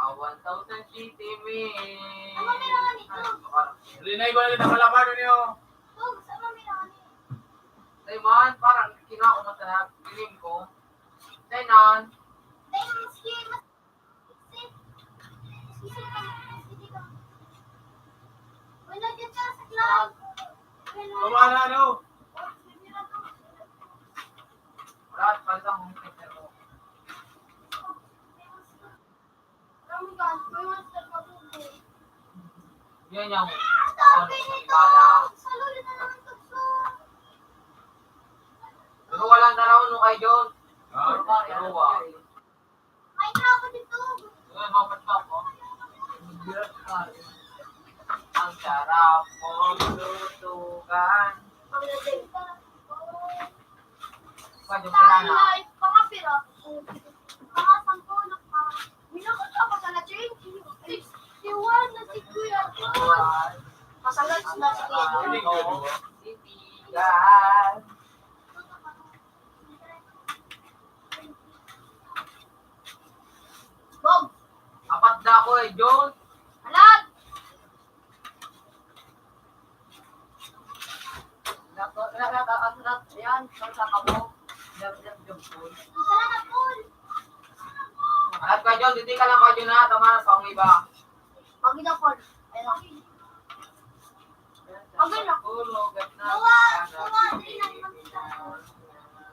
1,000 GTV. Amo, Mira nga nito. Rinay ko na rin ang kalaman niyo. Tug, saan mo, Mira nga nito? Simon, parang kinuha ko masarap. Piling ko. Simon, Dahil skin, mas... Skin ka. Hindi ka. Wala dyan ka sa club. Kumana ano? wala at palta mong picture ko. Yan yung pero walang taraw nung kay John. Pero ba? May trapo dito. Ngayon, mapatak ko. Ang sarap mo lutugan. Pwede mo na na. Mga pira. Mga 10 na pa. Minakot ako sa na-change. 61 na si Kuya. Masalat na si Kuya. Sitigan. Bob! Apat na ako eh, John. Alat! Yan, sa kamo. Salamat, Paul! At ka John, hindi ka lang ka John ha. Tama na sa akong iba. Pagi na po. Ayun. Okay na. Tulog at Gawa,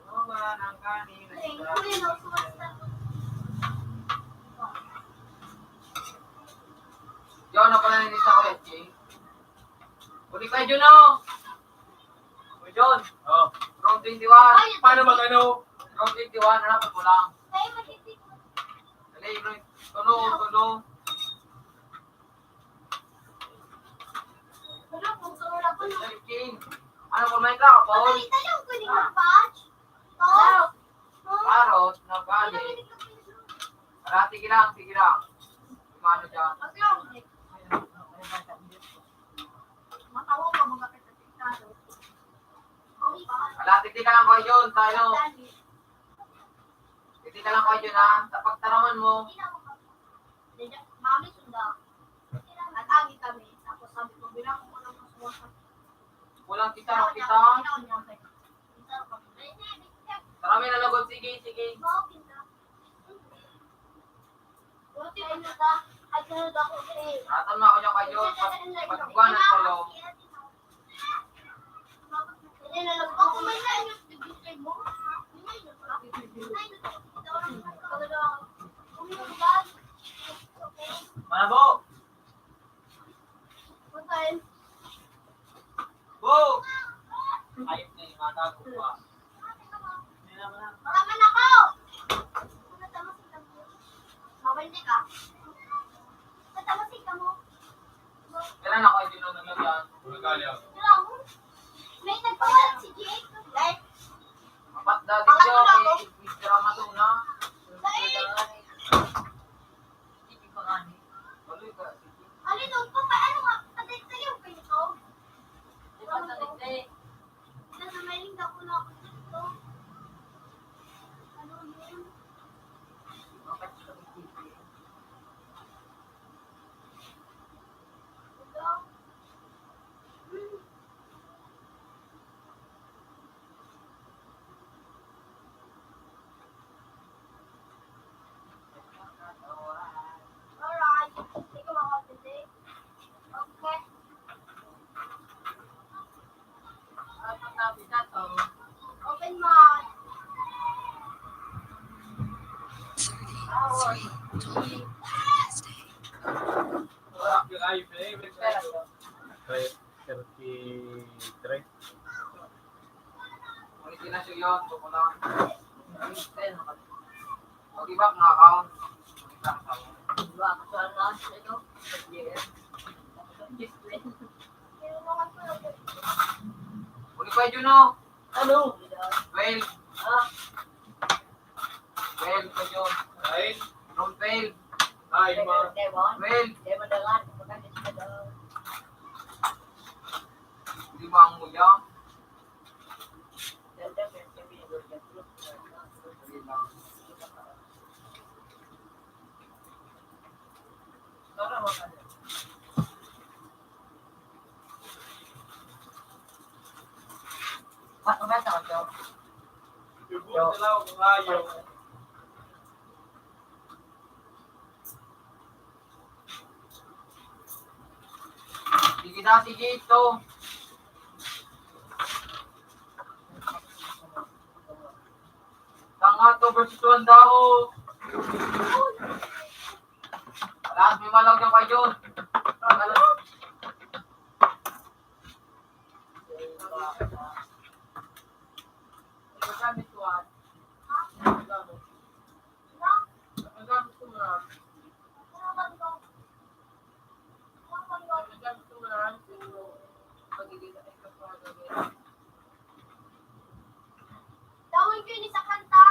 naman ang kanina. Yon, ako na nilista ko yan, Jay. Uli kayo dyan, no? Uy, John. Oh. Round 21. Paano mag-ano? Round 21, hanapan mo lang. Tayo matitig. Dali, bro. Tulong. Wala, kung saan na po. Dali, King. Ano, kumain ka, Paul? Pagkita yung kuning patch. Oo. Parot, nagkali. Sige lang. Kumano dyan? Matawa ka mga katatikado. Titi ka lang kayo dyan, tayo. Titi ka lang kayo dyan, ha? Sa pagtaraman mo. Mami sunda. Nag-agi kami. Tapos sabi ko, bilang ko ng masuwasan. Kulang kita. Marami na lagod, sige. Buti ay nata. Ay sunod ako eh. Ratan mo ako dyan kayo. Pagbuwan at tulong. Ako may na inyo bibigay mo. Manabo! Bo! Ayop na yung mata ko pa. Makaman ako! Mawaldi ka? Matamasig ka mo? Kailan ako yung dinunod yan? May nagpawalan si Jake. Like, Apat dati siya kay Mr. Amatuna. alin doon pa? Paano nga? Patay-tayo pa ito? Nasa mailing na ko na ako dito. Ano yun? Alright. Hindi ko makapindi. Okay. Open mic. 33, 20, Wednesday. Yung ayop na eh. 33. Ulit na siya yun. Tuko lang. Mag-ibak na account. Ulit kayo dyan, no? Ano? 12. 12 ka dyan. Ay, From 12. ay, ma. 12. Hindi ba ang muya? Yung buong dalawa kung ayaw. Sige ito. Tanga to versus 1 daw. Lahat may malaw dyan kayo. Dawin ko yun sa kanta.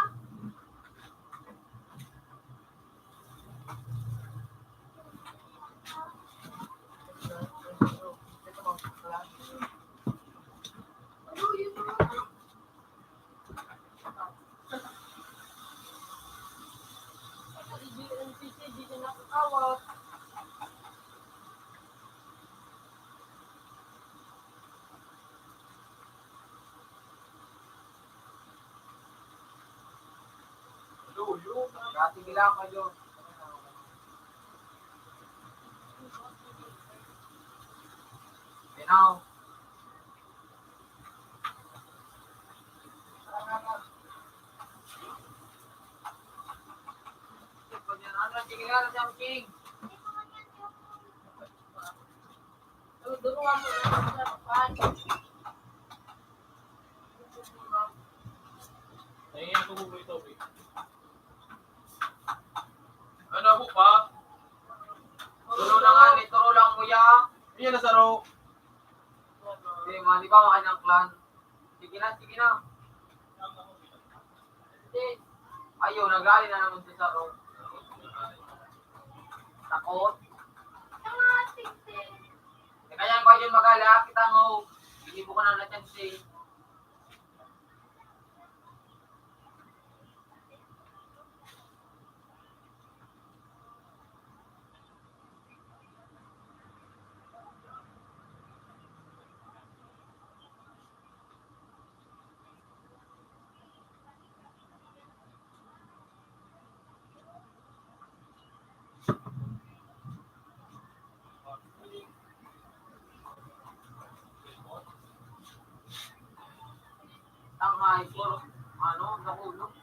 Ano yun? Sige lang kayo. Now, ano, sige nga na something. Doon nga mo na pan. Ay, ako mo ito, eh. Ano po pa? Turo na nga, turo lang mo ya. Iyan na saro. Hindi, di ba makain ng clan? Sige na, sige na. Hindi. Ayaw, nagali na naman si Saro. Takot. Kaya ko yun magala, kita mo. Hindi mo ko na na-chance. Tanghay, puro, ano, nakulog.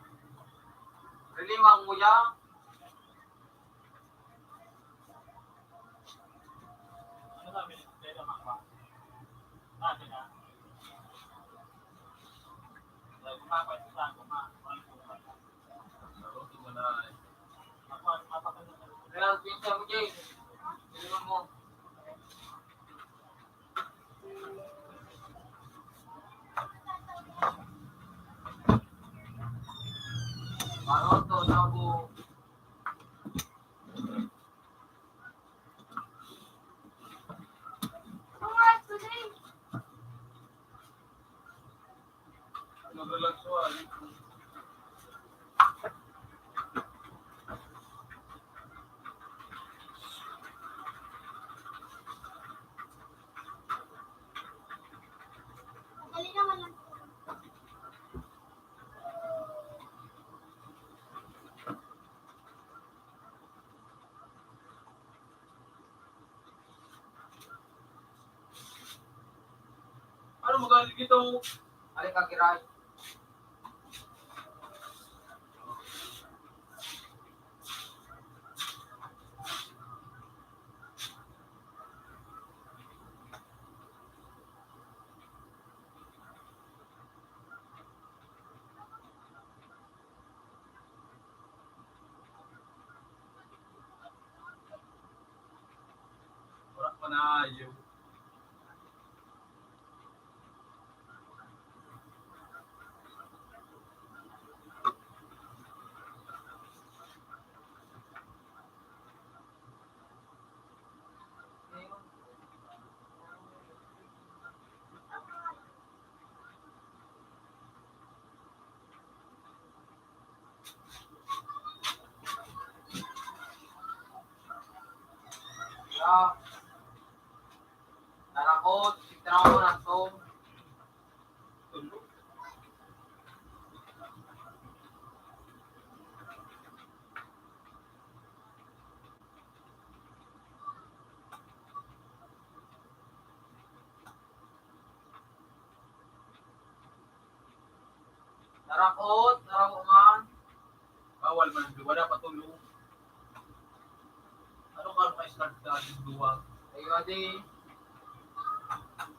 Rilimang mo ya. Ano sabi niya? Dito, makwa. Sabi na. Kumakwa ito sa kumakwa. Kaya, pinsa mo, Jay. Rilimang mo. Maroto, Nabu. Nag-relax ko ah. Dali naman lang. Ano magaling dito? Alik ka, Kiray. Wala pa na ayaw. Ya. Narakot, sitraw mo na to. Narakot, narakungan. Bawal man, wala pa tulong. Ano ka start ka ng duwag? Ayo, adi.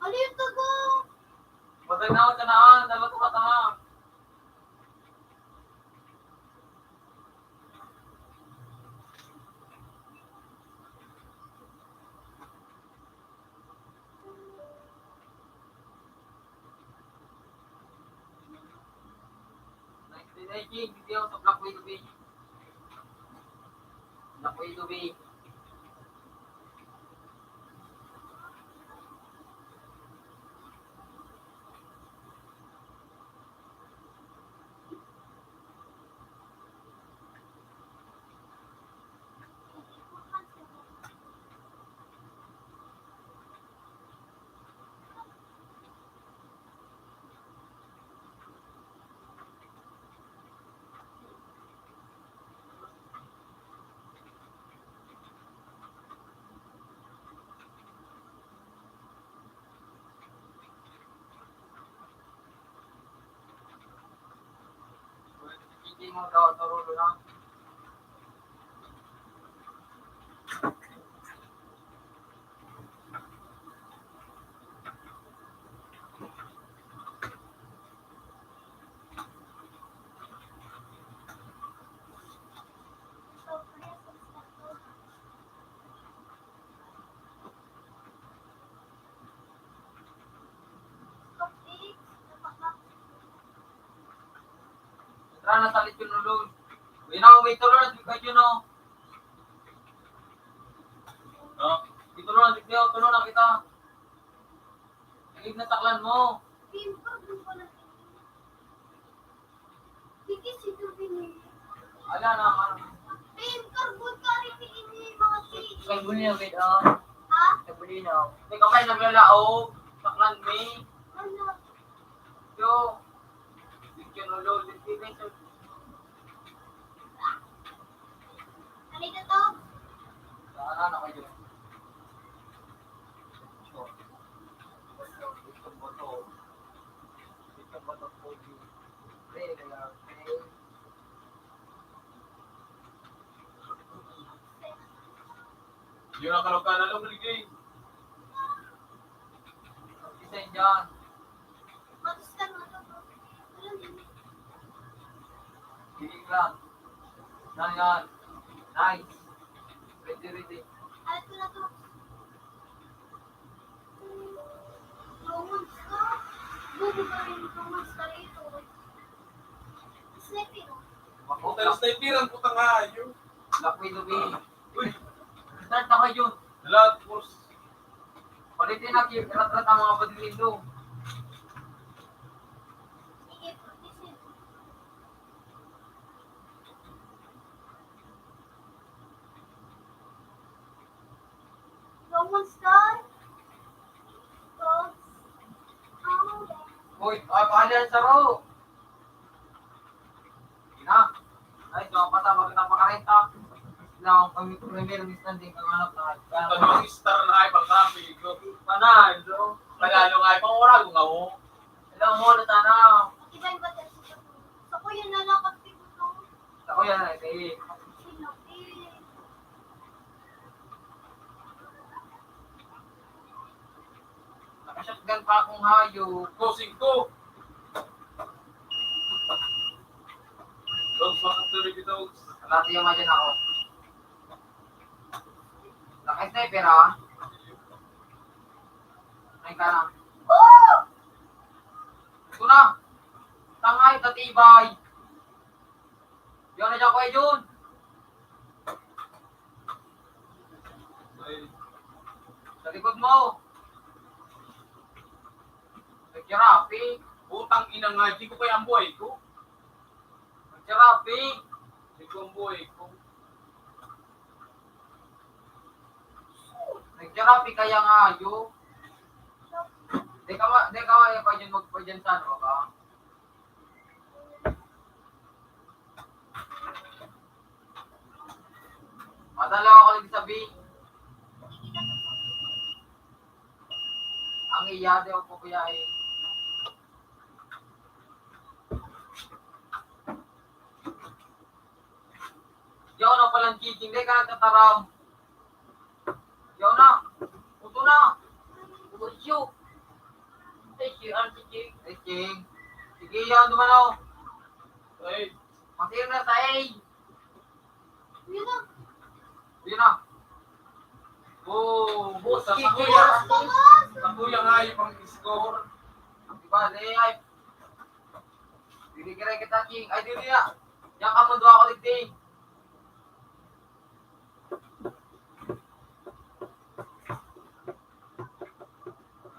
Ano yung tago? Patay na ako tanaan, dalawa ko katama. Hindi ako sa Black Widow B. Black Widow B. Hindi mo daw turulo lang. Tara na salit yun ulol. Uy na, may tulo na tigay yun o. No? Itulo na tigay o, tulo na kita. Nagig na taklan mo. Ala na, ano. Nagbuli na, wait on. Nagbuli na. Hindi ka kayo naglalao. Taklan me. Yo. Yun ulol. Tigay sa... Halika to. Saan na kayo? Yun ang kalukan. Alam mo, Ligay. Isa yun dyan. Matos ka na to. Hilig lang. Yan. Nice. Ready. Alat ko na to. Romans ka. Bubo ka rin Romans ka rito. Sniper. Pero sniper, putang ayaw. Lakwi lubi. Uy, Start na kayo. lahat, boss. Palitin na kirat-rat ang mga badilindo. Sige, practice. Romans ka. Dogs. Uy, pahalan sa ro. Ina. Ay, so kasama kita pakarenta. Lang kami premier standing ang anak na. Ang star na ay pang-traffic. Panalo. Panalo nga ay pang-oral kung ako. Ilang mo na sana. Iba yung batas. Sa ko yun na nakapig ko. Ako yan ay kay. Sino? Nakashotgun pa akong hayop. Closing ko. Dogs, bakit tuloy dogs? Kalati yung dyan ako. Naka-sniper ha? Ay ka na. Ito na. Tangay, tatibay. Yan na dyan ko Jun. Ay, Sa likod mo. Nagkirapi. putang ina nga, hindi ko pa yung buhay ko. Nagkirapi. Hindi ko ang buhay ko. Nagkirapi kaya nga yun. Di ka pa dyan magpa-dyan sa ano ka? Madala ako nagsabi. Ang iyade ako po kuya eh. Yaw na palang cheating. Di ka nagtataraw. Yaw na. Puto na. Puto. Sige, yaw dumalaw. Ay, Masir na sa A. Yun na. Yun na. Oh, boss, sa kick kuya. yun. Sa kuya nga yung pang-score. Diba, ay. Dili kita, King. Ay, dili na. Yan ka mundo ako digdi.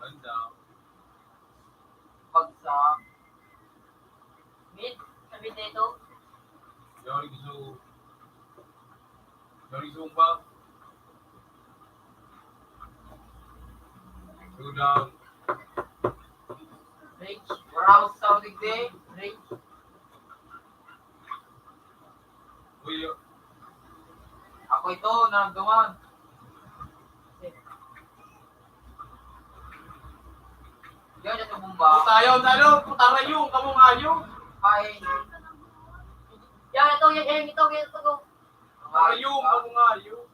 Ganda. Pagsa. Mid, sabi dito. Yori gusto. Yori zumba. Go down. Rage. Browse sa digdi. Rage. Uy, Ako ito, naramdaman. Yan, yung tumumba. tayo, talo, putara yung, kamong ayaw. Ay, Yan, ito, yan, ito. Ngayon, ano nga yun?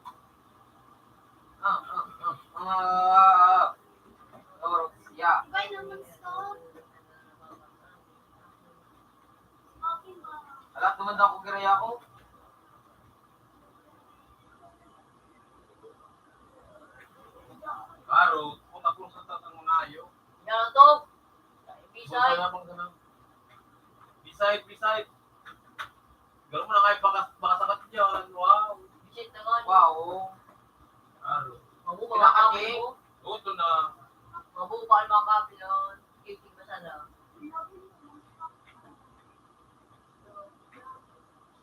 Yeah. Ibay naman sa... Okay ba? Alam, tumanda ko kiraya ko. Karo, kung ako sa tatang mga ayo. Yan, ito. Bisay. Beside. Gano'n mo na kayo baka sakat dyan. Wow. Bisay naman. Wow. Karo. Mabuka mga kapi mo. Ito na. Mabuka ang mga kapi nun. Kiting ba sana?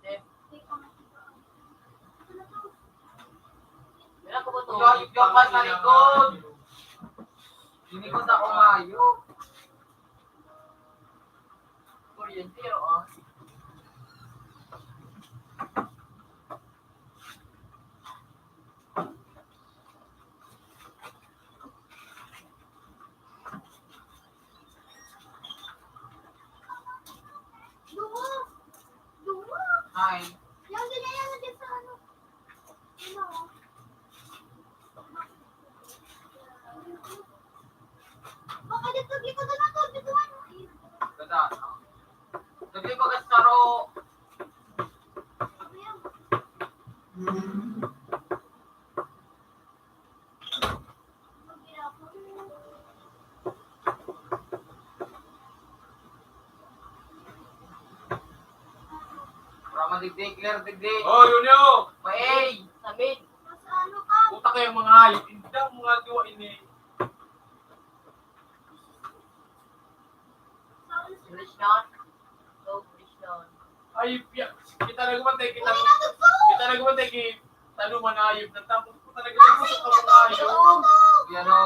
Step. Meron ko ba ito? Yung ka sa likod. Sinikot ako ngayo. Kuryente, ah. Duma! Hi. Yan, ganyan sa ano. Ano? Baka dito, dito na to. Dito na. Ganda, no? Lagay ko kasi saro. Ayan. Para madigdig, clear digdig. Oh, yun yun. Maay. Samid. Nasa ano ka? Puta kayo mga hayop. Hindi ang mga gawa ini. English nun. So, English nun. Ayop yan. Kita nagumantay. Kita Uy, natugso! nagumantay. Tanuman na ayop na tapos po talaga nagusok ka mga hayop. Yan o.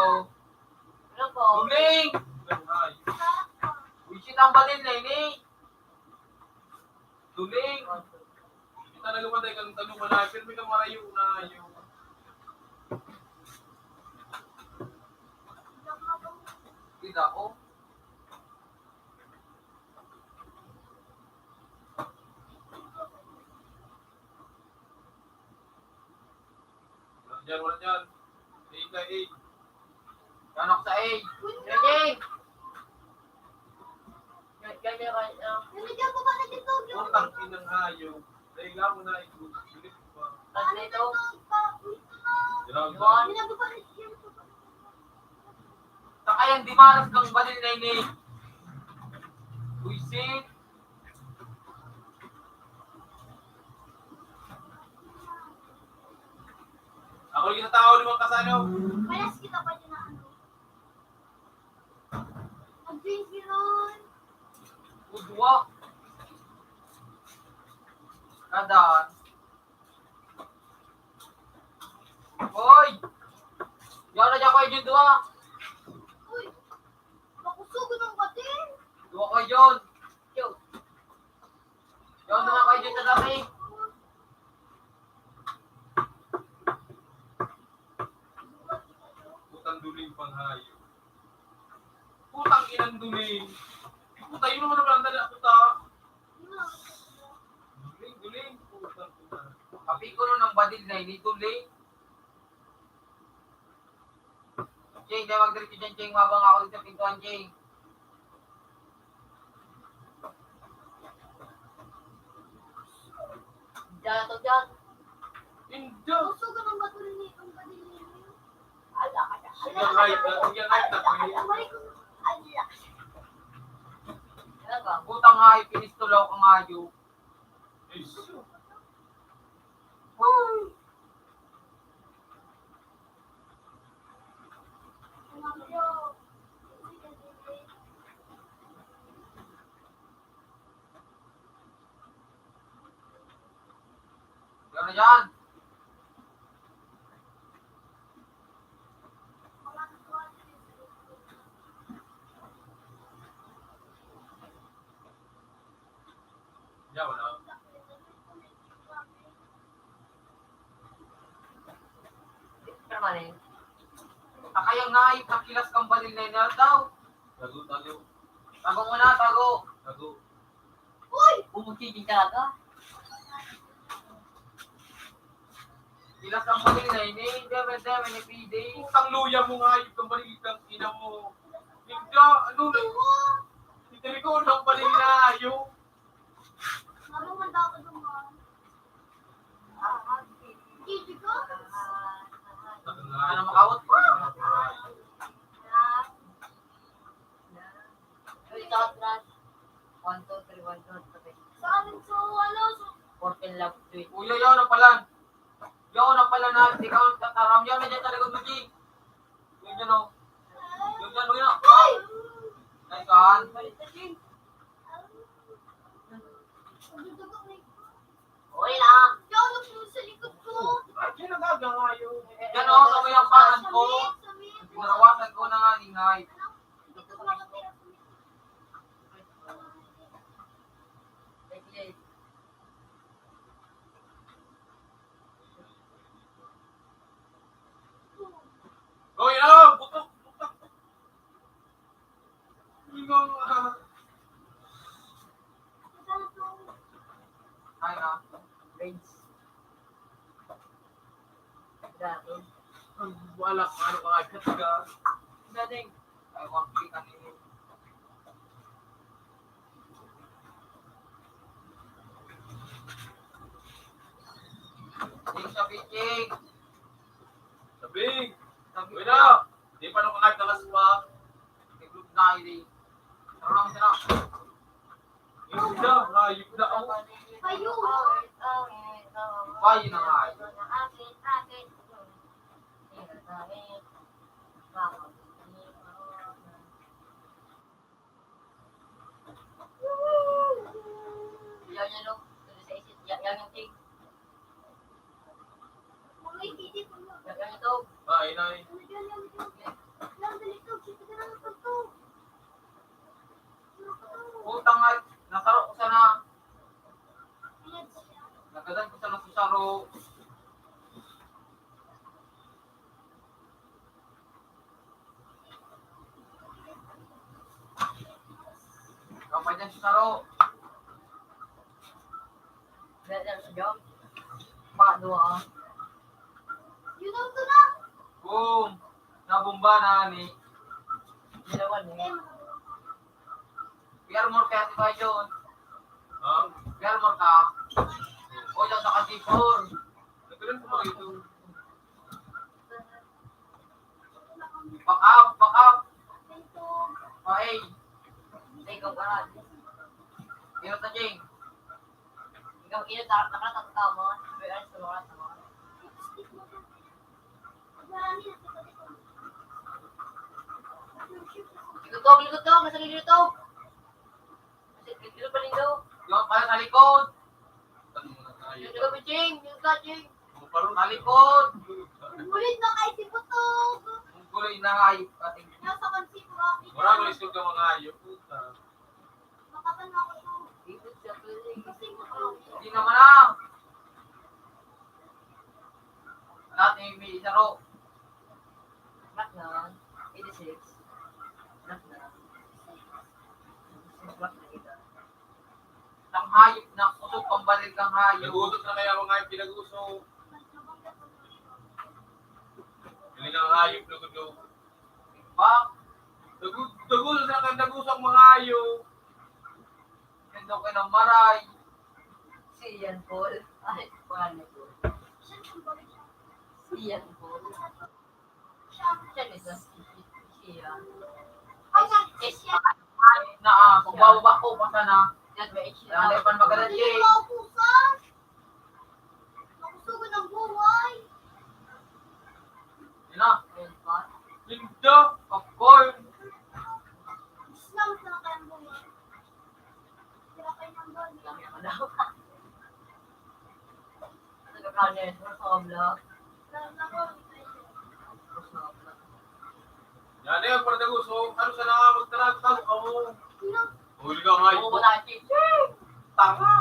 Ano po? Tuling. Ganun hayop. Wisit ang batin na ini. Tuling. Kita nagumantay kang tanuman na hayop. Pero may kamarayo na hayop. Tidak ko. Wala dyan. 8 na 8. Yan ako sa A. Ganyan. Ganyan right now. Nalagyan ko ba na dito? Putang inang hayop. Dahil mo na ito. Bilis pa. At dito. Grabe. Yuan. Sakayang dimaras kang balil na ini. Wisit. Ako yung tao ni mga kasano. Malas kita pa dyan na ano. Mag-drink yun. Udwa. Kadaan. Hoy! Yan na dyan kayo dyan, dua. Uy! Makusugod ng batin. Dua kayo dyan. Yan na kayo dyan sa laki. Putang duling pang hayop. Putang inang duling. Puta, yun naman naman ang dala. Puta. Duling. Putang. Kapi ko nun ng badil na ini, tuling. Ching, dahil magdiretso dyan, Ching. Mabang ako dito sa pintuan, Ching. Diyan, ito dyan. Hindi. Makusugan ng batin ni ang batin ni. Ala ka na. Yung height na kayo. Alamay ko. Ala. Ano ba? Putang hayop, pinistulaw kang hayop. Yan na dyan. Yan, wala. Permanent. Kakayang naayip na kilas kang balil na yun daw. Tago. Tago mo na, tago. Tago. Uy! Bumukigil ka ka. Ilas ang pagin na ini, deme ni PD. Putang luya mo nga yung balik kang ina mo. Hindi, ano na? Hindi ko nang balik na yung. Ano man daw ko dumaan? Gigi ko? Ano makawat ko? Uy, Katras. 1, 2, 3, 1, 2, 3. Sa amin so, ano, so, 14 love tweet. Kuya, yaw na pala. Yaw na pala na. Di ka tataram. Yaw na dyan talaga mo, G. Yun dyan, o. Yun dyan, o yun. ay! Ay, saan? Nagdudugo na ito. Okay lang. Yaw na po sa likod ko. Ay, kinagaga nga yung. Yan, o. Sa may ang panan ko. Samit. Pinarawasan ko na nga, ingay. Dito ko nakatira. Sige. Gawin na! Butok! Butok! Ingang, Ay, na. Rage. Dati. wala ka ano ka agad ka. Dating. Ay, wag klikan ini. Ting sa pitching. Sabing! Sabi Gawin na! Di pa nung kahit nakas pa. Group na ini. Sarang sila. Yung na, hayop na ako. Kayo. Bayo na nga. Yan yan no. Sa isip. Yan yung ting. Mga hindi ko na. Yan ito. Ay, nay. Ano dyan, yan, yan. Yan, dito. Sige ka na ng pagto. Utang nga. Nasaro ko sana. Ayan siya. Nagadan ko sana susaro. Kapag dyan susaro. Yan sa job. Baka dua. Yun ang ito na. Boom! Nabumba na ni. Dalawan Eh, eh. Pierre Mor kaya si Bayon. Ha? Pierre Mor ka. O dyan sa Kasipor. Nagkaroon ko ba ito? Back up, back up. ito. Okay. Ikaw parad. Ino ta Jing. Ikaw inatarap na ka na tatatawa mo. Pero sa mga tama. Marami na ito. Likod to. Nasa likod to. Likod pa rin daw. Yung pala sa likod. Saan mo na tayo? Yung ka, Ching. Yung ka, Ching. Parang Sa likod. Ulit na kay si Putog. Ang guloy na nga yung ating Nasa kansi ko, Rocky. marami isko ka mga hayop. Puta. Makatan ako ito. Ikot siya, Ching. Kasi ko, hindi naman na. Natin may isaro. Knock na. 86. Knock na. Knock na kita. Nang hayop na kusog pambalik kang hayop. Nag-uusap na kaya mga hayop pinag-usap. Hindi na ang hayop nag-uusap. Bak, Nag-uusap na kaya nag-usap mga hayop. hindi ko ng maray. Si Ian Paul. Ay, pangalan niya po. Si Ian Paul. Siya nito. Si Ian. siya. Na kung bababa ko pa sana. Yan ba, H. Yan pan magalan Hindi Jing. mo ako pusa. Nakusugan ng buhay. Yun na. Ayun pa. Linda! Popcorn. Islam sa kayang buhay. Kaya kayo ng gani. Kami naman daw. Nagkakalit. Sa kabla. Yan na yung para nag-usap. Ano sa na magtarag-tag ako? Huli ka nga Oo, hayop. wala, Ching. Tanga!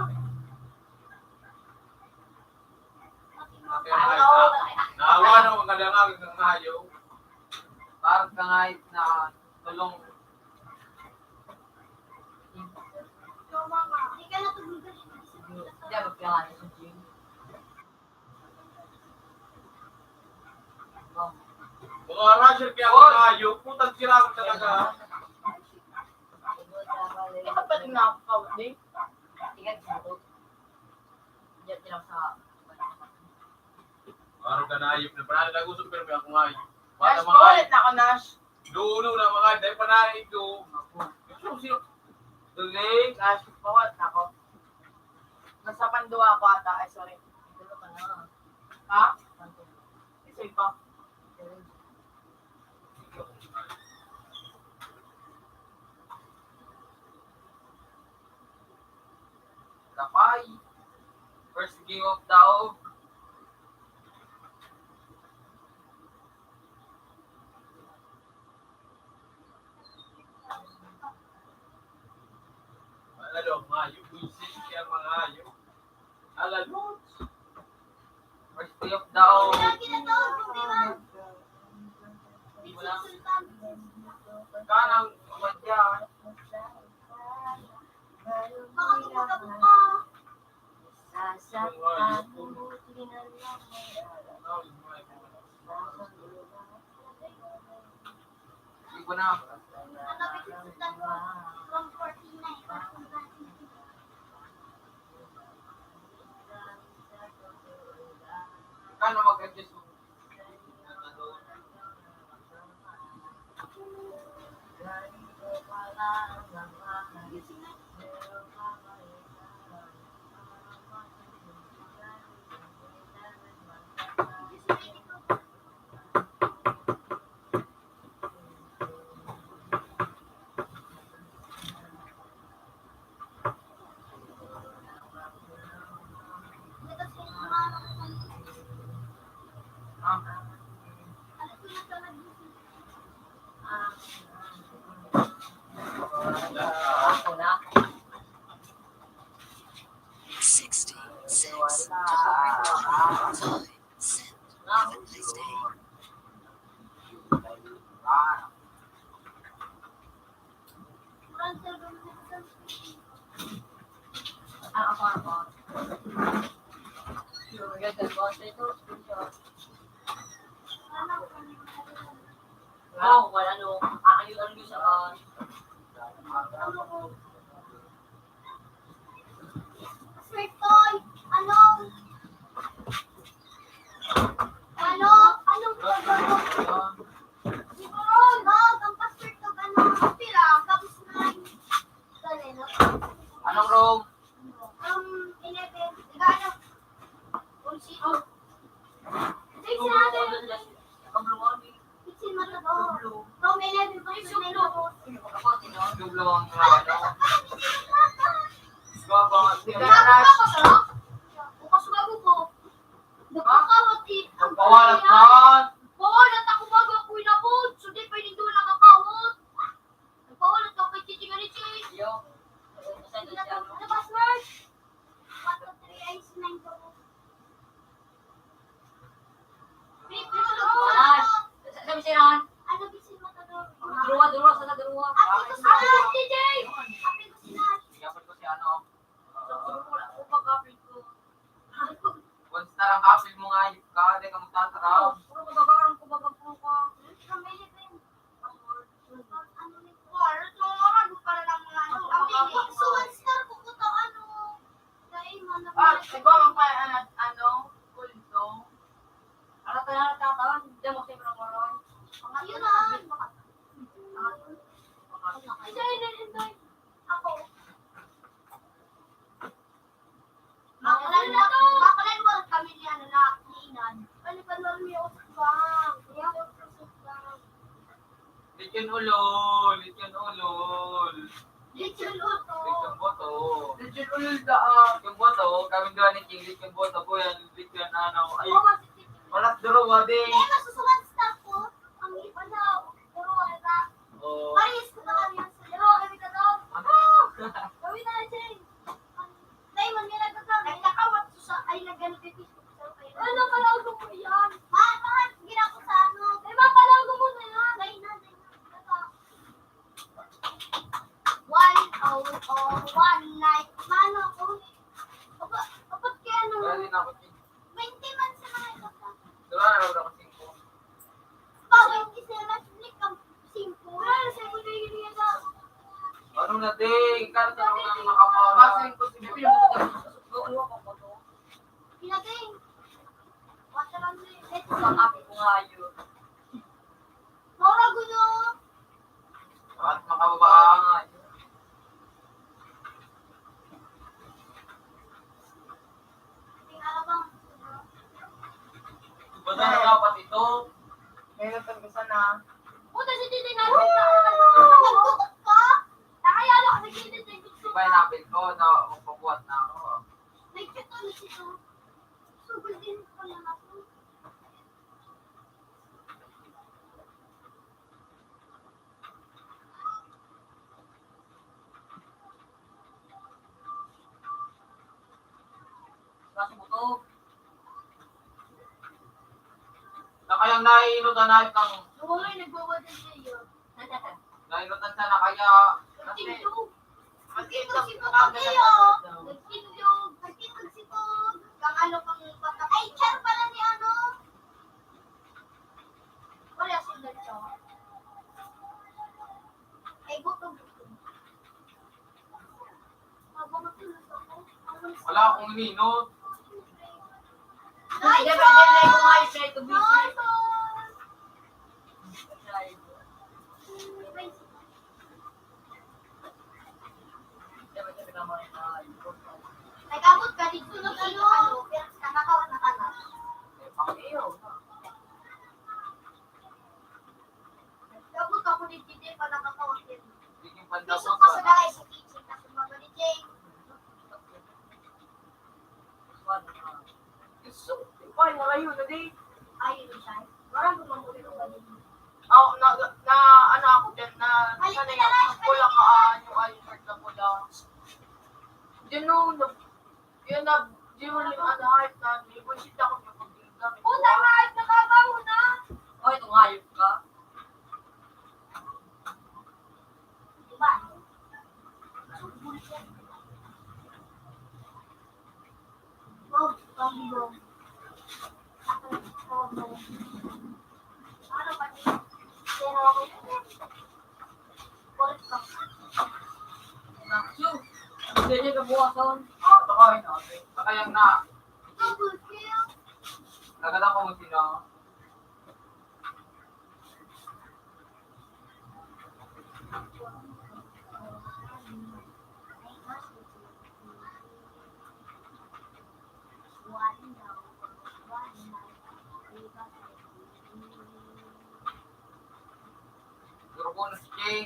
Kaya hayop na. Naawa na mga kalangag ng hayop. Parang ka nga na tulong. Hindi ka natulogan. Hindi, magkakalit si Ching. Mga Roger kaya mga hayop, putang sira ko talaga. Bakit pa din nakakawin? Ingat mo. Diyan lang sa... Araw ka na hayop na panalo nag-usap pero may akong hayop. Nash, Bata mga paulit na ako, Nash. luno na mga dahil panalo ito. Sino? Duling. Nash, paulit na ako. Nasa Pandua ako ata. Ay, sorry. Dito ka na. Ha? Isa pa. Kapay. First game of tao. Alalo, mga hayop. Buisit kaya mga hayop. Alalo. First game of tao. Lagi na to, kumiwan. Kanang kumadya. Baka kumagabot ka. Hindi ko na. Nagabit sa dalawa. From 49. Kano mag-adjust mo? Ako na. 66 to 5 cent. Have a nice day. Ako. Yung ganda ko. Ito, screenshot. Wala no. Akin yung sa Sweet toy. Anong gagawin? Siguro, ang pastor to, pira, tapos na, ganun, Anong room? 11, gano, kung sino, 6 natin, 16 mata to, from 11, kung sino, Dublo ang ano. bukas bago ko, nagkakawat Pawalat na. Pawalat ako bago ako inabot. So, di pwede doon nakakawat. Nagpawalat ako kay Chichi Garichi. Yo. Ano password? 1, 2, 3, 9 ko. Sabi siya ron. Ano bisin mo to doon? Duruwa sa duruwa. Ate ko sila, DJ! Ate ko sila. Dapat ko si ano. Wala ko pa kapit ko. Once na lang kapil mo nga, ka, di ka magtataraw. Puro magagaran ko bagapuro ka. Kamili din. Ano ni War? So, ano para lang mga ano. Kamili. So, 1 star ko ko to ano. Dahil man Siguro ang kulto. Ano tayo natatawan? Hindi mo siya maroon. Ayun na. Hindi. Ako. Makalan mo kami ni ano na Inan. Ano pa lang yung usbang. Lityon ulol. Lityon ulol. Little Luto. Lityon boto. Legit ulul daan. Lityon boto. Kami doon ni King. Lityon boto po yan. Lityon ano. Ay, Oo, masisip. walang duruwa din. Eh, masusuwan staff ko. Ang iba na. Pero wala. Oh. Paris ko na kami yan sa Pero kami ka daw. Kami na, Jane. Diamond, may nagkakam. Nagkakawat ko sa, ay nagganap yung Facebook sa kayo. Ano, palawag mo yan? Mahal, gina ko sa ano. Eh, palawag mo na yan. Dahil na. One night. Mano ako. Kapag kaya ano. Wala din ako. 20 man sa mga ito. Diba, narawag ako 5. na din. Kahit ako nang nakapara. Kasi ko si Bibi, Pinating. Wala lang din. Ang api ko nga yun. Maura gulo. At makababa. Tingala bang. Ba't na dapat ito? may natagpusan na. Puta si Titi na. Nagtutok ka? Nakayala ka sa gilid. Iba yung napil ko na magpabuhat na ako. Nagkito na siya. Sugod din pala na po. Kasi buto. Na kayang naiinutan na ng Nuwalay nagbawadan siya. naiinutan siya na kaya Nagkito. Mas Nagkito si ito, Pagkakiyo. Nagkito. Nagkito si Pag. Kang ano pang bata. Ay, char pala ni ano. Wala sila char. Ay, gutom. wala akong ininot. Hindi ba din ko nga siya ito busy. Nice one. Nag-abot ka dito ng ano, pero nakakawan na ka na. Nag-abot ako ni Titi pa nakakawan din. Biging Piso pandabot ka sa ka. galay sa kitchen kasi mga ni Jane. Ipay, nalayo na di. Ayun siya. Marang gumamuli ng galing. Ako, ano ako dyan, na sanay ako, pula ka, yung i-shirt na pula. Yun no, yun na, di mo rin ano, hype na, may bullshit ako yung pag-gamit. Puta, kahit nakabaho na. O, ito nga yun ka. Diba? Oh, pambo. Ano ba niya? Pero ako. Kulit ka. Naksu. Hindi niya kabukasan. Takain natin. Kayang na. Double kill. Nagala ko mo sila. Grupo na si Jay.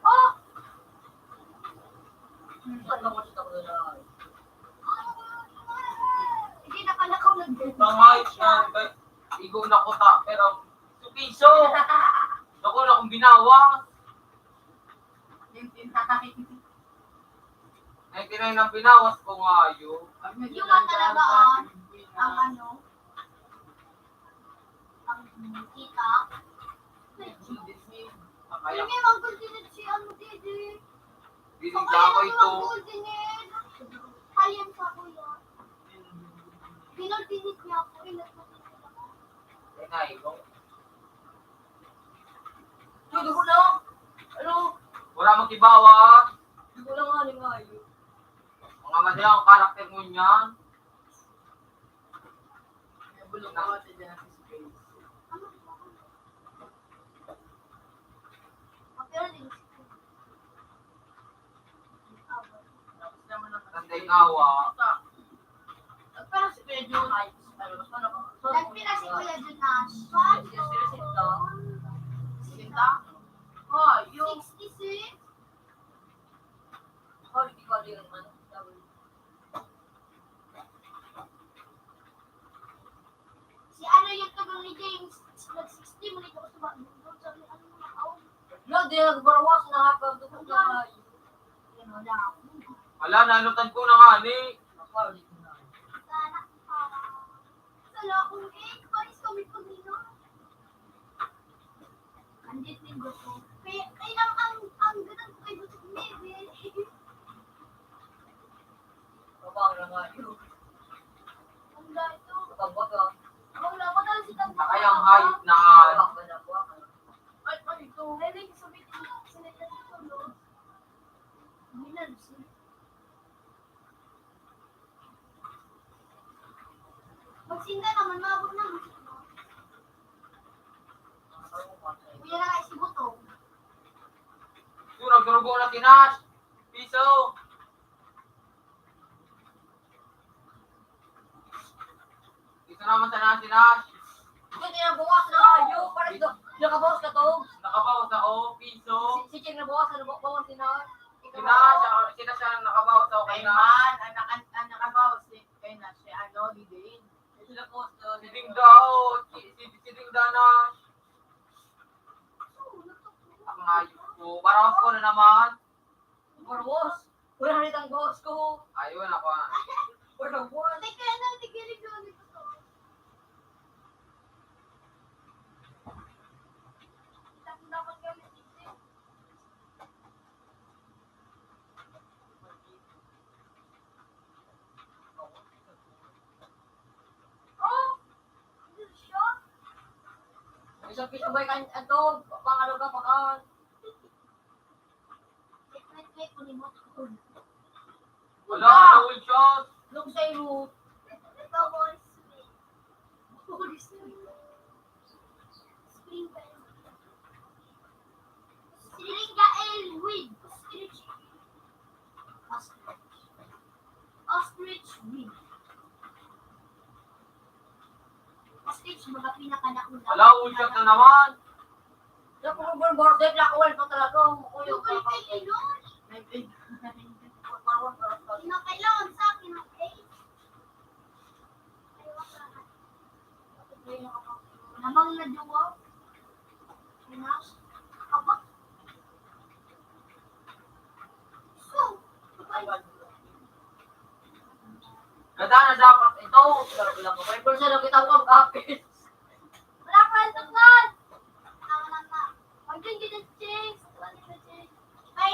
Oh! Saan lang ko siya tapos na? Hindi na pala ko nag-get. Tangay siya. Igo na ko ta. Pero, supiso. Naku na kong binawa. Yung tinahin. 99 ang binawas ko nga yun. Yung nga talaga ang ano, ang kita. Kaya, Hindi mang golden si ano didi. binigyan ko ito. Golden Kalian sa kuya. Pinagdinit niya ako. Tinay ko. Uy, di ko lang. Ano? Wala mong kibawa. Di ko lang nga ni Mayo. Mga madali ang karakter mo niyan. Bulong ako natin dyan sa space. Pero din Tapos naman ang Tanday ngawa. pero si Pedro, ay, nagpila si Kuya Jonas. sinta? Oh, yung 66. Oh, di ko din man. Si ano yung tagang ni James. Nag-60 mo nito ko sa doon sabi ano na ako. No, di nagbarawas na hapag ko na Mayo. Ano na. Wala, nainutan ko na nga ni. Ako, di ko na. Sana sala akong paris kami pag nino. Andit din ko. Kaya lang ang ganun ko kay Butok Neve. Babang na Mayo. Ang ito. Kapag baga. Ang laban na si Tang. Kaya ang hype na Babang ba na buwakan? Sinda naman, mabot na. Kuya na kayo si Butong. Yung nagdurugo na tinas. Piso. Ito naman sa tinas. Hindi na bukas na kayo. Parang nakabawas ka to. Nakabawas ako. Piso. Si Cheng na bukas na bawas din na. Sina siya nakabawas ako Kay kay na. man, ang nakabawas kay na si ano, Lidin. Sila po. Si Ding daw. Si Ding na. Ako nga yun. Barawas ko na naman. Bawas. Wala na rin bawas ko. Ayun ako. Wala bawas. Teka na, tigilig doon. Dapat kami tigilig. Oh! Ano siya? Isang piso ba yung ito? Pangalo ka pakaan. Wait, kunimot ko. Wala na full shot. Look sa iyo. Ito, boys. Boys. Spring bell. Stringael wig. Ostrich. Ostrich wig. Ostrich, mga pinakanauna. Wala full shot na naman. Yung kung border na kawal pa talaga. Yung kay Elon. Kinakailangan sa akin ng 8. Namang na duwa. Pinas. Aba. So, Ganda na dapat ito. May pulsa na kita ko ang kapit. wala pa rin tuklan. Tama na. Huwag din kita change. Ay.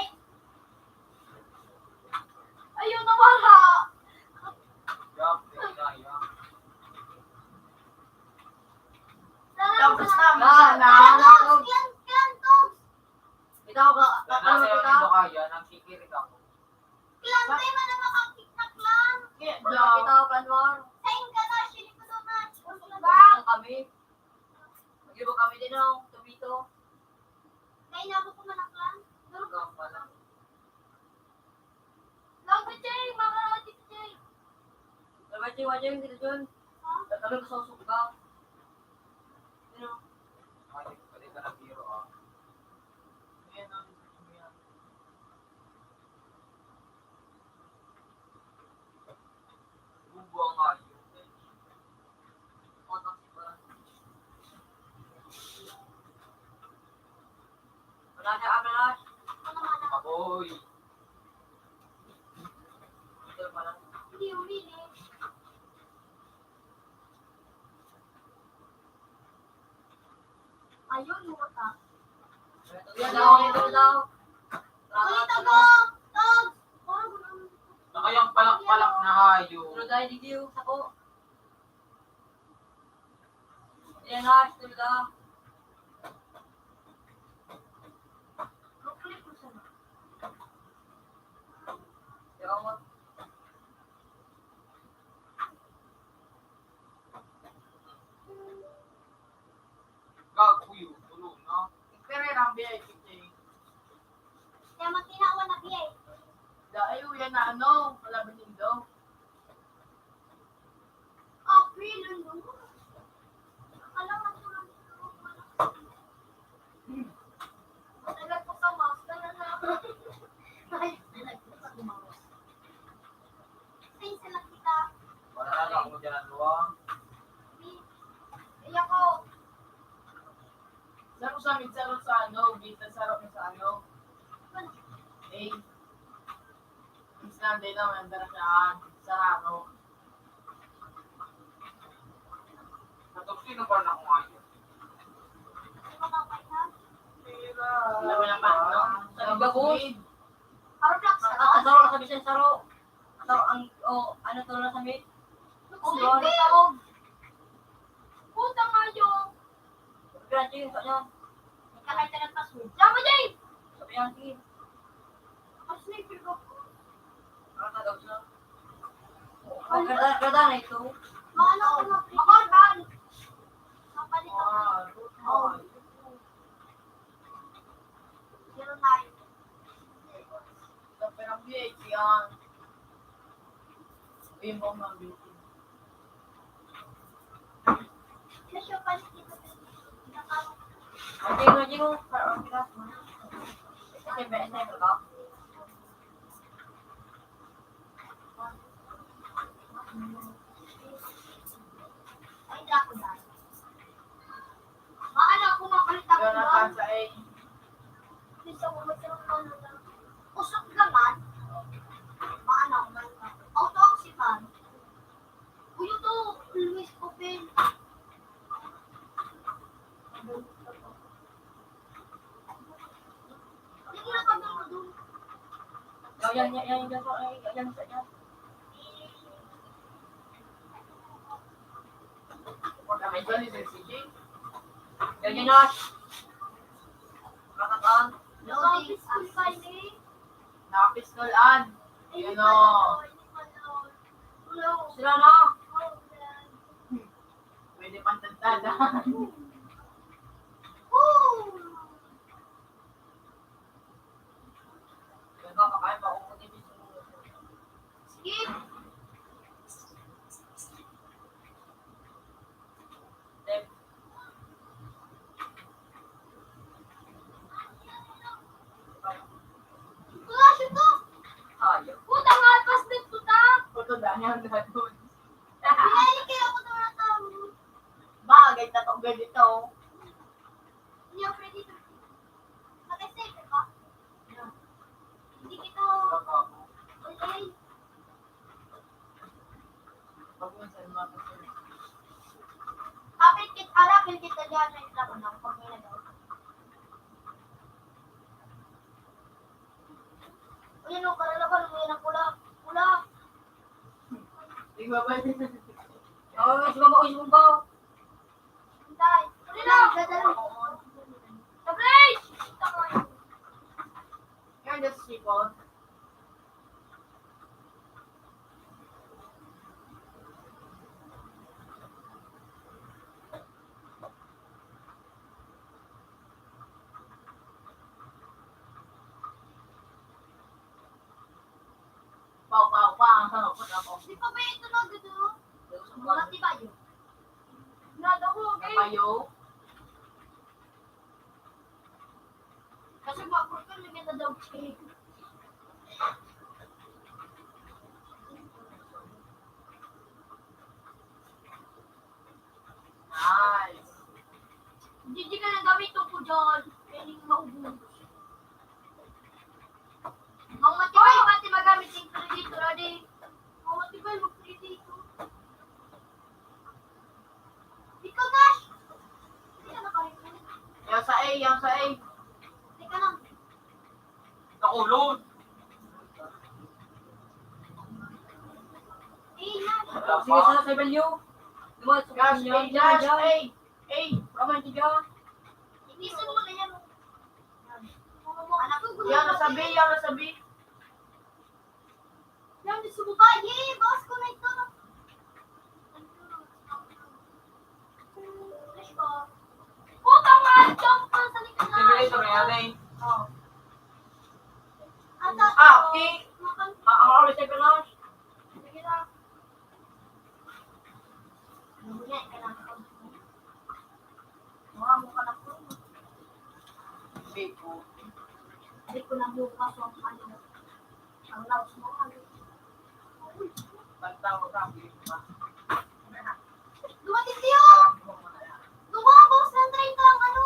Ayun, nawala. Tapos na, Clan, Togs. Kita ko ba? Nasa yung Kita ito kaya, nagsikirit ako. Clan, tayo man na makakik na clan. Kita ko kanwar. Saan ka na? Sili ko daw na. Ang kami. Mag-ibo kami din ng tumito. Kaya nabo ko man ang clan. Hanggang pala. Lang ko, Jay. Mga natin, Jay. Wajay dito dyan. Kami kasusok ka. Ay, pwede ka na biro ah. Bumbo nga yun. Wala niya avalanche. Aboy. Ito pala. Hindi umili. Ayun, muta. Ito daw. Ulit ako! Togs! Parang gulang. Nakayang palak-palak na hayo. Tulad tayo dito sa ko. Yan na, tulad daw. Click ko siya. Yan mo. Gagawin, tulog na. Pero yung biyay, Kitty. Kaya magtinawa na biyay. Dahil yan na ano, wala ba nindo? April, ano? Akala ko lang ito. Matagal ko sa mouse. Ay, matagal ko sa mouse. Thanks sa nakita. Wala na ako dyan ang luwang. Iyak ko. Saro sa amin, saro sa ano, kita saro mo sa ano. Eh, isang day naman, darasaan, sa ano. Natapos sino ba na kung ayaw? Alam mo naman, no? Sa gabos. Arblox ka na? Saro na sa bisan saro. Saro ang, ano to na sa mid. Ulit kayo. Puta nga yun. Grabe yung kanya. Kahit na ng password. Sama, Jay! Sabi yan, sige. Mas sniper ko. Ganda na ito. Maano ako na Sabihin mo mga beauty. Kasi yung palit dito. Jingo. Parang kilas mo. Kasi ba ka? Ay, ako na. Maano ako mapalit ako Yun doon? ang sa A. Gusto ko magkaroon ng usok naman. Maano ako man. Auto-oxyman. Uy, ito. Always open. Hindi ko na pagdang doon. Yan sa yan. May ito ni CJ. Yan na. Katataan. Loading unfinding. Nakapistolan. Ayun Yun o. Sila na. Pwede pang tagtadan. Kakain pa ako ng Skip. Flash ito. Ayaw. Puta nga, pas dito ta. Ito dahil ang dadun. Pinili kayo ako doon na tao. Bagay, tatok ganito. Hindi ako pwede dito. Mag-save ka? Hindi kita. Okay. Kapit kita, harapin kita dyan na ito na pag may nagawa. Ayan o, karalaban mo yan ang pula. Pula. Di ba ba? Sumabaw ba? Hintay. Uli lang. Dadalo. Sa place! Tama yun. You're just people. Pau. Di pa ba ito na dito? Mga tiba yun. Nada ko, okay? Kapayo. Kasi mapur ko lang yung daw cake. Nice. Hindi ka nang gamitin ko dyan. Pwedeng maubos. Ang matibay pati magamit yung predator, adi. Ang matibay mag-predator. Ikaw, Dash! Hindi ka nakahitin. Yang sa A. Hindi ka lang. Nakulod. Yan. Sige, sa value. Lumat sa Dash A, dash A. A. Kaman tiga. Inisan mo na yan. Anak ko, gulo Yan na nasa B, yan nasa B. Yan, subukan. Yay, boss ko na ito. Flash ko. Puta nga, jump pa sa likod na. Simulator na yan eh. Oh. Atak Ah, ko. okay. Ang oras ay kanas. Sige na. Lumunyan ka lang. Mga mukha na po. B po. Hindi ko na bukas ang kanina. Ang laos mo kanina. Bantang mo ka, B pa. Dumating siya! Lumabos ng train ka ang ano.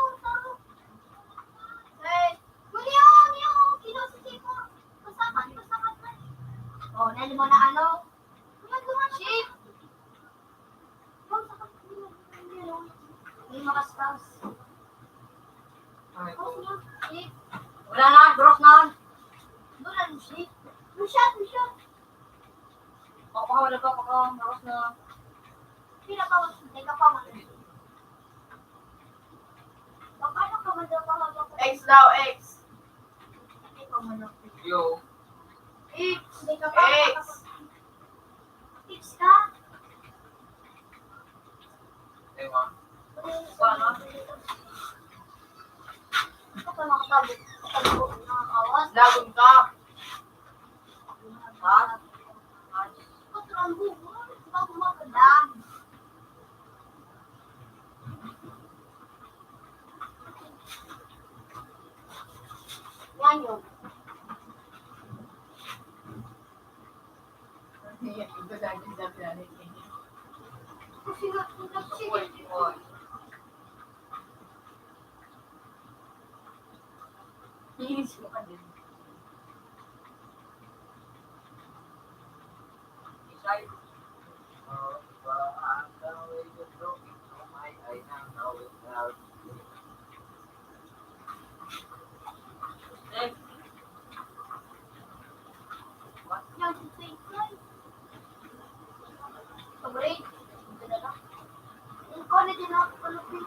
Eh, William, yung kinosisi ko. Pasakat na. Oh, nali mo na ano. Luman, ship. May makastas. Ship. Wala na, bros na. Doon na yung ship. Lusyat. Wala ka, bros na. Pila pa, teka pa man. Paano ka man daw pahagap ko? X daw, X. Teka man daw. Yo. X. Teka pa. X. X ka? Ewan. Paano? Ito pa makatabi. Nakatabi nakakawas. Lagon ka. Ha? Patro. ang bubo. Bago magandang. Yan yun. Kasi Inis ko pa din. Isay. Eh, yan, say. Pag-rate. Ikaw na din ako palupit.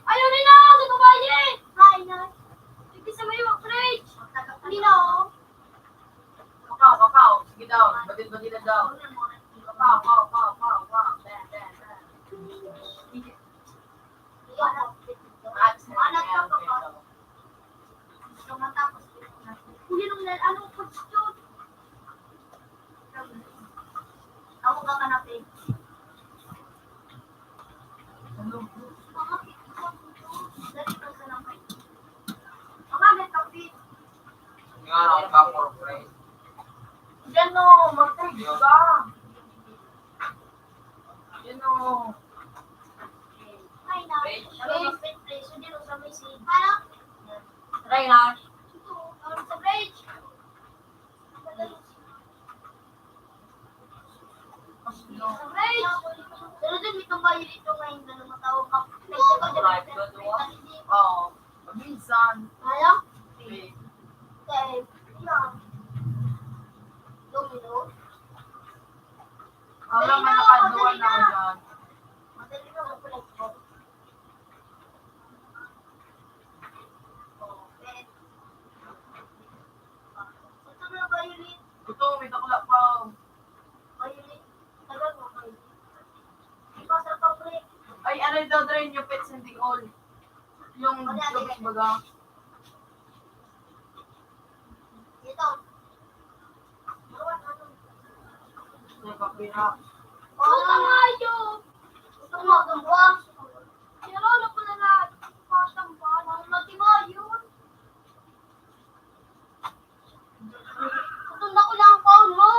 Ayaw nila! Sa kabaye! Hi, Nay. Hindi sa may mag-rate. Hindi na ako. Kapaw. Sige daw. Badil na daw. Kapaw. Ben. Anak ka pa pa. Gusto matapos. Hindi nung anong question? Ako ka kanapin. Dali ka sa lang kayo. Mamamit kapit. Nga lang kapor, friend. Yan o. Mag-trade ka. Yan o. Hi, Nay. Kapit, please. Hindi nung sa may sin. Parang, try na. ito, sa bridge. Sa bridge. Pero din, may tumbayo dito ngayon na lumatawag ka. Oo. Minsan. Ayaw? Eh, Okay. Yan. Domino. Wala man nakaduan na ako dyan. Madali na ang kulit ko. Ito na violin. Ito, may takla pa. Violin. Tagal mo violin. Ipasa pa pre. Ay, ano daw drain yung pets and all. Yung looks baga. Ito. Bawa na ito. Nagkapira. Puta mayo! Gusto mo gambang? Sinarolo ko na lahat. Pasang ba? Mati mayo. Tutunda ko lang ang phone mo.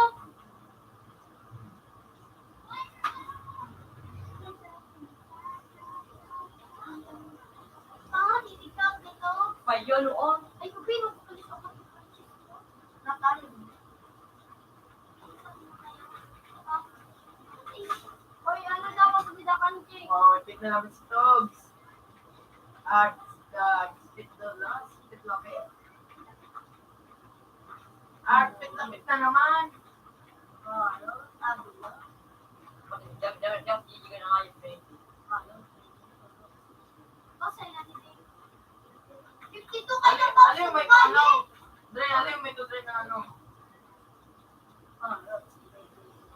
Itignan nito. Payo noon. Ay, kupino ko kalis ako. Nakalim. Hoy, ano daw magbidakan, Jay? Oh, tignan namin si Togs. At, spit lang eh. Spit na naman. Ano? Sabi mo. Jam, hindi ka na nga yung friend. Kasi natin eh. 52 ka na ba? Ano yung may ano? Dre, ano yung may to Dre na ano?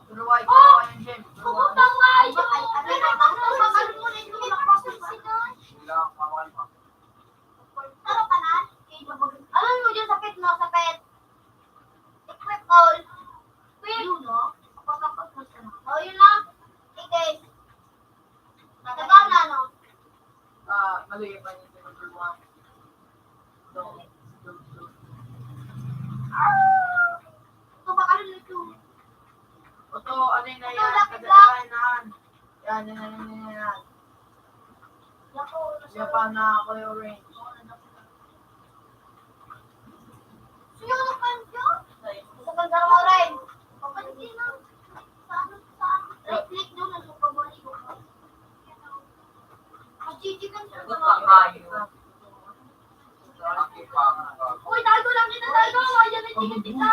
Turuway yung gem. Kumutang nga yun! Ano na ba? Ano mo na yung pinakwasan sila? Sila, kawan pa. Taro ka na? Ano mo dyan sa pet mo? Sa pet? Equip all. Equip? Yun no? Kapag mo siya. O yun lang. Okay. Natagal na no? Maluya pa niya yung number 1. Ito ba ka rin ito? Oto, ano yun na yan? Lapit Kadalanan. Yan. Lako. Yan pa na ako yung range. Sino ka kanjo? Sa pagdaraw rin. Kapatid na. Saan? Right-click doon. Nagpapabalik ko. Machichikan siya. Sagot pa kayo. Uy, tago lang kita, tago! Ayan na tika-tika!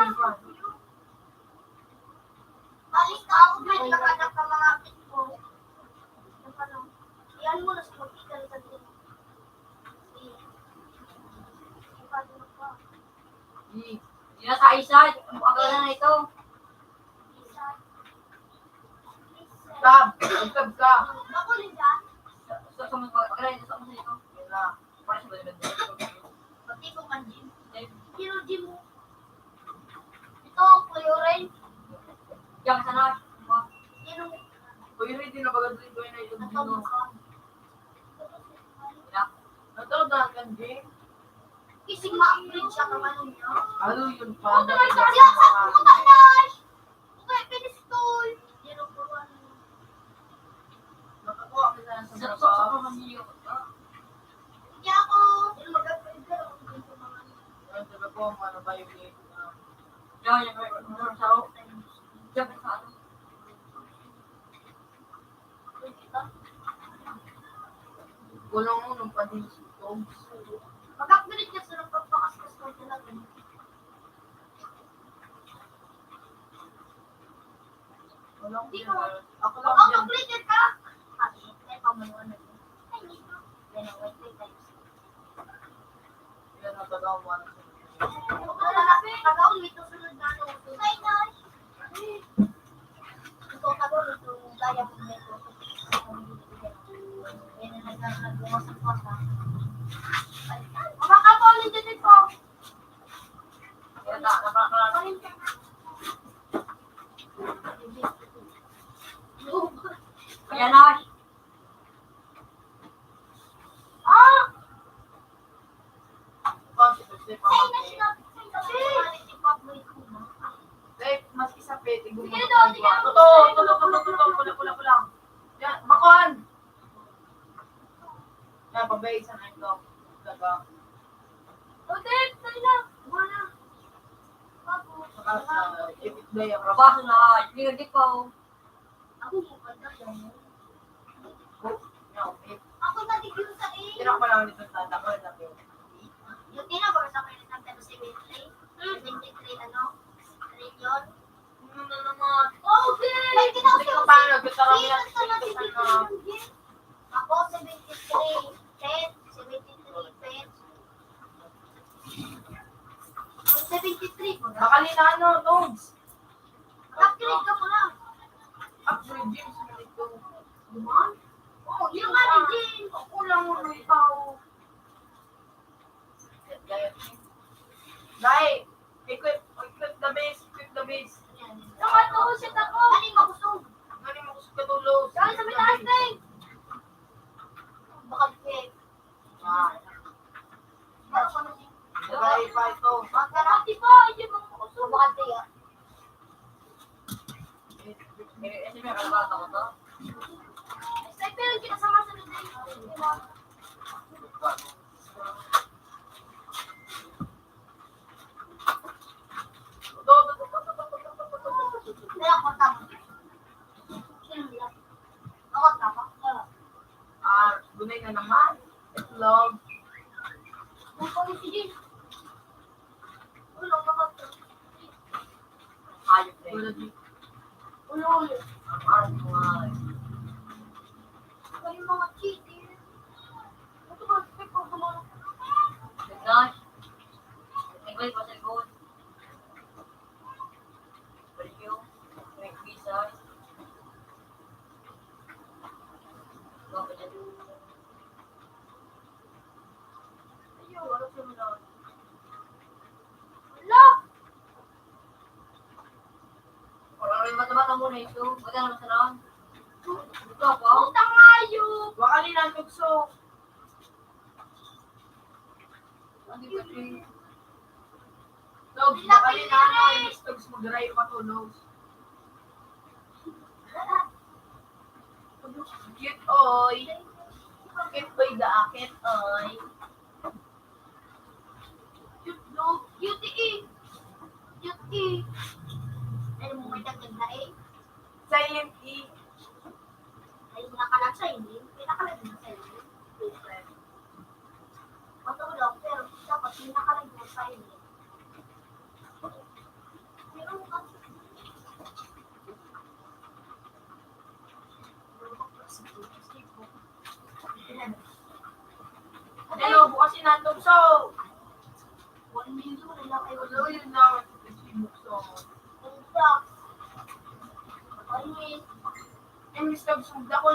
Alis ka ako, may nakanak ka mga pit ko. Iyan mo na sa magkita sa din. Hindi na sa isa. Agad na ito. Tab ka. Ako rin dyan. Sa mga pag-agad na sa mga ito. Yan na. Para sa baliban. Pati ko man gym. Hero gym mo. Ito, Kuya Ren. Diyan ka sana. Yan ang O yun hindi na bagay ko na yung natawag dino. ka. Natawag ka, Jing. Kasi ma-upgrade siya kung ano niya. Ano yun pa? Siya, sa puta na! Okay, pinistol! Yan ang puro ano. Nakakuha ka na sa Sa trabaho. pamilya ko. Hindi ako. Yan mag-upgrade ka. Ano sabi ko, ano ba yung Diyan yung sa ako. Diyan ka sa ano. Kulang mo nung panisito. Mag-upgrade ka sa nagpapakaskas ko talaga. Kulang Hindi din. ko. Ako lang dyan. Mag-upgrade ka! Ay, pamanuan na yun. Ay, hindi ko. Yan ang white times. Yan ang tagawan. Tagaw nito sunod na ano. Ay, gosh! Ito tagaw nito gaya mo nito. Yan ang nagwasak-wasak. Makakapaulit din ito. Yan na, Pahin ka na. Ayan na. Ah! Kasi Say na siya. Say! Dahil mas isa pwede Sige gumawa. daw, sige. Pula. Yan, bakon! Yan, pabay sa na ito. Daga. Odette, say na. Wala. Ako. Saka sa ipit na yung Rabaso na. Hindi ka pa. Ako mo pa yan. okay. Ako natigil sa Tinak pa lang nito sa dako na ito. yung tinabang sa akin ng Temo 73, 73 ano? Region. Ano naman? Okay! May Hindi ko pa nagkatarami Sige, yan. sa natigil. Ako 73, 10, 73, 10. 73 ko na. Makalina ano, Togs? Upgrade ka mo lang. Upgrade James mo ito. Duman? Oo, yung nga rin din. Ako lang mo ikaw. Dahil, equip the base. Yung ato, shit ako. Ano yung makusog? Ano mo gusto katulog? Saan sa may taas na eh? Baka kek. Dahil pa ito. Magkarati pa, hindi mo makusog. Baka kek. Kasi may kalabata ko to. Say, pero kinasama sa nila. Diba? Hindi ako tama. Sino nila? Ako tama. Gunay na naman. Itlog. Ang pag-isigil. Ulo, makapag. Hayop na yun. Gulad dito. Ulo, ulo. Ang arm mo nga. Ay, mga cheating. Ito ba, ito ba, mga Tignan. Tingnan pa sa likod. Baliw. May visa. Bakit yan? ayaw, wala siya mo na. Wala! Wala rin mata-mata muna ito. Ba't naman sa naman? Ito ako. Punta nga yun! Wakali ng tukso. Hindi ba ito? Togs, wakali na ano. Yung Togs mo dry matulog. Cute oy. Cute oy da akit oy. Cute dog. Cutie! Cutie! Ano mo may dagdag na eh? Silent E. Ay, nakalag sa hindi. Pinakalag na sa hindi. Matulog, pero dapat pinakalag na sa hindi. Pero kasi... Ano, bukas inandog so. 1 million na lang ay Ano yun na. Bukso. Punta. Ay, Yung Mr. Sugda ko,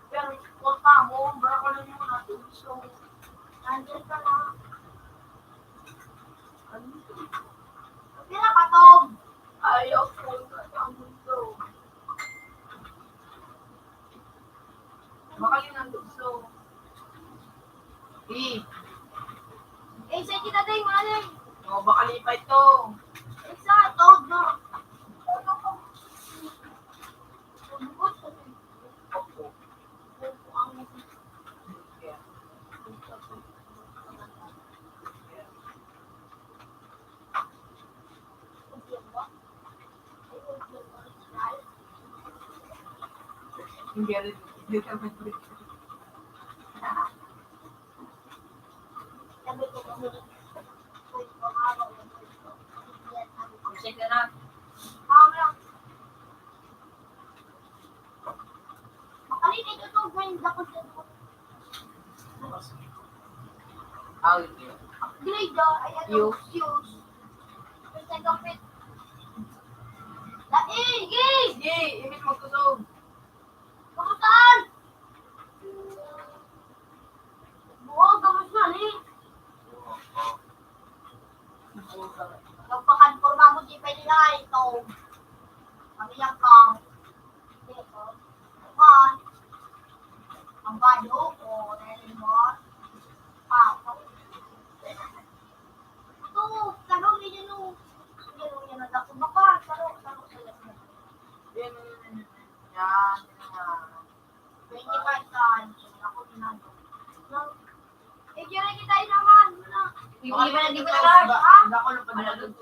pero huwag pa mo, bara ko lang yung natulog so. nandiyan ka na. Pira ka, Tom. Ayaw ko, ang mundo. Baka yun ang gusto. Eh, sa kita tayo, malay. O, baka lipa ito. Isa, tawag na. Bukod sa Opo. Hindi rin. Hindi naman rin. Check na na. Makalin ito to, friend. Ako dito. Out yun. Upgrade ay ano, use. Basta kapit. Laing! Gay! Sige, imis magkusog. Kamutaan! Buwag, gamas na, eh. Nagpakanporma mo, di pwede na ito. Kami yung pang. Dito. Pan. Ang bado, o, dahil mo. Papo. Ito, tanong niyo nung. Ganun yan ang dako. Baka, tanong sila. Yan. Yan. 25 times. Ako ginagawa. Eh, kaya kita naman. Wala. Hindi ba na large? Ha? Hindi ako lang pa nila doon.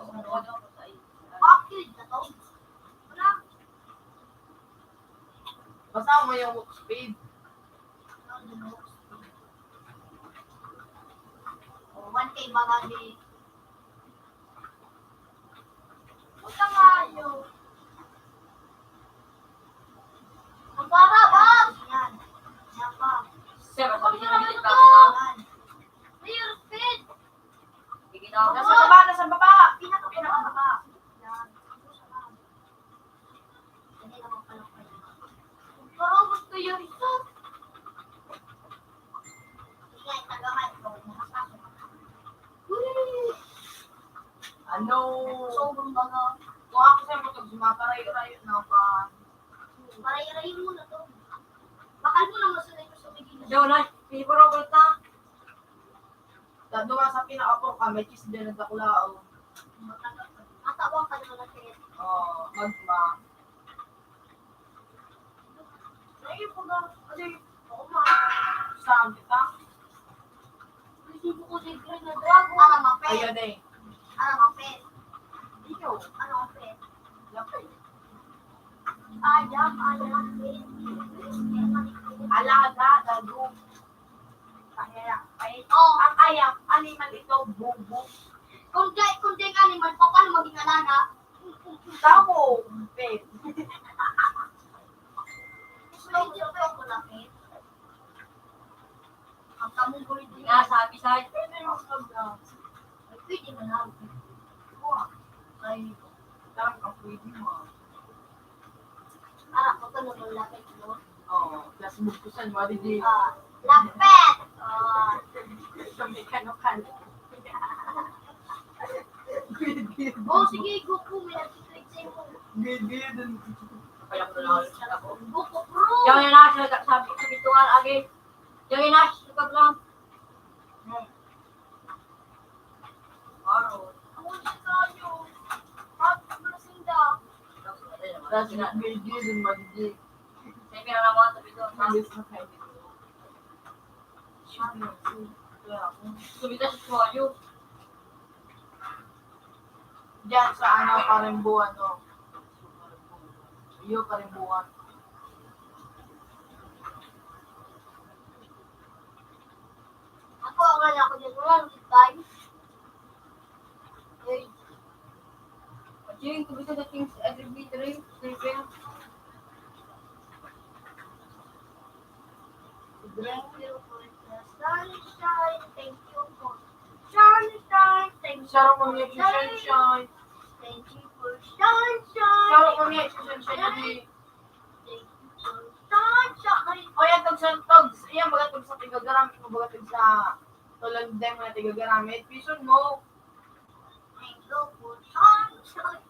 Bakit? Ito? Wala. Basta mo yung walk speed. Oh, 1K bagay. Punta nga yun. Ang para, Bob! Yan. Yan, Bob. Sir, sabi niya na dito ka. Yan. Clear speed! Sige na ako. Nasa baba, nasa baba. Pinakababa. Yan. Hindi naman pala kayo. Parang gusto yun ito. Sige, tagahan. Whee! Ano? Sobrang baga. Kung ako sa'yo mo ito, sumaparay-rayo na ba? Paray-rayin mo na to. Bakal mo lang masunay ko sa bigil. Joe, na. Hindi po Robert na. Doon sa pinaka-apong ka, may cheese din na dakulao. Atawang ka naman natin. Oo, magma. Ayun po na. Kasi, ako ma. Saan kita? Resibo ko din green na dragon. Ano mapet? Ayun eh. Ano mapet? Ikaw. Ano mapet? Lapay. Ayam, mapet. Alaga, dago. Kaya, ay, Oh, ang ayam, animal ito, bubo. kung ding animal, paano maging alaga? Tao, pet. Medyo ko na pet. Ang kamong gulit din. Nga, sabi sa'yo. Pwede yung sabla. Ay, pwede mo na. Ay, Lang ang pwede mo. ko ka naman lapit mo. Oo, plus buktusan mo, di Lapet! sa mekano-kan. Oh, sige, Goku, may nag-click sa'yo. Good. Kaya ko na ako. Goku Pro! Yung inaas, sabi ko dito nga lagi. Yung inaas, sukag lang. Araw. Ako din kayo. At masinda. That's not good, magiging. May pinanaman sabi doon. Malis na kayo. Sumita sa suwayo. Diyan sa Karimbuan, no? Iyo, Karimbuan. Ako, wala ako dyan. Wala, time. Hey. Jing, kubisa na things every bit rin. Sirpin. Thank you for the sunshine. Thank you for sunshine. Thank you Sarap for mo niya si Sunshine. Thank you for sunshine. Sarap mo niya si Sunshine. Thank you for sunshine. O yan, togs. Yan, bagatog sa tigagaramit mo, bagatog sa tulad din mo na tigagaramit. Pison mo. Thank you for sunshine.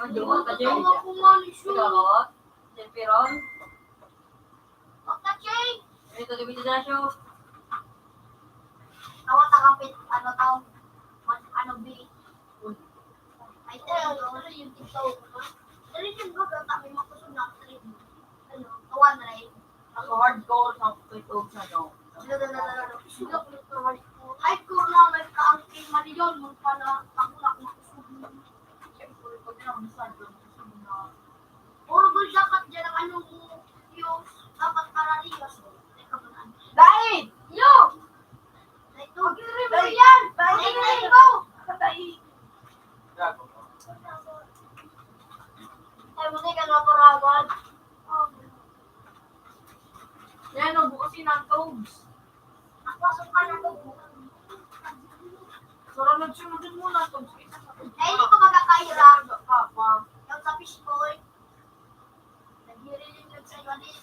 Nandun ka, Jay. Tawa ko nga ni Shu. Pinakawat. Selfie ron. Baka, Jay. Ito gamitin na siya. Tawa takapit, ano tao? Ano, B. Ay, ano yung TikTok. Dari yung gagawin kami makusog na trip. Ano, kawan na rin. Ako hardcore sa TikTok siya, no? Ay, kurna, may kaangking maliyon. Mong pala, ako na makusog. Siyempre, pag nakamasad doon, kasi na... Puro gul dapat dyan ang anong yung dapat karaniwas. Dahil! Yo! Ito, dahil yan! Dahil go! Ay, buti ka na paragon. Yan, no, bukasin ang togs. Nakpasok ka na to. Sarang nagsunod muna, togs. Ay, hindi ko magkakahirap. Yung sa fishbowl. Naghirilin yun sa'yo ulit.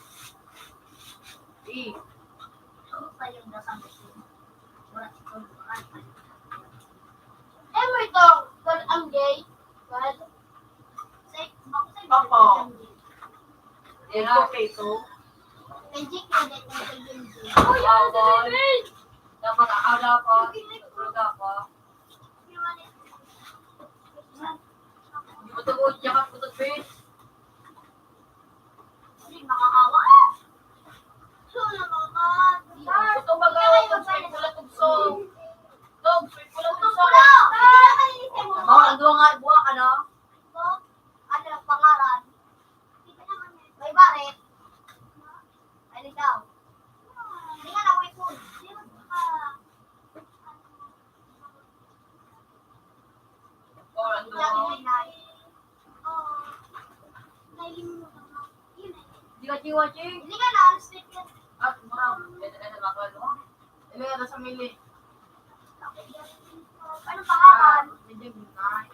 Ito sa yung dasang fishbowl. Wala si Tol. Eh, mo ito. Tol, ang gay. God. Papa. Yan na, Keito. Magic na dito sa game. Oh, yan, David! Dapat akala pa. Talaga pa. Hindi mo ito ko, yakat ko ito, David. Hindi makakawa. So, naman. Ito baga, togs, may pula tugsong. Togs, may pula tugsong. Oh, nandun nga, buha ka na. Ano ang pangalan? May baret. Ay, daw. Hindi nga na-wait mo. Oh, nandun. Hindi ka chiwa, ching. Hindi ka na-unstick yun. At, marang, ito na bakal mo. Ilagay na sa mili. Ano pangalan? Medyo minay.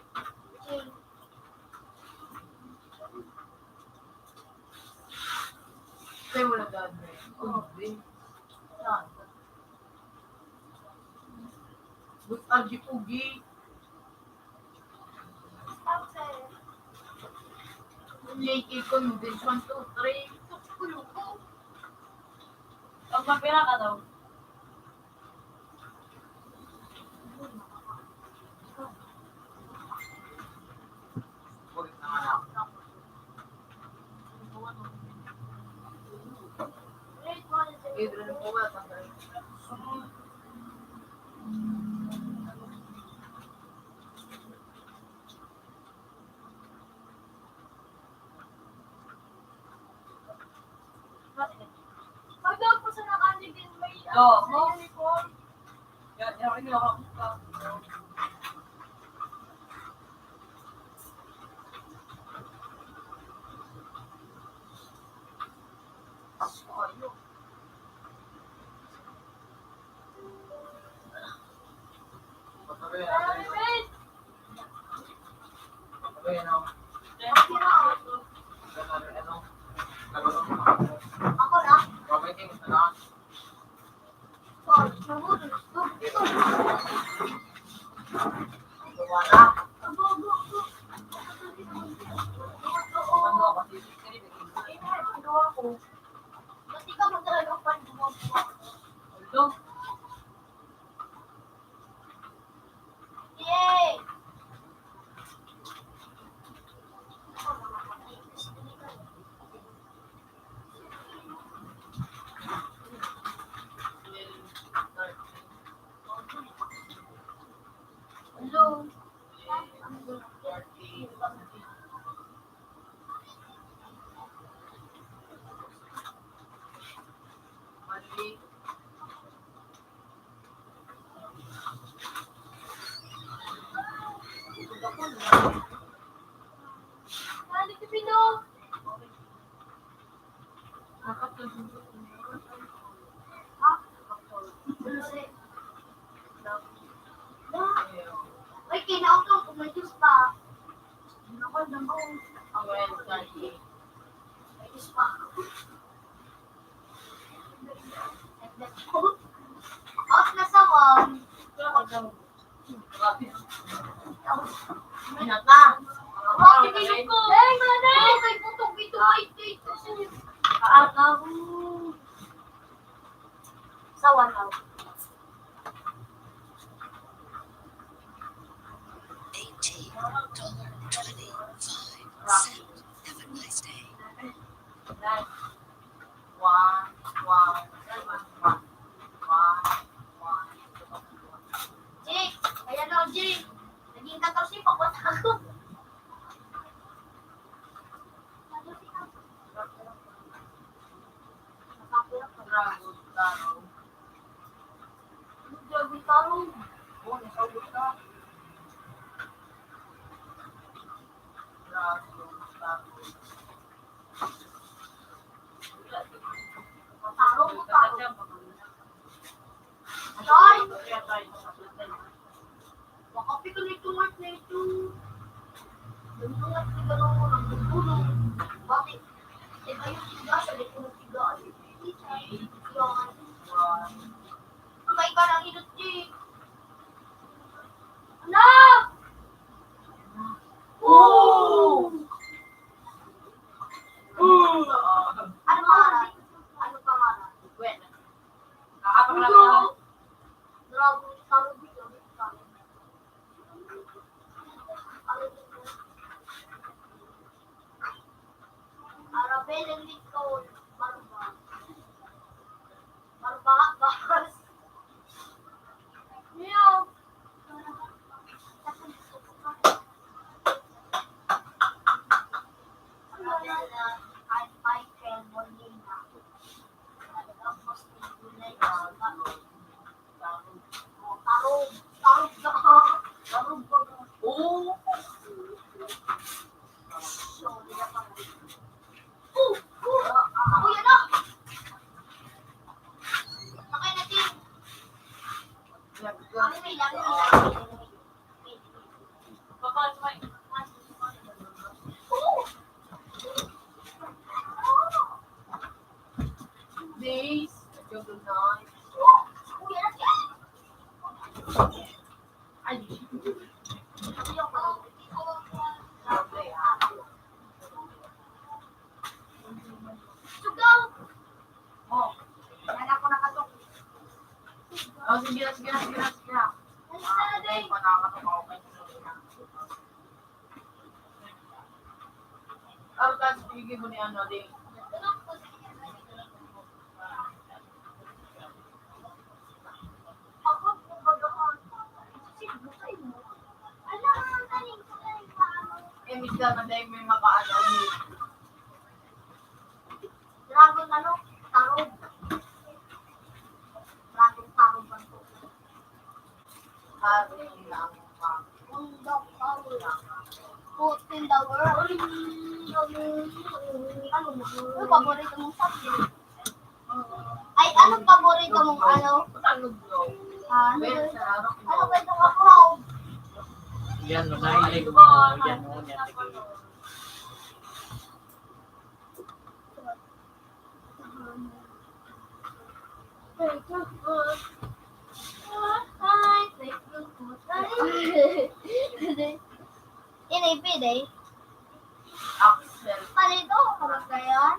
Kaya mo na gagawin. Hindi. Yan. But agi-ugi. Lake convention 1, 2, 3. Pag mapira ka daw. Kulit na nga na. Pedro ng buwa. Pagdaw po sa nakanigin may uniform. Yan, yan, yan, yan. Patuloy natin. Patuloy, ano? Ano? Ako na. Prometing, ano? Gawa na. Ano ako kasi Ba't ikaw magdalagang panbubuwa? Ito. Yay! Hello. Mali. Ano ka pino? Uy, kinautong kung may juice pa. Ako, naman. May juice pa. Out na sa wall. Minata. Bakit ilog ko. Dahil mo na. Kay putong ito. Kaagaw. Sawan ako. 18.25 cent. Have a nice day. Jake, kaya daw, Jake. Naging 14 pa ako. Dragon Taro. Ay! Makapi ka na itong art na ito. Nagtulak na gano'n mo ng nagtulong. Bakit? Eh, ayun tiga, sabi ko ng tiga. Yan. Ang kaiba ng hilot, Jake. Anak! Oh! Ano pangalan? Ano pangalan? Gwen. Ulo! Dragon Taro dito. Arabel and Nicole. Marba. Marbakas. Meow. Oh! Days. Good night. Ay, oh, sige na. Okay, panakatok ako kayo. Tapos, bigay mo ni ano, di. Eh, misda man dahil may mapaano. Dragon ano? Taro. Dragon Taro ba ito? Haring lang. Undok Taro. Put in the world. Ano paborito mong subject? Ay, anong paborito mong ano? Ano bro? Ano Well, sa araw ko. ba itong ako? Yan, nahilig mo. Yan, yan. Inipid eh. Axel. Palito, kapag gayon.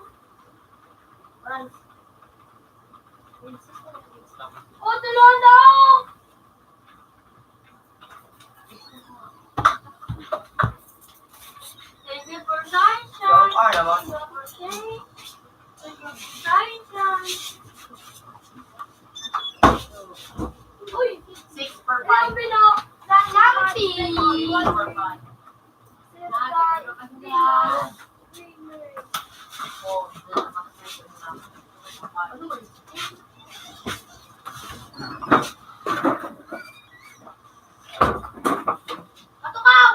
Oh, tulungan daw! Thank you for sunshine. Ay, naman. Uy, 6 per 5. ano pino? Lampi! 6 per 5. Oh, Patukaw!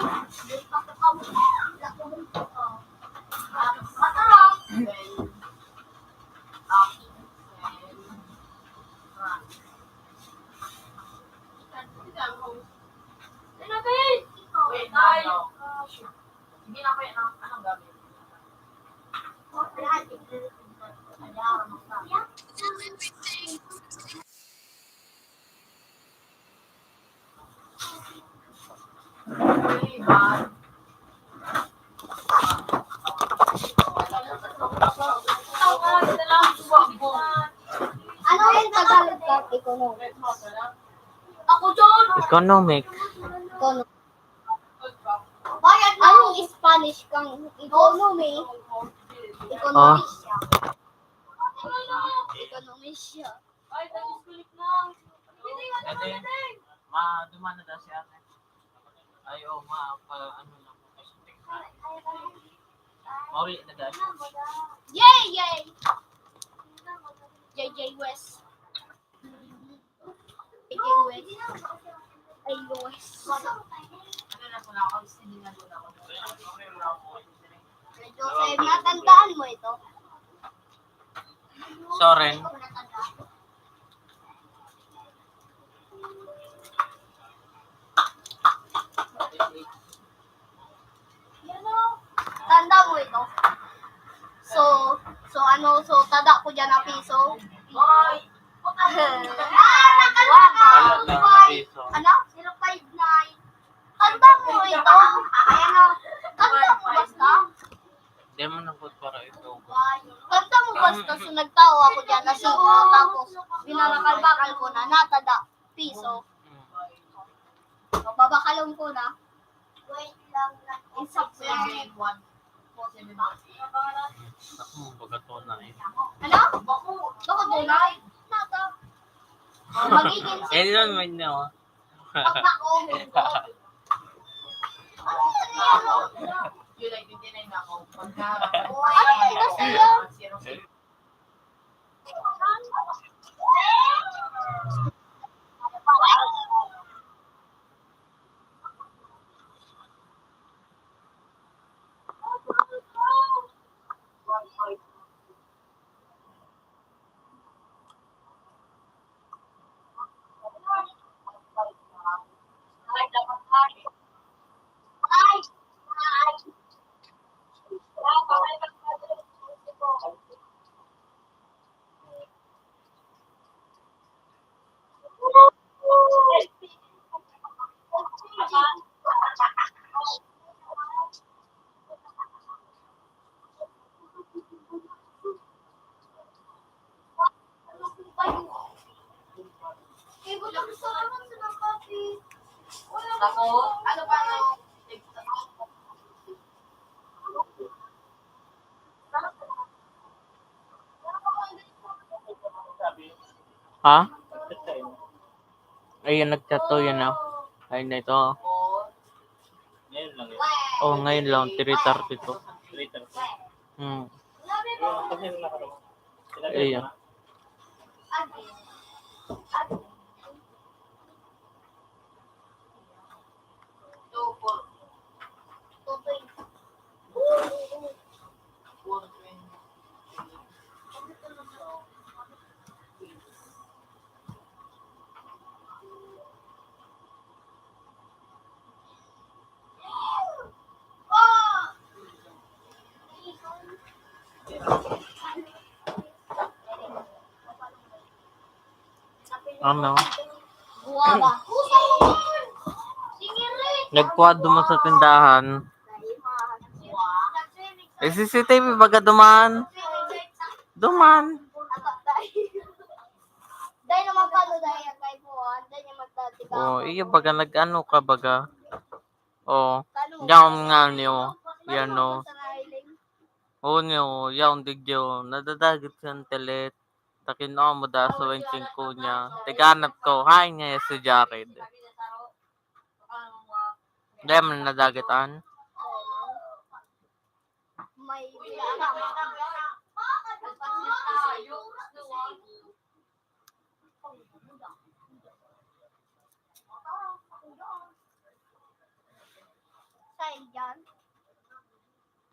Patukaw mo. Matarong! Tinapin! Wait, ano? Sige na kayo, anong gamit? Oh, lahat. Ayaw, magpapaya. Ako dyan. Economic. Ikaw. Bayad na. Anong Spanish kang economy? Economy siya. Economy siya. Ay, tapos kulit na. Ate, dumana daw si ate. Ay, ano lang. Mauli na daw. Yay! Yay! JJ West. JJ West. Ay, West. Joseph, natandaan mo ito? Soren. Tanda mo ito? So tada ko dyan na piso. Wala na piso. Ano? 059. Tanda mo ito? Ayan o. Tanda mo basta? Hindi mo nabot para ito. Tanda mo basta so nagtao ako dyan na sino. Tapos binanakal-bakal ko na natada piso. So, babakalong ko na. Wait lang. Insakt lang. Ako, bagato na eh. Ano? Bako tunay? Nata. Magiging Kailan mo nyo? pagka-comment ko. Ano yan? Yun ay 29 na ako. Pagka... Ano ito siya? Ako, ano pa no? Ha? Ayun, nag-chat to yun na. Ayun na ito. Ngayon lang yun. Oh, ngayon lang. 3:30 to. 3:30. Kasi na ka naman. Ayun. Ano? Guwaba. Nagkuha mo sa tindahan. Eh, CCTV baga duman. Duman. Dahil naman kano dahil kay Buwan, dahil niya magtatiga. Oh, iya baga nag-ano ka baga. Oh, yaon nga niyo. Yan no. Oh niyo, yaon digyo. Nadadagit siyang telet. Takin mo da sa wenching ko niya. Tiganap ko, hi niya si Jared. Dahil man nadagitan. May Sign dyan.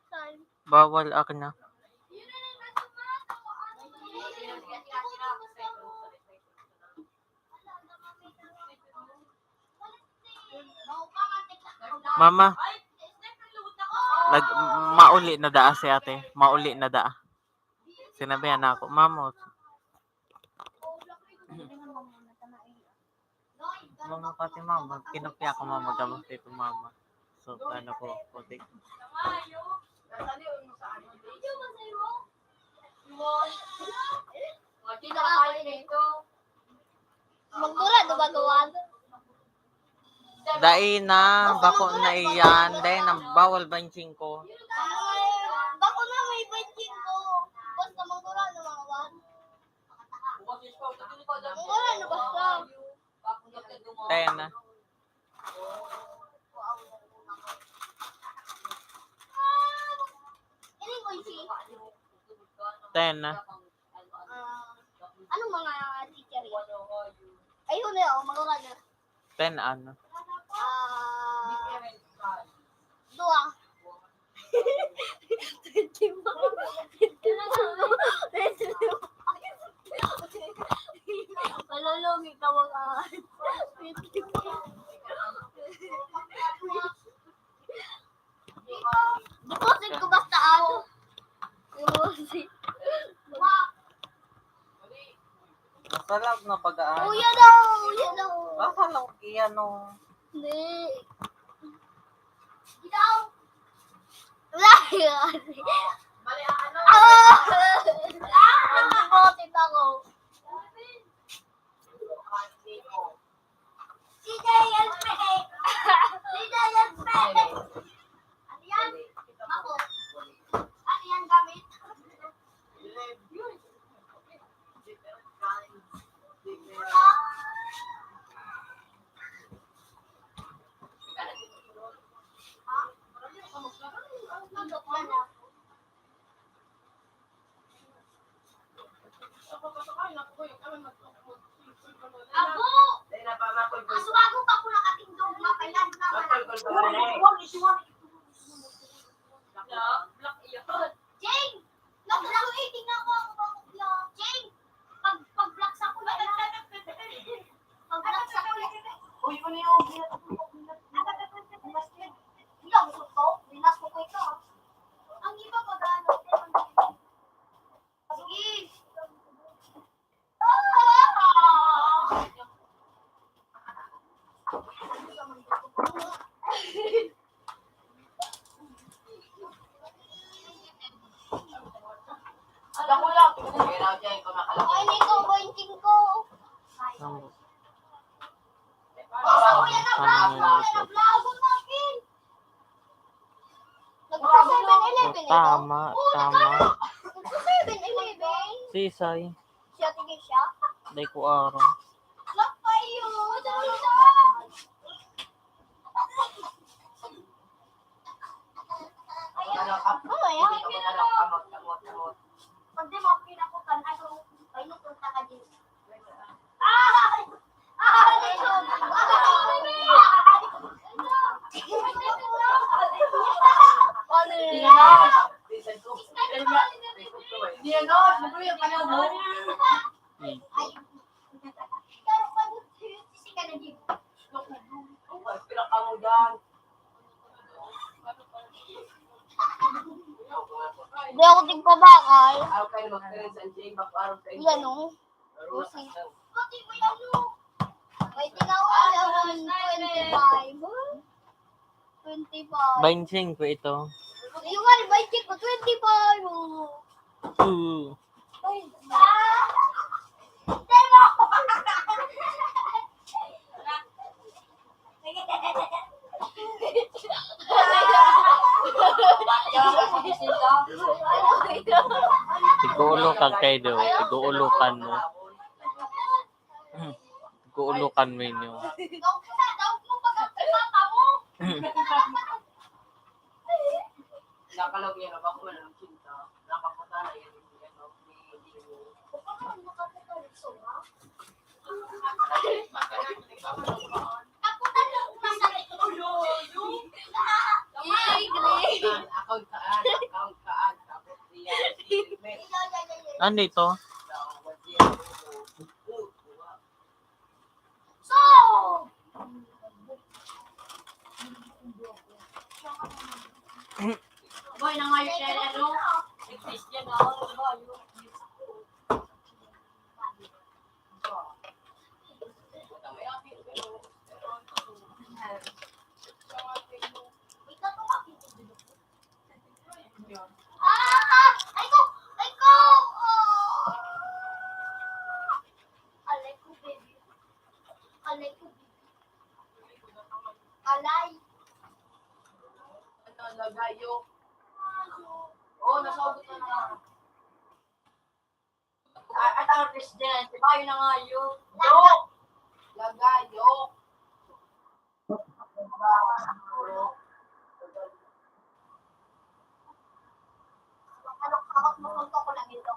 Sign. Bawal akin na. Mama, mauli na daa si ate. Mauli na daa. Sinabihan na ako, mama. Mama pati mama, kinupya ko mama gamot dito mama. So, ano ko, putik. Magdula, dumagawan. Dai na, bako na iyan. Dai na, bawal benching ko. Bako na may benching ko. Basta magdula, dumagawan. Magdula, na basta. 10 na. Ini benching. 10 na. Anong mga teacher yun? Ayun na yun, magdula na. 10 ano. Dua. Malulungi ka mga. Deposit ko basta ako. Deposit. Masalag na pag-aan. Uya daw, uya daw. Masalag iyan no. Hindi. Ikaw. Wala yan. Mali ang ano. Deposit ako. Si JLP. Si JLP. Ano yan? Ako. Ano yan gamit? Abo! Kasuwago pa ko nakatindog mapailan naman. Jane! Nag-block 18 na ako block. Jane! Pag-block sa kulay na. Pag-block sa kulay. Uy, ano yung Hindi ako gusto. Linas ko ito. Ang iba mag-ano. Sige. Ako lang. Kaya dyan ko nakalaki. Ay, nito, bointing ko. Ang- Oh, yan ang vlog. Yan ang vlog ko natin. Nagpa-7-Eleven ito. Tama, tama. Nagpa-7-Eleven. Sisay. Siya, tigil siya. Dai ko araw. Lock kayo. Mamaya. Pag di mo pinakutan, ay nutunta ka din. Hindi ano, siguro yung panahon mo. Pilang ka mo dyan. Hindi ako tigpabakal. Araw kayo mag-parents and Jane, baka araw kayo. Yan o. Pati mo yan o. May tinawag naman 25. 25. Benching ko ito. Yung nga, may check ko 25. Ay, Demo! Tigulo ka kayo do. Tiguulukan mo. Tiguulukan mo inyo. Daw mo pagkakita mo. Nakalog niya na ba kung ano cinta? Nakapunta na yan. Account kaan. Tapos Ano ito? So! Boy, na nga yung share, ano? Exist yan, ano ba? Ay ko! Ay ko! Alay ko, baby. alay ko. Alay. Ano, lagayo. Oo, nasagot na na. At ang presidente, bayo na nga yun. Lagayo. Hawak mo kung ko lang ito.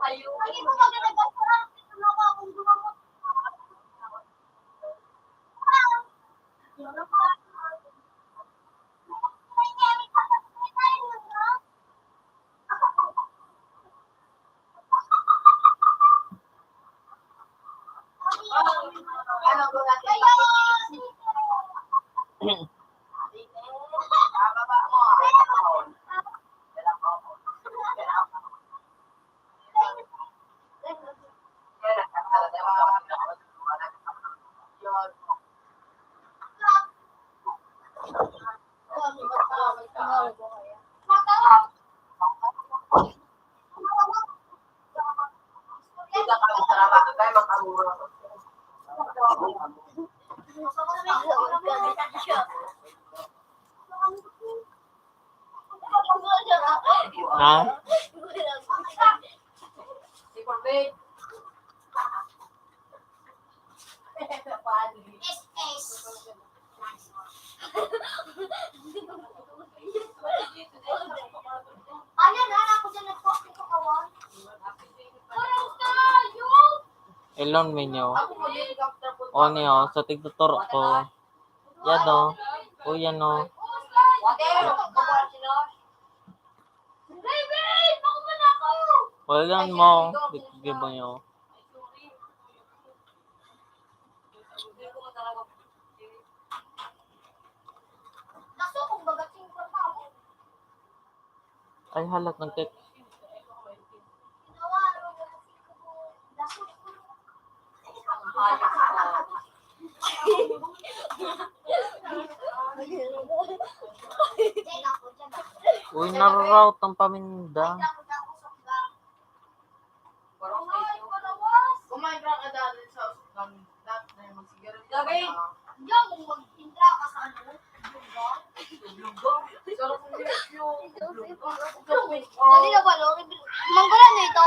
Lagi mo magalagas sa tulungan akong gumamot. Ano ko natin? Baba mo. Ha? Si Corbett. Ano na, ako dyan nagpapit ko kawan. Parang tayo! Elon minyo. Ako mo din kapta po. O niyo, sa tigtuturo ko. Yan o. O yan o. Water, kukuha sila. Baby! Bako mo na ako! Walang mo. Bigyan mo nyo. Naso kung bagating ko pa mo. Ay halat ng tek. Ginawa, bagating ko po. Naso ko. Dyan ako, dyan ako. Uy, nararaut ang paminda. Dyan ako sa bag. Parang Ay, palawas! Kumain ka ka dahil sa usukan. Lahat na yung magsigarilyo. Gabi. Diyan mo magtintra ka sa ano? Sarap ng review. Dali na ba, no? Manggalan na ito.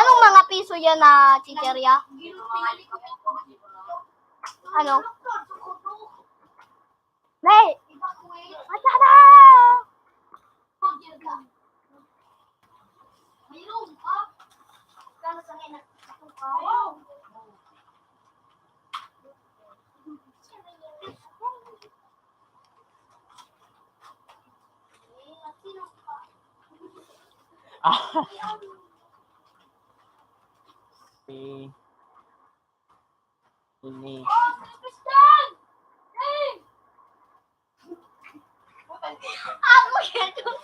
Anong mga piso yan na chicherya? Ano? Nay! Masyada! Mayroon ka? Kano sa ngayon na wow! Si... Ini. Ako yan yung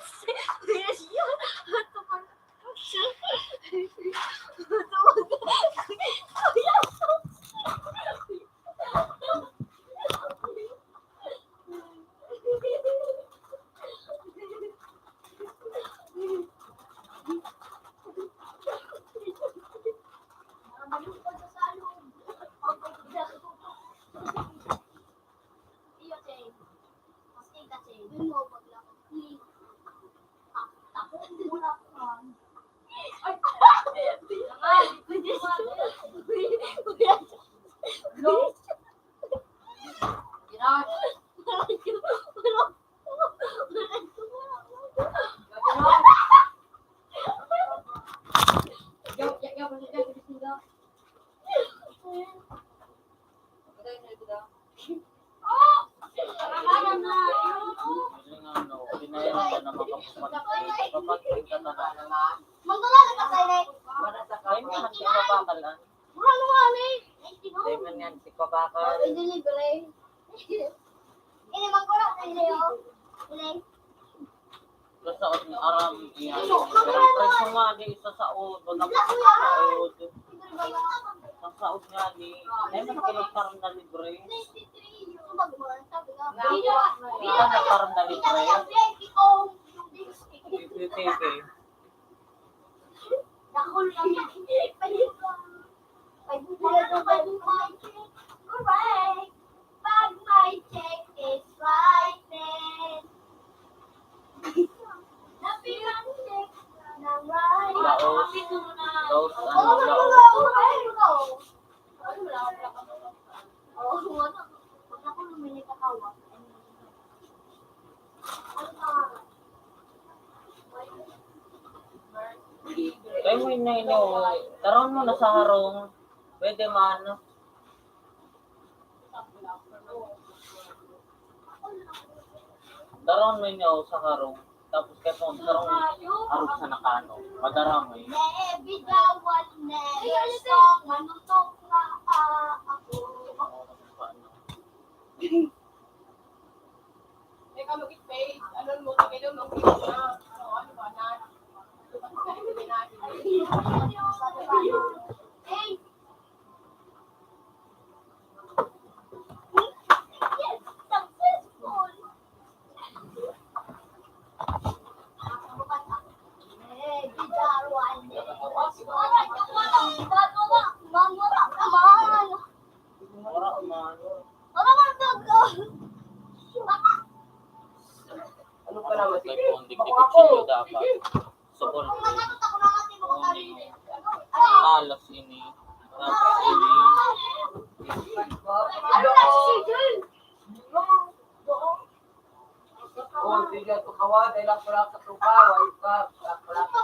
Ako lang yan. Correct. Pag my check is right then. Napirang check na right. Laos. Laos, ano, Oo, Laos. pag ako lumili kakawa. Kaya mo na inyo, taron mo na sa harong. Pwede man. Taron mo inyo sa harong. Tapos kaya po, sarong harong sa nakano. Madaramay. Bigawan never song, manutok na ako. Teka, mag-space. Ano mo, takinom ng video na. Ano ba na? Hey! Yes, successful! Bigawan never Wala man. Ano ka naman? Kaya po, hindi kutsilyo dapat. Subol. Alas ini. Tapos ini. Oh, sige, tukawa. Dahil ako lang sa tukawa. Ikaw, ako lang sa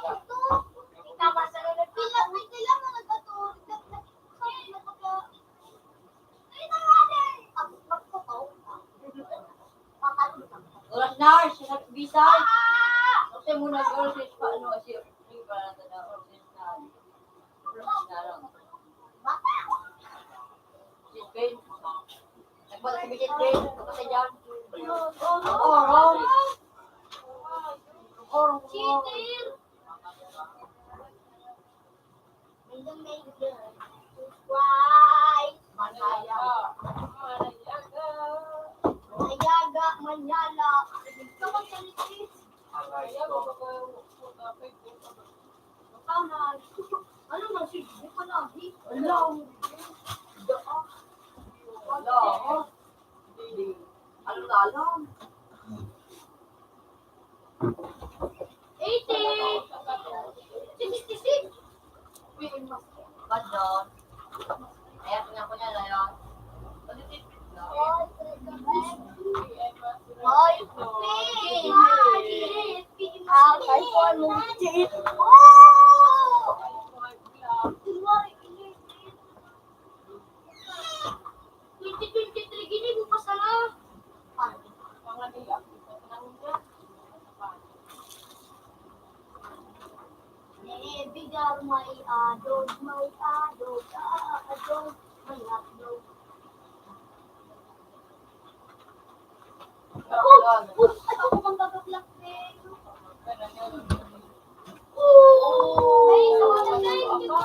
Oras na, siya nagbisay. Kasi muna girls, is paano kasi hindi pa natin na oras na. Oras na lang. Si Ben. Nagbala si Ben. Kapatid dyan. Orong. Orong. Cheater! Right! Mayaga, manyala. Ito magkalitis. Ikaw na. Ano na siya? Hindi ko na. Hello. Wala. Ano na alam? 80! 66! Ba't doon? Ayan, tingnan ko niya na yun. Hoy, bigar may adog, may adog, adog, may adog. Ano ko mang gagablak din? Ay, wala na dito.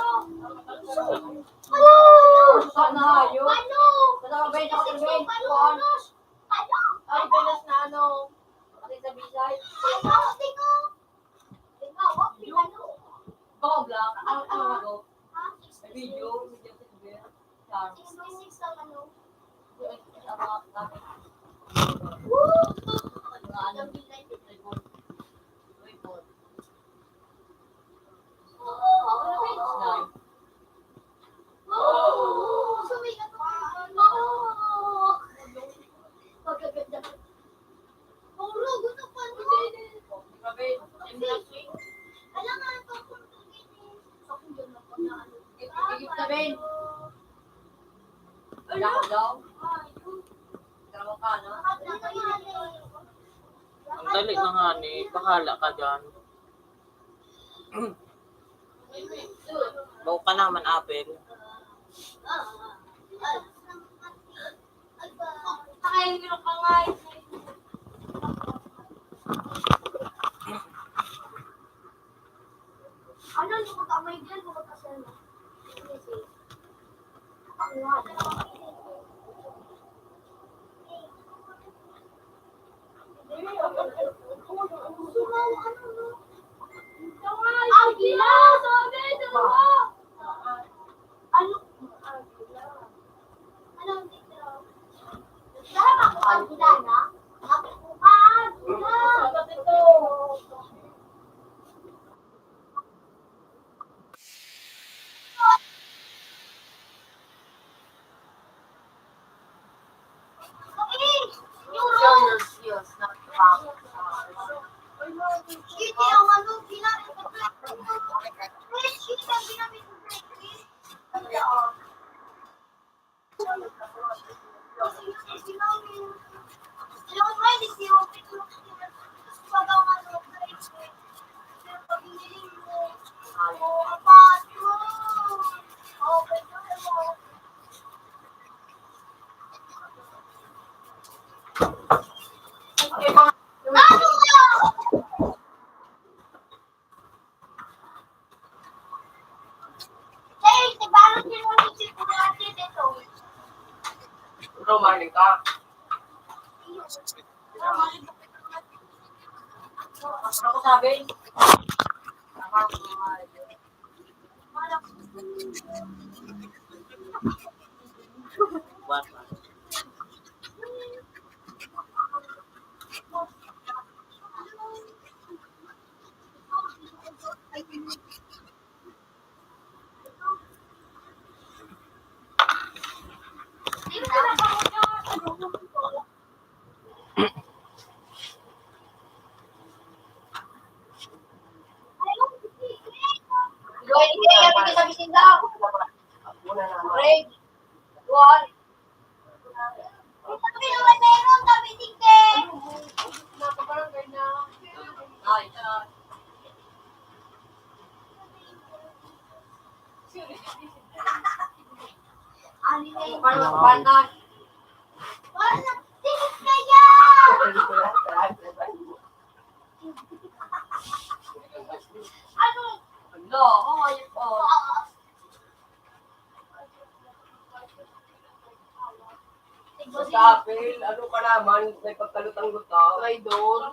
Sana yun. Ano? Sana ba yun? Ako Ano? ano? Ano? Ay, belas na ano. Kasi sa bisay. Ano? Tingnan. Tingnan, wag ano? Baka black. Ano na go? Ha? Sa video. Video sa video. Charm. 66 lang ano? Sumigat ako. Pagkaganda. Puro, gusto pa alam nga ito kung so kung yun ako na ano. Igip na Ben. Wala ko daw. Trabaho ka, no? Ang dali na nga ni, bahala ka dyan. Bawa ka naman, Apel. Kakain ko pa nga. Ano yung magkamay dyan? Magkasal na. Ang nga. Ang gila! Sabi ito! Hindi ang ano, ginamit ko. Sheet ang ginamit ko. Romani ka. Ako sabi. Kapil, ano ka naman, may pagkalutang-lutang. Traidor.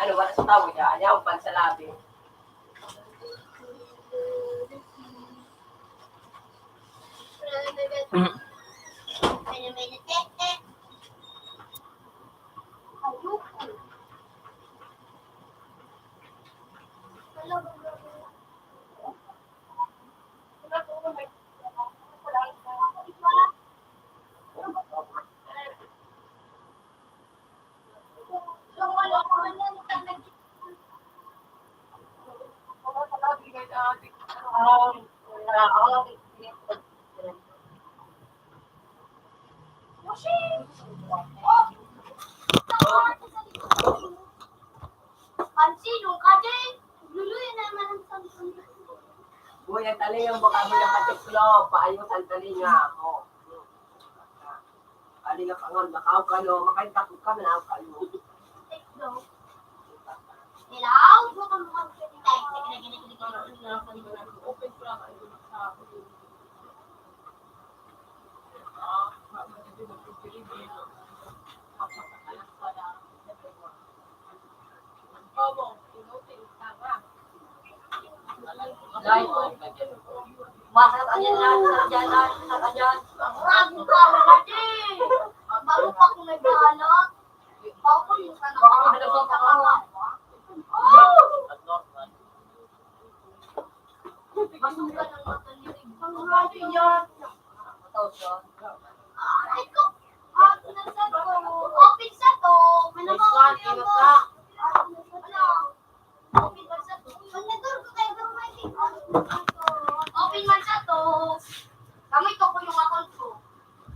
Ano ba sa tawag niya? Ayaw pan sa labi. Buhay ang tali yung baka mo yung katiklo, paayos ang tali nga ako. Ali nga pangon, nakaw ka no, makaintakot ka na ako kayo. Hello? Open ko lang kayo sa Masarap ayan lang, sarap ayan. Grabe ka, malaki! Bago pa ako naghahanap, ako yung sana Baka madalas ang kawa. Masugan ang matalirig. Ang grabe yan. Ay ko. Nasa to. Open sa to. Manamaw Nice one, yung ingat mo. ka. Ano? Open man sa to. Pag nagduro ko kayo, gamay din ko. Open man sa to. Gamay ko yung account ko.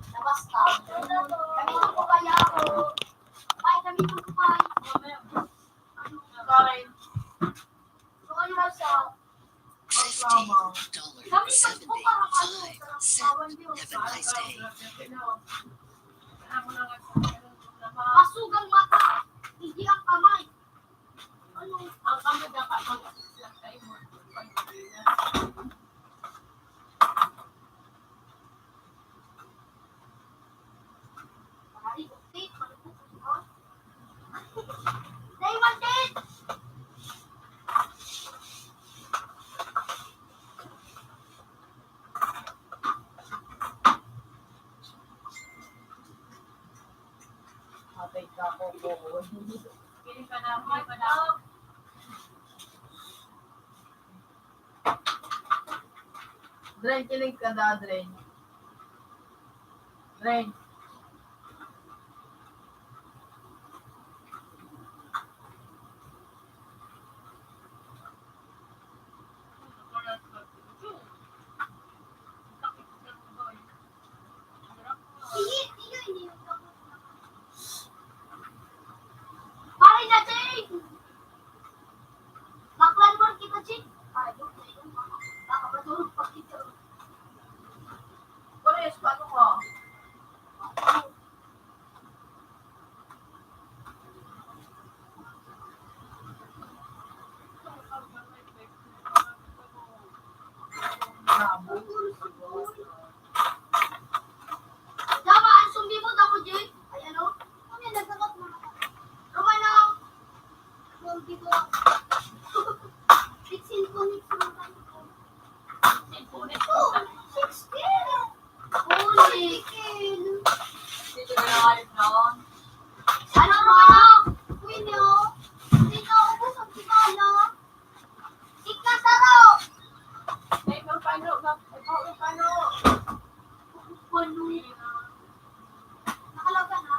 Labas ka. Gamay ko kaya ako. Ay, gamay ko kaya. Karen. So, ano na siya? $15.75. Have a nice day. Masugang mata. Hindi ang kamay. Ano? Ang kami dapat mag-lang tayo mo. Mari, okay. Day one day. Matay ka ako po. Kiling ka na, kiling ka na. Dren, kiling ka na, Dren. Dren. Hindi. Pare na, Jake! Baklan mo kita, Jake. Ayok na yun. Baka matulog pa kita. Pares, paano ka? Tama, ang sumibot ako, Jake. Ay, ano? Ano yan, nagsagot mo. Romano! Kung dito. 16 punits mo tayo. 16! Holy kill! Dito ka na kalit noon. Ano, Romano? Queen, oh. Dito, ubus ang tikala. Ikataro! Ay, paano? Paano? Pano? Nakalaban, ha?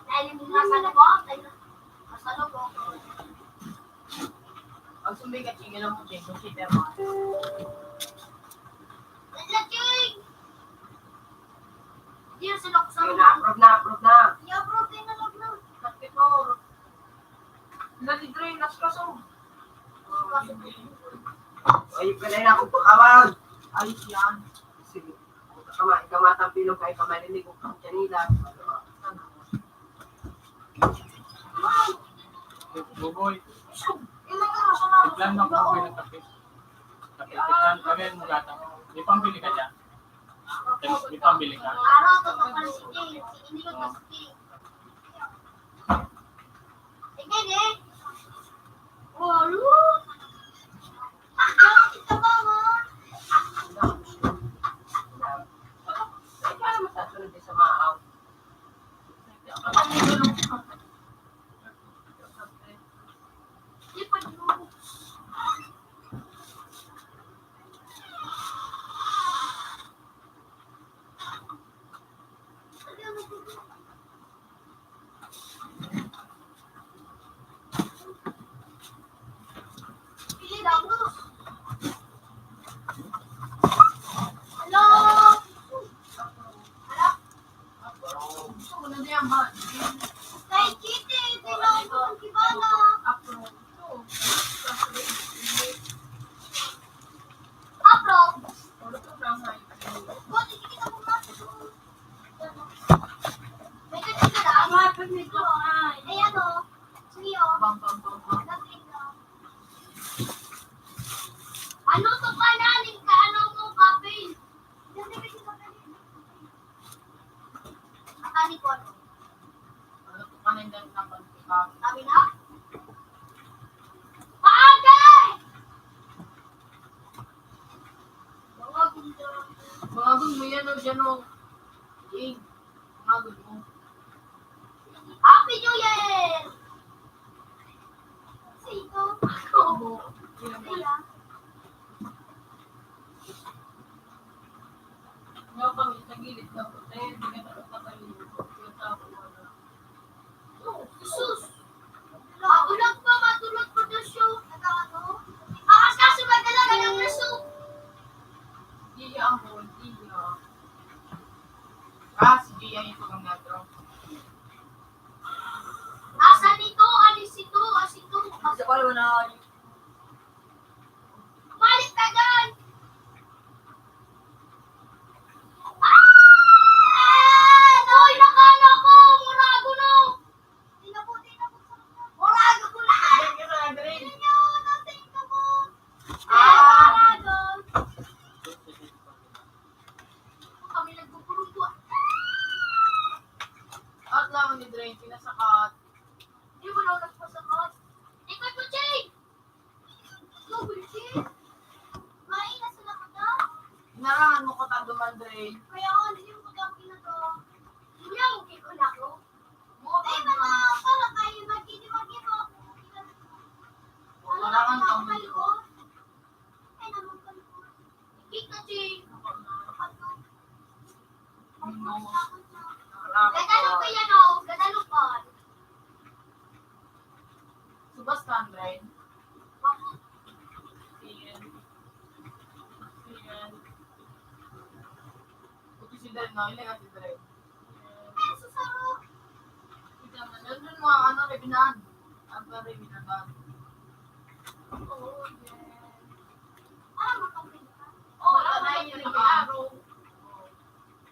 Dahil hindi nasa loob. Nasa loob. Ang sumigat, sige lang mo, Jake. Yung keeper mo. Laging! Hindi na sila kusama. Approve na. I-approve din na lang na. Sakit mo. Nadi-drain, naskaso. Ay, pala na ako pakawag. Ayos yan. Sige. Ikamatang pilong kayo kamalinig ko kang kanila. Buboy. Yung mga kaso na. Biglan mo ako buboy ng kape. Kapitan, kami mo gata. May pambili ka dyan. May pambili ka. Araw, totoo pa rin si Jay. Hindi ko pa si Jay. Sige, eh. Walo. Kita ba mo? Paano masasunod din sa maaw? Lipat mo. Pili daw, Bruce. Hello? Kay Kitty, tinawag ko ang kibana. Apro. Buti kita mo nga. May kasi ka lang. Ay ano? Sige o. Ano to ka nanin ka? Ano mo kapin? Akali ko ano? Sabi na? Paagay! Mga mo yan o dyan o. Jake, mga mo. Happy New Year! ka dyan! Ah! Noy, nakala ko! Murago no! Tinabo sa murago ko na! Yan ka sa Dre. Yun yun! Nasing ka mo! Ah! Murago! Kami nagpupulong po. At lang ni Dre, pinasakat. Di mo na nagpasakot. Ikot mo, Jay! Go, Jay! Mainas na ka na? Inarangan mo ko taduman, Dre. Kaya nga, hindi mo kami na to. Hindi ako kikon ako. Eh, mga para kayo magkidi-magi mo. Kailangan kang ko. Ay, naman ka ko. Kita, Jay. Gadalo ka yan, oh. Gadalo ka. Subas ka, Dre. Bakit? Iyan. Puti si Dre, no? Ilang si Dre. Ay, susaro. Nandun mga ano, rebinan. Ang rebinan. Oo, yeah. Ah, makapin ka. Oo, wala yun yung araw.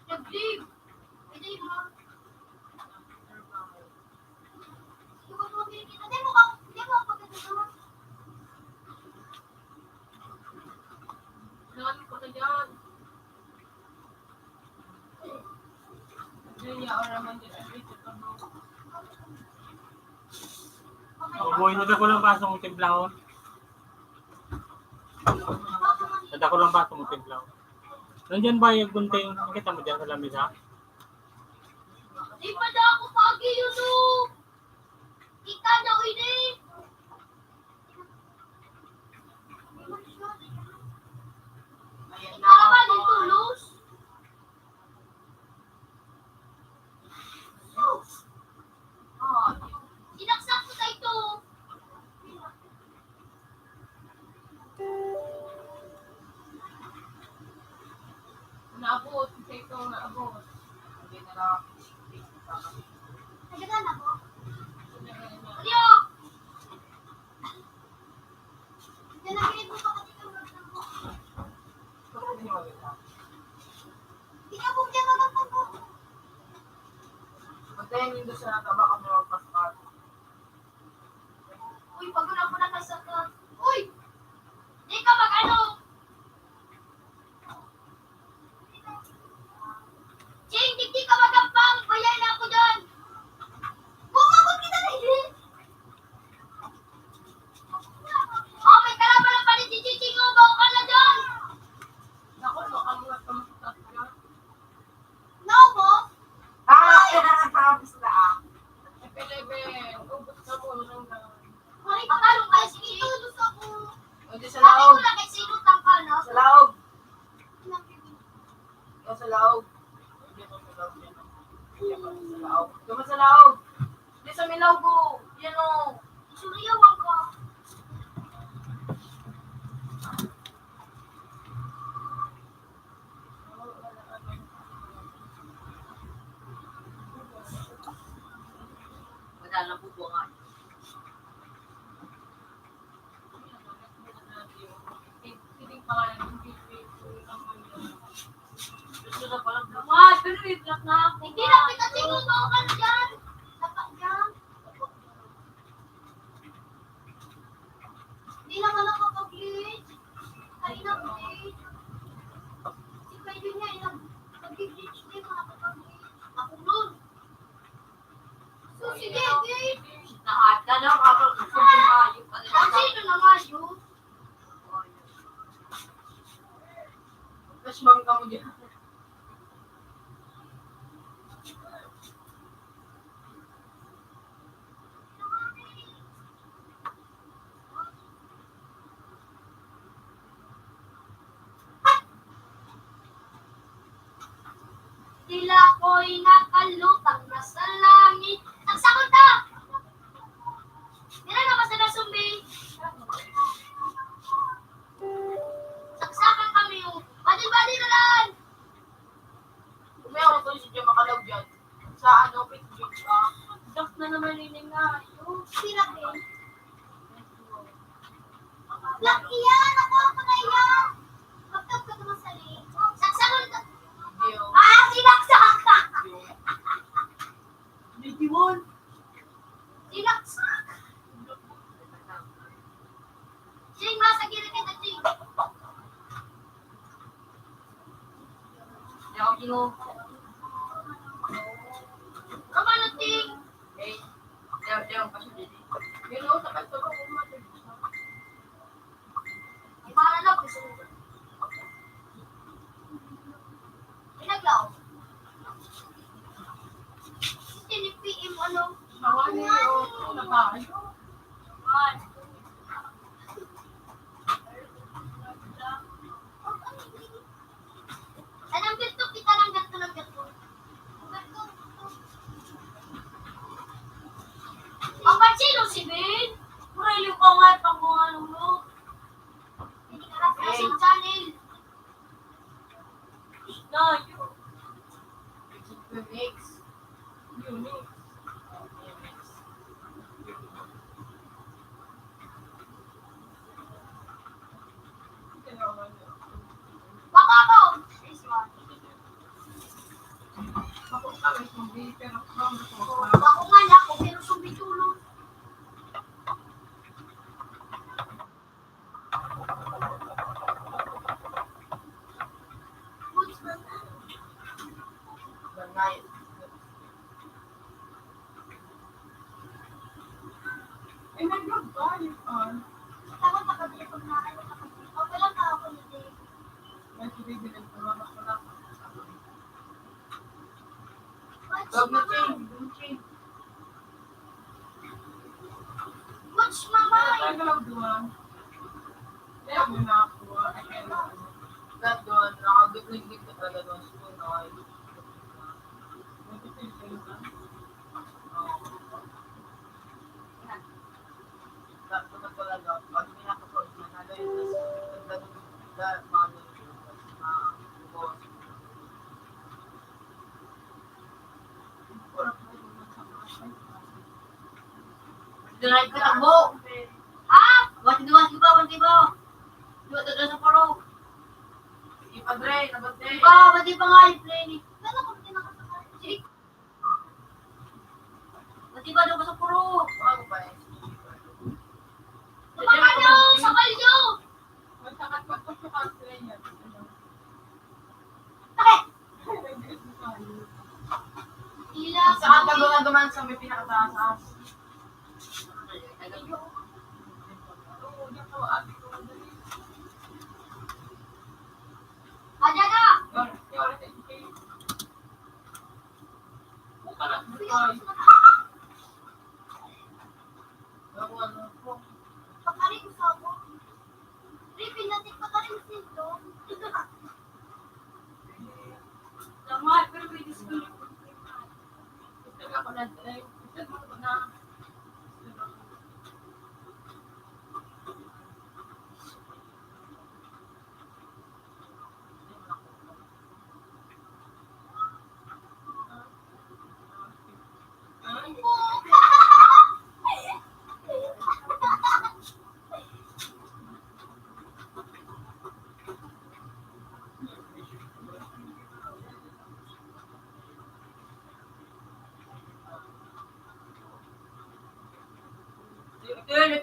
Nag-leave. Hindi mo. Ikot mo kita. Hindi mo pagkatutuwa. Nani ko na yan. Hindi niya oraman din. Ubuhin nyo ko lang baso mong timplahon. Sada ko lang baso mong timplahon. Nandiyan ba yung gunting? Nakita mo dyan sa lamisa? Di pa na ako pagi yun, oh. Kita na, ini. Ayan na Para ba ako. dito, Luz? Sinaksak ko sa ito. Naabot. Kasi ito naabot. Hindi na lang. Nagdagan ako. Leo! Nalagay mo pa kasi yung magdang mo. Hindi ka kung diyan magdang mo. Patayin yung doon sa nataba kami magpaspat. Uy, pag wala ko nakasakot. Uy! Di ka mag-ano? Jing, di ka magampang. Bayan na ako dyan. Bumabot kita na hindi. Oh, may kalaban na pa rin si Chiching. Oh, bawa ka na dyan. Naku, makamulat ka masatas ka. No, mo? Nakakapis na ah. Epelebe. Ubus ka po. Makalong kayo. Sige, tulus ako. Hindi sa Sabi ko laog. lang kay sino tangka, no? Sa laog. Yung sa laog. Hindi ko sa laog yan. Hindi ko sa laog. Yung sa laog. Hindi sa milaw ko. Yan o. Suriyawan ko. Wala lang po bunga. Hindi pa nga yung gusto na palang What? Pero may block na ako. Hindi na kita sino, bawa ka na dyan. Dapat dyan. Hindi naman ako pag-glitch. Kaya na glitch. Si Kayo niya, pag-glitch din mga pag-glitch. Ako nun. So, sige, glitch. Nakata lang ako. Gusto ko maayo. Ang sino na nga yun? Tapos mami ka mo dyan. Tila ko'y nakalutang na sa langit. Ang sakot na! Dila na sa nasumbi. Saksakan kami yung badi-badi na lang. Umayaw ko si Jim makalaw dyan. Sa ano, pit-jig ka. Block na naman yun nga. Sila din. Black iyan! Ako na yan! tingo. Kamu nating. Eh, dia pa siya dito. Yun o, sa kanto ko kumatin. Para na gusto mo. Pinaglaw. PM ano? Hawa niya o, nakayo. Anong ganito? Kita ng ganito ng ganito. Ang sino si Ben? Murayo ka nga pang mga ano. Hindi ka na sa channel. Layo. Unix. Unix. Baka ako. Ako kami, hindi, pero kami Bako nga na ako, pero sumitulo. Banay. Eh, nag-goodbye, Takot nakabili pag nakaya nakabili. Okay lang na ako hindi. may tubibilin ko naman ako na. Watch mama. Ay, galaw doon. Kaya mo na ako. That doon, nakagaglinggit ka talaga doon. Spoon oil. That doon talaga. Pag pinakapag manalo yun, that mga boss. Drive ka takbo. Ha? Wati ba? Wati ba? Duwa sa paro. Ipadre, nabate. Pati pa nga yung plane. Kaya ako hindi nakasakay. Sige. Wati ba doon ka sa puro? Ano ba eh? Baka nyo! Sakal nyo! Magsakat sa country niya. Bakit? Ila. Saan ka doon duman sa may pinakataas? Oo, yan po, abi ko. Aja ka! Buka na. Pagkari ko sa ako. Ripin natin pagkari ko sito. Tama, pero may discount. Ako na,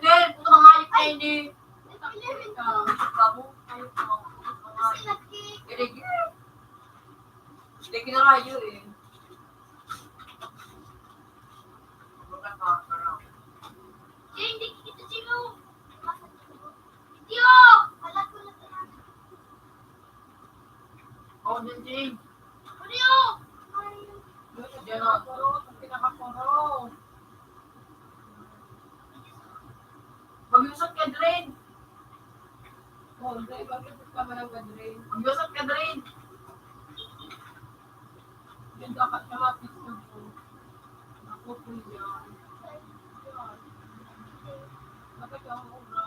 Tel, puto mga ayip na hindi. Kamu, ayip mo. Hindi kinarayo eh. Hindi kita sino. Yo! Alam ko na talaga. oh, din, Jane. Ano yun? Diyan ako, pinakapuro. Mag-usap ka, Drain. Oh, Drain, bakit ka ba nag-Drain? Mag-usap ka, Drain. Yan dapat ka mapit na po. Ako po yan. Bakit ka mura?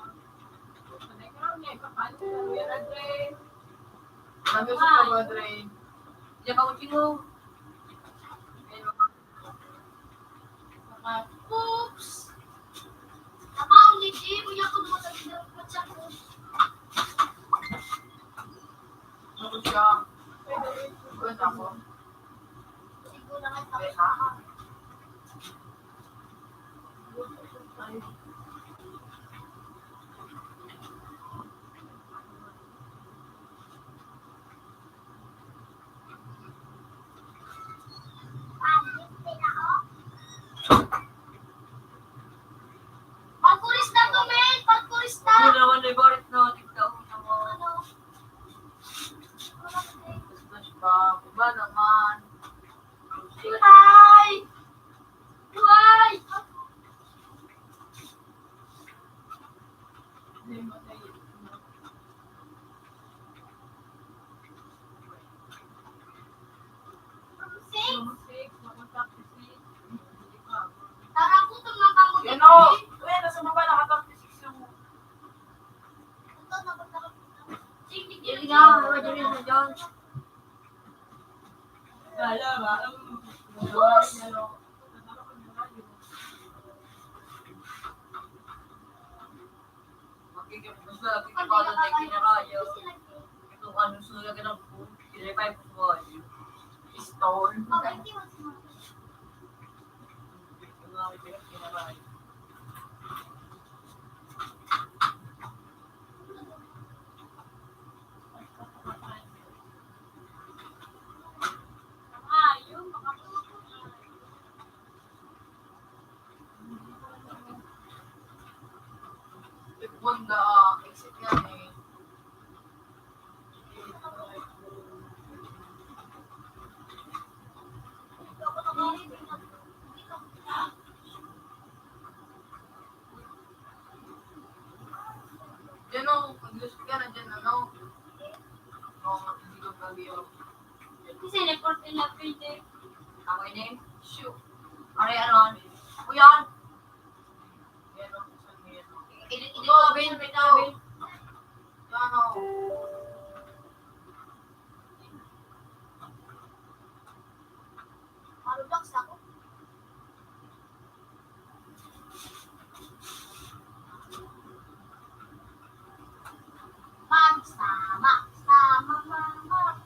Sanay ka lang niya, kakalit ka lang yan, Drain. Mag-usap ka ba, Drain? Diyan ka mo. Oops! Nakaw ni Jim, uyak ko naman sa pinagpatsa ko. Ano siya? Pwede ako. Siguro na nga Pwede tapos. Tarang ko tumang kamo Yan o. Uy, nasa baba naka-36 yung... Sige na, madali na dyan. Basta kita pa doon tayo kinakayo. Itong ano suya ka ng food. Kinipay po mo. Stone. Tipon na exit yan eh. Diyan o, kung gusto ka na dyan ano. Hindi ko gagawin. Kasi report nila pwede. Ako ini. Shoot. Aray aron. Kuyan. Yan o, saan mo yan o. Hindi ko gawin. Bitaw. Yan o. Marulax ako. Magsama, sama, mama.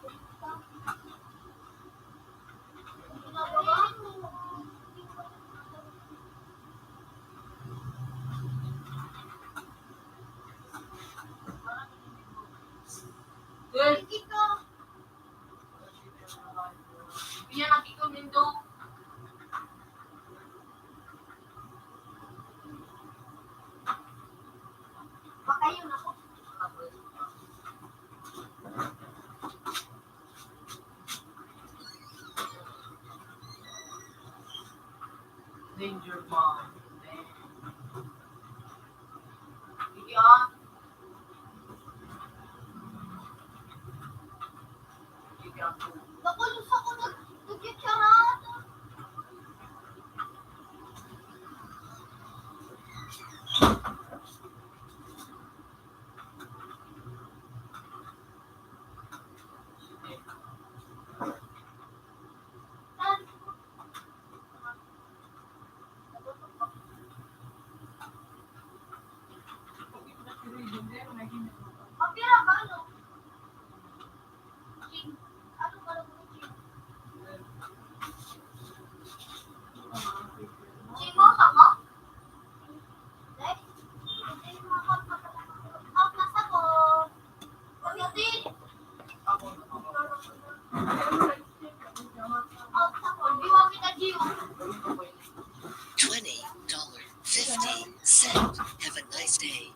Good. Ito. Yan ang kiko nindo. Makayon ako. Danger bomb. Yan. Nakulos ako nag-charot. Mapira ba ano? Ching. Ano ba lang mo ching? Ching mo ka mo? Like? Hindi mo ako out na sa ko. Pagdating. Out sa ko. Diwa kita Gio. $20.50. Have a nice day.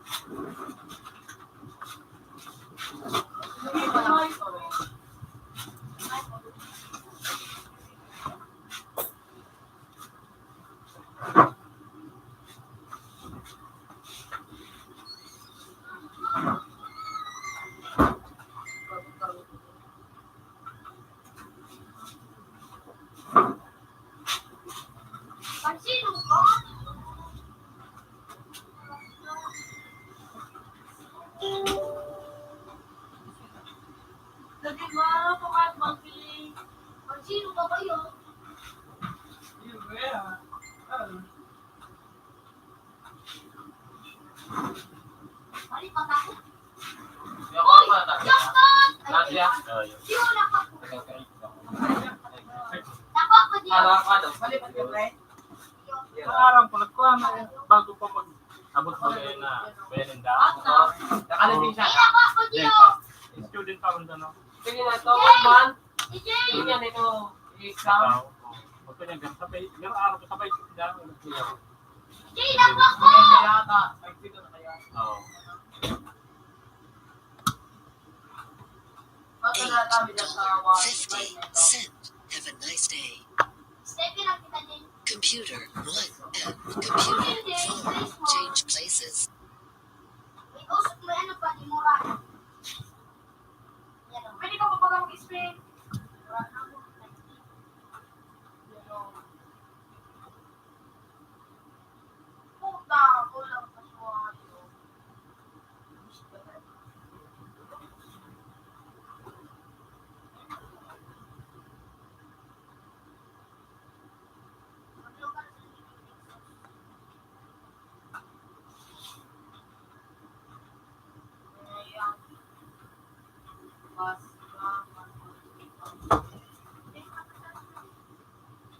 Pansino ko? Lagi mo, tukat mag-pili. Pansino ba kayo? Mali pa ako. Yung ako naman natin. Jackpot! Nadia. Sino nakako? Nakako Gio. Para ka daw. Balik ka pre. Pangarang ko nagkuha na bago pa mag-abot mo ngayon na Belinda. Nakalibing siya. Nakako Then, Gio. student pa rin doon. Sige na ito, 1 month. DJ! Hindi yan ito. I-exam. Huwag ko niya ganun. Sabay, yung araw ko sabay sila. DJ, nakako! Kaya yata. Nag-video na kaya. Oo. $8.50. Have a nice day. Steppy lang kita din. Computer 1 and computer 4. Change places. May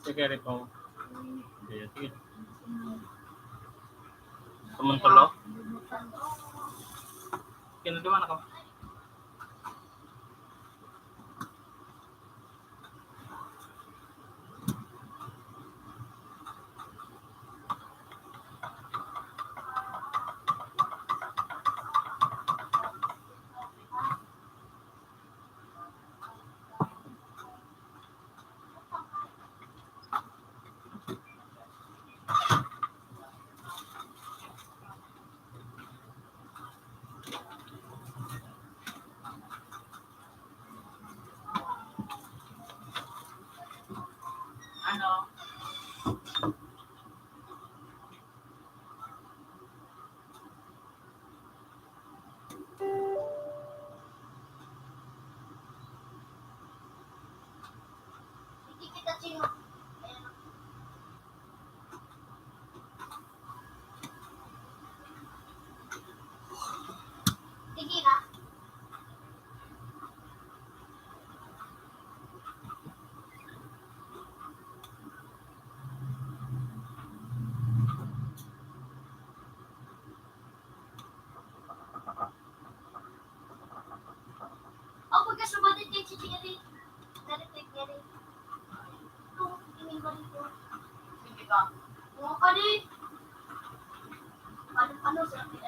Sige, rin po. Sige, sige. Tumuntulo? Kinuduman ako. Ano? Hindi kita sino. Ayan. Sige na. Ako pagkasubalit kay Chichi rin. Narinig niya rin. Ito, tingin ko dito. Hindi ka. Oo ka din. Ano sa akin?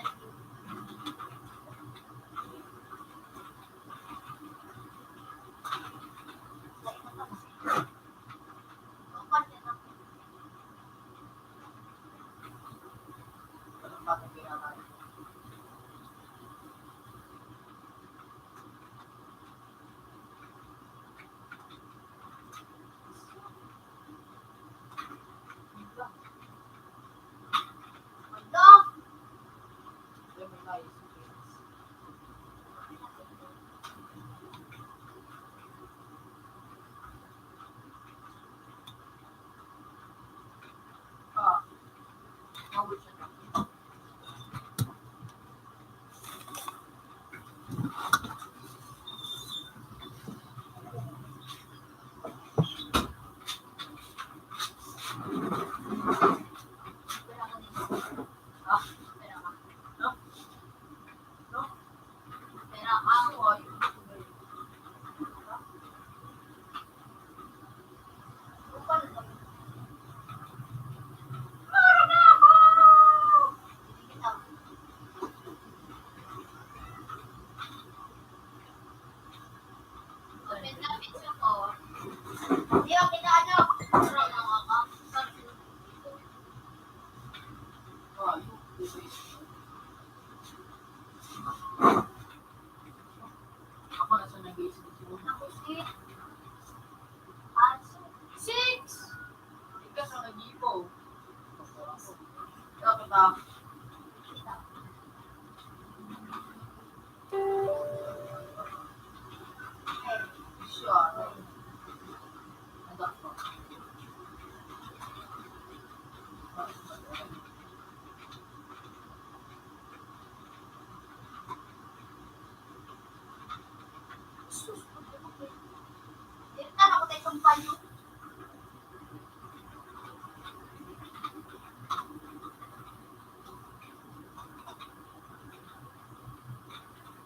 Ako na sa nag-iisip siguro. Six! Ikaw sa nag-iipo. Dapat ba? Siya. Adak ko. Ito na ako tayo kumpanyo.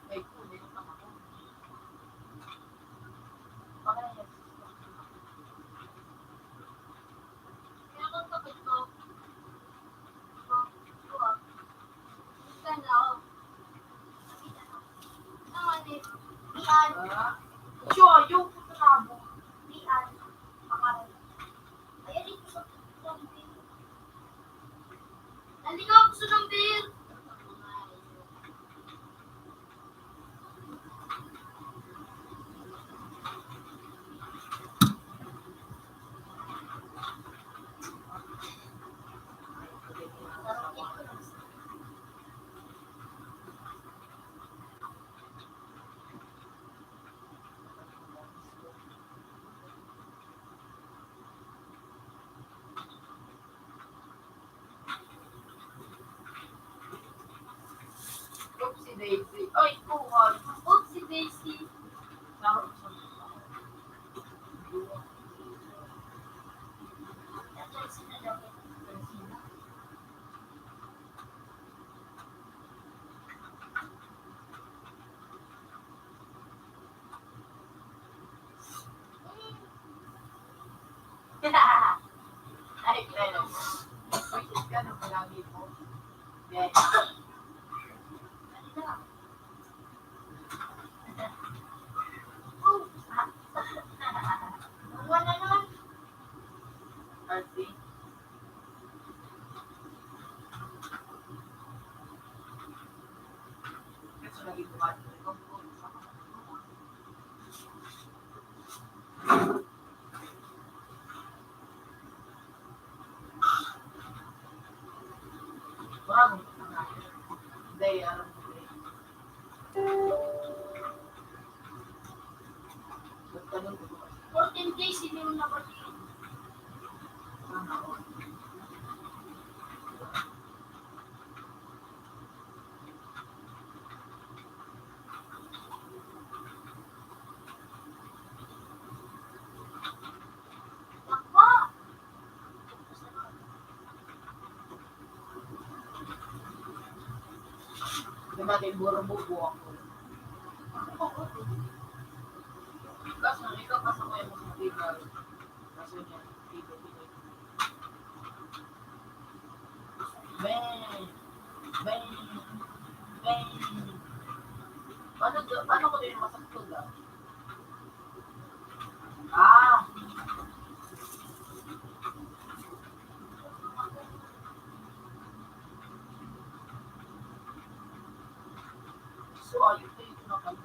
Ay, kunin ko naman ako. Baka na yan. Kaya kung kapit ko, ito na ako. Nakita na. Naman eh. Iyan. Siya, yung kutunabo. Iyan. Pakarin. Ayan dito sa beer. Nandito ako sa ng beer. Oopsie daisy. Ay, kuhan. Oopsie daisy. Ay, pero, which is ganun palagi mo. Then, Wala naman. RC. Kasi lagi tumatin. Bravo. Hindi, alam ko eh. Magtanong ko ba? 14 days, hindi mo nabalik. Takbo! Diba, kay Buro-Bubo ako. Kaso, ikaw kasama yung mga bigal. Kaso niya, bigal. Bang! Bang! Bang! Paano ko din masakto lang? Ah! So, ayun kayo na kami.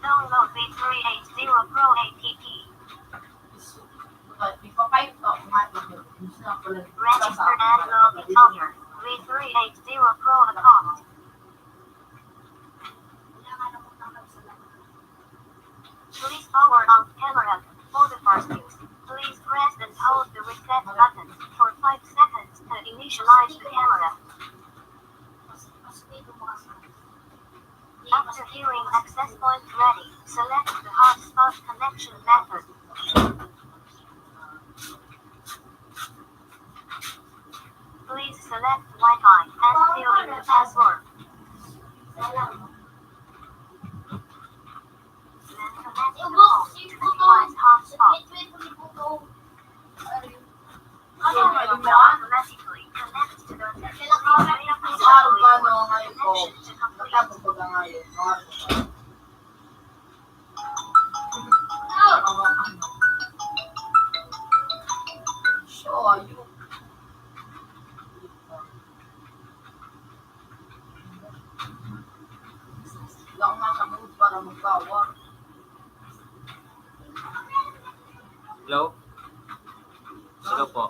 Download V380 Pro APP. Ipa-pipe to, automatic yun. Gusto na pala. Registered and login owner. V380 Pro account. Please power on camera. For the first use, please press and hold the reset button for 5 seconds to initialize the camera. After hearing access point ready, select the hotspot connection method. Please select Wi-Fi and fill in the password. Then connect the phone to the device hotspot. Automatically connect to the Araw ka no, ngayon ko. Nagtapos ko ka ngayon. Sure, you. Lang nga sa mood para magbawa. Hello? Hello po.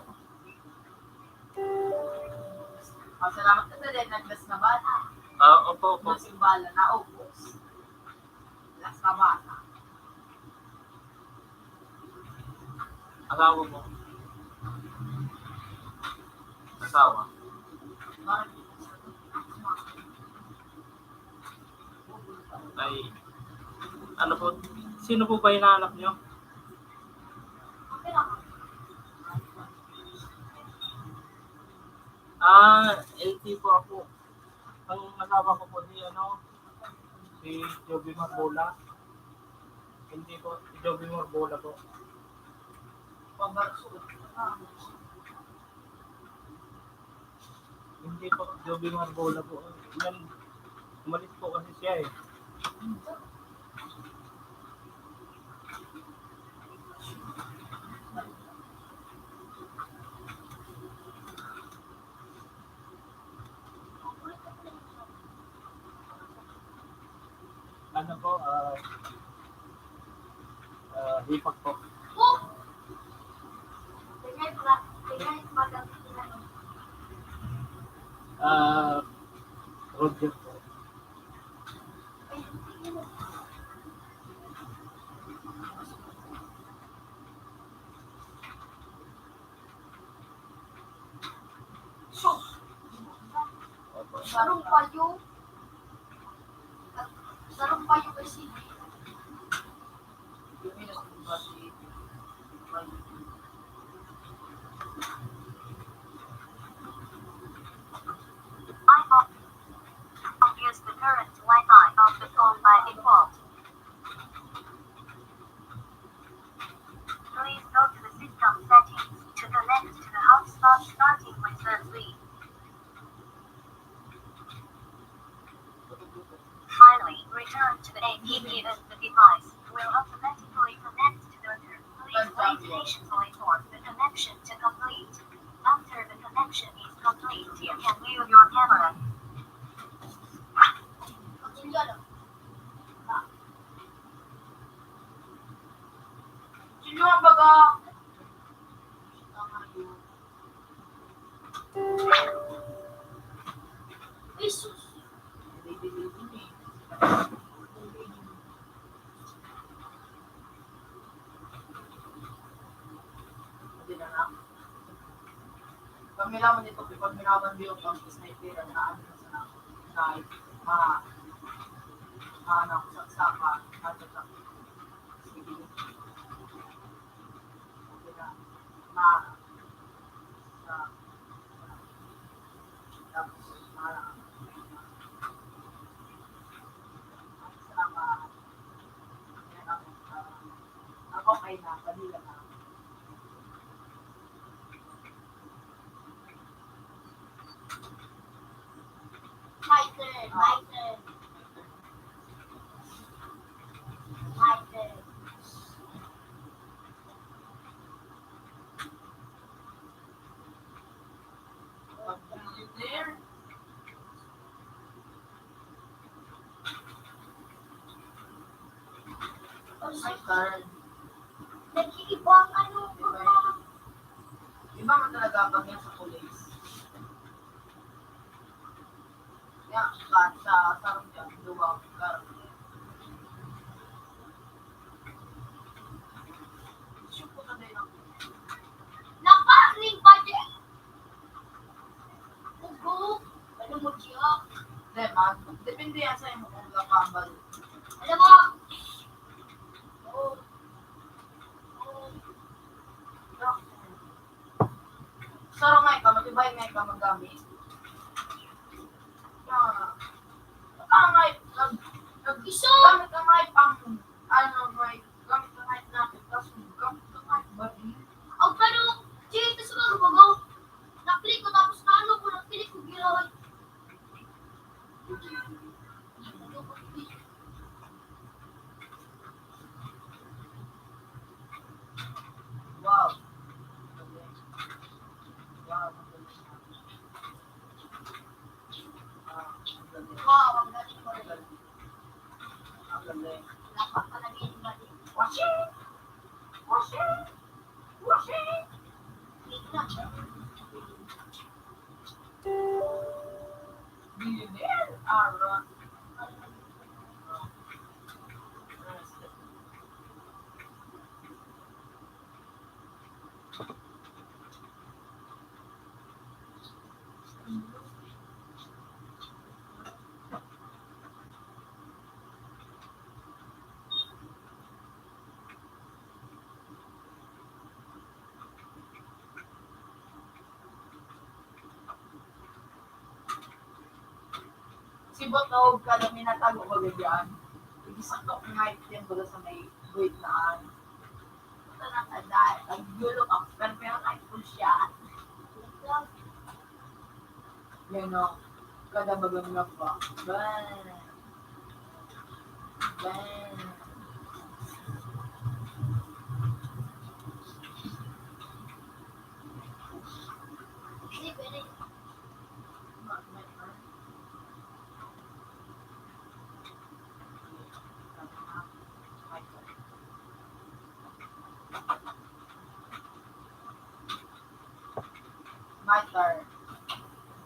Salamat ka din, nag-last na bata. Opo. Nasimbala na ubos. Last na bata. Asawa mo. Asawa. Ay, ano po? Sino po ba hinahanap nyo? LT po ako. Ang asawa ko po si Joby Marbola. Hindi po, si Joby Marbola po. Hindi po, Joby Marbola po. Yan, umalis po kasi siya eh. Ano po, hipag po. Roger po. Sarong payo. Sarong payo kasi. Luminous din ba si iPhone use the current Wi-Fi of the phone by default. Please go to the system settings to connect to the hotspot starting with the 3. Finally, return to the app and the device will automatically connect to the router. Please wait patiently for the connection to complete. After the connection is complete, you can view your camera. Sino ang baga? Jesus. Kami naman ito, pag minaman mo yung sniper na ano sa night, anak, saksaka, natatak. Sige. Okay na. Ako ay na, kanila na. My turn. There. My turn. Nag-iiba ang ano. Iba man talaga pag yan sa police. Kaya sa sarong dyan, luwag, garang. Shoot ko na din ako. Nakaring budget. Ugo. Ano mo siya? Hindi, man. Depende yan sa imo kung lakambal. Alam mo. Sarong nga ka, matibay nga ka magamit. Iso. Gamit ang mic pang, mic. Gamit ang mic natin, tapos gamit ang mic ba din? Ang pero, dito sa mga bago. Naklik ko tapos naano ko, naklik ko gilawin. Wow. Wow, ang galing mo rin. Ang galing. Napapalagay ba din? Washing! Millionaire Aaron. Si Botog, kada minatago ko ganyan. Igisakto ko nga itin ko sa may wait naan. Ito na taday. Nag-gulo ka. Pero kahit full siya. Yan o. Kada bagang na pa. Bang. Hindi pwede. My turn.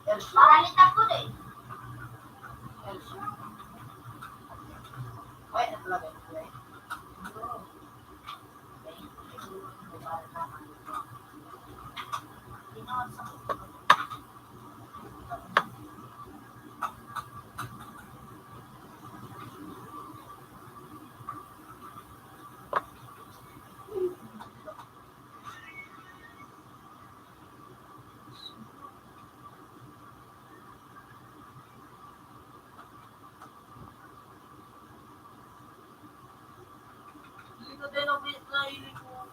Elsa. Paralit ako din. Elsa. Wait, ito lang ito. Dito din ang nahilig ko.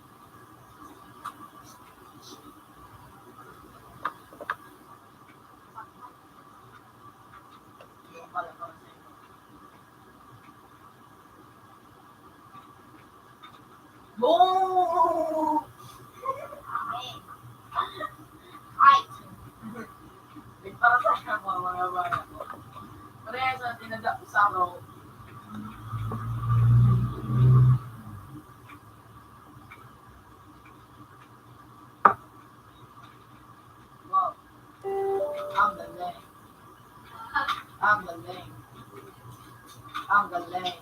Yung pala para sa inyo. Boom! Right. Para sa inyo mga bata ko. Parehas na tinadak sa araw. Wow. Ang galing. Ang galing. Ang galing.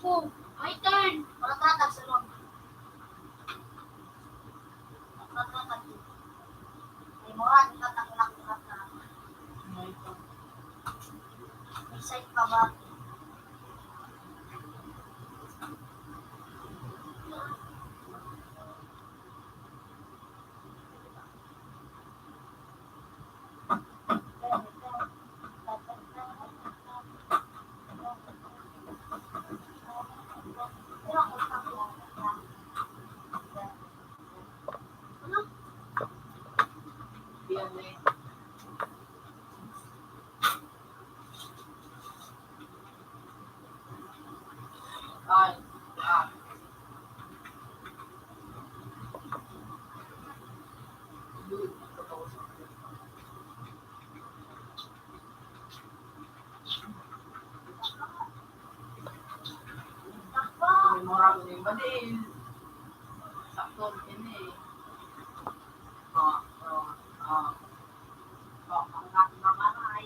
Oh, my turn. Matatatag sa loob. Matatatag. Ay, mga natatak-lak na. Excited ka ba? Yan eh. Ay. Ah. May marami na yung badil. Sakto din eh. Ang ating mga ay.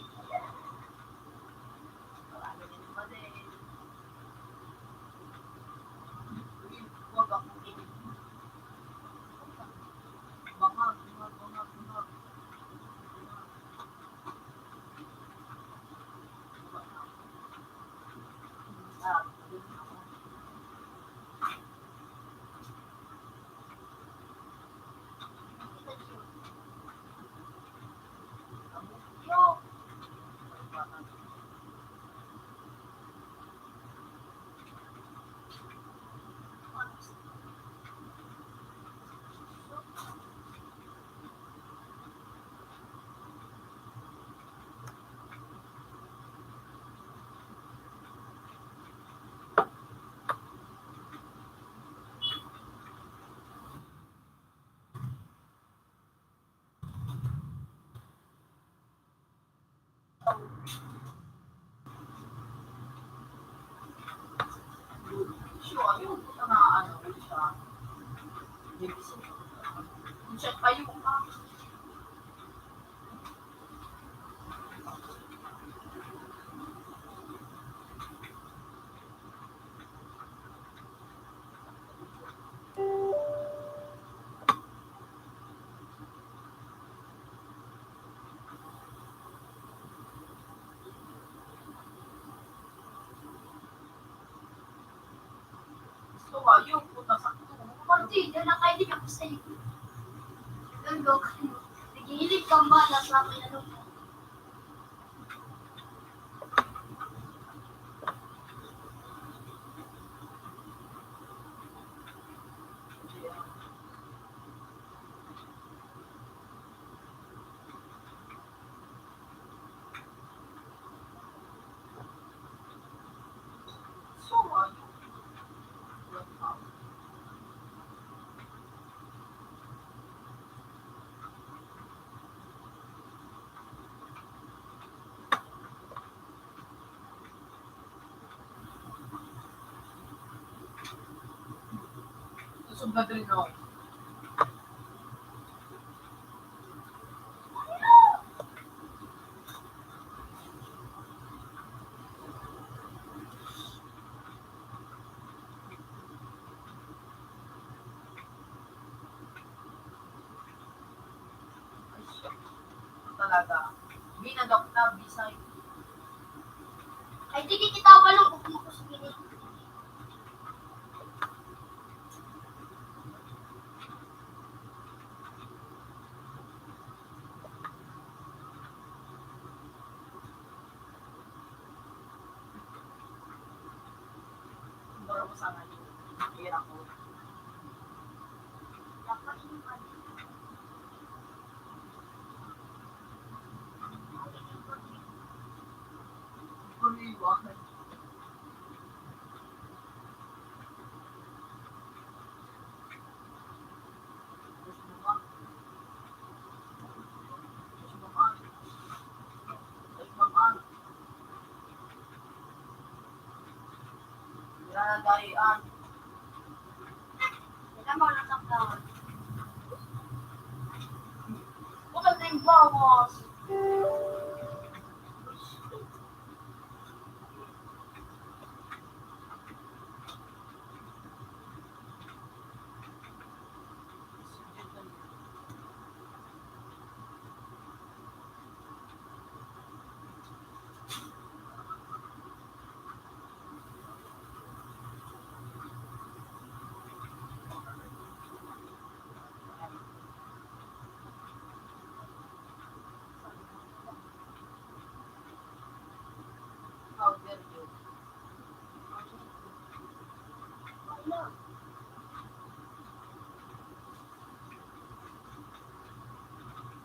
Marami na yung badil. Huwag akong inig. Bangag. Sure, yung puta na ano siya. Check kayo ka. So, yung puta sakto. Kunti, dyan na kayo din ako sa iyo. Ganda kayo. Nagihilig ka ba? Nasa akin ano po? So, susubad rin ako. Talaga. Binadok na, bisay. Ay, di kita walong kung ako sa gini. Baru ko sana yun. Hirap ko. buwan. Dayaan. Kita mau nangkap lawan. Bukan yung bawas. How dare you?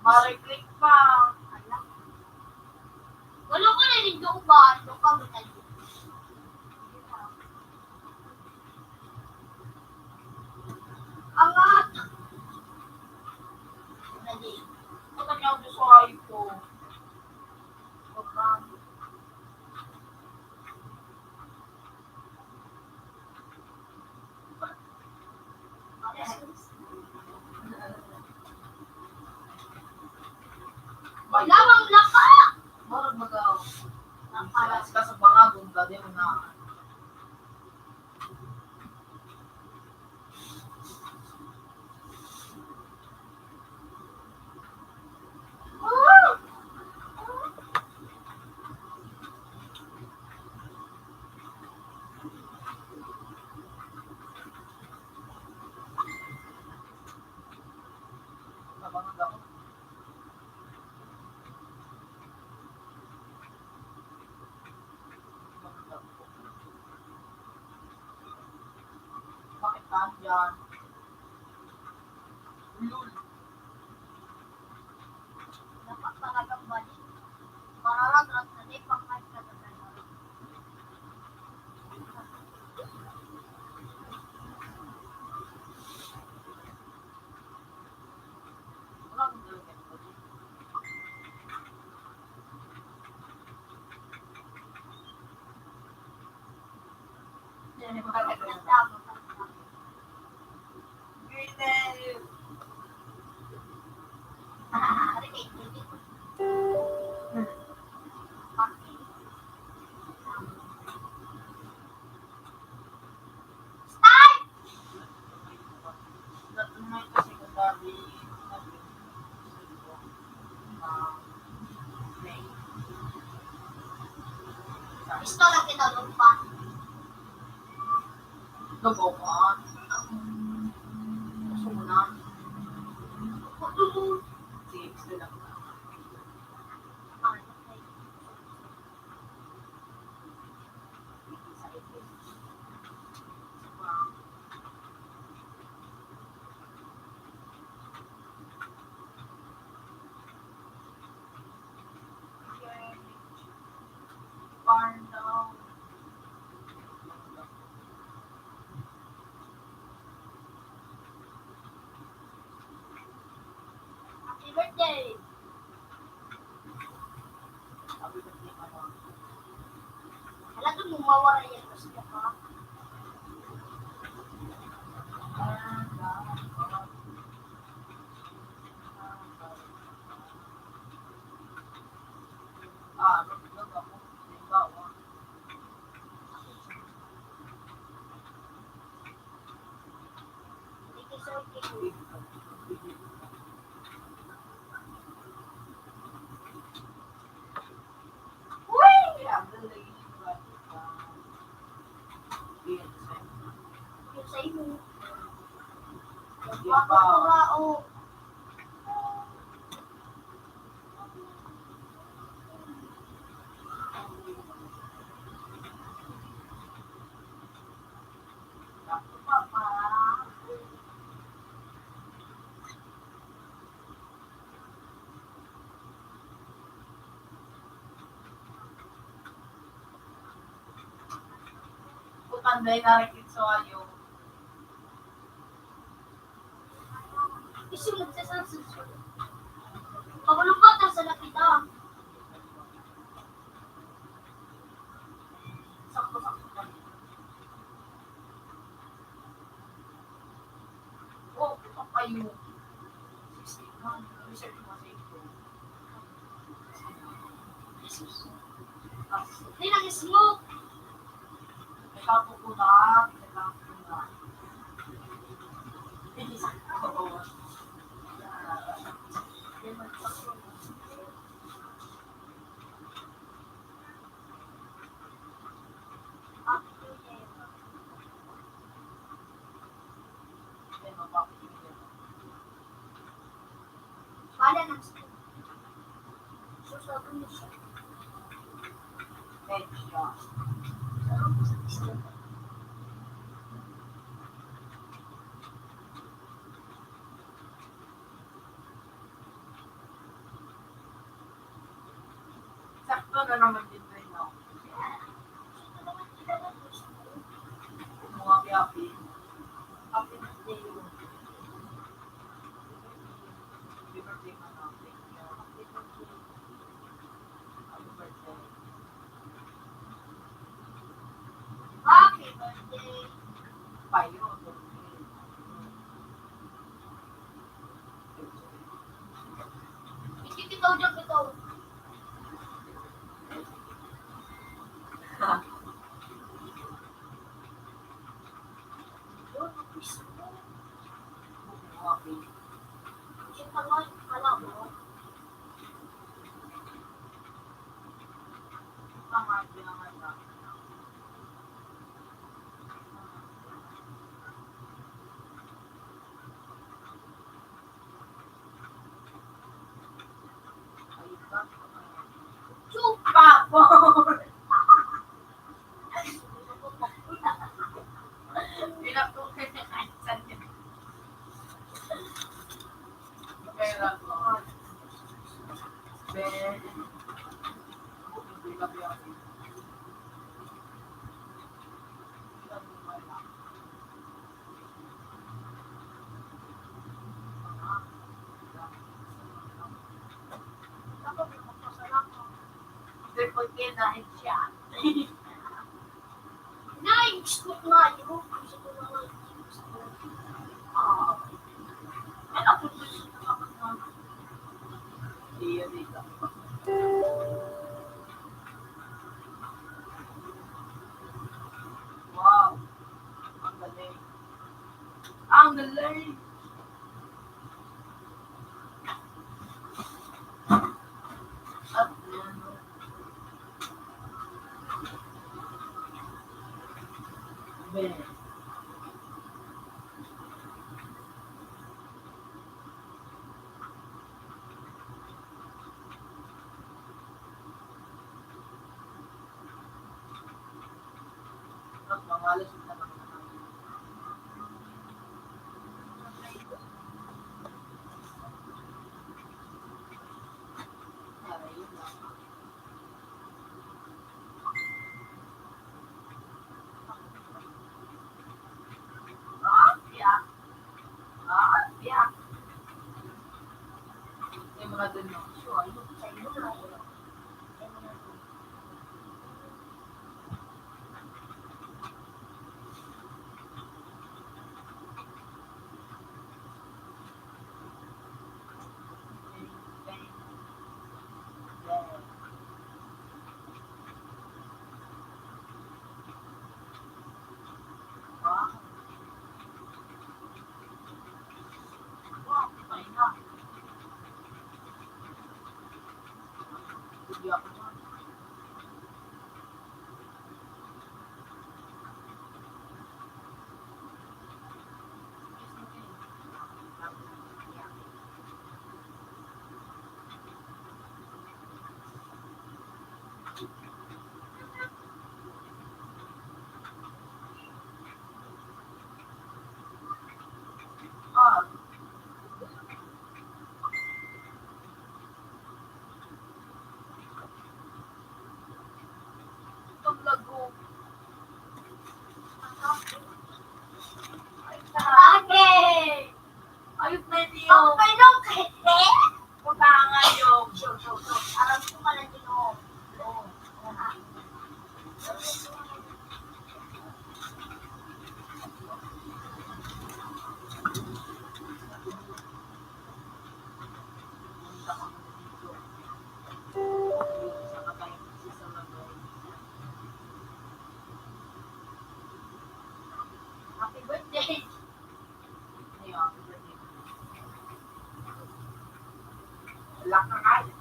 Mari-click pa. Wala ko na rin yung ba? Yung pagkakal. Angat! Dali. Ano niya ako sa iPhone? Wala mang laka! Marag magaw. Napalas ka sa baragong dali mo na. Nabangag ako. Bakit nandyan? Ulul. Dapat talagang balik. Mararagrat na din pang-hype ka na tayo. Wala akong dalawin ko. Nagtama ka. Natunay kasi kung dati Gusto lang kita lumpan. nabukan. Gusto mo na? Sige, gusto lang. Farm down. Happy birthday! Sabi ko niya ano. Alam mo, mawara yan kasi ka. Naglag ako. Halimbawa. Hindi kasi okay. Yung sa iyo. Nagpapakura o. Anday narakit sa ayo. Isunod sa susunod. Pagulong sa lapita. Sakto-sakto. Oh, kayo. Research mo sa ito. Hindi nag-smoke. Nagkapupunat. Wala nang smoke. Susunod mo siya. Sakto na naman din rin ako. Mga happy. Happy birthday. Happy birthday, mama. Thank you. Happy birthday. Happy birthday. Payo. Ikikitaw dyan bitaw. Yun, smoke. Happy. Siya pala, kala mo. Tama, pinangan na. Ayun ba? Chupa po. Pinatuloy niya kahit saan niya. Pera ko. Ben. Hindi ka biyahe. Ako, magpasalamat. Triple K dahil siya. Na-smoke nga yun. Gusto ko na nga. Ano ako gusto na kapag Iya dito. Wow. Ang galing. Ang galing. At yan. Ben. At mangalas yung tanong na namin. Kaya yun lang. Biyak. Biyak. Yung mga dun yung sure. Sa iyo na. Happy birthday. Lock na kayo.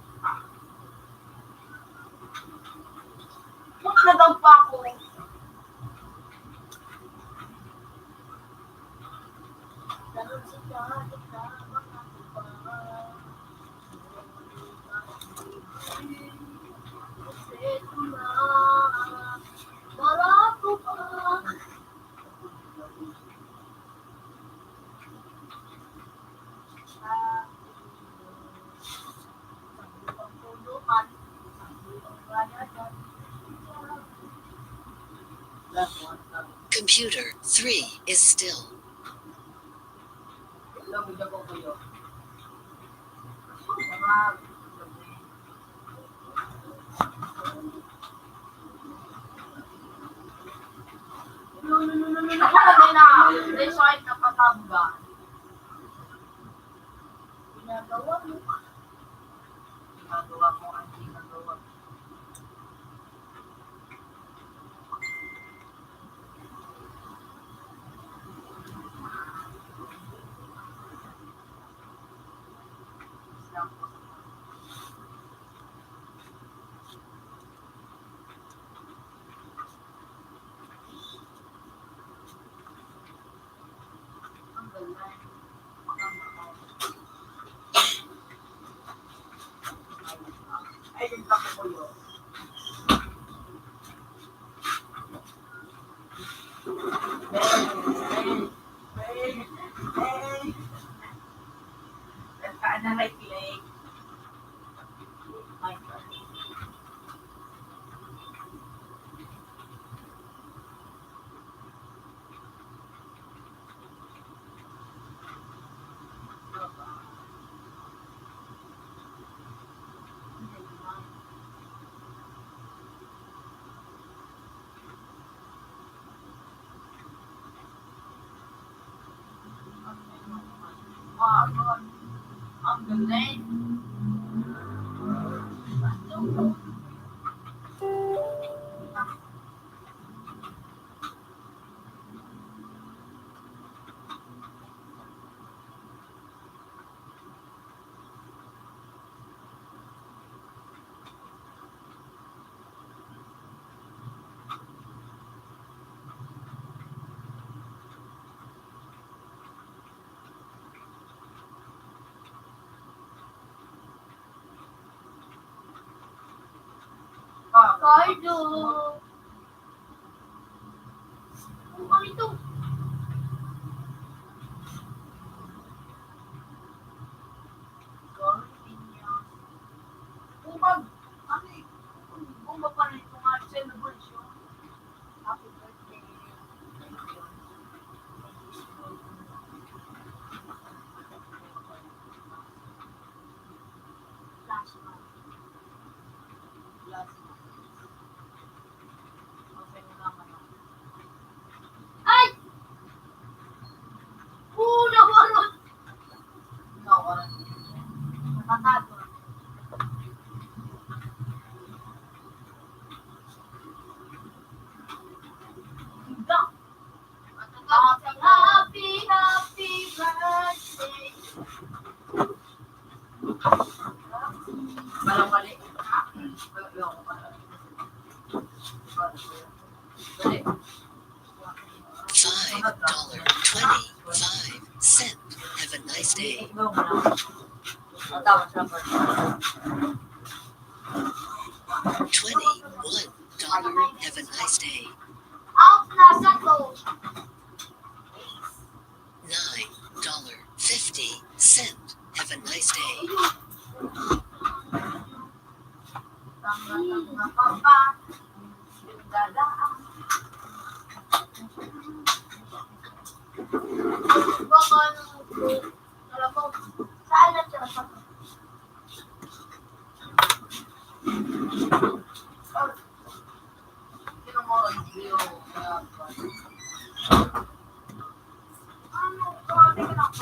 Ba't nadampa ako? Ganun si Kahit na mga iba. Kasi tuma, marako pa. Computer 3 is still. Alam mo dyan ko kayo. Ako na din na. Resort na patamba. Ginagawa mo. Ginagawa mo ang ginagawa. Ay, yung tako ko yun. Nagkaan na right leg. My God. Wow, God. Ang galing. Cardo. Ano ito? Bumba pa rin itong celebration. Happy birthday. Last month. Ay! Nawarot! Nakatago. Happy, happy birthday. Walang mali. Ayoko pa. Dali. $5.25. Have a nice day. Ikaw mo na. O, tama siya pa. $21. Have a nice day. Out na sa to. $9.50. Have a nice day. Tanga pa ba? Yung dadaan. Baka nalabog. Saan na siya? Sino mo ang video? Ano? Grabe ka lang.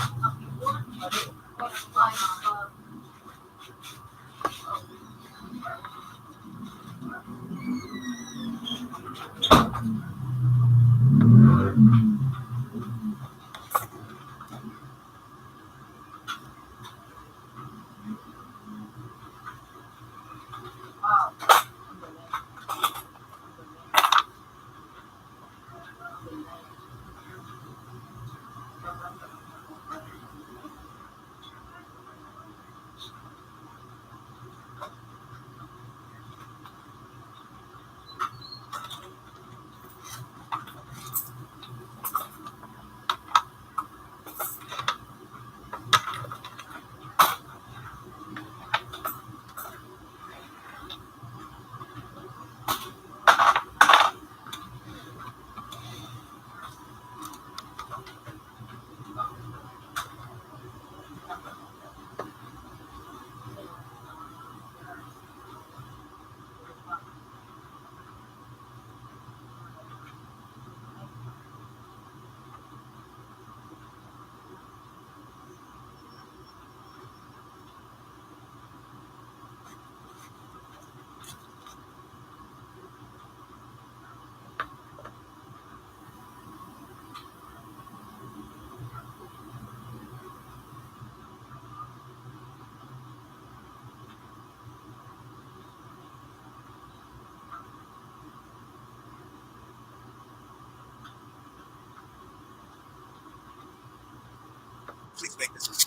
please make this as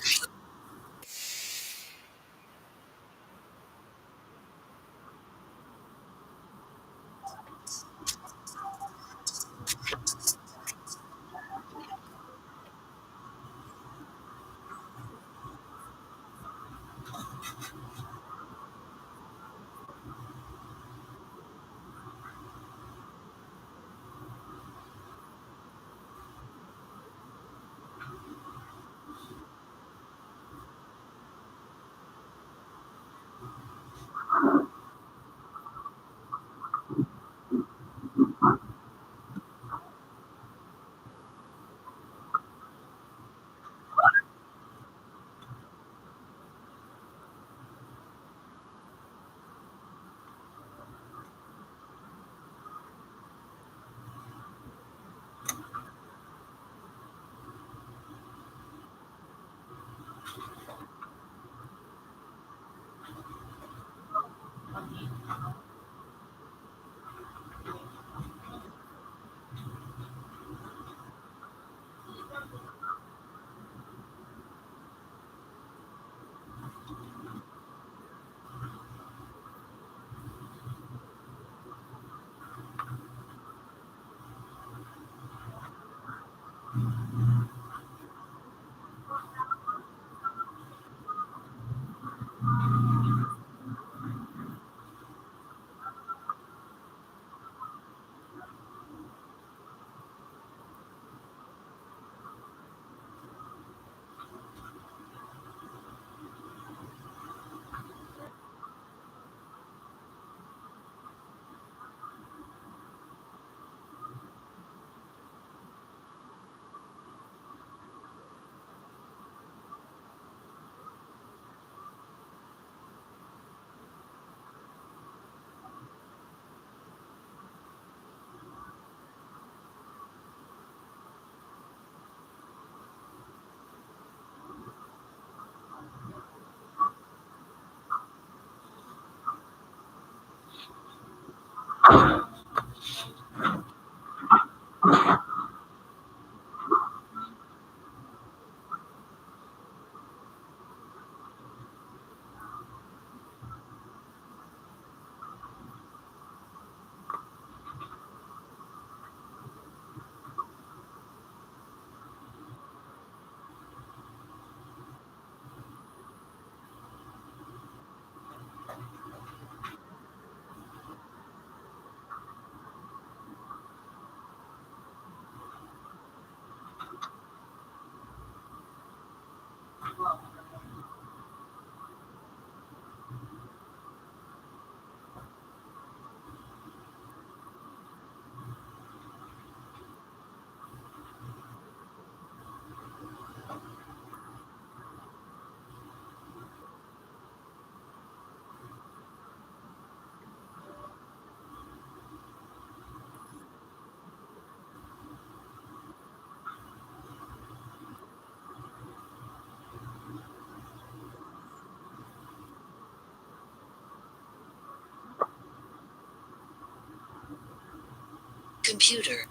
computer.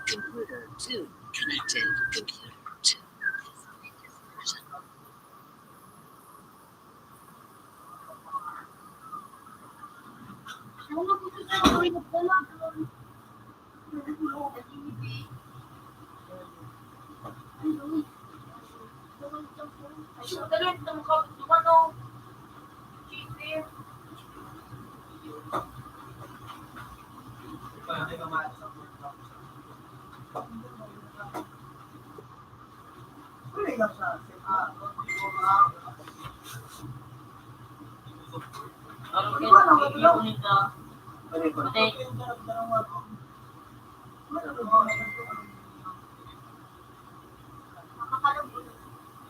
Computer 2 connected. Computer 2. Galit ng ano, chicken.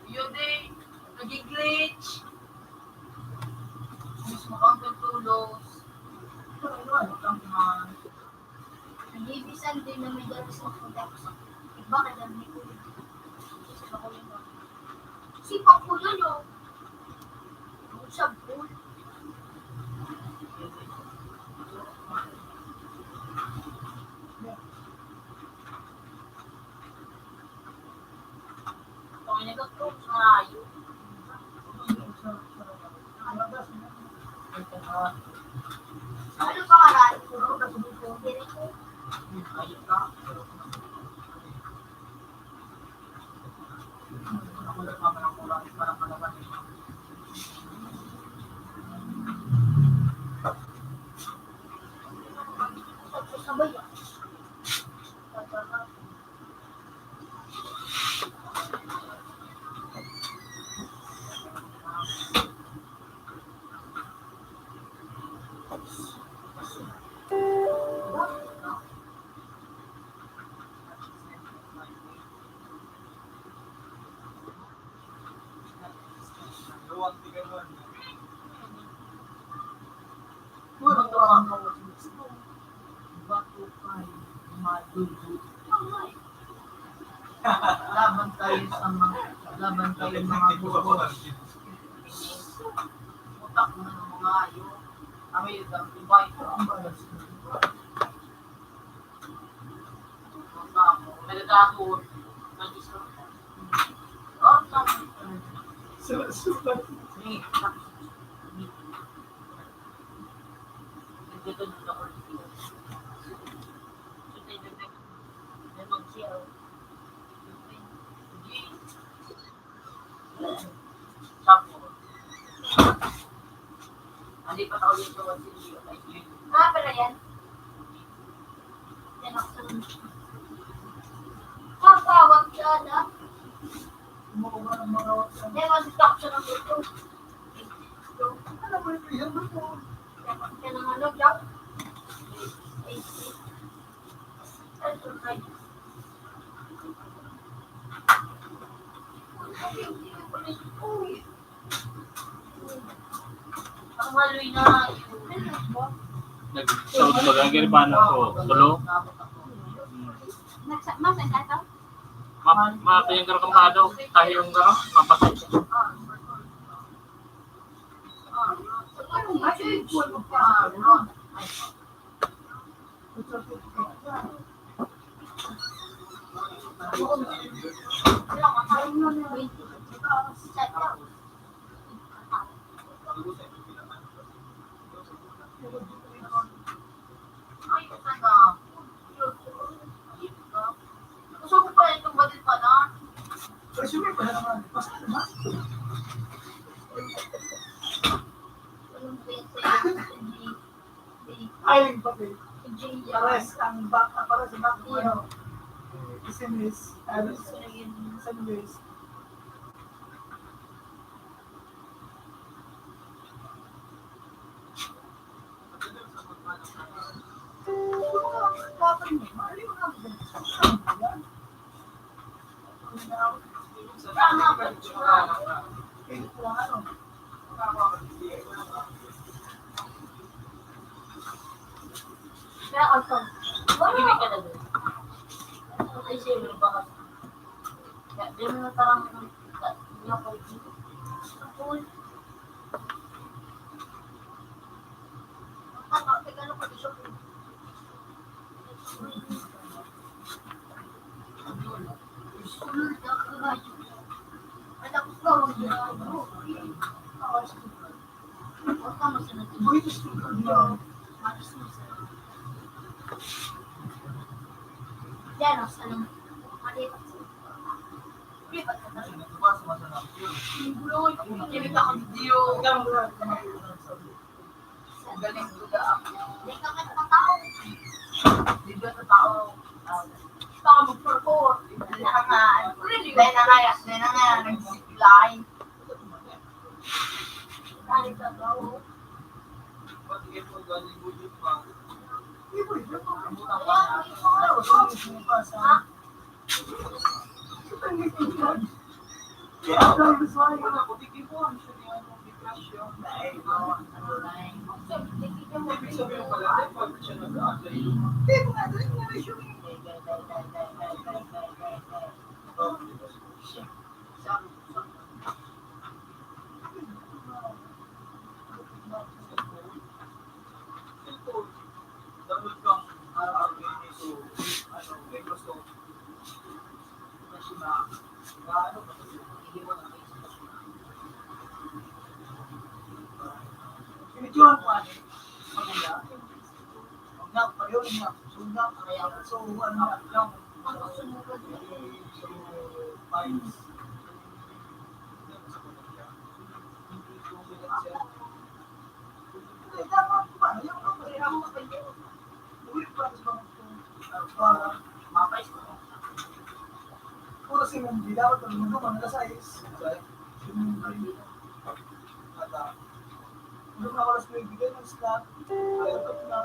Yun din, nag-glitch. Mas makang tulos. Nag-ibisan din na may dalas ng products. Iba ka dami ko. Sipak ko yun yun. Sa pool. Kung nag-approach na ayo. Ano pa karaan ko? Sabay yan. Laban tayo sa mga guro. Utak mo ng mga ayo. Kami yung dambibay ko. May nagkakot. Oh, hindi pa tao dito ang sinyo. Pala yan. Kapawag siya na. Hindi, mag-stop siya ng ito. Kaya nang ano, Jack? Ang maloy na. Nag-sound mag-agir pa na ko. Tulo? Mas, ang gata? Makakayang karakampado. Tayo yung karang. Mapasok. Gusto ko pa itong balit pa na. Ay, papel. Pares ang para sa back ano. SMS, SMS. Kaya ako, magiging ka na doon. Ay, siya yung baka. Kaya, di mo na parang, hindi ako dito. Cool. Ano pa dito? Yan, alam mo. Malipat. Lipat ka na. Kinita ko video. Galing ko na ako. Hindi ka ka ng tao. Video sa tao. Baka mag-perform. Kailangan. Dahil na nga, nag-line. Dahil sa tao. Pinituan ko ano, maganda. Huwag na, pareho na. Sundan, so ano lang, so vibes. Tama ko ba? Yung pareho ko kayo. Ulit pa sa mga mapais ko. Puro si Mundi dapat ang mundo mga size. Si Mundi. At Nung oras ko ibigay ng slot, ayaw ko na.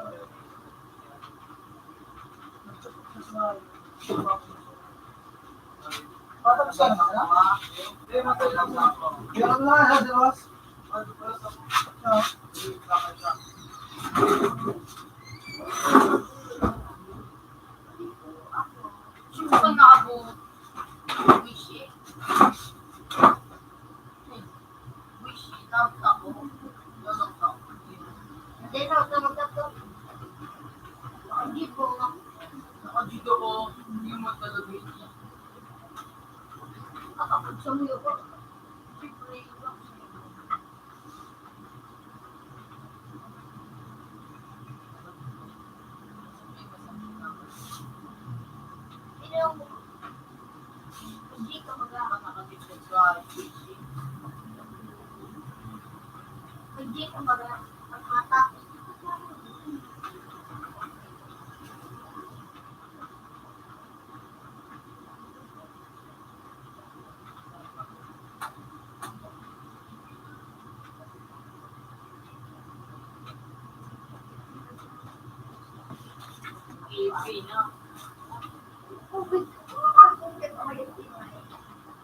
Nagtsapot na sa Para mo saan ka na? Hindi, matulog na ako. Kaya na, ha, Diwas? Subukan na ako. Wish it. Wish it. Tapos ako. Hindi na ako magkato. Hindi po. Nakadito ko. Hindi mo talaga ito. Kapag sumuyo ko. Hindi ka Nakadito sa wish it. Hindi ka magmatapos. Ipi na. Ubig.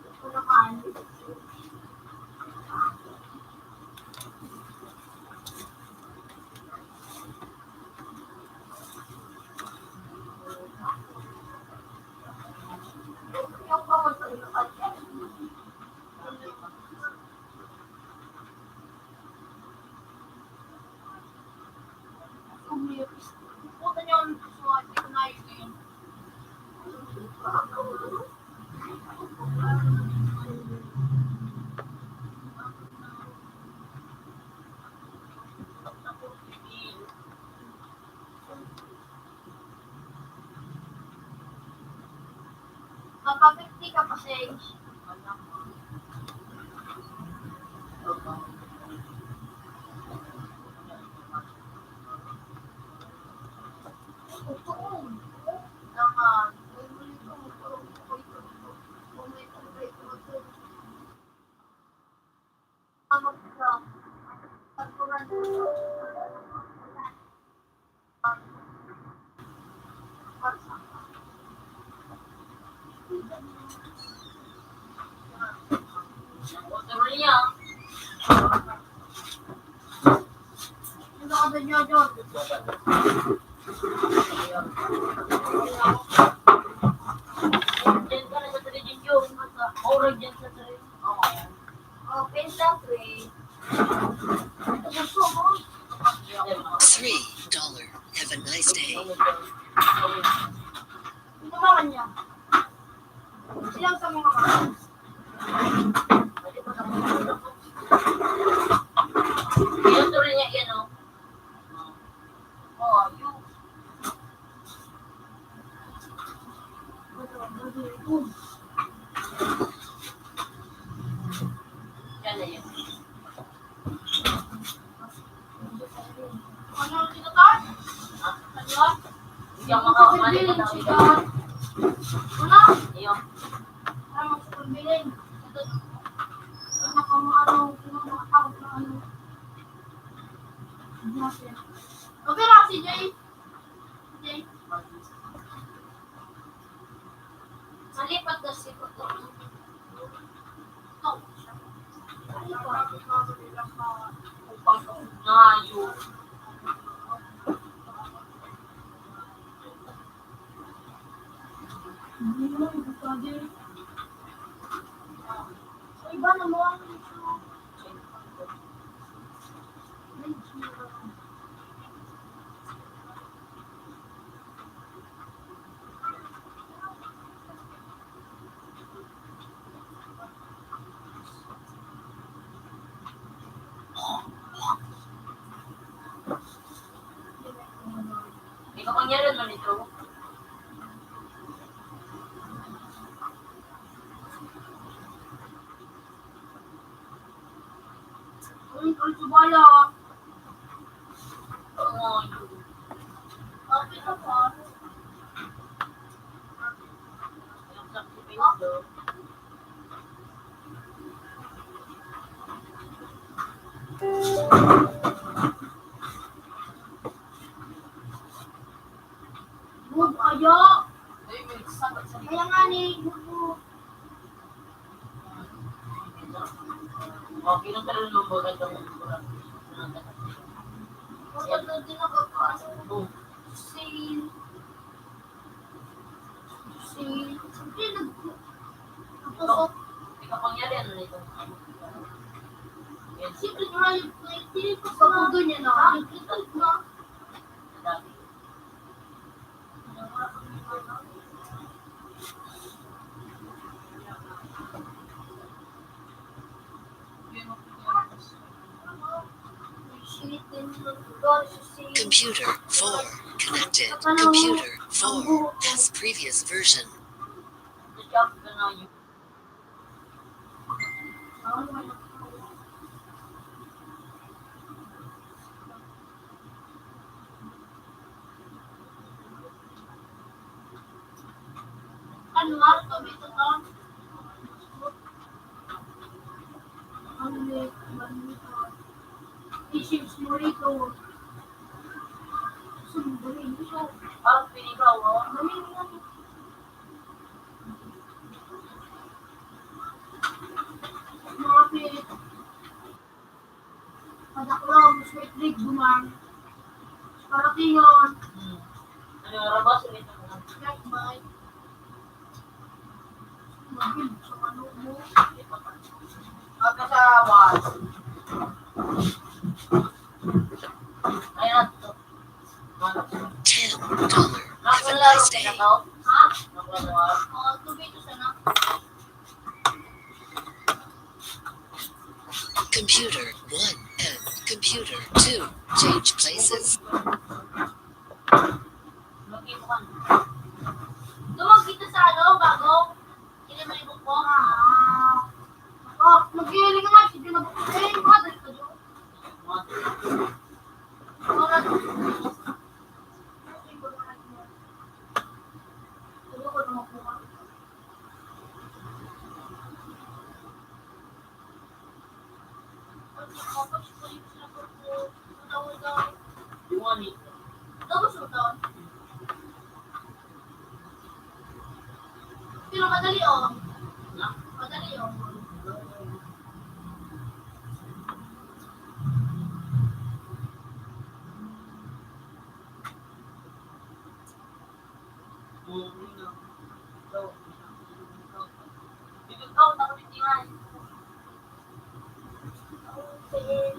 Ito naman. Yung bawal sa ilo kasi. Puta niyo ang suwat. Hindi ko na yun. Kapag-50 ka pa sage. Naman. Water niya. Ano ka ba niya, John? Diyan ka na sa trading yung orange dyan sa trading. Oh, penta, pre. Ito gusto mo. $3. Have a nice day. Ito naman niya. Silang sa mga kapatid. Yung tuloy niya yan, oh. Oh, yung yan na yan. Ano dito ka? Ano? Hindi ako makakamalin na daw ito. Ano? Ayun. Ano magsukulbilin? Ano ka mo ano? Pinakatakot na ano? Okay lang si Jay. Jay. Malipat na si Kuto. Ito. Ngayo. Hindi naman ito ka, Jay. Iba naman. May kapangyarihan man ito. Ang subala. Ngayo. Kapit ka pa. Yung sacrifice daw. Good ayo. Ay, may sabat sa Kaya nga ni Gugu. Oh, pinagkaroon ng mga itong Kapag na din ako kaso. oh, Sale. Siyempre nagtusok. may kapangyarihan man ito. Yan, Siyempre nga yung hindi ko sa mundo niya na. Nagkita na. dati. Computer 4 connected. Computer 4 has previous version. Job ka na yung Ano nga ito dito ka? Ano ito? Issues mo rito. Sumbuhin ito. pinigaw, oh. Galing nga. Mga pit. Padaklaw, sweet rig, buman. Paratingon. Ano yung rabas ulit ako. Black bite. Magbil sa ano mo. At sa was. Ayan ito. $10. Have a Nakularo nice ka day. na to? Ha? Nakularo. Oo, tubig ito sana. Computer 1 and Computer 2 change places. Mag-iwan. Tumag kita sa ano, bago. Hindi mo ibang po. Oh, mag-iiling nga. Sige na po. Eh, mga dali ka doon. Wala doon. Tulo ko naman po ka. Iwan ito. Tapos ito. Pero madali oh. Madali oh. Ikaw, nakulitingan. Okay.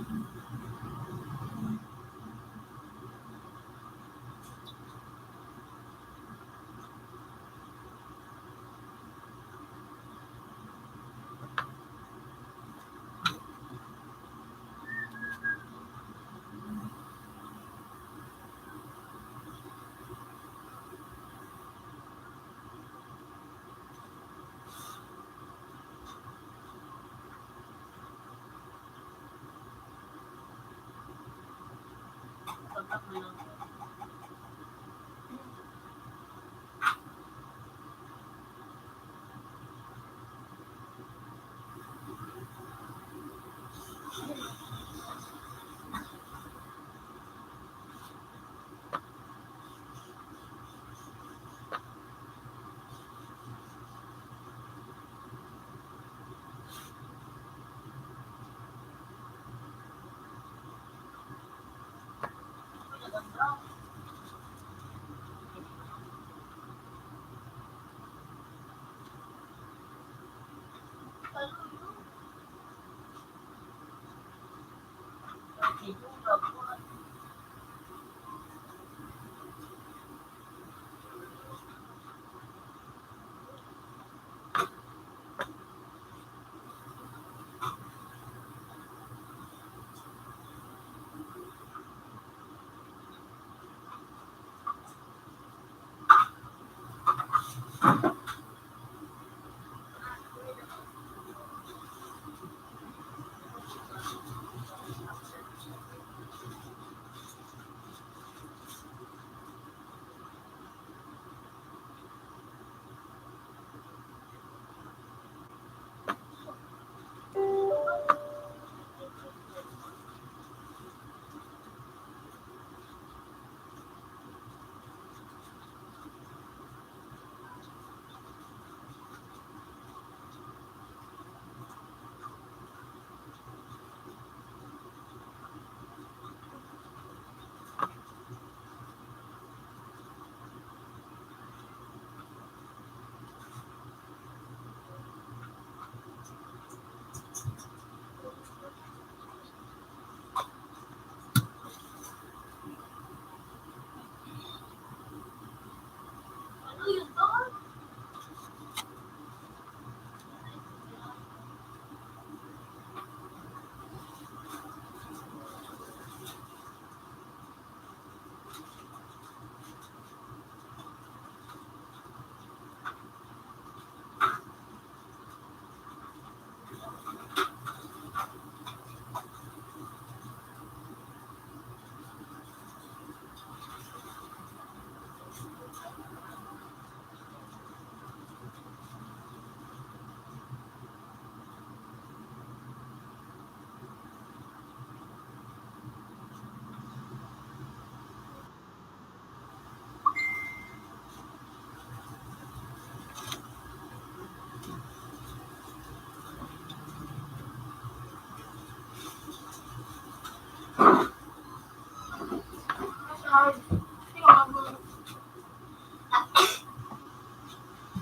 Ano yun doon?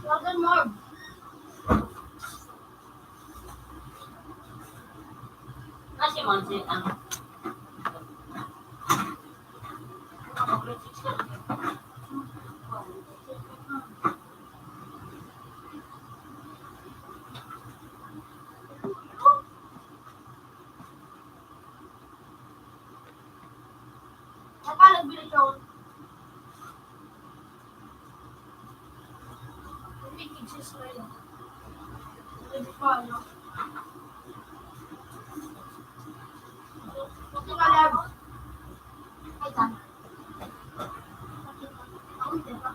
Jordan Moore. Nasi Monse, ano? Nakalag bilis yun. Bigig sa Israel. Hindi pa ano. Ito ka lab. Ay, tan. Ako hindi pa.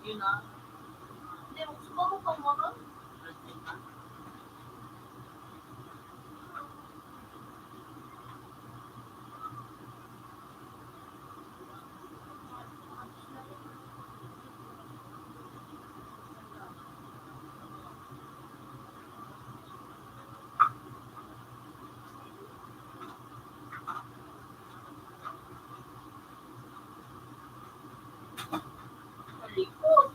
Yun na. Hindi, gusto ko pang moron. Malikot.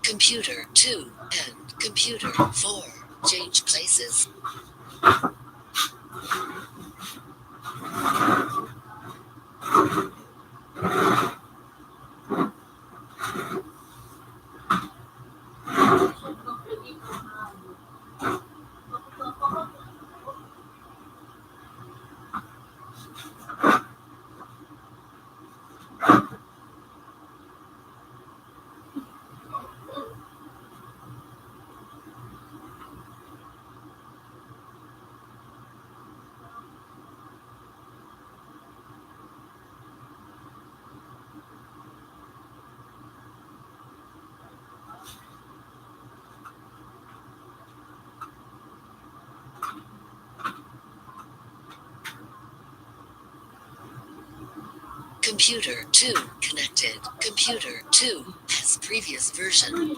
Computer 2 and computer 4 change places. Computer 2 connected. Computer 2 has previous version.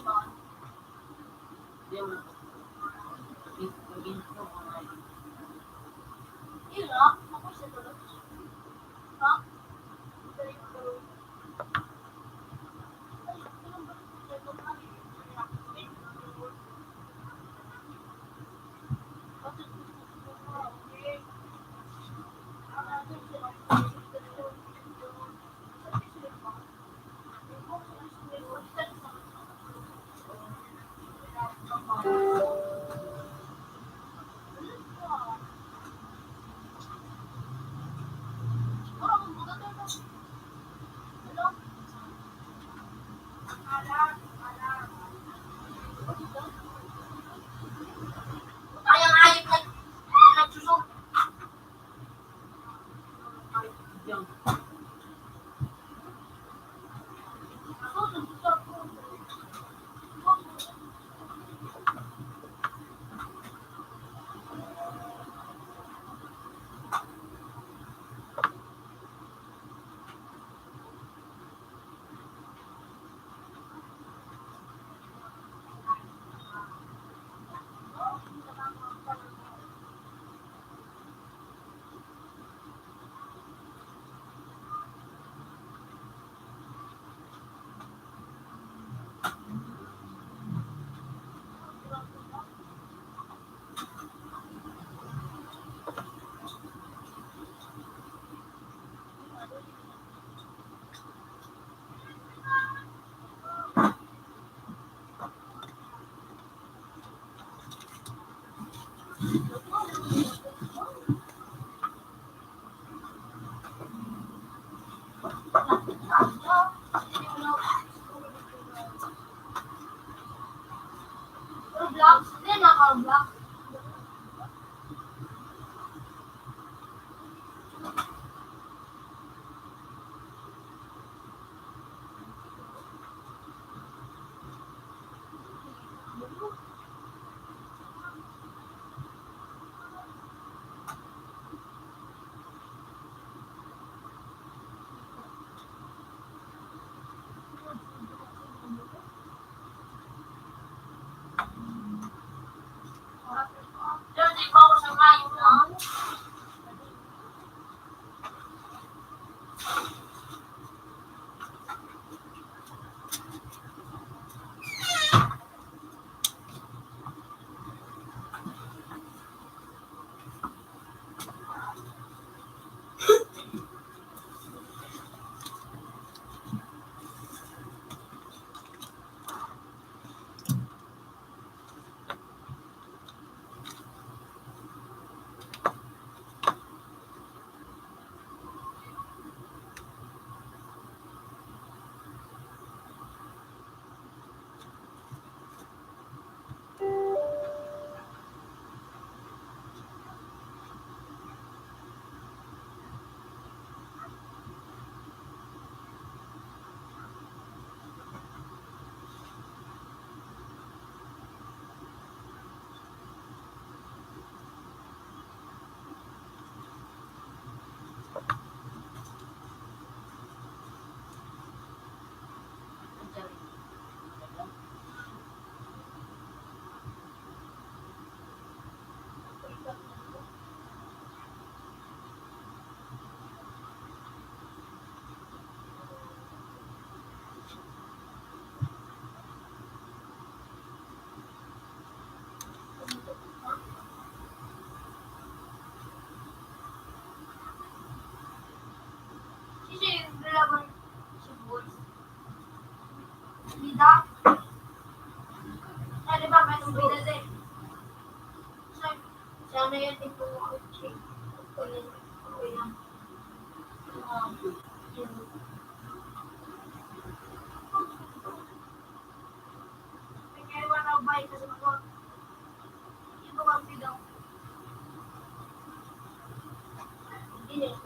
Di ba ako sa ngayon lang? Sino yung lalaban si Bulls? Lida? Eh, di ba may numbida din? Sana yan din po ako check. Okay yan. May kaya na ba kasi ako? Yung ba ang bidaw? Hindi na yung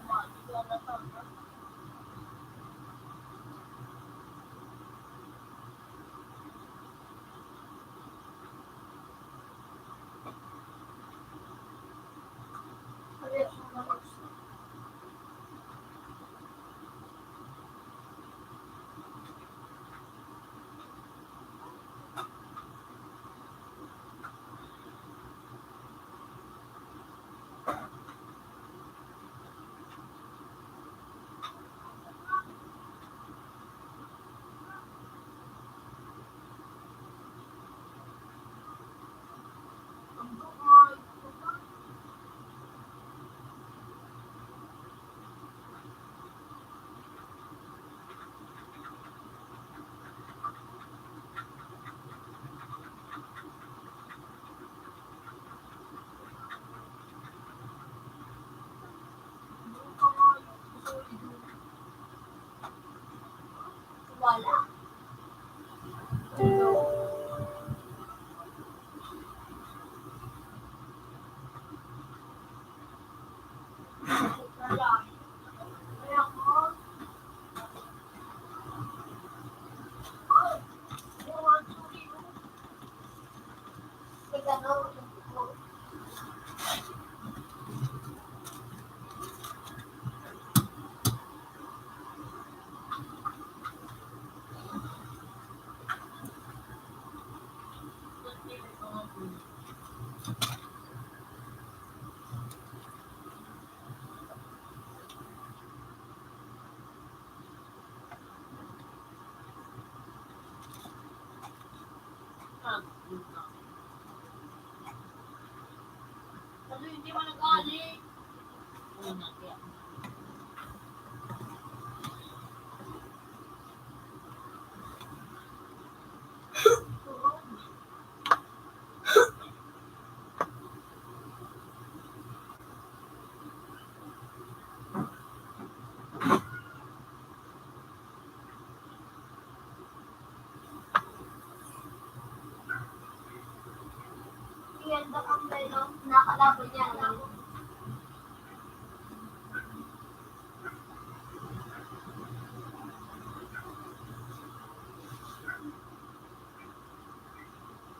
wala. Kasi hindi mo nag-ali. Yan ba ang nakalaban niya?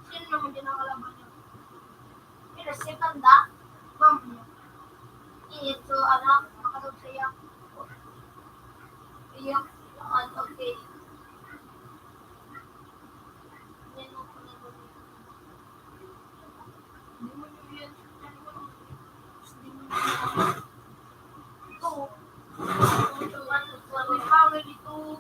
Sino naman din ang kalaban niya. Pero siya tanda, ma'am niya. Iyan, so anak, makatog siya. Iyan, okay. Yan ang kalaban niya. Hindi mo nyo yan. Hindi mo nyo yan. Ito. May power dito.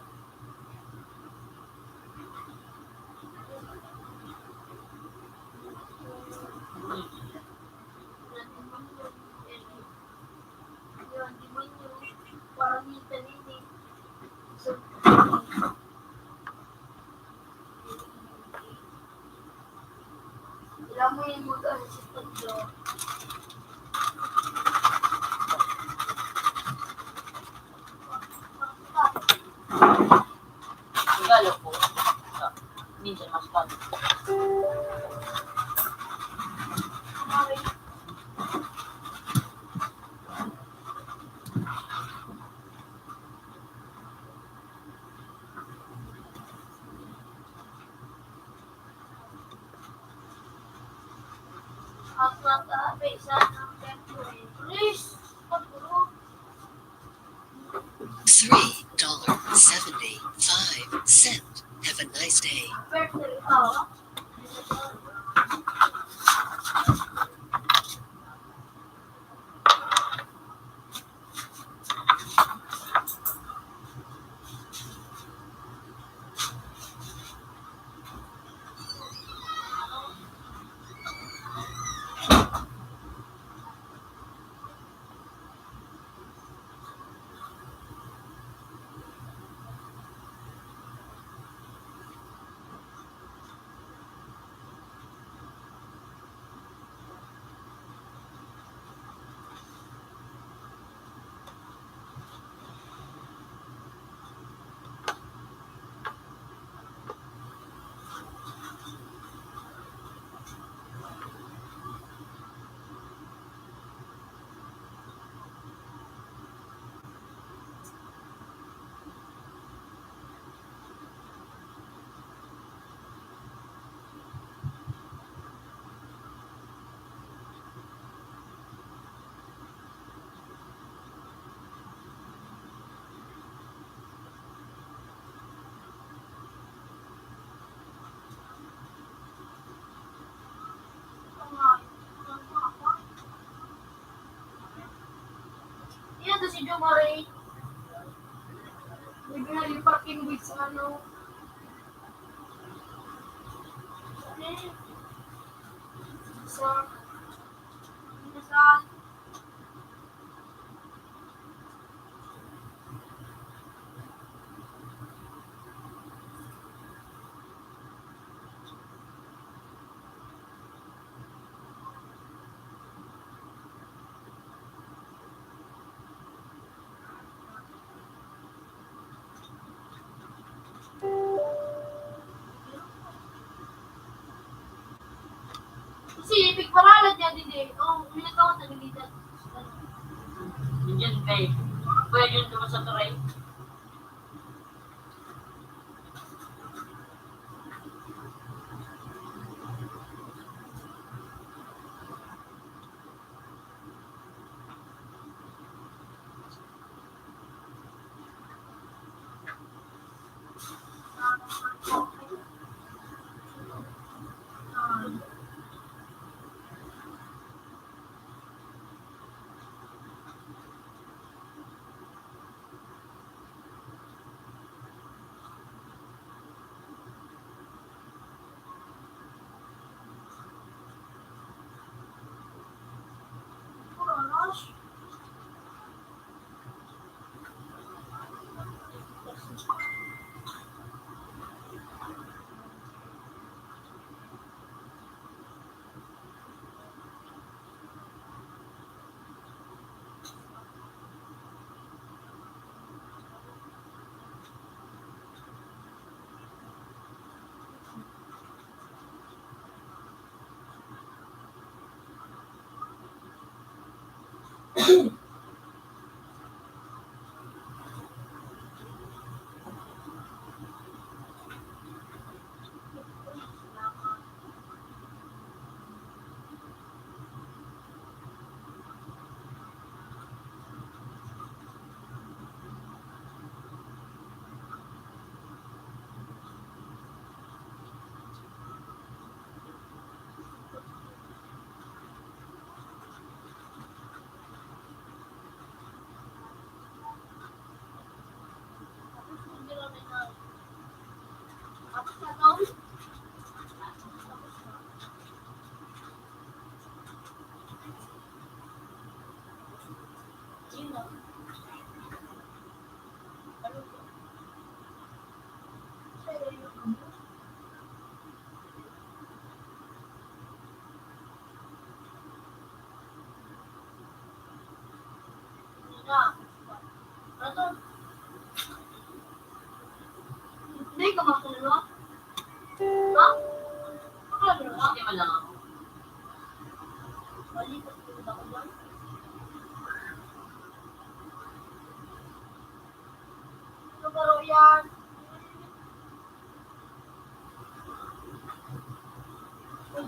Alam mo yung mag-assistant doon. Regalo po. Minsan mas bago. At nag-aabisa ng templo eh. Please, pagpuro. $3.75. Have a nice day. Birthday, oh. Yan to si Jo Marie. Bigla yung parking with sa ano. Sa si Big Paralat niya din eh. Oh, minagawa na nilitan. Yun kay. Pwede yun naman sa try.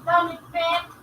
Ganit, Pep.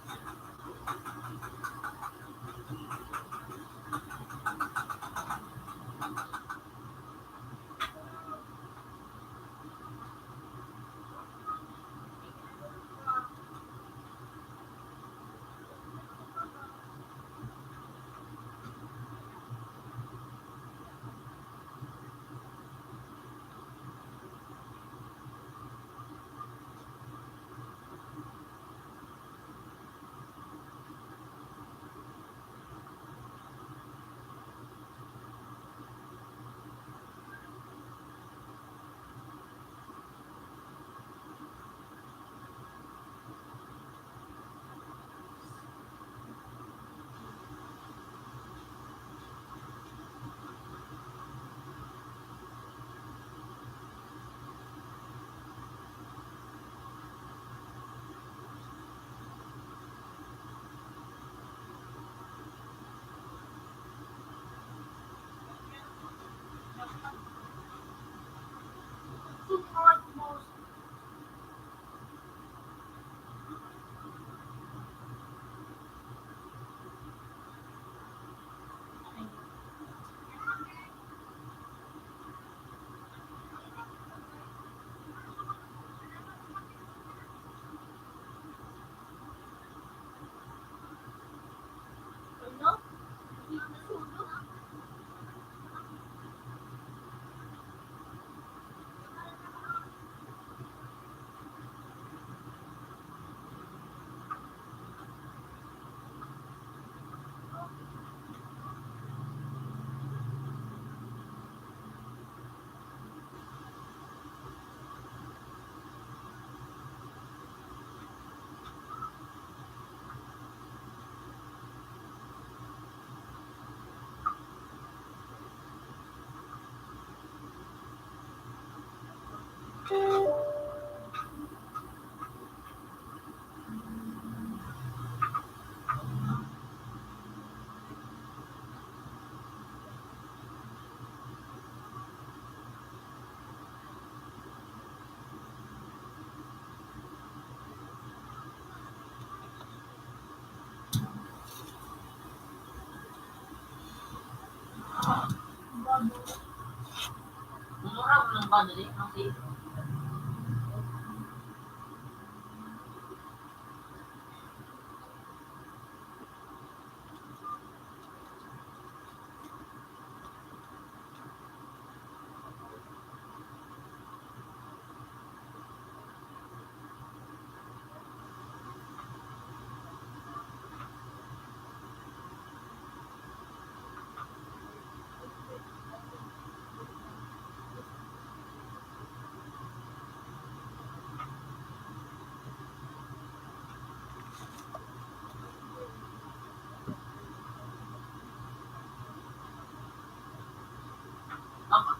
Mura mo lang ba dali? Kasi,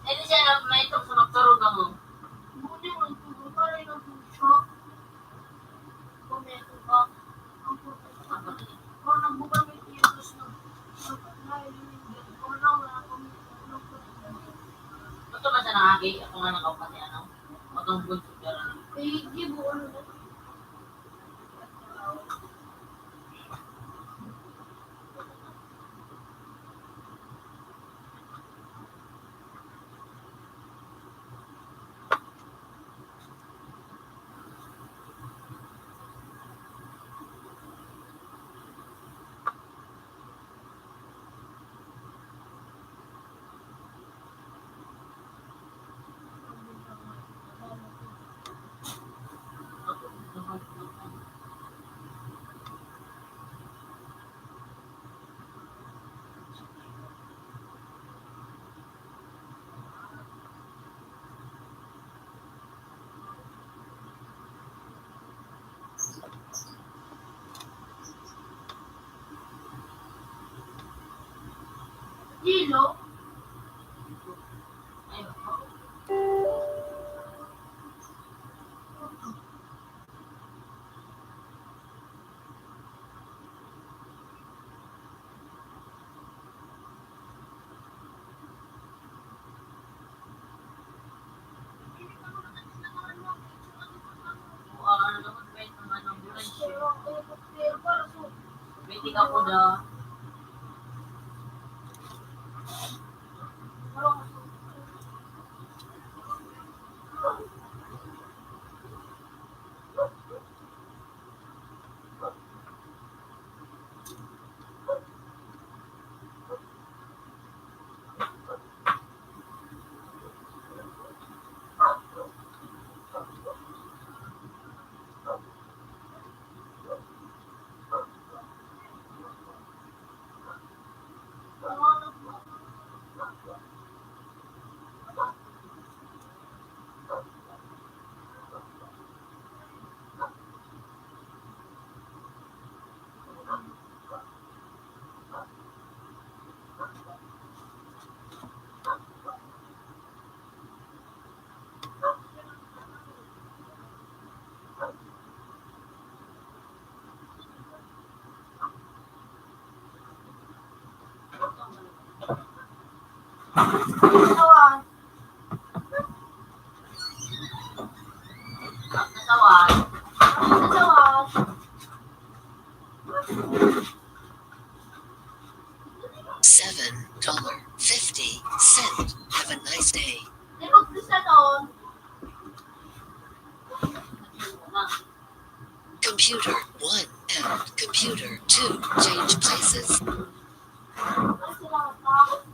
hindi siya may itong sa magkaroon ng Buti mo, tubo pa rin ang puso. Kumeto ka. Ang puso ka. O nagbukal may virus na. O na wala kami. Gusto ba siya nakagi? Ako nga nakapati ano? O itong bunso ka lang. Eh, di buo na. Dilo. Ano naman ba yung mga nang bulan siya? Hindi ako na. Natawan. Natawan. Natawan. $7.50. Have a nice day. Di ba gusto noon? Computer 1 and computer 2 change places. Kasi lang ako.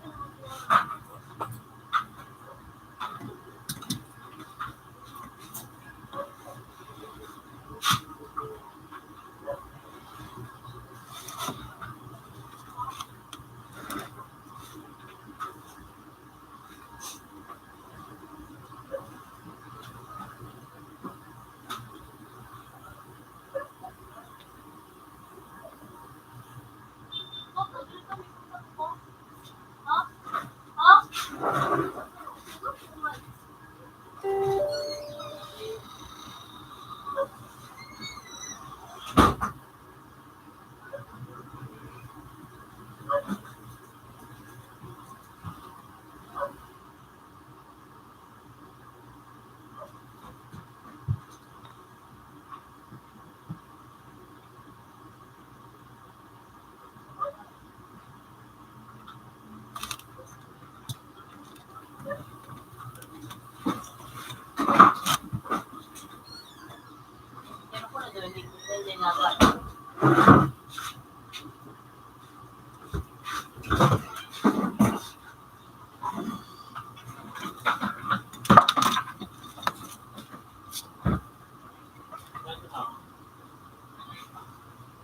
Yan ako na doon. Hindi nga ba.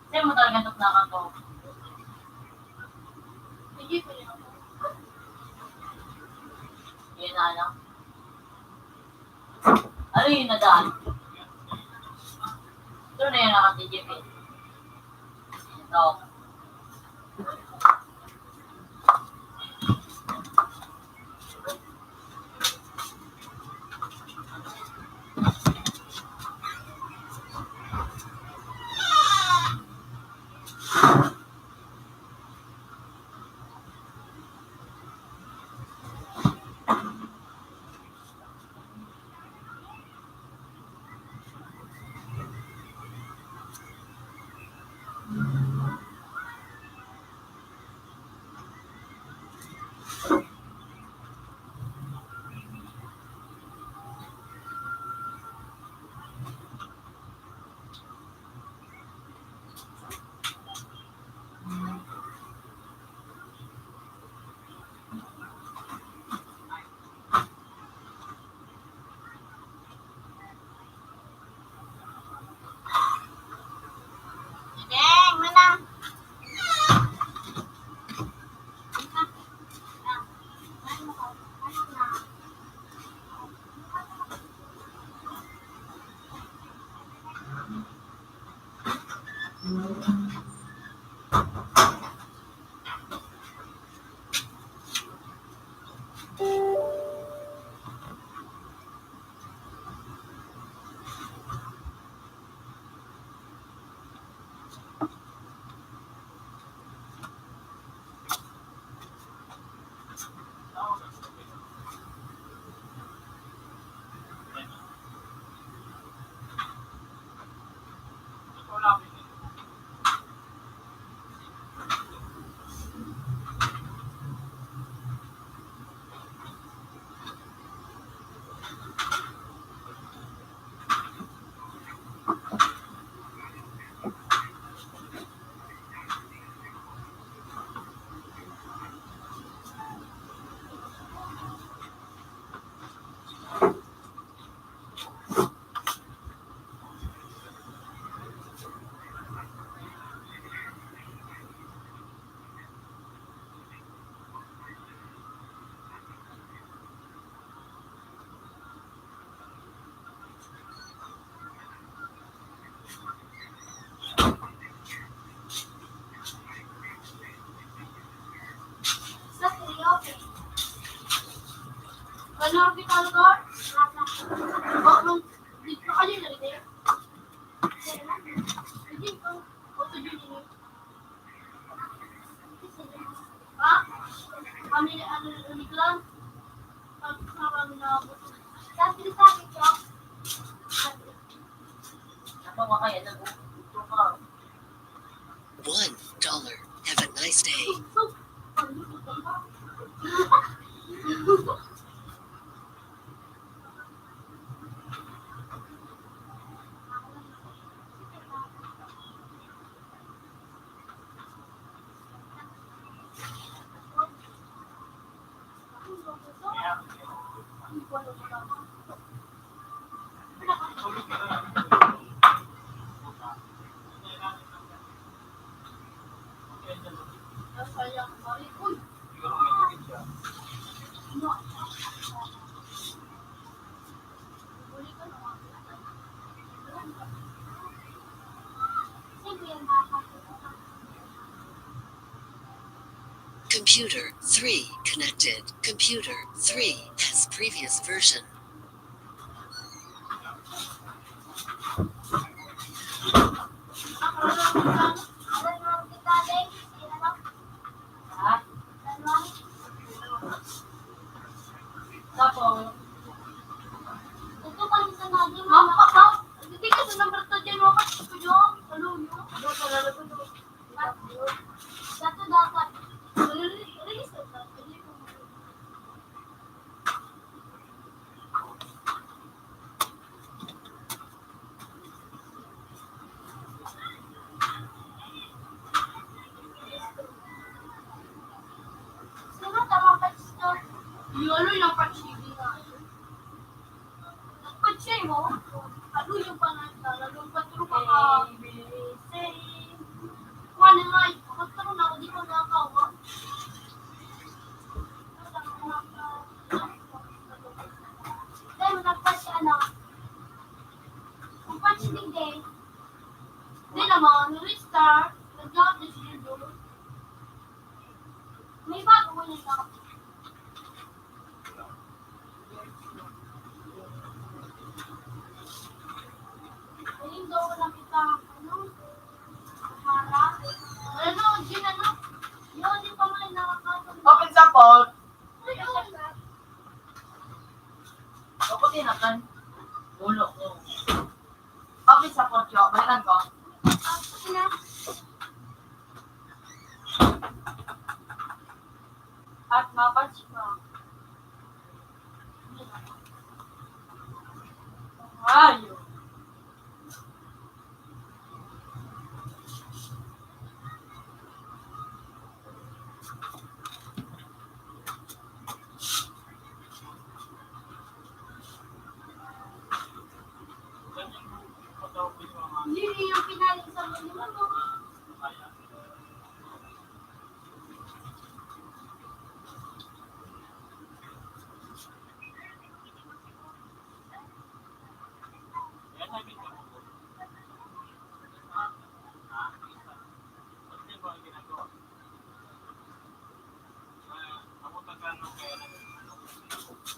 Sa'yo mo talaga tuklakan to. Hindi ko yun. Yan na lang. Ano yung nadaan? Ito na yun naka-TGP. Ito. Deng, menang. ano ka? Bakit? Dito kayo na rin eh. Hindi ko. Auto Junior. Ha? Kami ano ulit lang. Kami na dati sa akin ko. Ako kaya nag-uto ka. $1. Have a nice day. Computer 3 connected. Computer 3 has previous version. Ha? Tapos, Ito kami sa natin. Mama, hindi ka sa number 2 dyan. Mama, ito yun. Ano yun? ano ka lalabas mo? Dati dapat. Release na ito. Sino tama patch to? Yung ano yung patch hindi nga. Patch mo? Ano yung panagtalagang patro ka ka? Wala nga, magkaroon ako, di ko nakakawa. Dahil mo nagpatch ano? Ang patch din din. Di naman, restart, nag-update siya doon. May bago mo yun ako. Ayun daw nakita ano? Harap. Ano, Jin, ano? Yun, di pa nga nakakatulog. Open sample. Ayun. Ako tinakan. Ulo ko. Open sample, Cho. Balikan ko. Sige na. At mapatch ka. Ayo. Hindi yung pinaling sa mga ano.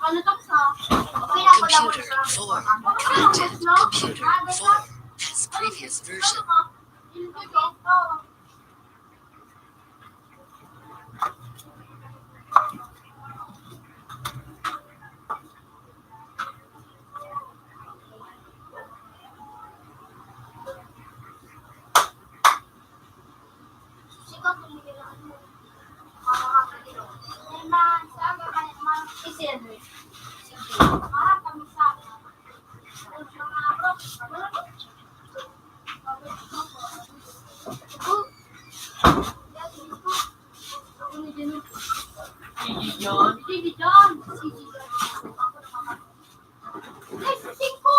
Ano to sa? Okay na pala ko Computer sa. 4 connected. Computer 4 has previous version. Sige yun. Sige, John. Sige, John. Next, Siko!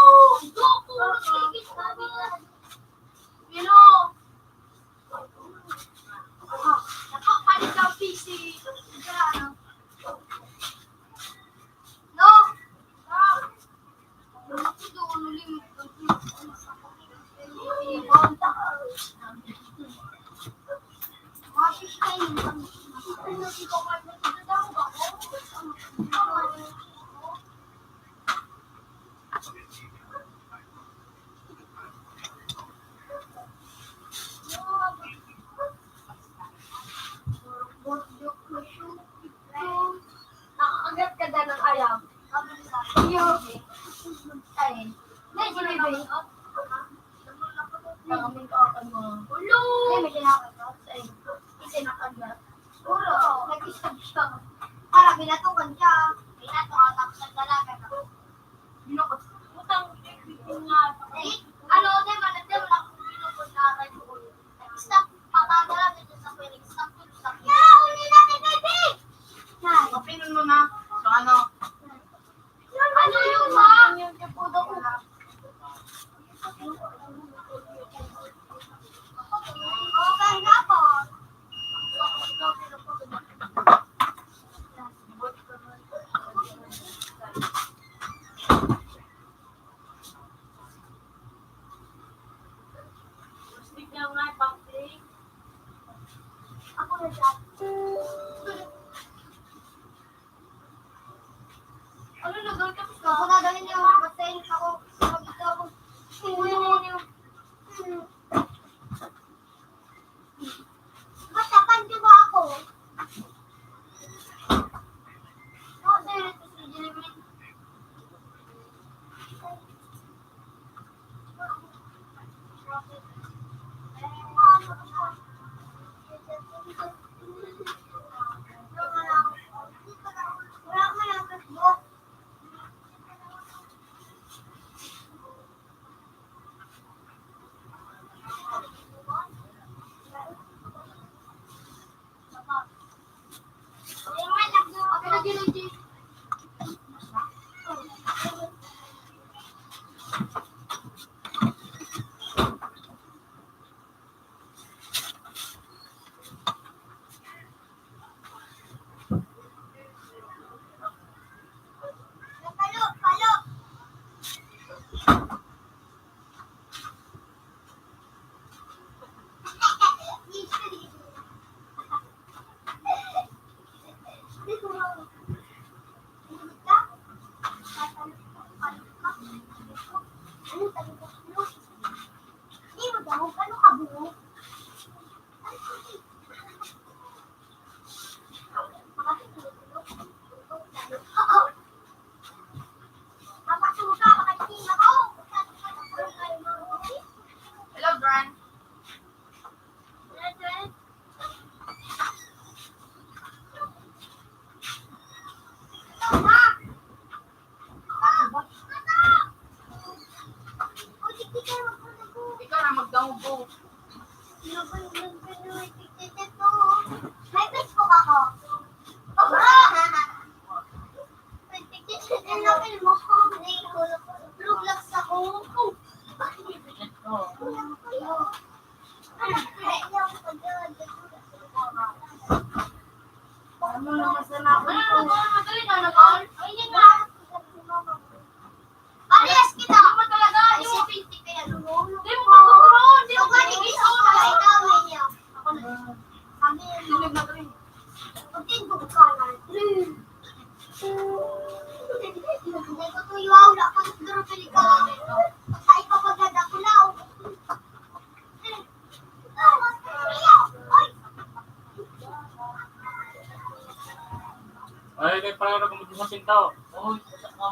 Goku! Sige, sabi yan. Pero, nakapalit ang PC. Ano? No! Doon ulit. Bebe. Kami ka mo. Ulo! Ay, may kinakagat. Ay, isinakagat. Puro, nag-isag siya. Para binatukan siya. Binatukan tapos nagdalaga na. Binukot. Utang, nga. Eh, ano, di ba, lang kung binukot na kayo. Stop, papagala dito sa piling. Stop, stop. Yeah, uli natin, baby! Yan. Opinan mo na. So ano? Ano yung ma? Yung kapudo ko. Okay na po. Stick niya nga, pang-stick. Ako na siya. Ano na gawin ka? Ako na galing yung basahin ako. Mag-ito ako. Matakan di ba ako? Oo, sir. Ito si Jeremy. Wala ka lang Facebook. Palo, palo. Hello, Gran. Ikaw na mag-download. May Facebook ako. Roblox ako. Ano na masama ko? Madali na nag-on? Ay, yun na. Parehas kita. Ano talaga? Ay, Yung si Pinti kaya lumulog. Di mo magtuturo. Di mo Ikaw na ikaw niya. Ako na. Sabi niya, Tulog na rin. "Pagtindog ka na." Hindi ko tuyaw na ako sa duro ka. Sa ikaw maganda ko na. Ay, kay para kung magsasin tao. Uy, sasak mo.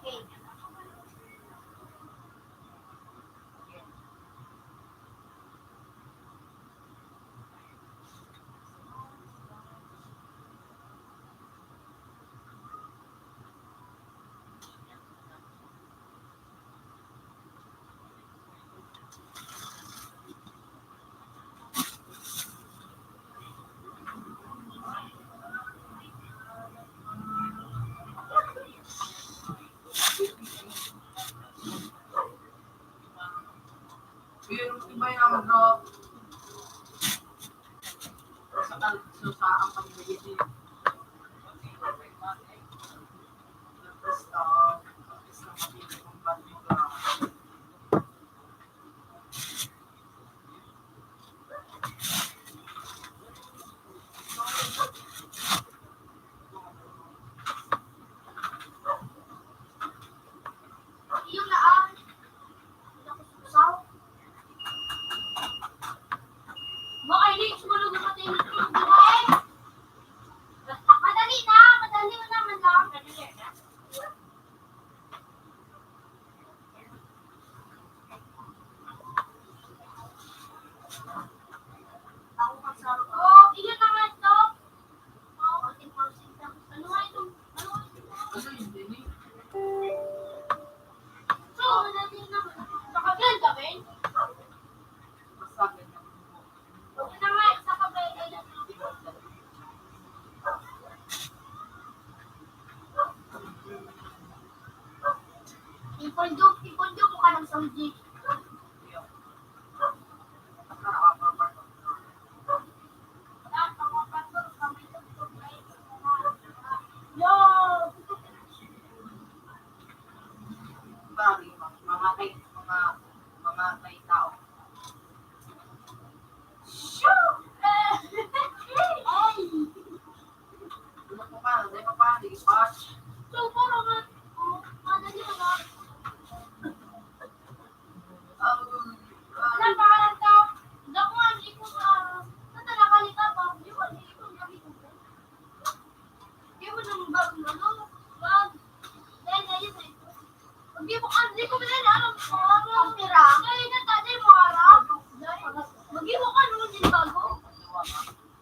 Okay. ang pag-ibig. Yung naan. Nakususaw. Baka hindi sumunod na pati yung buhay. Madali na. Madali na naman lang. Ako kasama. Oh, iyon naman ito. Oh, ating porsinta. Ano nga ito? Ano nga ito? Ano yun, Jenny? So, madali naman. Nakaglan kami. Basta ganyan. Okay na nga, isa ka ba yung ipondo mo ka ng Saudi. Yo! Bagay, mamatay tao. Ay! Ano pa, di patch. So, parang madali na nga. Wala pa ka lang tao. Dako nga, hindi ko natalakali ka pa. Hindi ko kami ko. Hindi mo nang bagong ano. Bag. Dahil na yun eh. Hindi ko bilhin alam mo. Ang tira. Dahil na tatay mo harap. Mag-ibo ka naman din bago.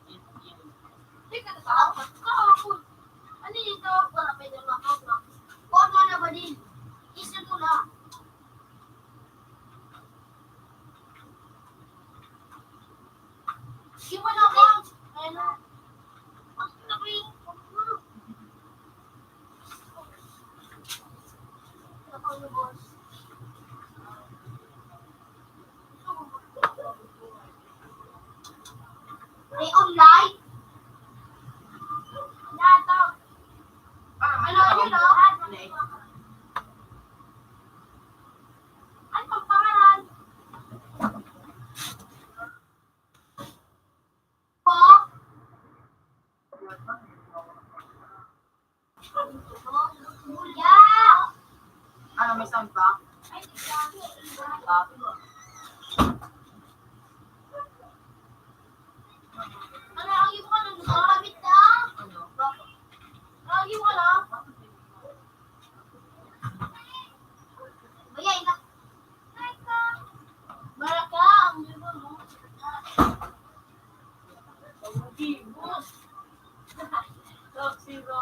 Hindi ka natakot. Kahapon. Ano yung tawag ko na pwede makawag na? Kung ano na ba din? Isip mo na. Iwan ako. Ayun na. Ang pinakling. Ano boss? May online? Data. Ano yun o? Ano ang pangalan? Po? Yeah! Ano, may sound ba? Ay, grabe. Ano, lagi mo ka nang gumagamit na? Lagi mo ka lang? Bayay na. Baraka, ang libo mo. Bus. Zero.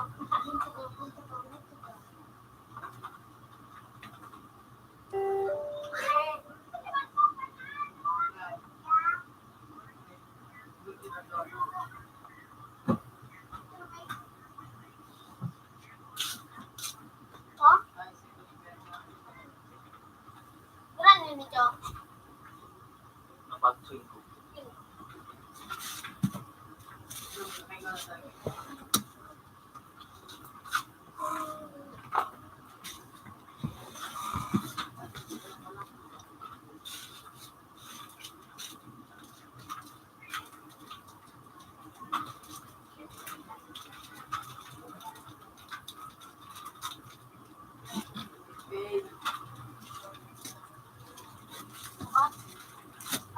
Oh? Kurang din ito. Napag-swing ko.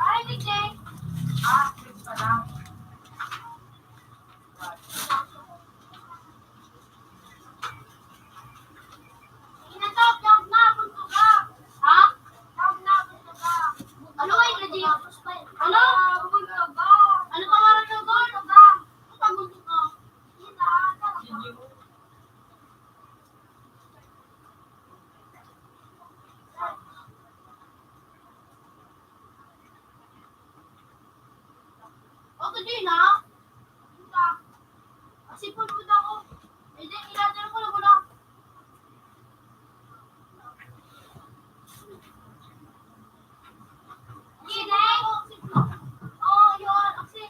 Ay, Nick. Clips pa lang. Inatawag na, punto ka. Ha? Tawag na, punto ka. Ano kayo, Lady? Ano? Punto ka. Ano pangalan ng punto ka? Punto ka, punto ka. Ako din, ha? Kasi punto ako. Hindi, ilatero ko lang muna. Gine! Oh, yun. Aksi.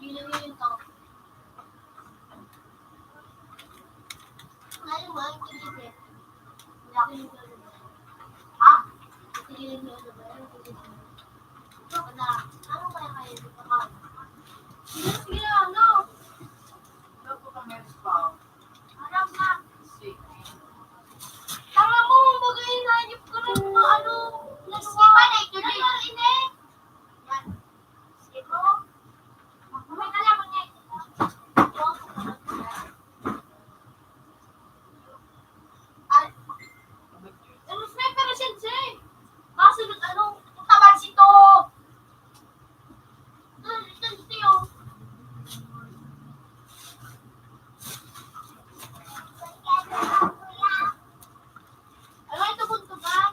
Bilang yun to. Ngayon ba, yung tigil ha? Tigil nyo ano ba? Ano kaya kayo dito ka? Sige na, ano? Ano po kami sa Harap na. sick? Tama mo, bagay na yung mga ano. Nasipa na ito. Ini. Yan. Siko. May kalaman niya. Ano sniper na sensei? Kasunod ano? Taman sito. Ito yun. Ano ito buntugan?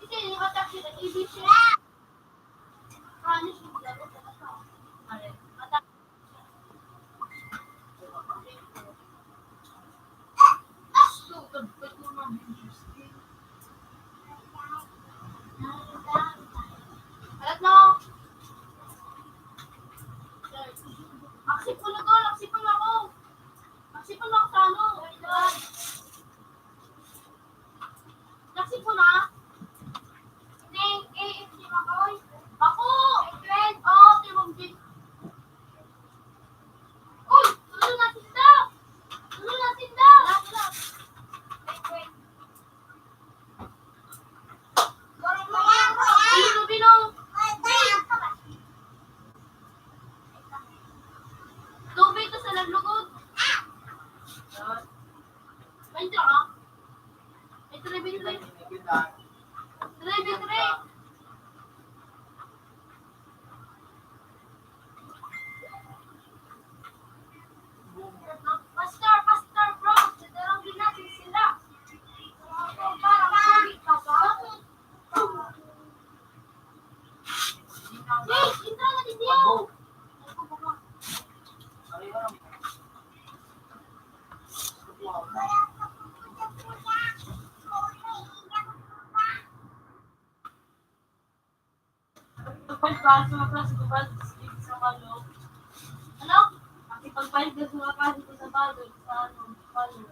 Hindi, hindi ba tayo nag-ibig siya? Promise mo ba? Alat no? Aksipon na ko, aksipon na ako. Aksipon na ako sa ano. Aksipon na. Hindi, hindi na ako. Ako! Friend, oh, timong din. Uy! Tulo natin daw! Tulo natin daw! Wait. Bino. Tubig to sa naglugod. May ito ka? May tre. Pastor, bro. Tatarangin natin sila. Parang tubig ka ba? Hey, intra na din diyo. Ano? Pagpalit ka sa kasi ko sa bagay sa ano, palo.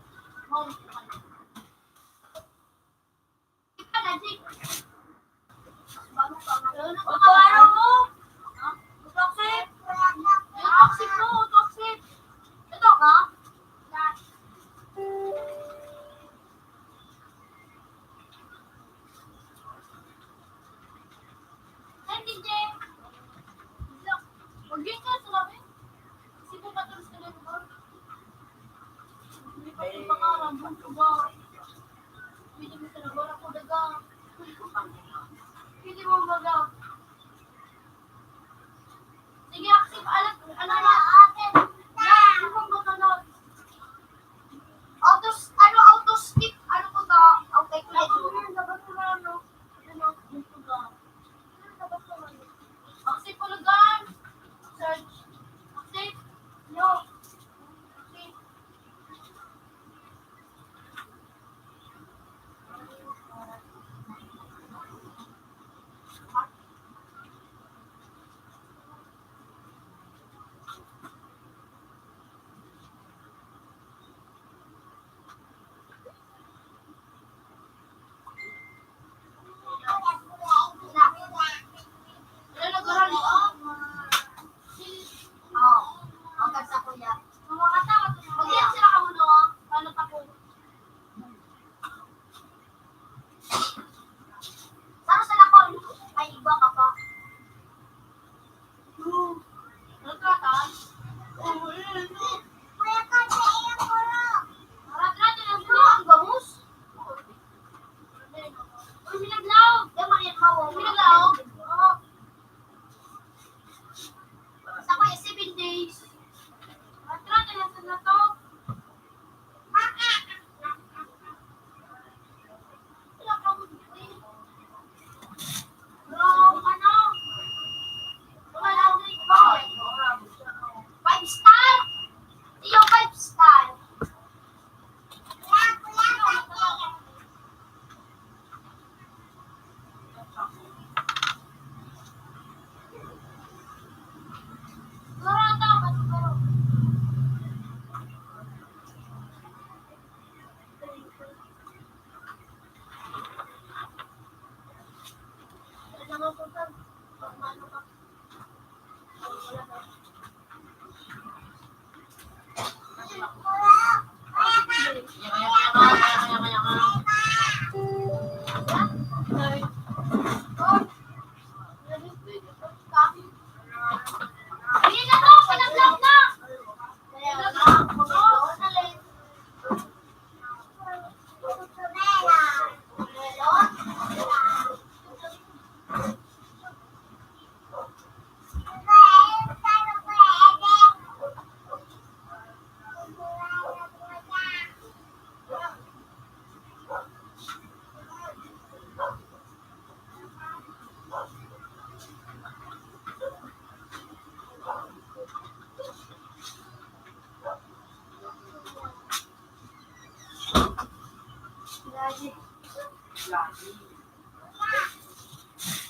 Pagkawaro mo? Toxic? Toxic mo, toxic. Ito ka? Hindi, Jay. Huwag yun ka, salamin. Kasi mo matalas ka lang ba? Hindi pa yung pangarang, bunso ba? Hindi mo sa nagwala ko daga. Hindi mo baga. Sige, aksip, alam na atin. Hindi mo baga na. Auto-skip, ano ko ba? Okay, click. Dapat ko na, ano? Bunso ba? Dapat ko na. Aksip, palagan. Search. Aksip. No. Aksip.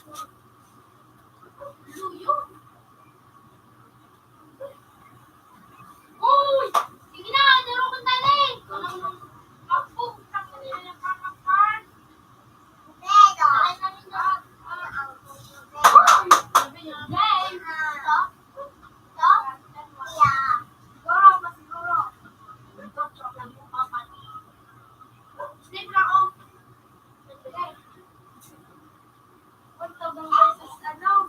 Luyo. Uy! Sige na, laro ko tayo eh. Ako, ako nila ng kakapan. Pero. Ay, namin na. Sabi niya, game. Ito? Ito? Yeah. Siguro, masiguro. Ito, chocolate yung kapan. Sleep lang ako. Sige. 1,000 pesos, ano?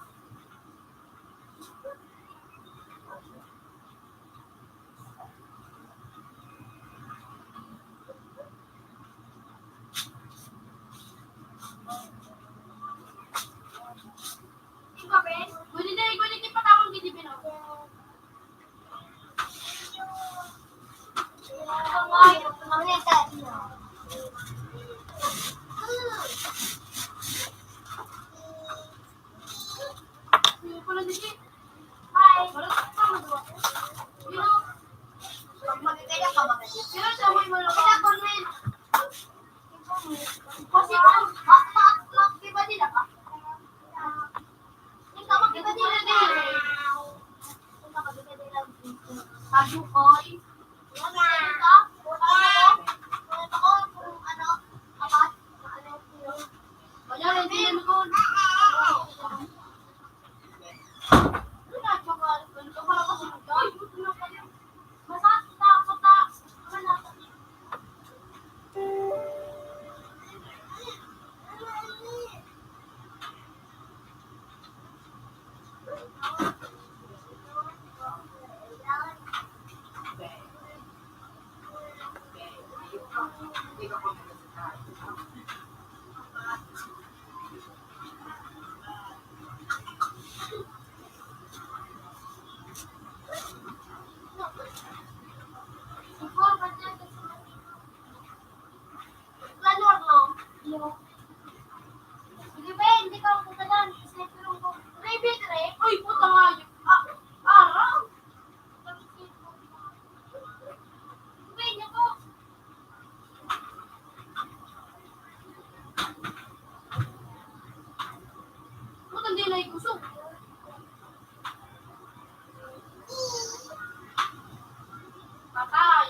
Ikaw, Ben? Gulit yung patawang gidibin ako. Hi. Magkakaya ka ba? Sino sa mo yung mga comment? Kasi mag-iba nila ka? Hindi ka mag-iba nila din. Hindi ka mag-iba nila din. Sabi ko, patay.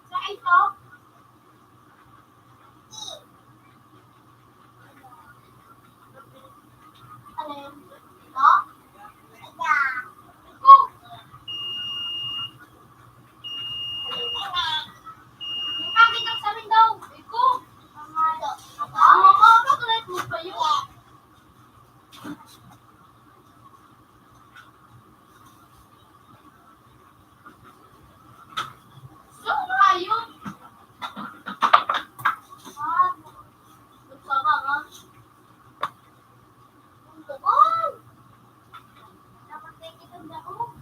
Sa ito, alin? Ito? Ito. May pangit ang samin daw. Ito. Bakit mo pa yun? So, ayun. Magsama ka. Doon. Dapat tayo kitang dako.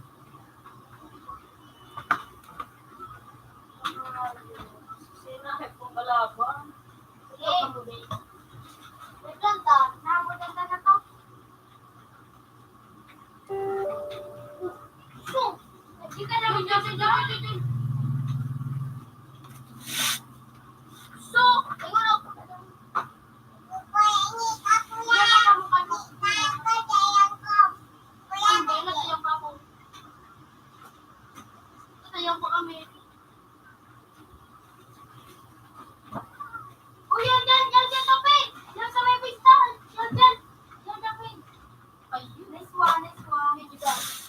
Sinahit mo kalaban. Sige. Wait lang ta. Nabutan ka na to. So, hindi ka na dyan. So, siguro. Tatayang po kami. Oh, yan, kape. Yan sa may pistahan. Yan, kape. Ayun, nice one. Thank you, guys.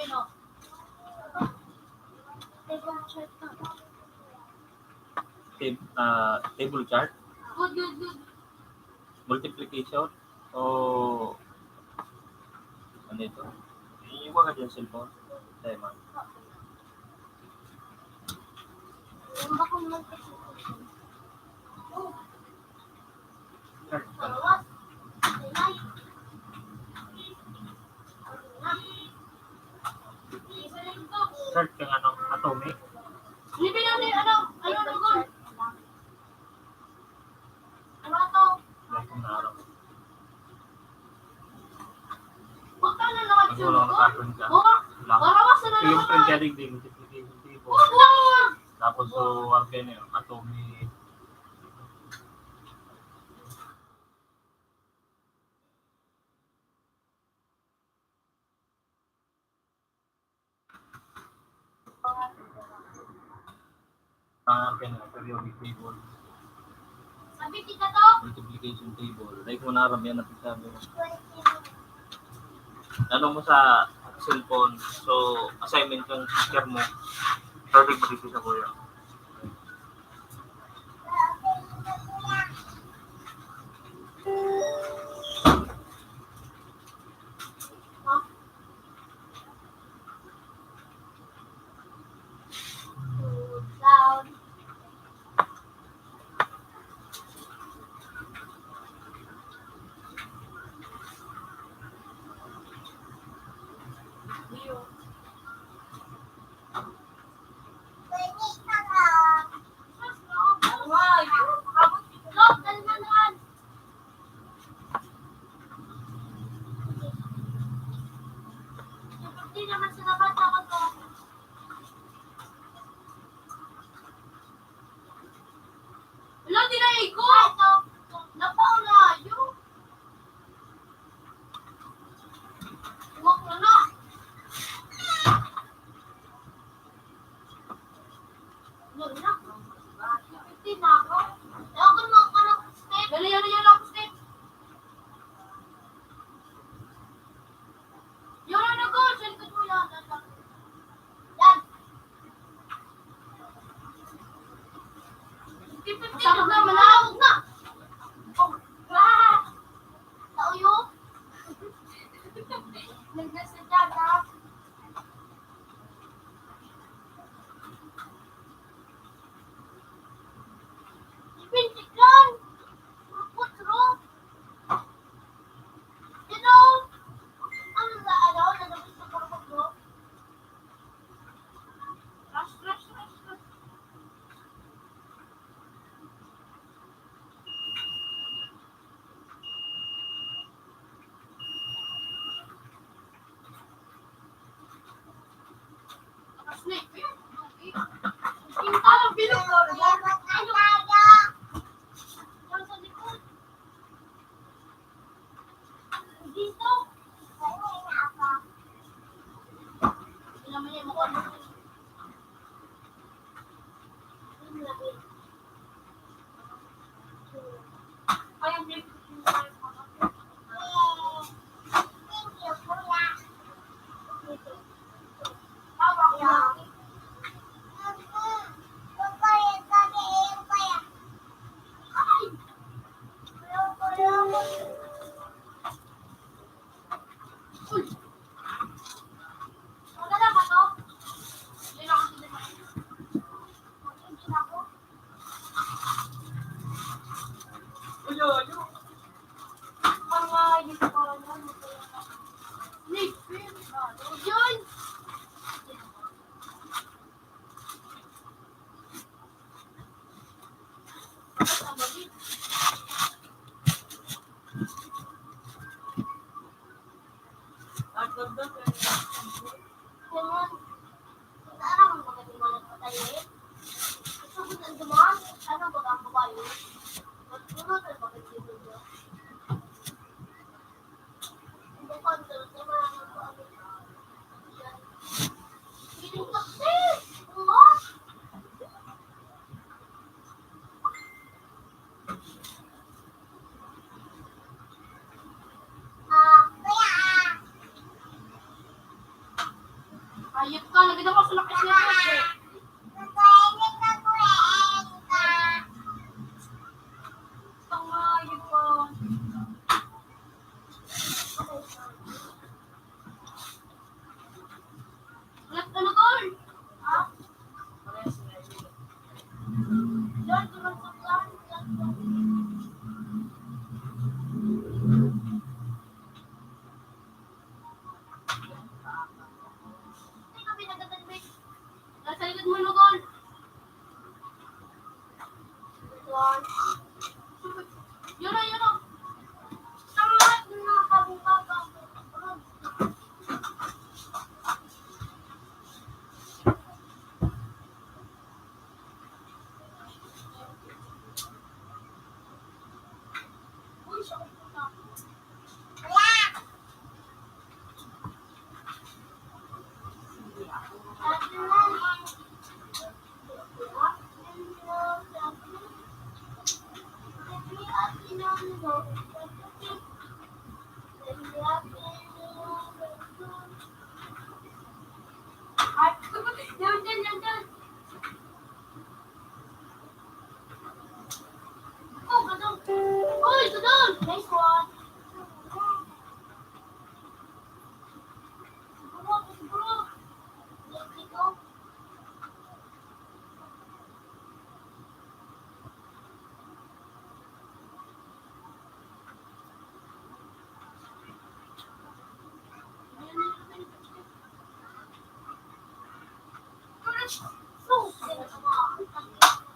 Sino? Table chart na. Table chart, Good. multiplication, o ano ito? Iiwan ka dyan cellphone. Tema. Yung ba kung multiplication? Chart ka. Bawas. Ay. Chart ka ano? Atomic. Hindi pinili, ano Gon? Ano to? Like kung naaraw. Huwag ka na naman Pag wala ka pattern ka. Lang. Barawas na Yung naman. printed din, multiplication table. Huwag! Tapos so, ang kaya yun, atomic. Ang kaya yun, periodic table. Sabi kita to? Multiplication table. Like mo naram yan natin sabi mo. Ano mo sa cellphone, so assignment yung teacher mo, pwede mo dito sa kuya. Loud. Hindi naman sa dapat ako to. Wala, di na ikot! Napaulayo! Huwag na na! Huwag na. 15 na ako. Ewan ko naman ka ng step. Dali lang step. Yun na ko! Sa likod mo yan. Yan! Masarap na, malawag na! Oh, nauyo? Nagnasadya na. Ipintik lang! Putro! You know, ano na, nalabas na parang mo? Rush. Snake. Alam, bilog ko. Yan sa likod. Dito. Hindi naman yan mukha mo. Ayang blip. Tawag lang. Maganda ba to? Hindi na ako din. Hindi na ako. Ayo. Ang ayos ko lang. Nick, yun! Hayop ka, naganda ko sa lakas niya. Tanga, hayop ka. Ulat ka na, Gol. Ha? Yan, tulad sa plan. Teka, pinagdadanbig. Nasa likod mo, no, Gol. Yun na, yun na. Tama na, kabukaka. Uy, siya ko na. Yan. Oh, gadong. Uy, gadong. Nice one. Siguro. Dito.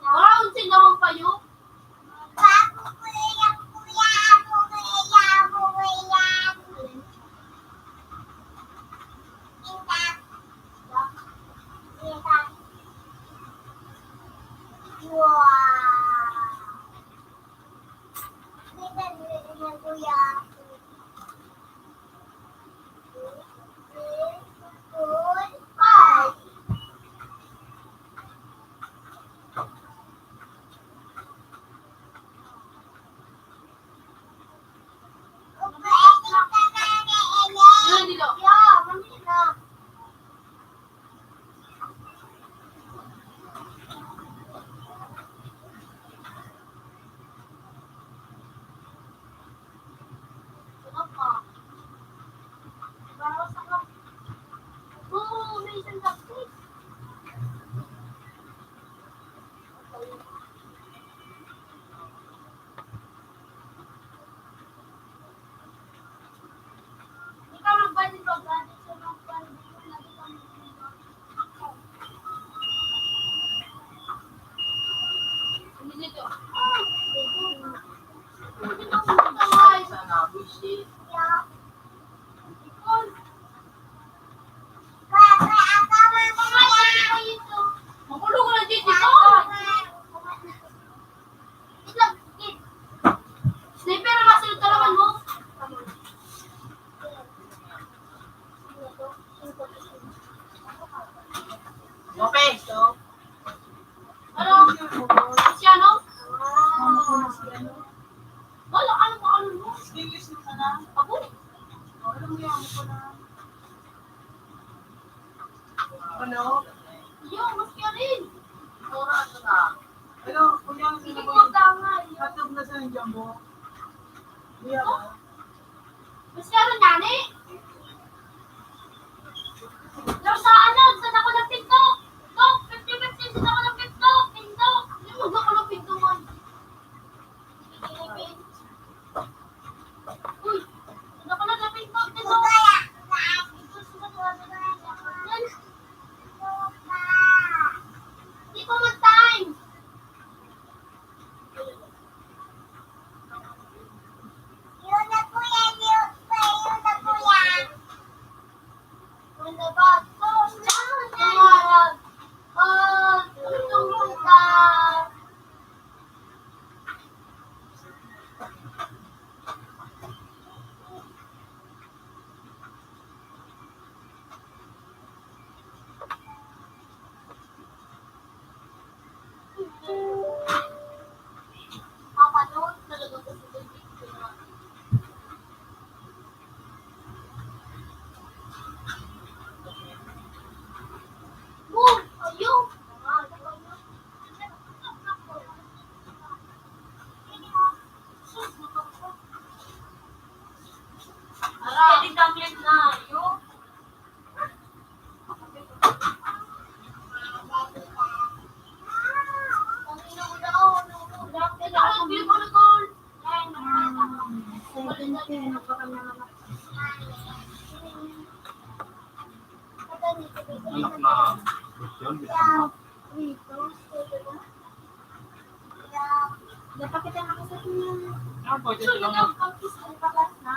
Wow, sinawang payo. Yun, dito. Oh, may isang tapos. Ikaw nagbayad ba? Gratis sa mga bayad. Hindi dito. Makulong ko na dito. Sniper na masunod talaman mo. Lopez, so. Ano? Siya, no? Wala, ano mo? English na sana. Ako? Alam mo yan ko na. Ano? Yo, mas kaya rin. Tora, ano na? Ano, kung yan Hindi sila ko ko magdangal. hatog na sa ng jumbo. Iya ba? Mas kaya rin nani. Pero sa ano, saan ako ng pinto? Go, 50-50, saan ako ng pinto? Pinto. Hindi mo ako ng pinto man. Uy, saan ako ng pinto? Pinto. Hindi ko mag-time. Yun na ba? Anak na yun, bisama. Dapat kita nakasat niya. Ah, pwede So, silang yung pag-kiss ang palas na.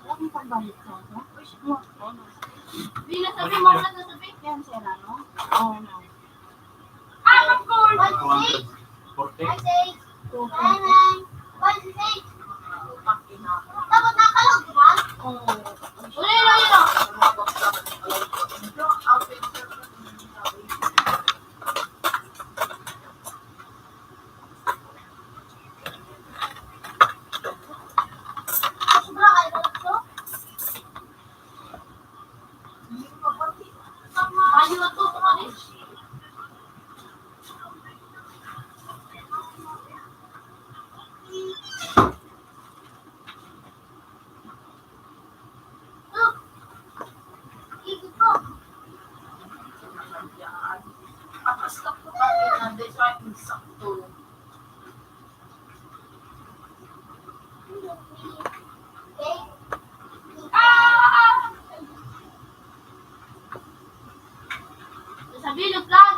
Wala kang pagbayad sa ako. Hindi na sabi mo na sabi. Yan siya na, no? Oo, no. Ah, of course! 240. I say, bye-bye. Bye-bye. Dapat nakalog, di ba? Oo. Uli, uli, uli. Sobra kayo na ito? Ayaw na ito, tumalis. Look! Ikot ko. Atas ka po tayo na, that's why I'm sakto. Okay? Ah! Sabi, look lang.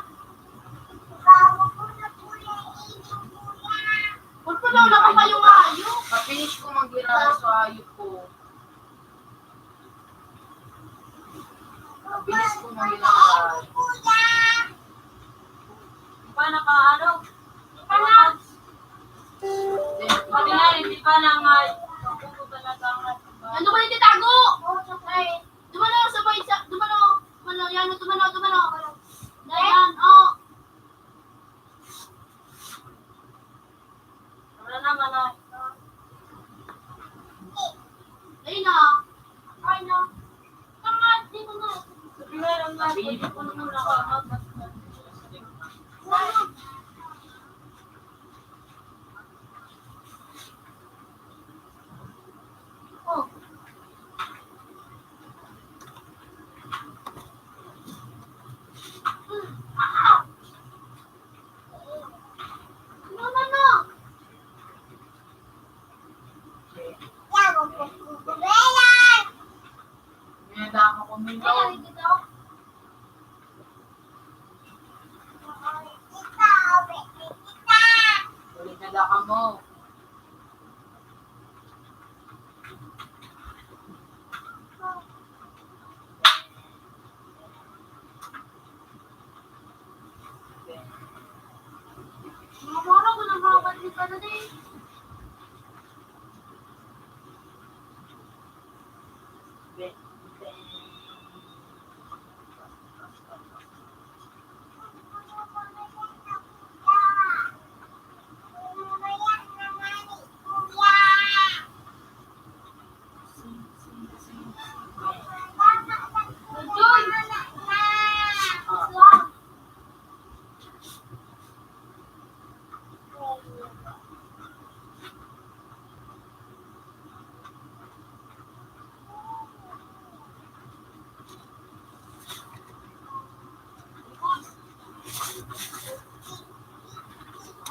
Huwag ko lang naman pa yung ayo. Kapinish ko mag-gira sa ayot ko. Kapinish ko mag-gira. Pa naka-ano? Pati nga, hindi pa na nga. Pupunta na sa nga. Ano ba yung titago? Dumano, sabay sa... Dumano. Yan, dumano. Dayan, oh. Wala naman na. Ayun na. Ay na. Tama, di mo na. Sabi nga lang nga, hindi ko naman naka-ano. Oh. No. Minada ako kumilaw. Ayun, dito. Minada ka mo. Mamoro ko na mga ka na din.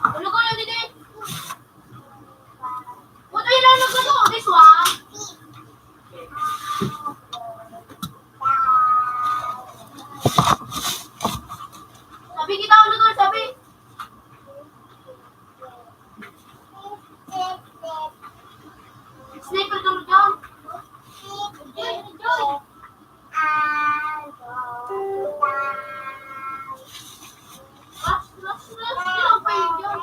Ano ko yung didi? What are you learning to do? This one? Sabi kita ulo to, sabi. Sniper ka mo dyan. Ilang pa yun dyan?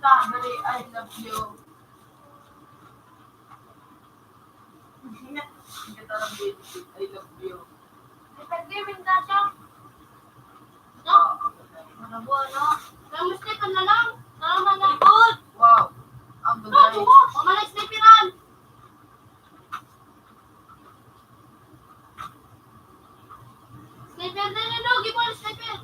Sabi, I love you. Hindi ka lang I love you. Nag-gaming na siya. No? Marabuha, no? Kaya mo sniper na lang. Nalaman na good. Wow. Ang No, ganda. buho. Huwag man sniperan. Sniper na rin, no? Give mo ang sniper.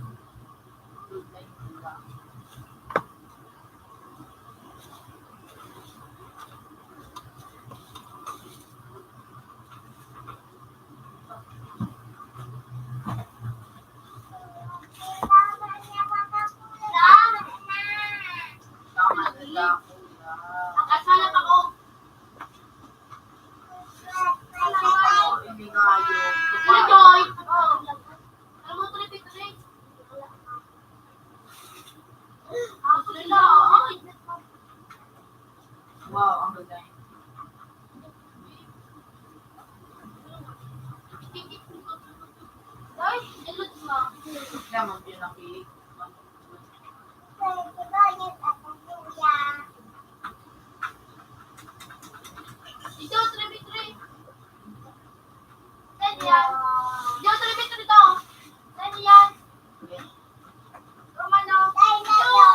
Naman pinaki. Ito, 3v3. Saan yan? Ito, 3v3 to. Saan yan? Romano. Ito.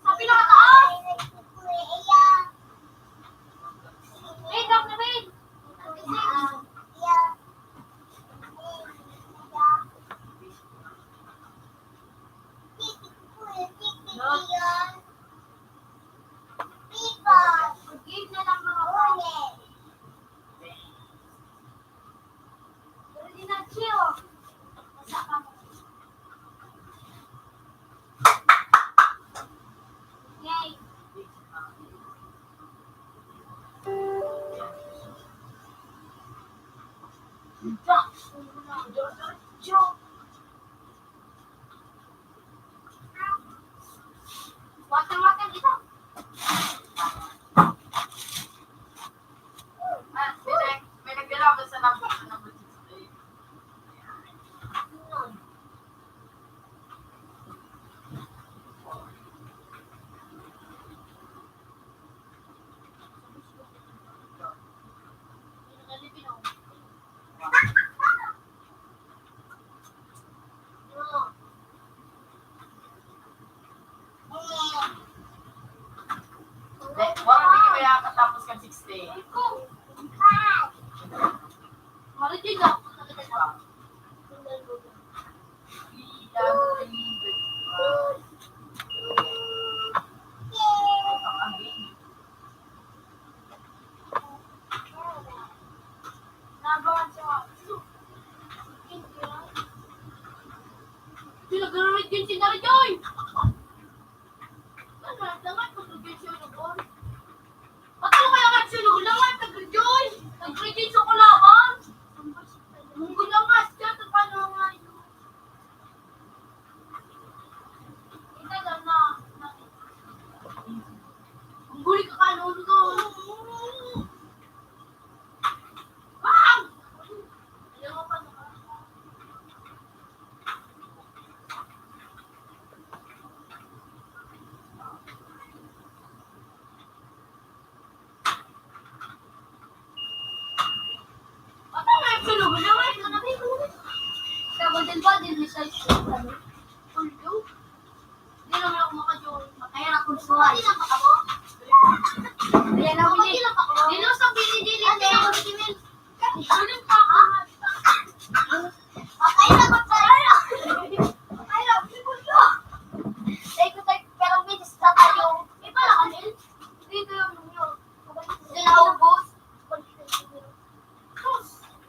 Sa pinakataas. Wait, up na wait. Give na lang mga ulit. Pero di na chill. Basta ka mo. Yay. Water dito. May nagdala sa number 16. Wala hindi kaya katapos kang 16. Marunong ako. Pinag-ramit din si Narajoy! Ano, langat ko sa siya na bon? Patalo kaya nga siya na langat, nag-Joy! Nag-retain sa kulakan! Munggo langat siya, ito pa nga ito. Ito lang na. Munggo ka kanon ko. Wow! Ayaw mo pa na. Din sa ano? Tulyo? Hindi naman ako makajoin. Kaya ako suway. Hindi lang ako. Kaya na ako din. Hindi lang sa pinidili. Hindi lang ako din. Ulit pa ako. Kaya na ako tayo. Kaya na ako tulyo. Dahil ko tayo perang bilis na tayo. May pala kanil. Dito yung yun. Hindi na ako boss.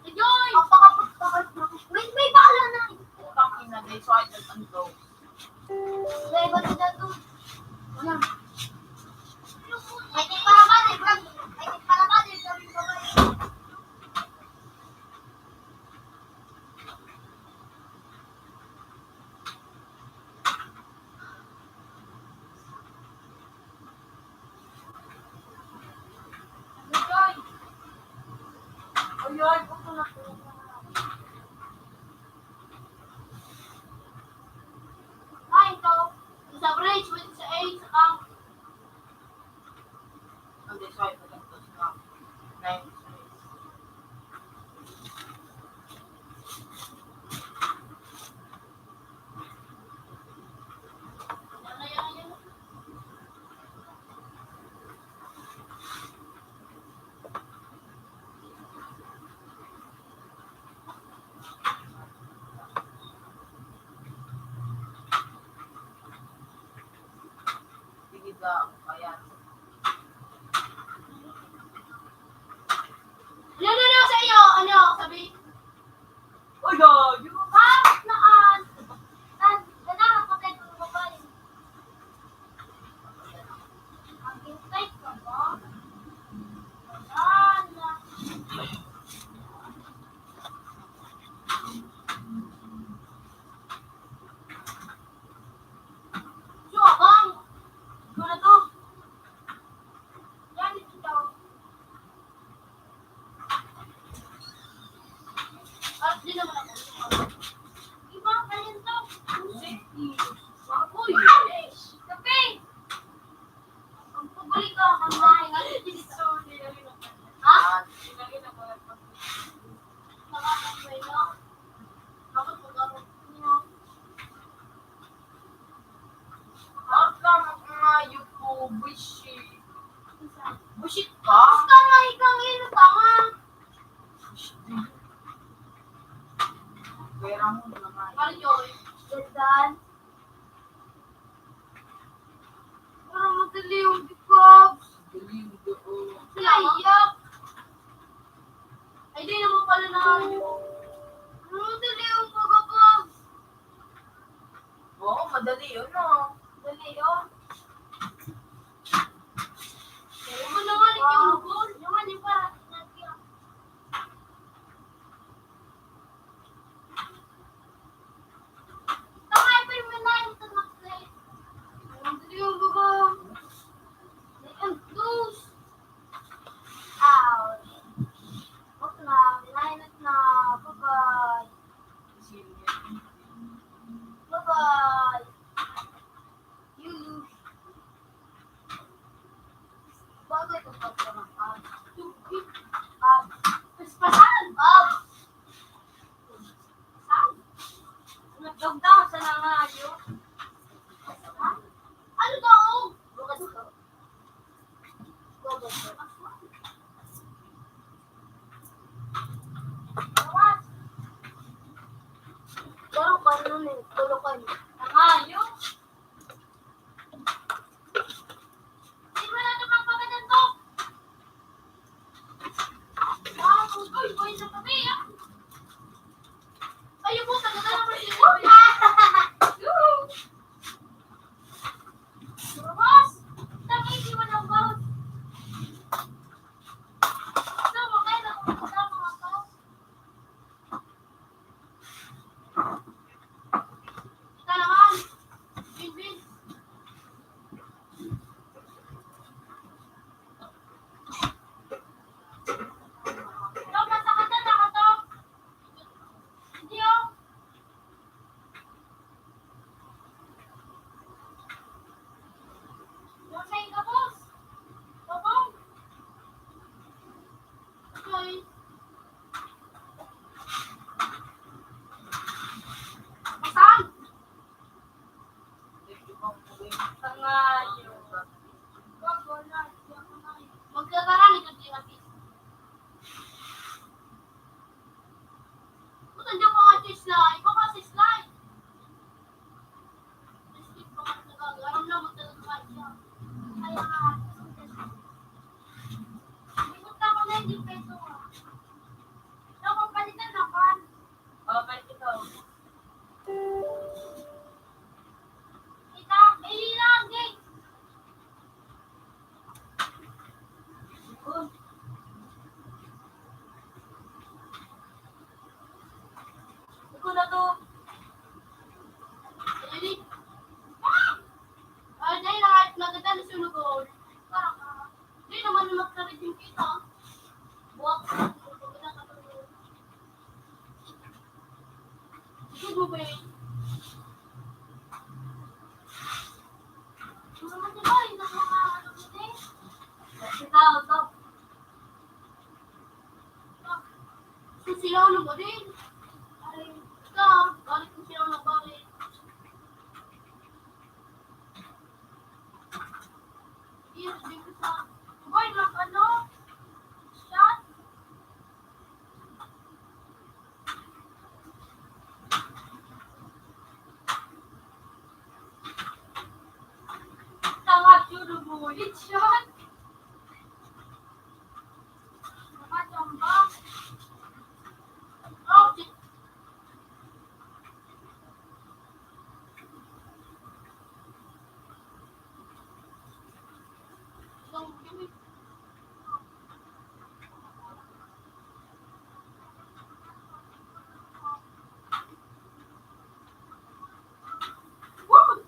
Enjoy! May pala na. Na they tried to unload. May ba't na to? Wala. May para ba? May para ba? Ayun, ito na po. Ito. Sa bridge, with sa 8, saka. And they tried to get those now. 9 ayan. Ano sa iyo? Ano? Sabi? Oh, no! You Naan? Nanahan ko tayo ng babae. Ang hintay ka ba? Wala. Suwabang! Guna to. Yan, ito daw. Di naman ako. Iba, kanin to. Nakakapwelo. Ako pag-arap niya. At lang nga yung po, bushi. Bushit ka? Basta nga ikaw ilo tanga. Pera mo naman. Marjoy. Jordan. Parang madali yung bikabs. Galing doon. Naiyak. Ay, di naman pala na. Parang madali yung bikabs. Oo, madali yun, no? Dali yun. Kaya mo naman yung lubos. Naman yung parang natiyak. Tama, pero may nain ito na plate. Madali yung bikabs. And those. Ouch. Okay na, minainit na. Bye-bye. Bye-bye. You lose. Bagay ko pa sa mga stupid. Paspasan. Saan? Nag-lockdown sa nangayo. Ano daw? Bukas ko. Bukas ko. Bawas. Pero paano na tulukan? Nangayo? Hindi mo na naman pagkanan to. Uy, boy, sa tabi, ah. Ayun po, taga-taga naman siya. Bawas! Tangay, di mo lang bawas. Sama kayo na kung kasama mga tao. Kita naman. Bin-bin. Ito, masakit na nakato. Hindi, oh. Masay ka, boss. Babong. Okay. Masang. Tangayo. Magkakaroon ito di natin. Kung nandiyan pa nga slide, baka si slide. Slide pa nga talaga. Alam na magtalaga siya. Kaya nga. Ikot na ko na hindi peso nga. Dapat palitan na kan. Bakit ikaw? Kita, ilang gate. Iko na to. Jadi, dahil naganda na sunugod. Parang, di naman magkarit yung kita. Buwak. Ikot mo ba yun? Naman diba, yung mga ano kasi. Kita, ito. Sisilaw na ba din? Ay, ito, galit ko silaw na bakit. Yes, dito sa... Boy, mag ano? Shot? Tanga, churo mo. It's shot. Nakachamba. Oh, shit. Don't give me. Woo!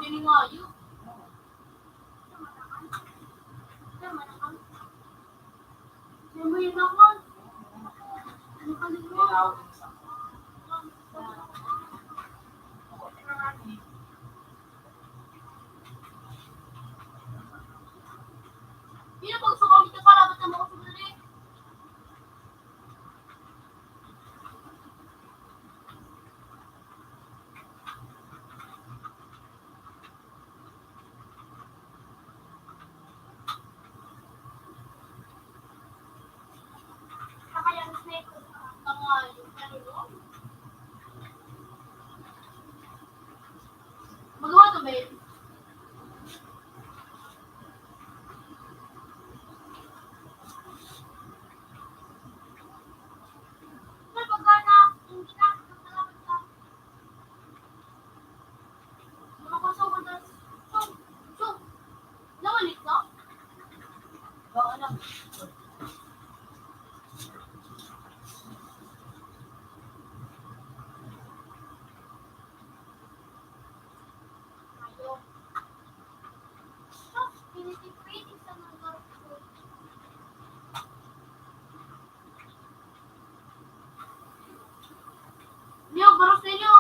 Sabi ni Mayo. Ano yun naman? Ano ka nito? Hindi na pagsukamit ka para ba't naman ako sumali? Magawa to, babe. May pagkana, hindi na, salamat ka. Mga kasama na, so, nawalit na? Oo na. Leo, baros ninyo.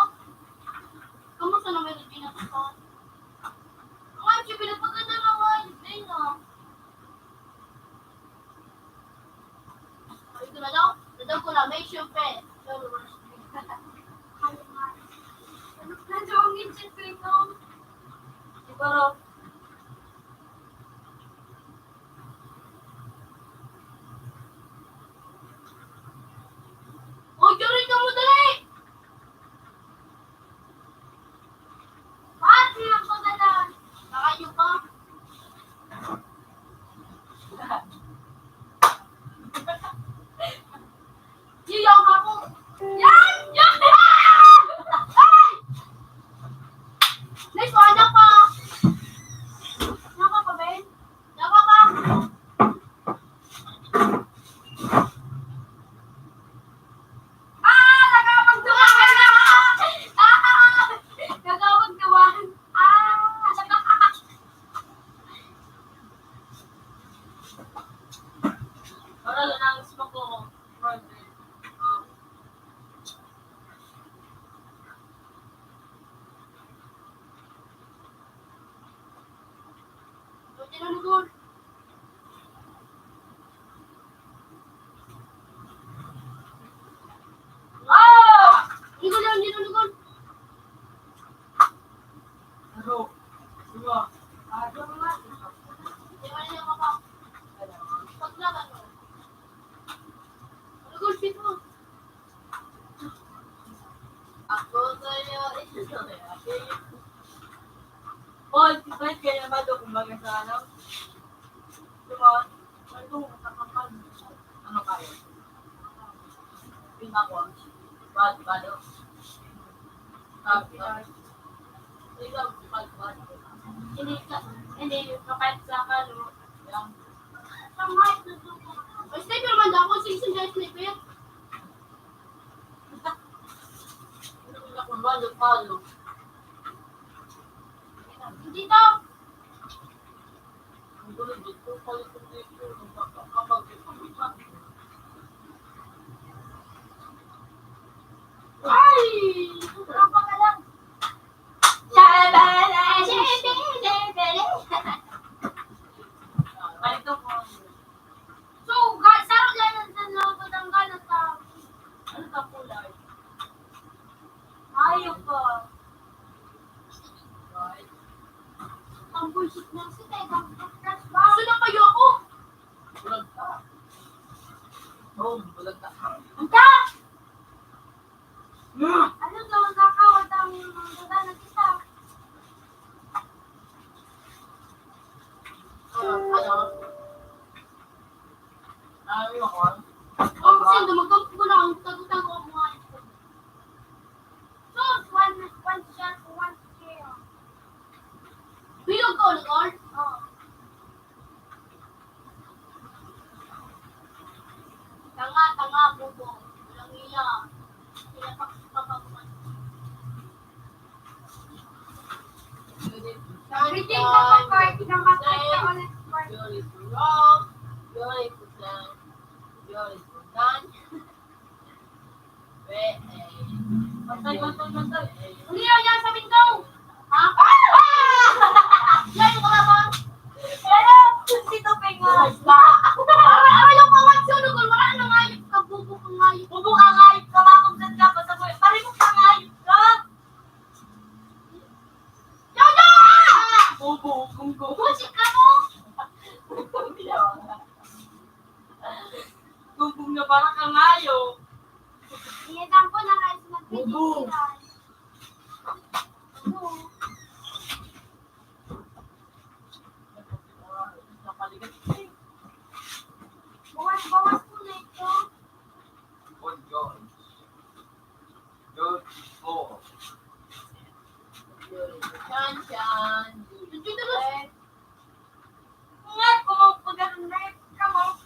Kamusta na may pinapasok? Ang siya pinapaganda naman. Ayun na. Ito na daw. Nadaw ko na. May syempre. Nadawangin siya ko ito. Siguro. Oh, Jory, ka mo dali! Mati ang pagdala! Nakayo pa? Iyaw ako! Yan! Yan! Ay! Nice one! Yan pa! Yan ka pa, Ben? Yan ka pa? Nagawag-gawan na! Nagawag-gawan! Para lang ang smoke ko. Tinanugol. Ligol lang, tinanugol. Ano? Diba? Di ba niya maka? Paglaban mo. Tinanugol, pito. Ako sa'yo, Hoy, kahit kaya naman doon kumbaga sa ano? Diba? Ano, nakakapal. Ano kayo? Pinta ko. Bado. Ikaw, bado. Hindi, kapit sa kalo. Yan. Ay, sniper man daw ako, season guys, sniper. Pinta ko, bado. Hindi daw. Ang gulo dito, palit ko dito. Kapag Ay! Tropa ka lang. Palito ko. So, sarap lang ng logo ng ganas sa... Ano ka kulay? Ayaw ko. Right. Ang bullshit na si Tegang. Gusto na kayo ako. Bulag ka. Bulag ka. Anta! Ano daw, nakakawat ang Everything na pa part, namatay na ulit part. You're is wrong. You're is done. You're is done. Bantay. Hindi na yan sa window! Ha? Yan yung kalabang! Si Tupeng nga. Aray yung pawag sunog, wala na ngayip ka, bubo ka ngayip. Bubo ka ngayip ka, makakagsan ka pa sa buhay. Parimok ka ngayip ka. Yoyo! Bubo, kunggo. Busik ka mo! Kungkong na parang kangayo. Iyadang ko na kayo sa mag-video. Bubo. Bawas ko na ito. Good George. Good four. Chan. Ingat ko mo pag-anak ka mo.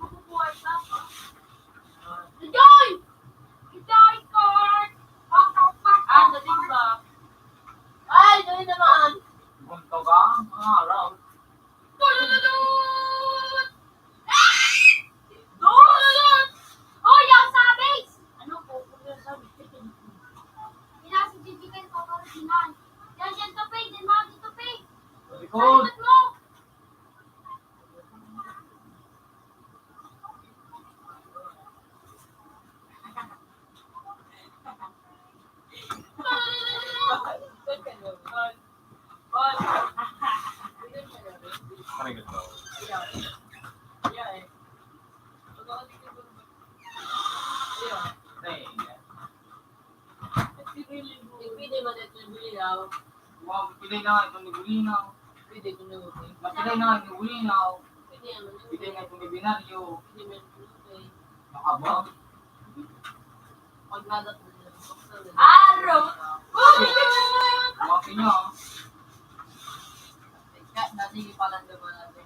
Makukuha ka pa. Joy! Joy card! Dating ba? Ay, doon naman. Bunto ka? Araw. Tulululun! Tululun! Oh, yung sabis! Ano po? Pinasibibigay ko para sinan. Yan, yan to pay. Din mga dito pay. Likod. Salit mo! Pwede ba dito yung bulinaw? Wow, pilay na nga itong nagulinaw. Pwede ko na ulit. Matilay na nga itong nagulinaw. Pwede naman yun. Pilay nga itong binaryo. Pwede naman yun. Nakabang. Pag nadat mo na. Araw! Kumaki niya. Sige pala naman natin.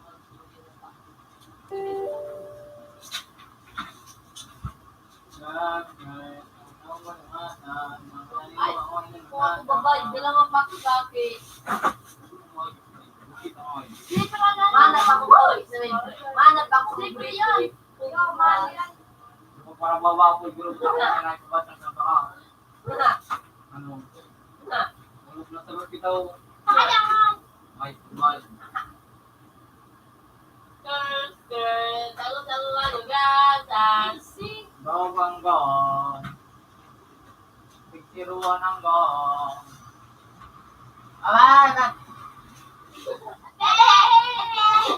Ay, kung ako babay, bilang ang pakisaki. Dito ka na. Manap ako boy. Manap ako Libre yan. Ikaw, mahal yan. Para bawa ko yung grupo ko na nagpapatang sa baka. Una. Ano? Una. Ulog na sagot ikaw. Kailangan. Ay, tumal. Girl. Tago-tago ka lugar. Sing. Bawang gawang. Pagkiruan ng gawang. Alam!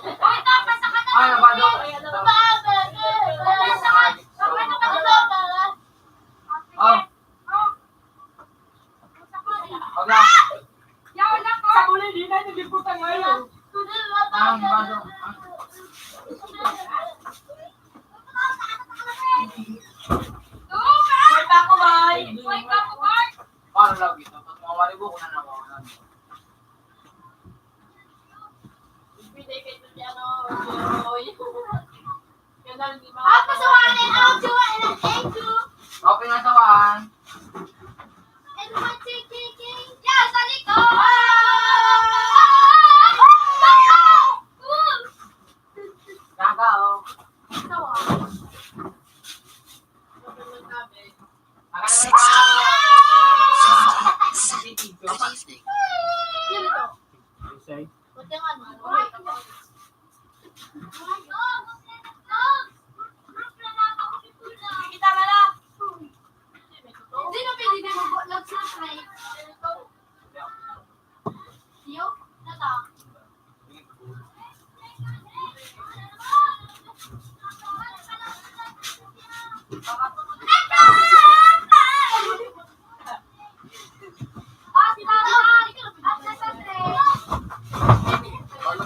Uy, tapos ka na. Ay, nabado. Oh. Wala. Sa muli, di na niliputan ngayon. Ang bado. Wait ako, boy. Para lagi ito. Tapos mga maribo ko na nawawalan. Pwede kayo ito dyan, boy. Yan lang, di ba? Okay na sawan. Kaka, oh. Good evening. Say,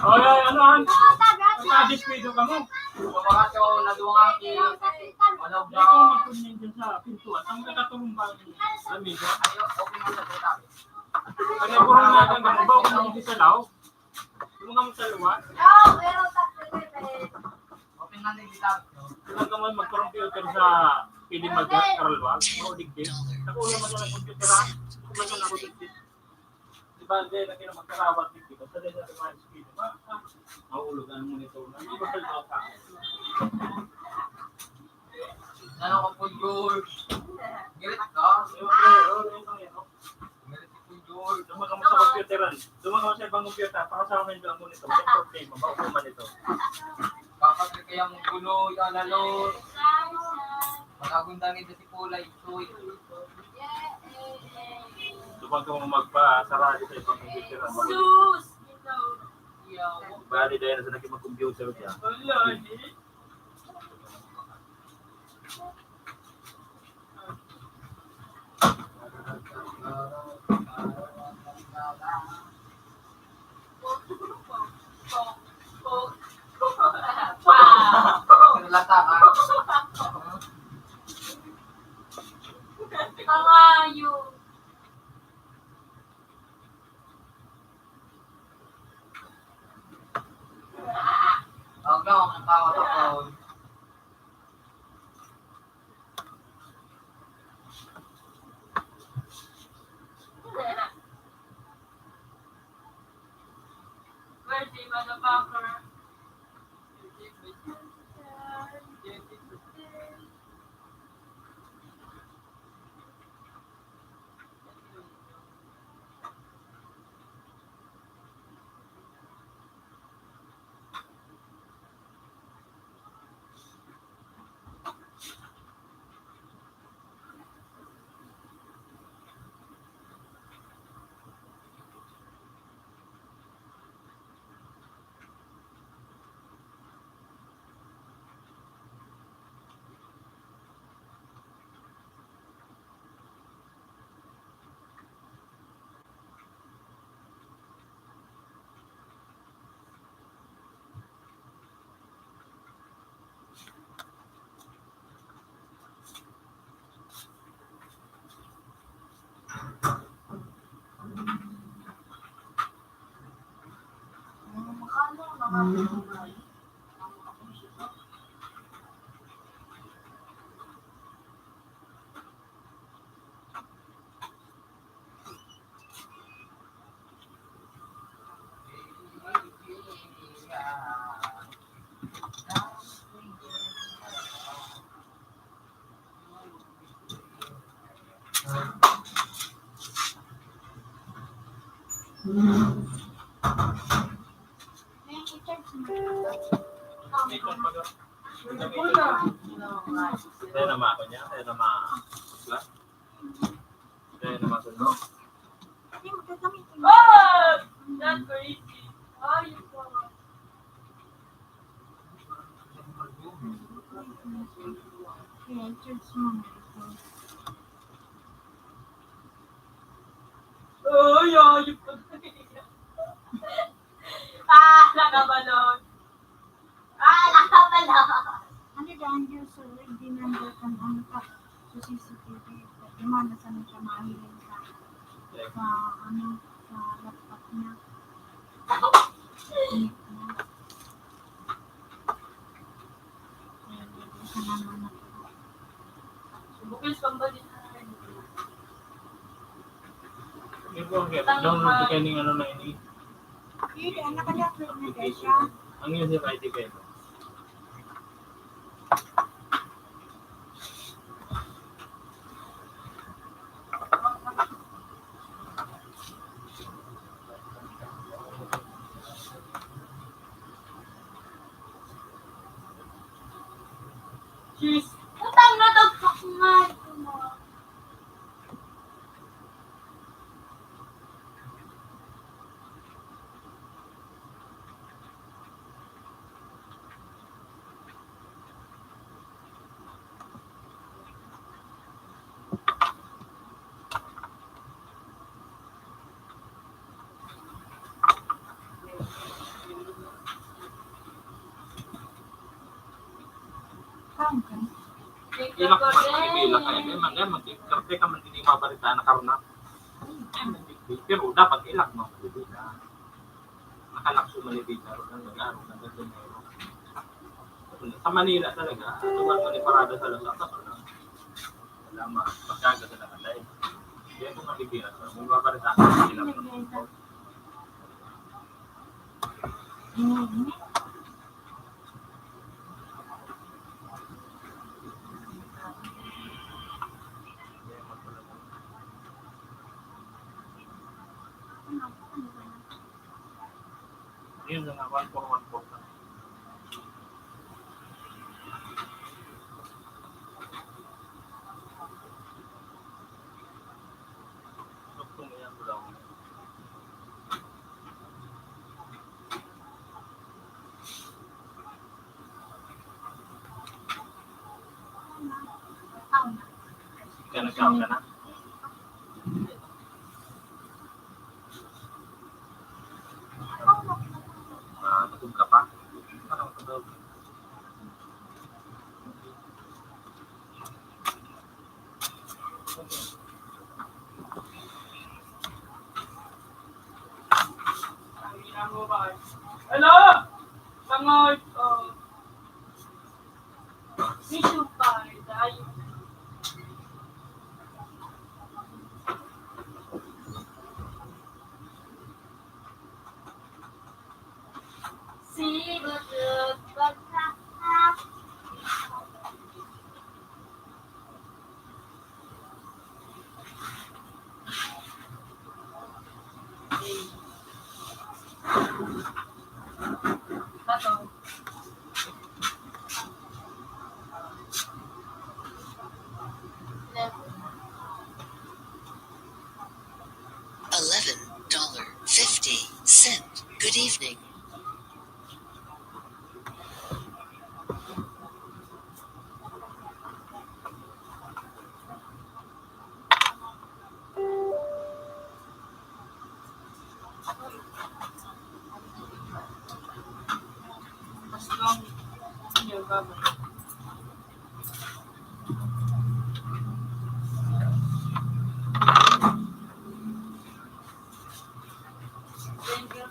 ay, ano, Han? Nasa-dispedo ka mo. Kapag ako naduwang aki, walang Hindi ko magpunyan dyan sa pintuan. Ang nakatulong ba ang amiga? Ayaw, okay na sa tuta. Kaya puro natin ang ba kung hindi sa law? Kung nga mo sa luwan, Okay na din ditag. kung ka man mag-computer sa pili mag-karalwag, o digdin. Ako ulo mo sa computer ha? Kung man ako digdin. bande na kina magkarawat dito. Sa dito sa mga speed. Mahulugan mo nito. Hindi ba kalbo ka? Ano ka po, George? Galit ka? Galit si George. Dumaga mo sa computeran. Dumaga mo sa ibang computer. Para sa amin lang mo nito. Sa problema. Maukuman ito. Kapag kaya mong gulo, ilalalo. Magagundangin na si Kulay, Choy. Dumaga mo magpa-sarali sa ibang computeran. Sus! Bali dahil sa nakipag-computer siya. Nalata ka. Kamayo. Huwag lang akong tawag ako. Mercy, motherfucker. Tayo na ako niya. Tayo na Tayo na masunog. Oh! That's crazy. Oh, you go. Oh, yeah, you go. Nakabalon. Nakabalon. Ano dyan yung sa hindi number kan ano ka sa CCTV. Gimana sa nang kamahilan sa ano sa laptop niya. Bukis pambalik. Download ka ng ano na ini. Hindi, anak ka niya na guys siya. Ang yun sa ID kayo. Jeez. Utang na dagsak nga. Ilak man, ilak kayo. Magkikarte ka man hindi mabarita na karuna. Pero dapat ilak mo. Nakalak sumalibita. Nag-aaral na ganda meron. Sa Manila talaga. Tuwan mo ni Parada sa Lasaka. Wala pagkaga sa nakalay. Kaya kung malibira. Kung mabarita ka, ilak mo. Yun na nga, 1414 na. Tugtong yan ko lang. Kaya nag-count ka na? Matug ka pa? Parang matug. Hello? Tangod. Issue pa. Dahil. See the good, but not half. Bato. 11.50. Good evening. Mas long. Yung baba. Thank you.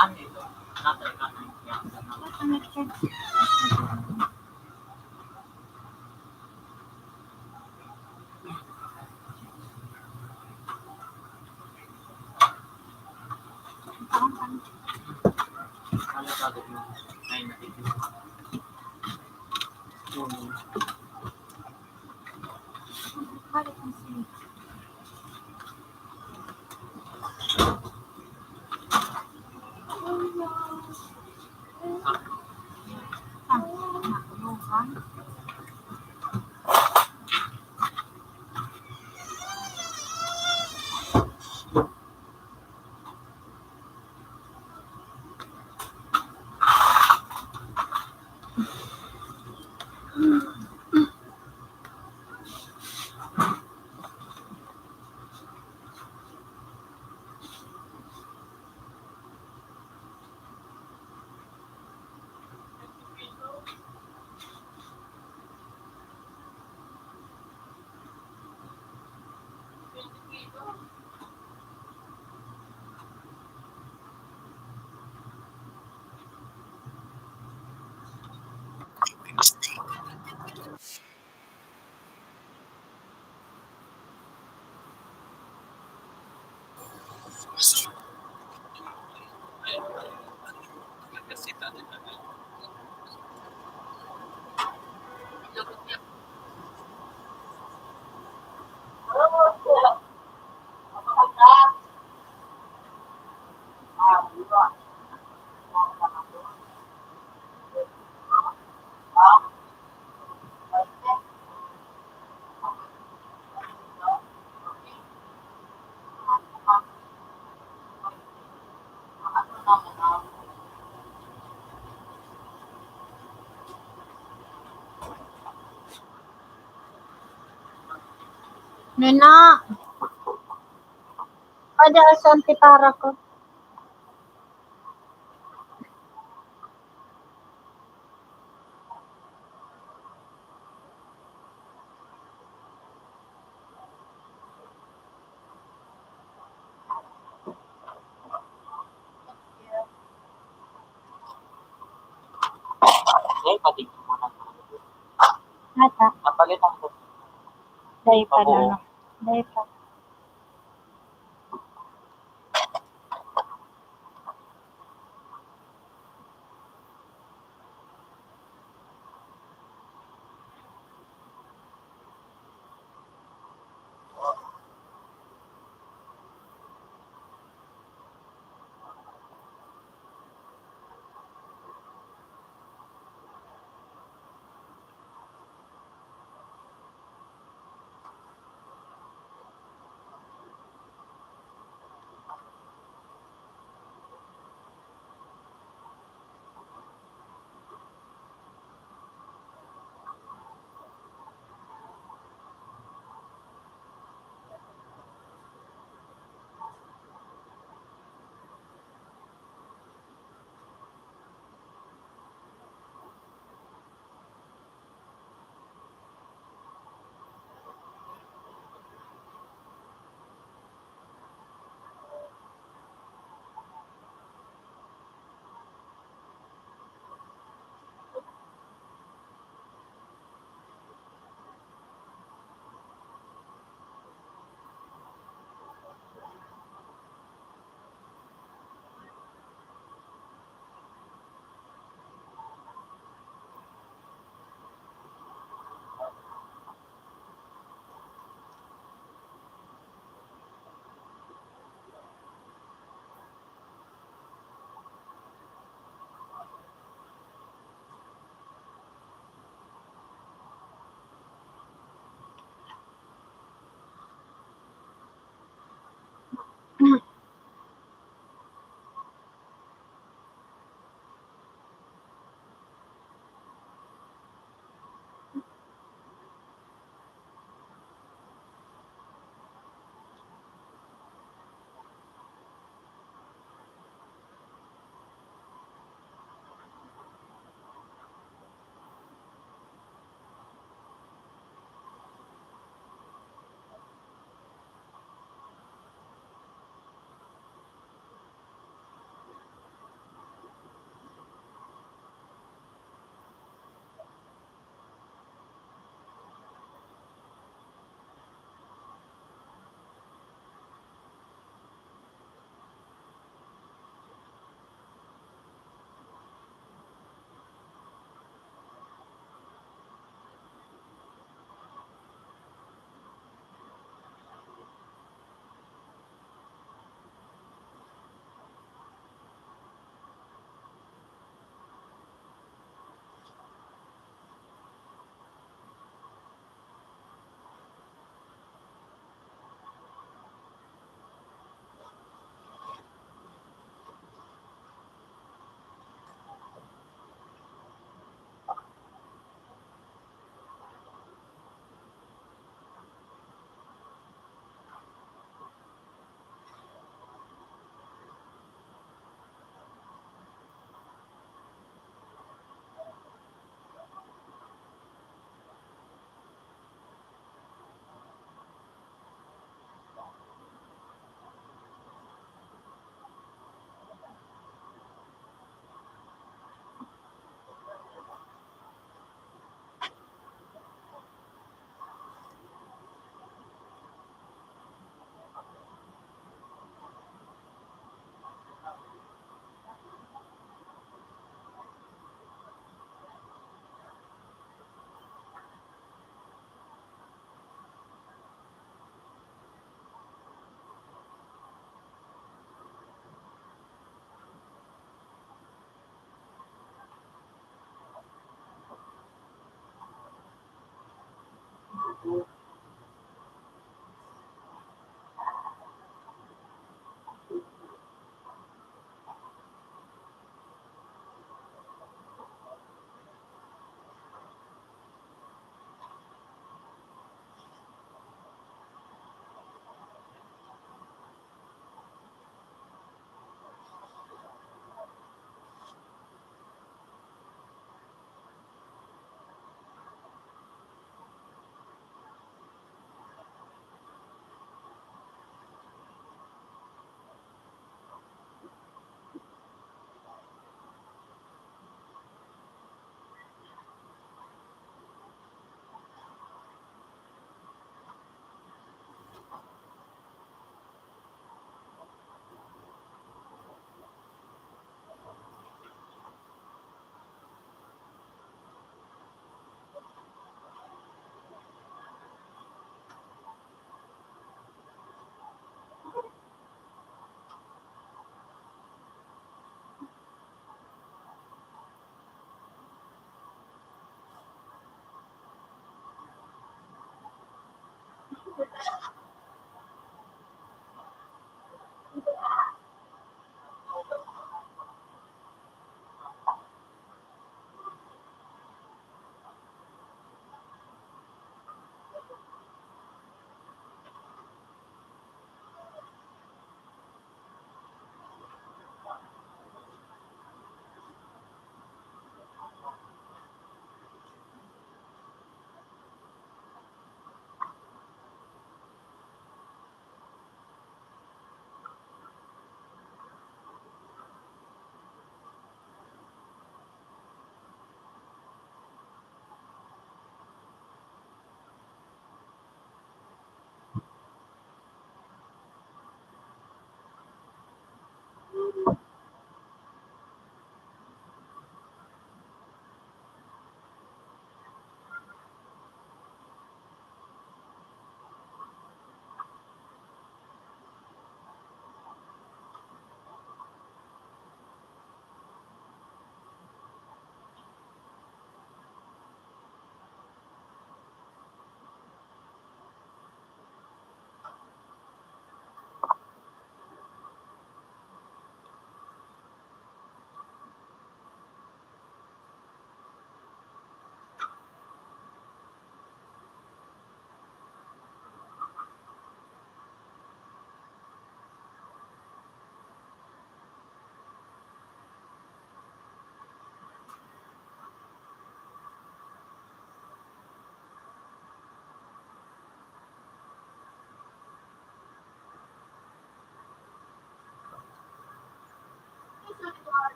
Ano ito? Natay ka na. Ano sabi mo? Ay, nakikinig. Nena. Ada asanti para ko. patigil mo na. Ata, Napalitan ko. dahil pa Oo. na. Dahil pa.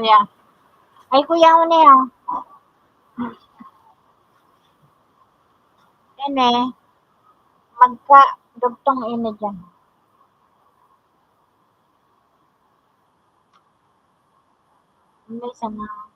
Kuya. Ay, kuya ko na yan. Yan eh. Magka-dugtong ina dyan. May sana.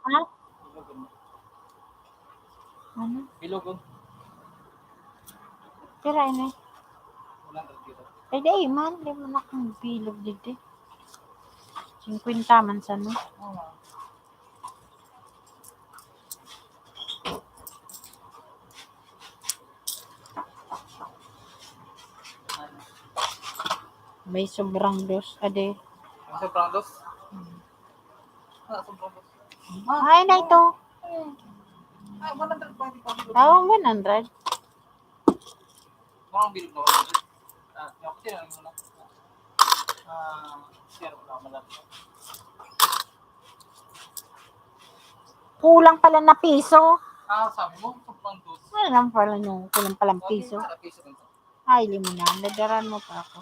Ha? Ano? Bilog oh. Tira ini. Walang dito. Ay, di man. Di man akong bilog dito. 50 man sa no. May sobrang dos. Ade. Ang sobrang dos. Sobrang dos. Ay, na ito. Ay, 100 pa. Tawang 100. Mga bilog na 100. Yung kasi lang muna. Share ko lang malaki. Kulang pala na piso. Sabi mo, sobrang dos. Wala lang pala yung kulang palang piso. Piso ganito. Ay, limo na. Nadaran mo pa ako.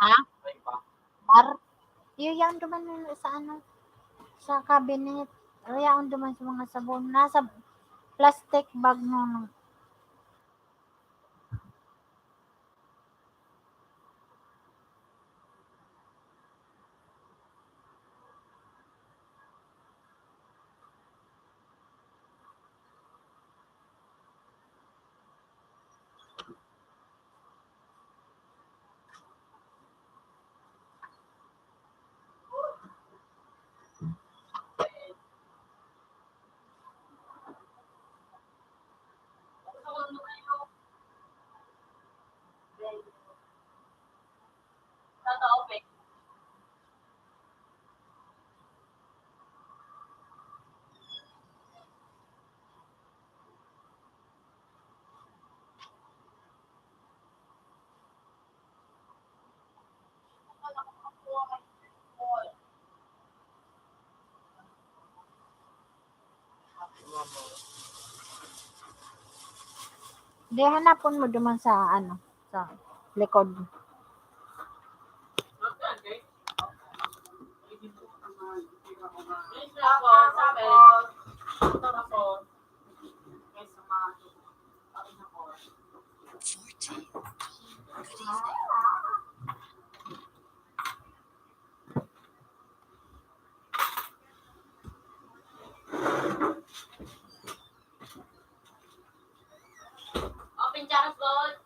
Ha? Bar? Yan duman sa ano? Sa cabinet. Yan duman sa mga sabon. Nasa plastic bag no. Di, hanapon mo duman sa sa likod. Tapos, 14. Good evening. open Charles Gold.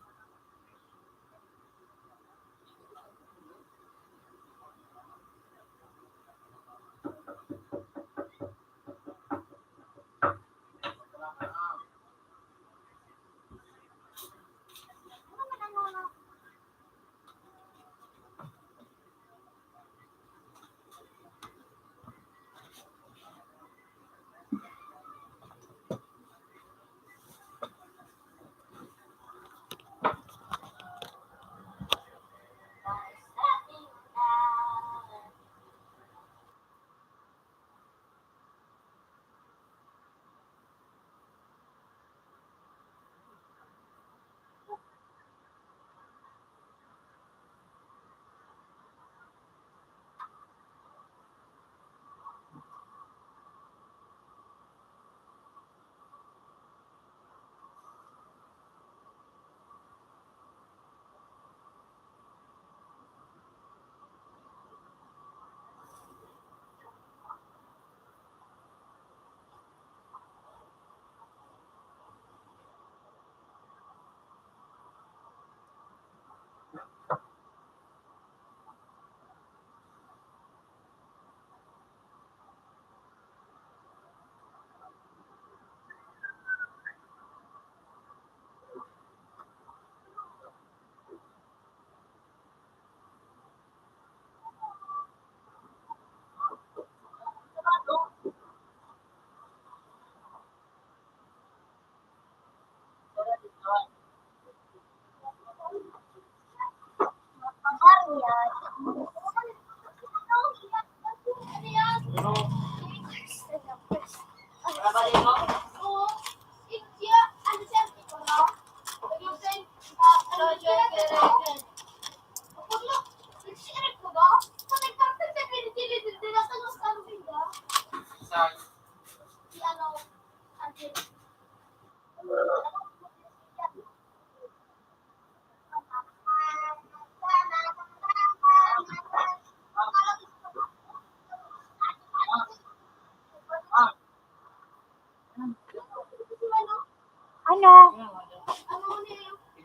Ano?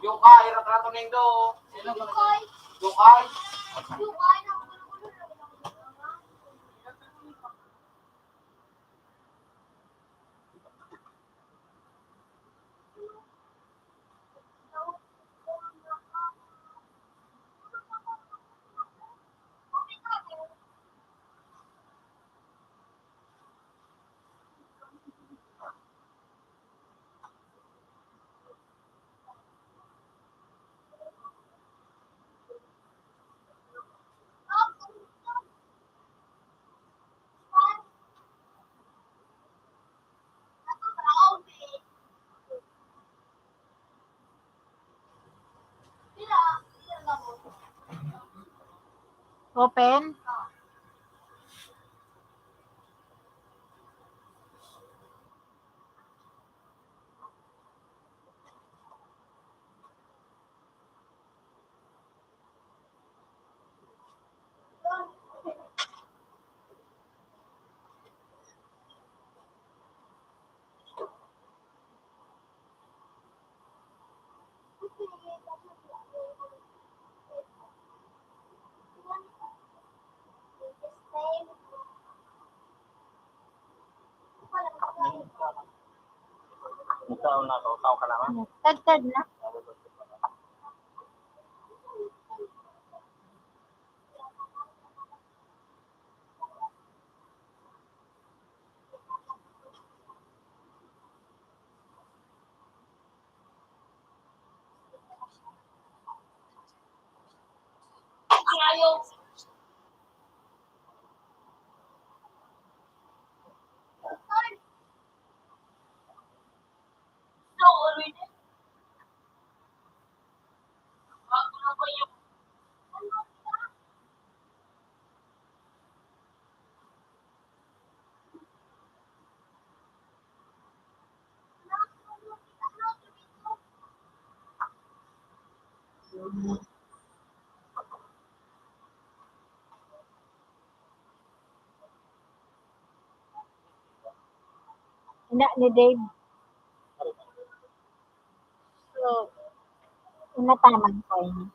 Yukay, ratrato na yung do. Yukay. Open? Ikaw na to, tao ka naman. Tag-tag na. Ina ni Dave. So, inataman ko yun.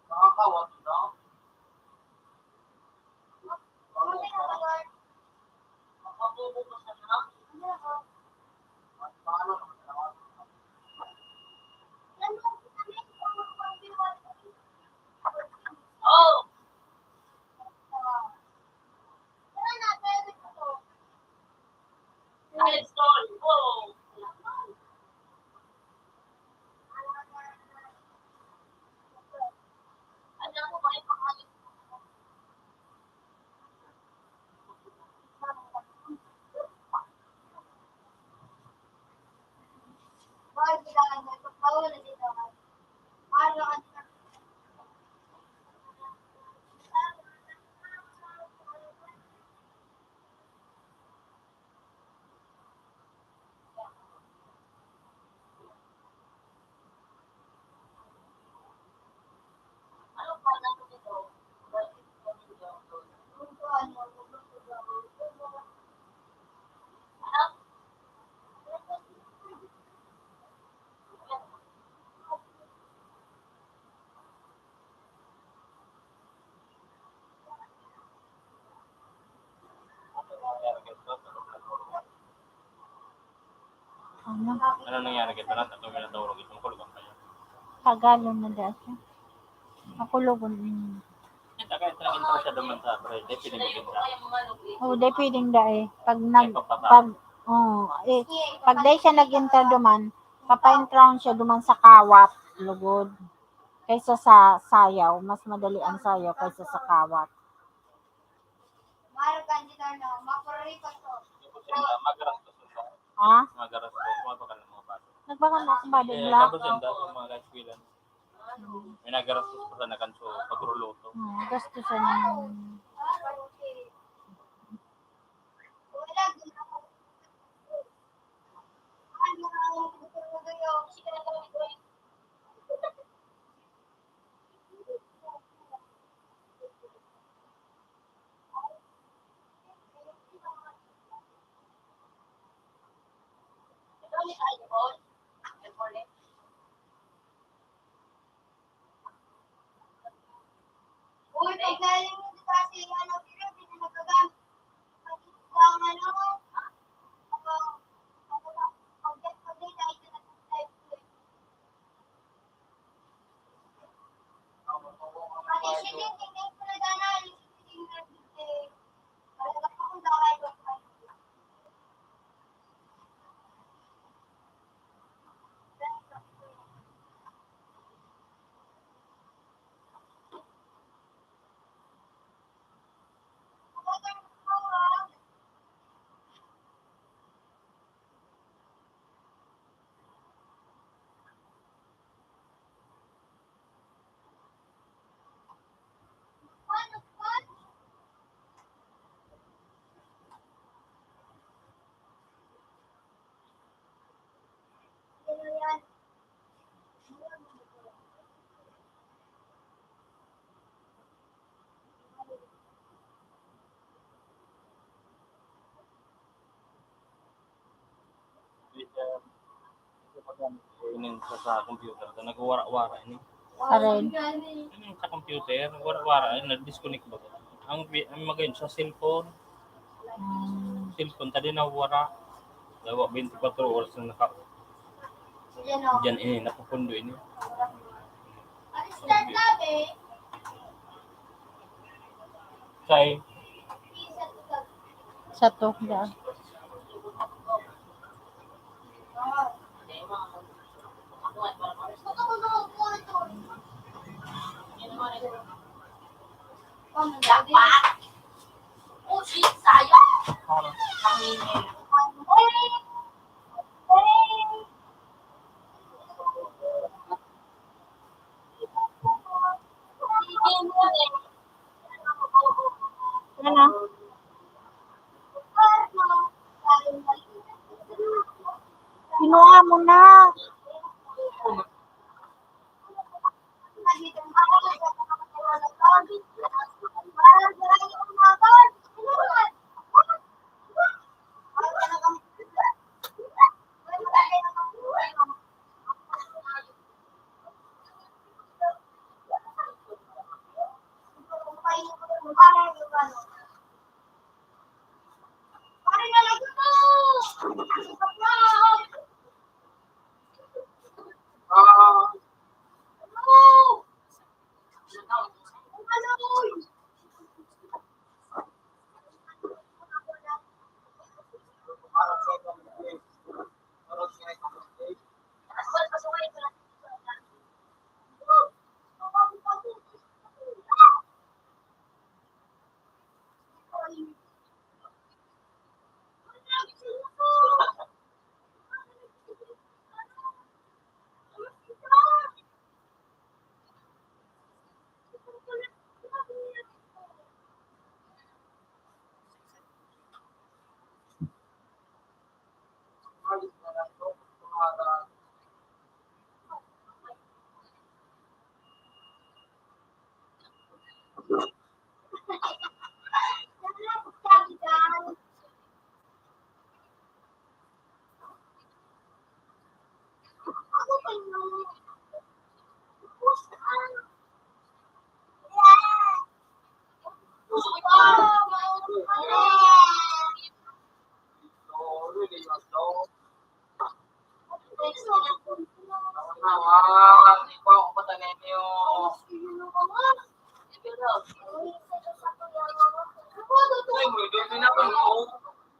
Nakakawat na. Makabubukas na na. Paano naman na? Oh! Nice story. Whoa! Alam mo ba yung pangalan? Anong pangalan nito? Ano? Ano nangyari kay Talat? At may natawag itong kulong kaya. Tagalog na dati. Ako logon. Kita kahit nag-intro siya naman sa pre, di pinimigin siya. Di pwedeng da eh. Pag day siya nag-enter duman, papa-intro siya duman sa kawat, lugod. Kaysa sa sayaw, mas madali ang sayaw kaysa sa kawat. Magarastos siya. Ha? Magarastos. Huwag ka lang mga baso. Nagbaka na akong body Eh, block. tapos yun daw yung mga guys may nagarastos pa sa nakanso pagruluto. Gusto siya ng... Uy, pag galing mo kasi ano, pero pinagagamit. Pag ano, Inin sa computer, nagwara-wara ini. Aray. Sa computer, wara-wara, nag-disconnect ba? Ang magayon sa cellphone, Cellphone tadi nawara. Dawa 24 oras na naka Yan o. diyan ini napupundo ini. Start namin. Say Satu, ya. Oh, shit, sayang. Ano? Kinuha mo na.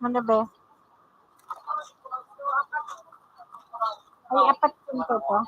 Ano ba? Ay, apat pinto to.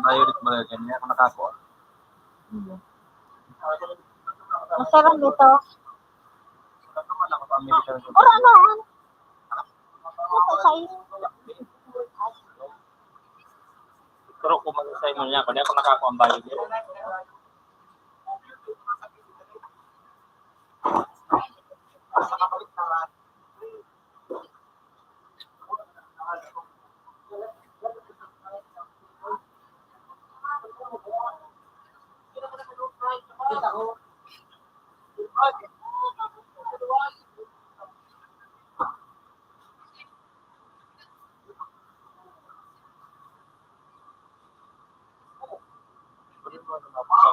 Tayo ulit mo lang ganyan ako nakakuha. Masarap dito. Ano naman ako pa medical. Or ano? Ito size. Pero kung mag-usay mo niya, kung ako nakakuha ang bayo dito.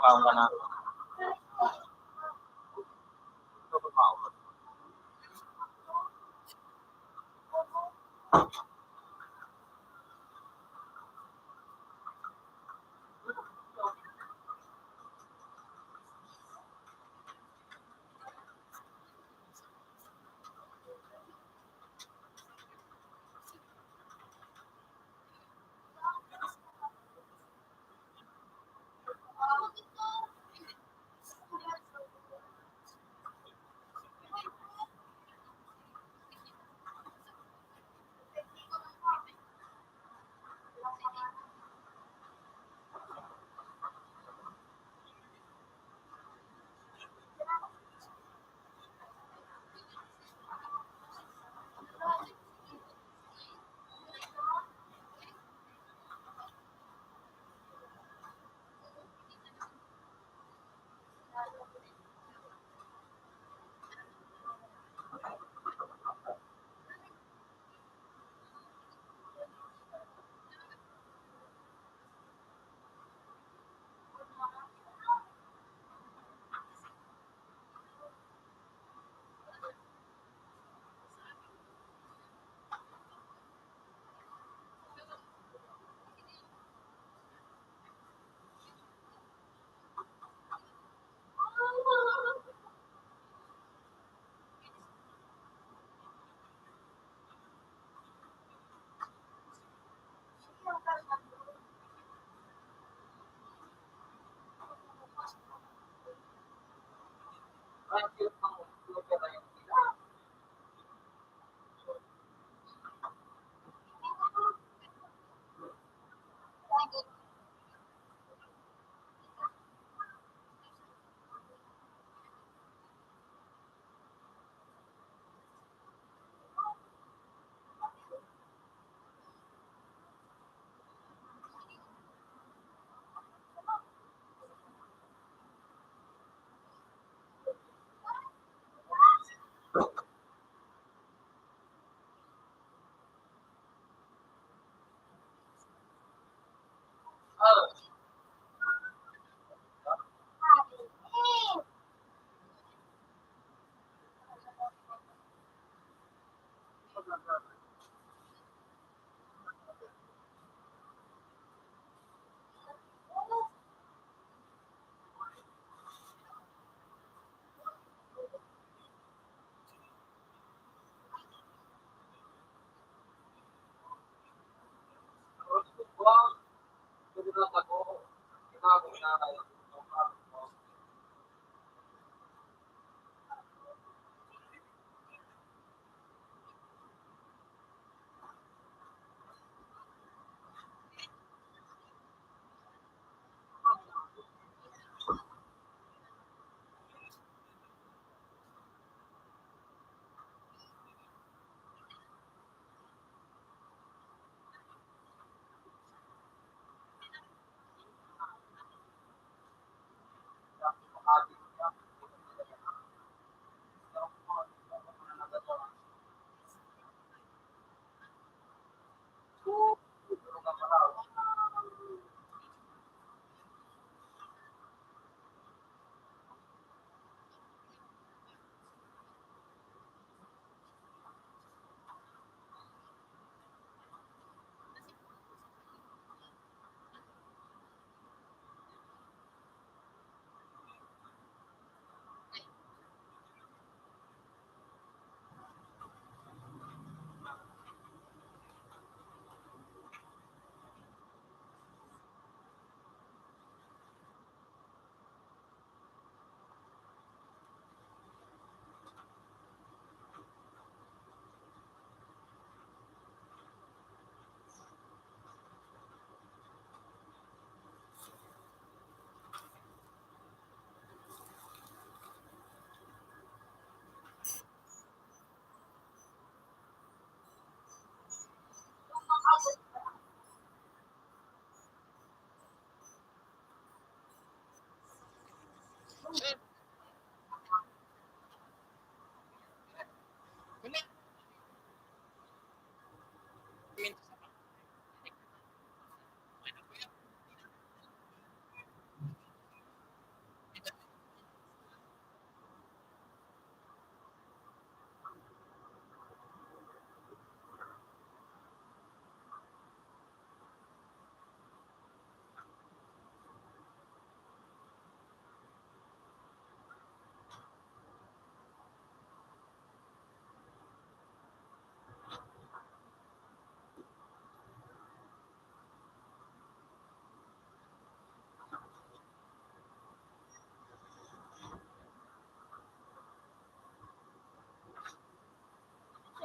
Kakaon ka na. Ito ba maulot?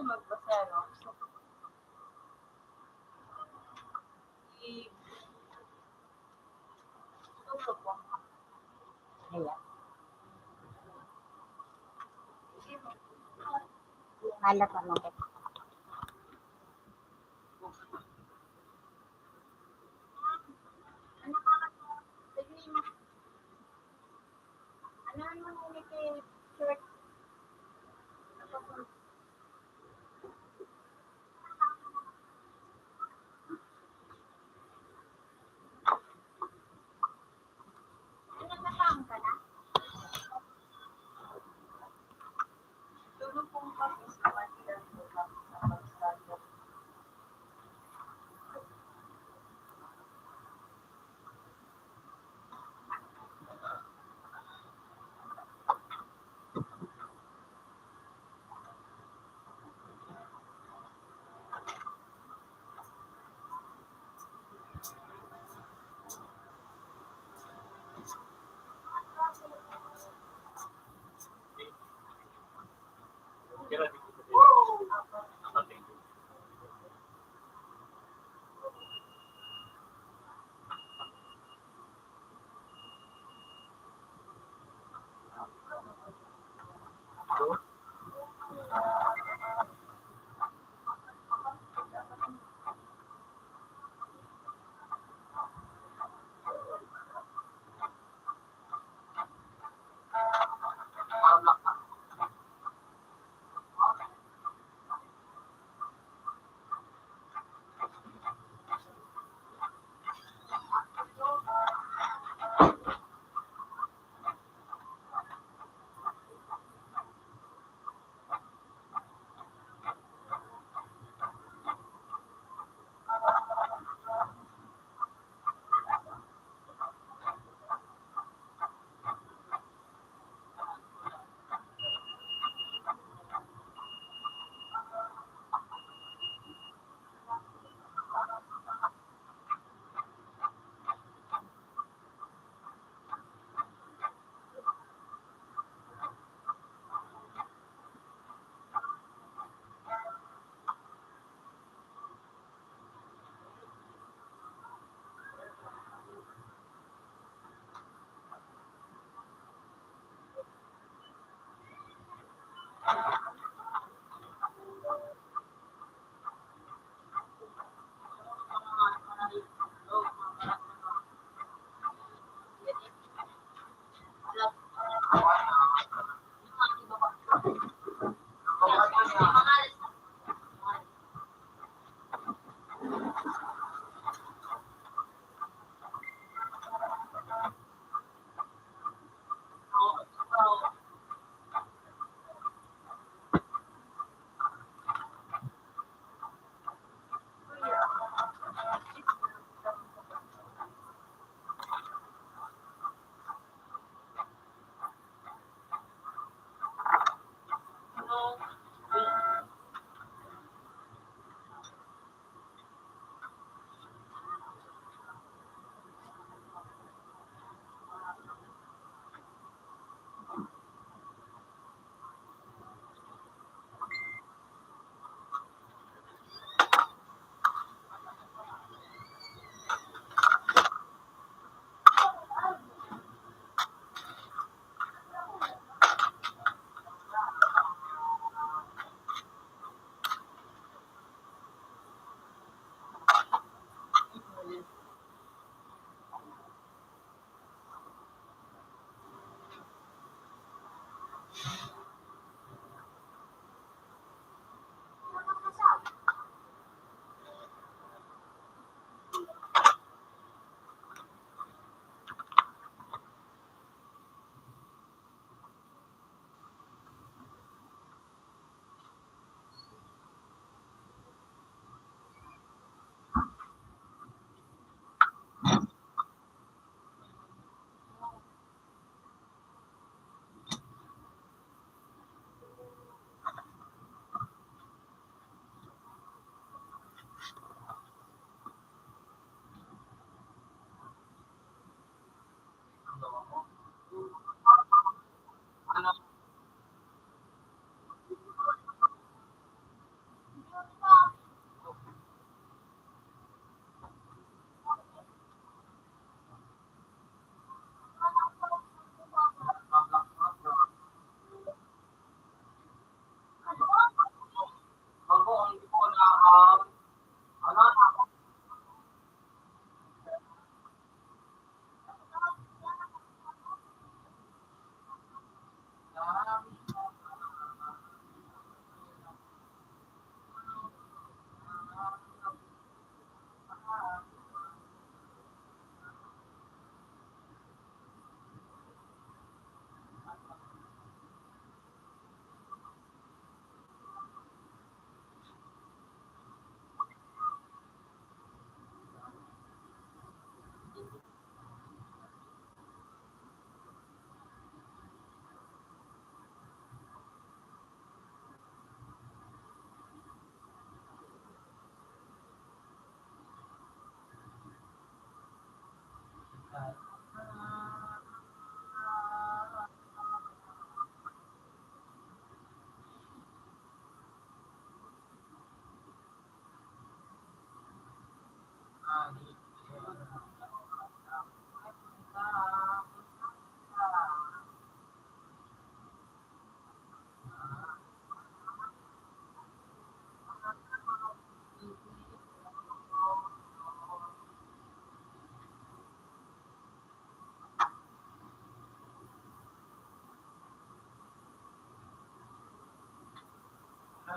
magbasero. Ito po. Ayan. Halat ano ba?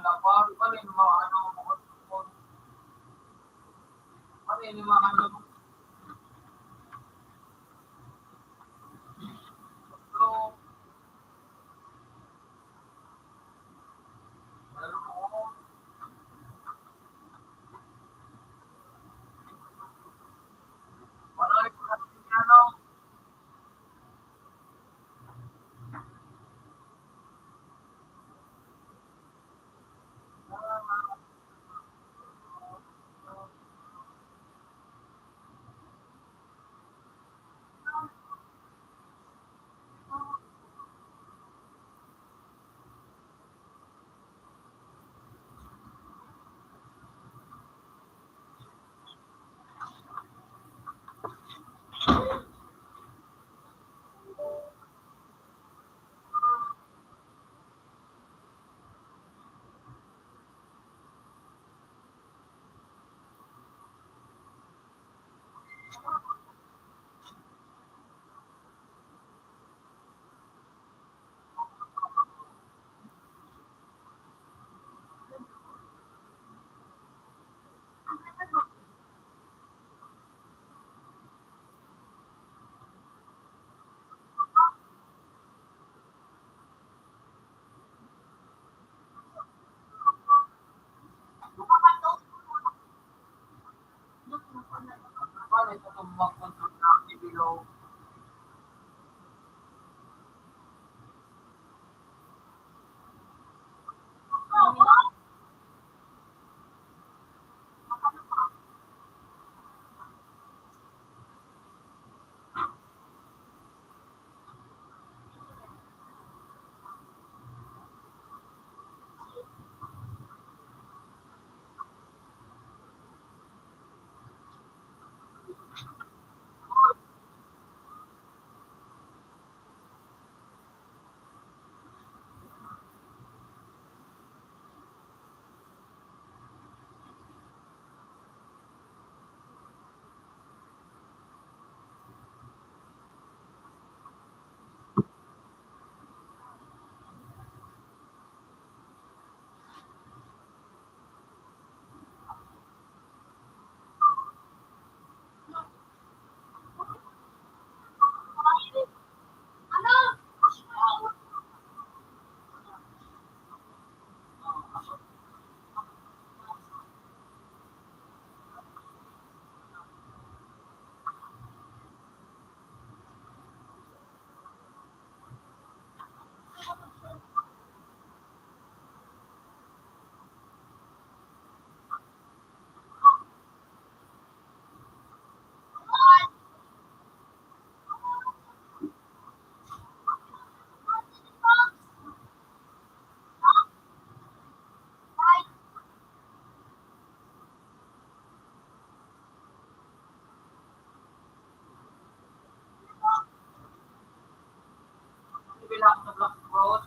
Wala pa. Paano yung mga ano, paano yung mga ano, so, ano ko, paano yung ano, paano ito tumakonsult na si Below. Bilang sa Black Road,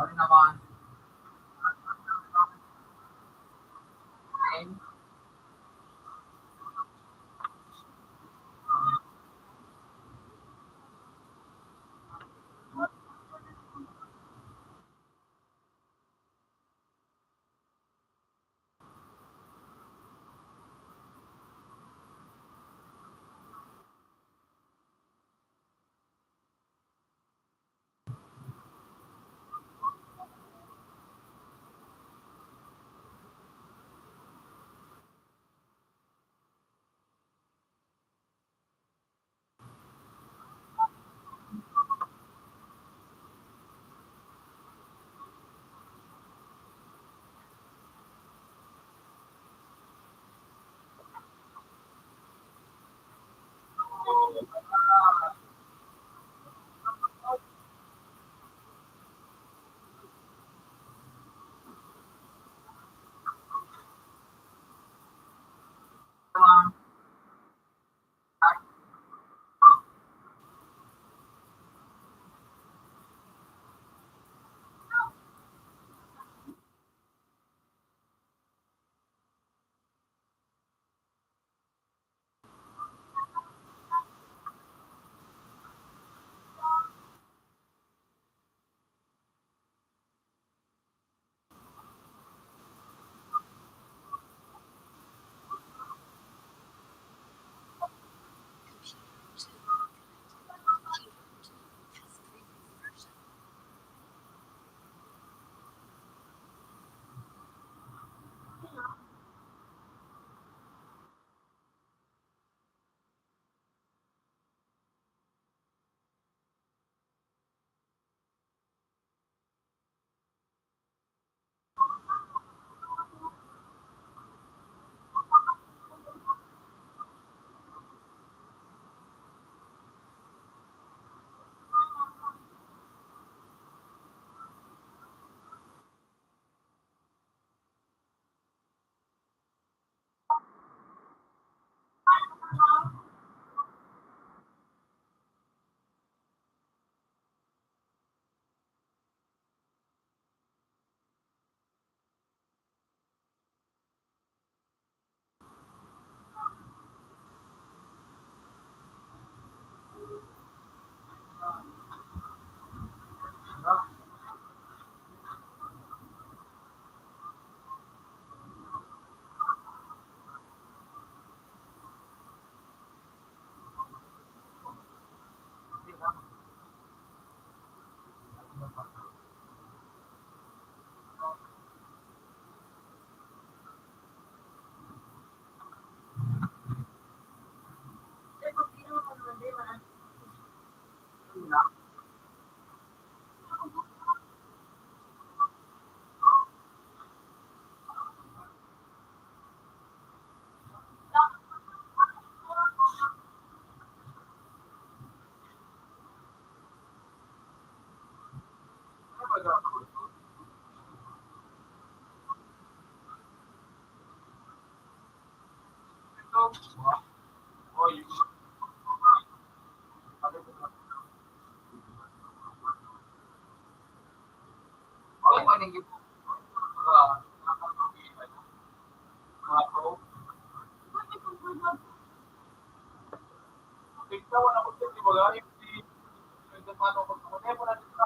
ano naman, and thank you po. Ah, mga pro. Ikaw, wala ko siya, di ba nga? Yung paano ko, kung mo natin sa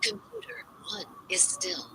Computer 1 is still.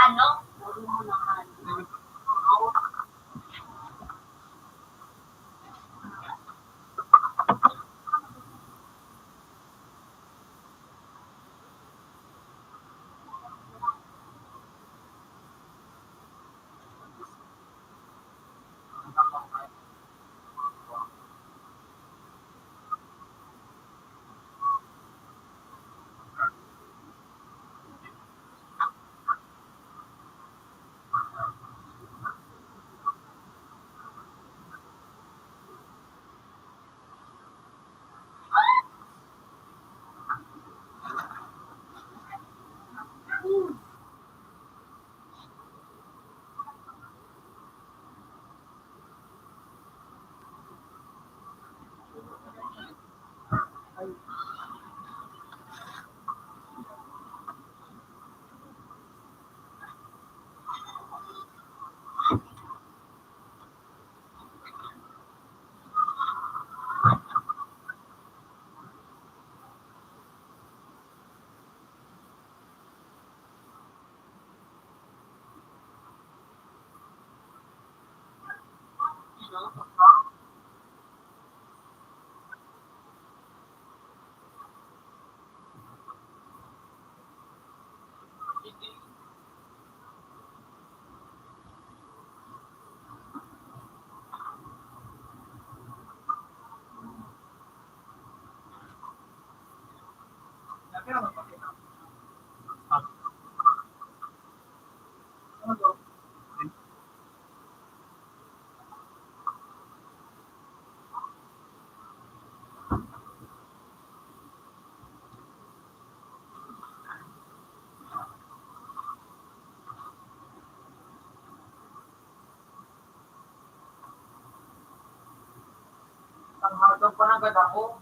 Ano? Ang hardog pa na agad ako.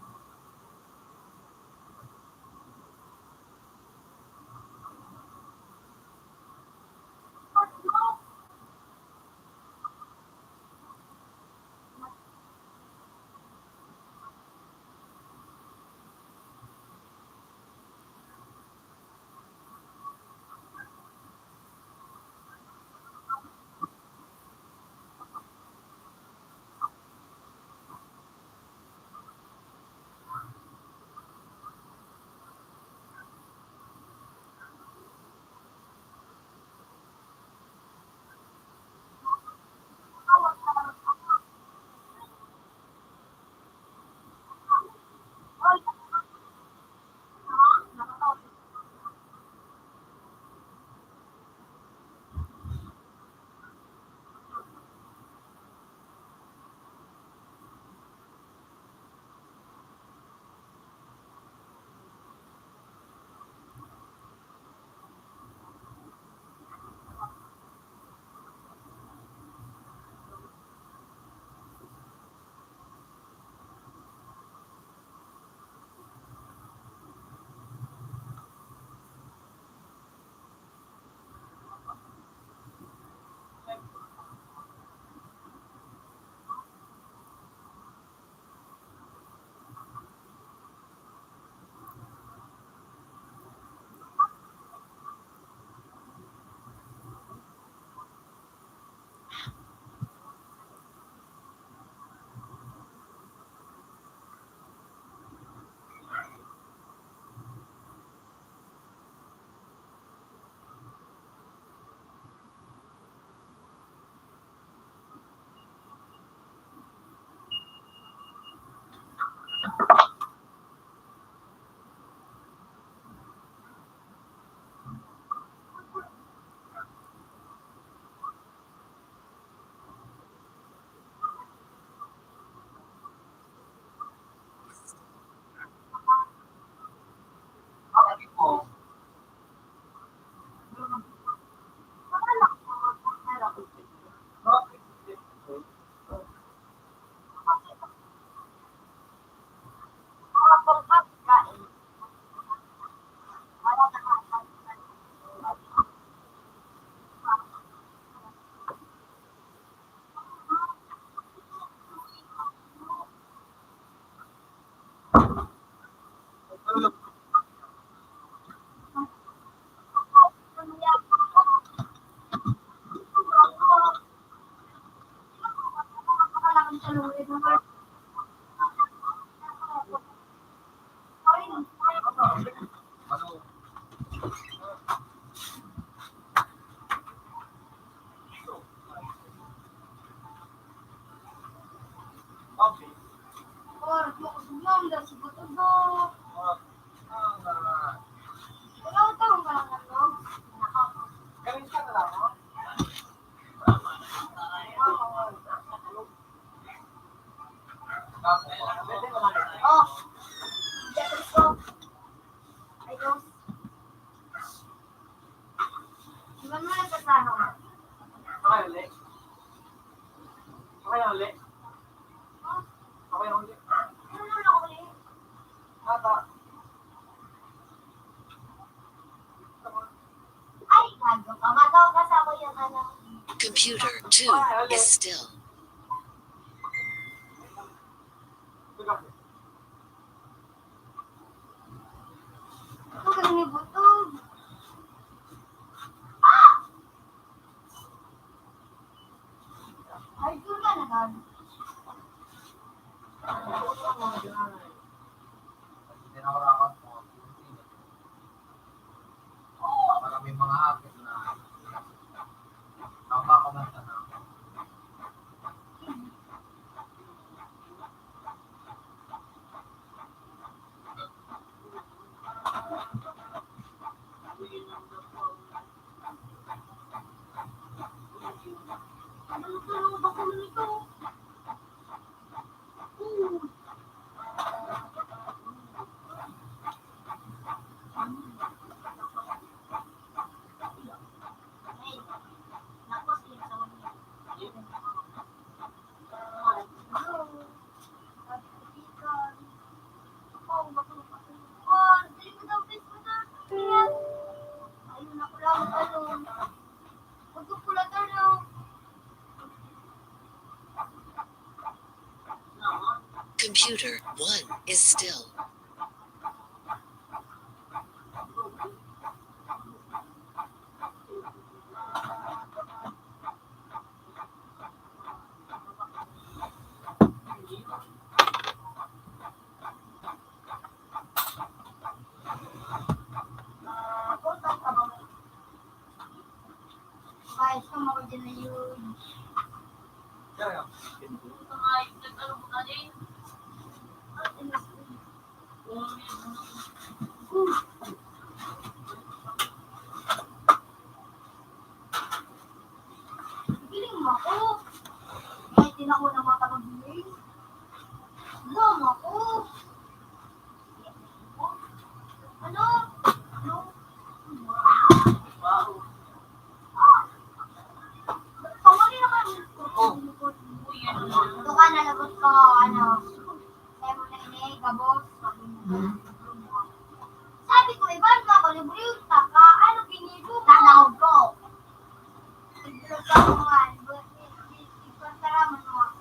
Computer 2 is still. Tinawarakan ko. Maraming mga hakit na napakamanta na. Computer 1 is still. Guys, kung ako din na yun. Giling mo ako. Kahit din ako na matagabihin. Giling ako. Ano? Ano? Kawali na kayo. Ito ka, nalagot ko, ano, sabi mo na ini, gabos, sabi mo. Sabi ko, iba na ako, libre ka, ano, pinido mo? Tanawag ko. Ibrog ka mo nga, ipantaraman mo ako.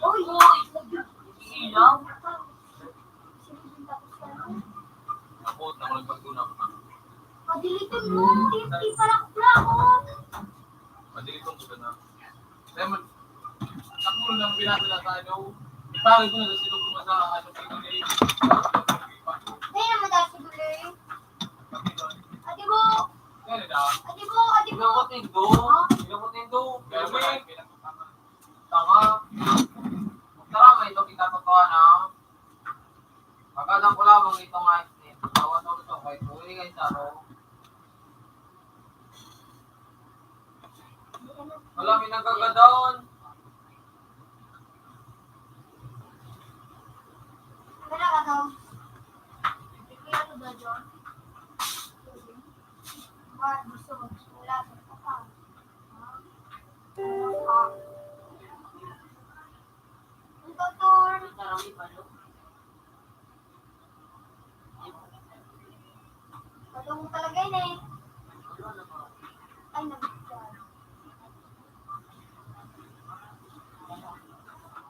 Uy! Ilaw? Ako, nakulagpagtuna ko na. Padilitin mo, hindi pala ako. Madilitong ko na. Lemon, ako lang pinapila sa ano. Ipagay ko na sa silog ko sa ano, pinili. Hindi naman dahil si Gulay. Adi mo! Kaya na. Adi mo! Adi mo! Pinakotindo. Pinakotindo. Kaya tanga. Tara, may ito kita totoo na. Pagkadang ko lamang itong ice cream. Tawad ako ito. Kahit huli kayo sa ano. Wala, may nagkagadaon. Wala ka daw. Hindi ano ba dyan? Gusto ko. Wala ka pa. Ang doktor. Marami pa, no? Wala mo talaga yun eh. Ay, nabigyan.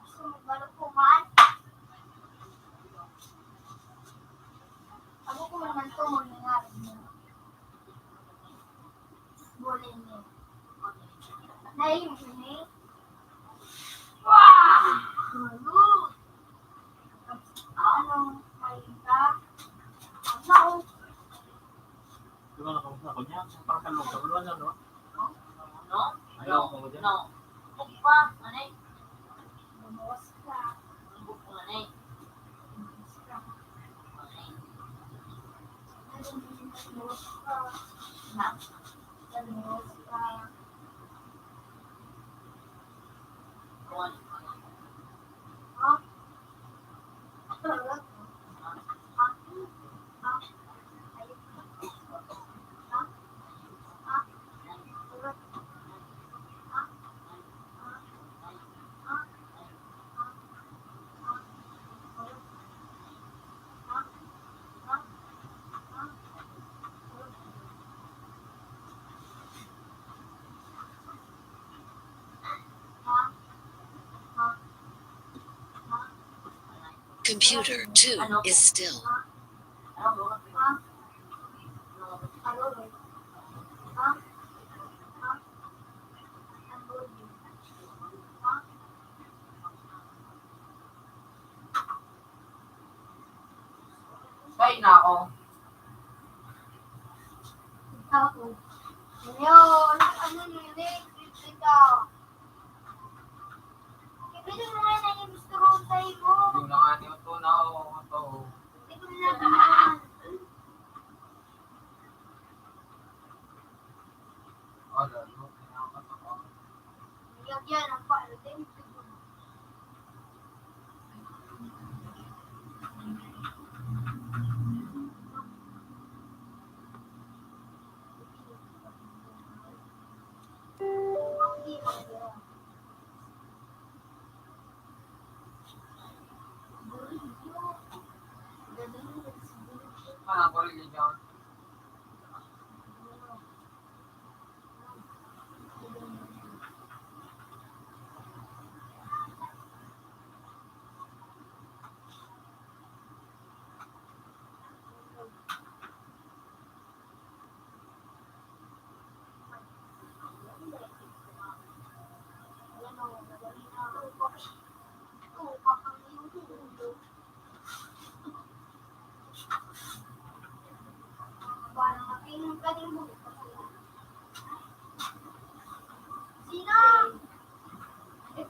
Gusto mo balot po man? Ako ko naman ito mo nangyari mo. Boleh ni. Naim ini. Wah! Lalu. Ano? Malinta. Ano? Di ba nakamusta ako niya? Parang kalong sa ulo, ano? No? Ayaw ko dyan. No. Huwag pa, anay. Bumuwas ka. Huwag pa, anay. Bumuwas ka. Anay. Bumuwas ka. Ha? Bumuwas ka. Kuwan. Ha? Talaga? Ha? Ha? Ayun. Ha? Ha? Talaga? Ha? Ha? Computer 2 is still. Ano ba? Kain na ako. Ano yun eh? Ikaw. Ibigay mo nga na yung gusto ko sa'yo mo. Yung na nga niyo ito na ako. Ito. Hindi ko na naman. Oh, lalo. Pinakatak ako. Yan ang paano din. Ano ko rin dyan? Pwedeng bumit pa sila. Sina?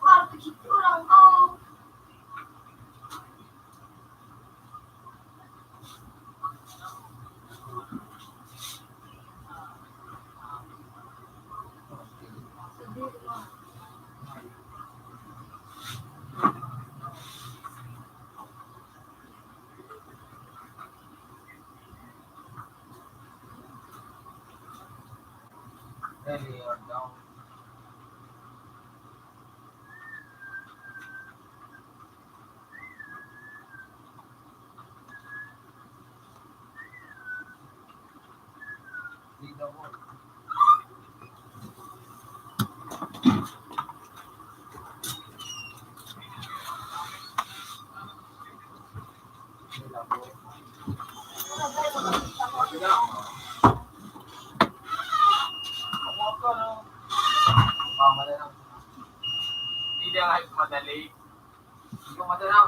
Kwarto dito lang ako. Really, or down. Dito mo. Hindi kahit madali. Hindi ko madala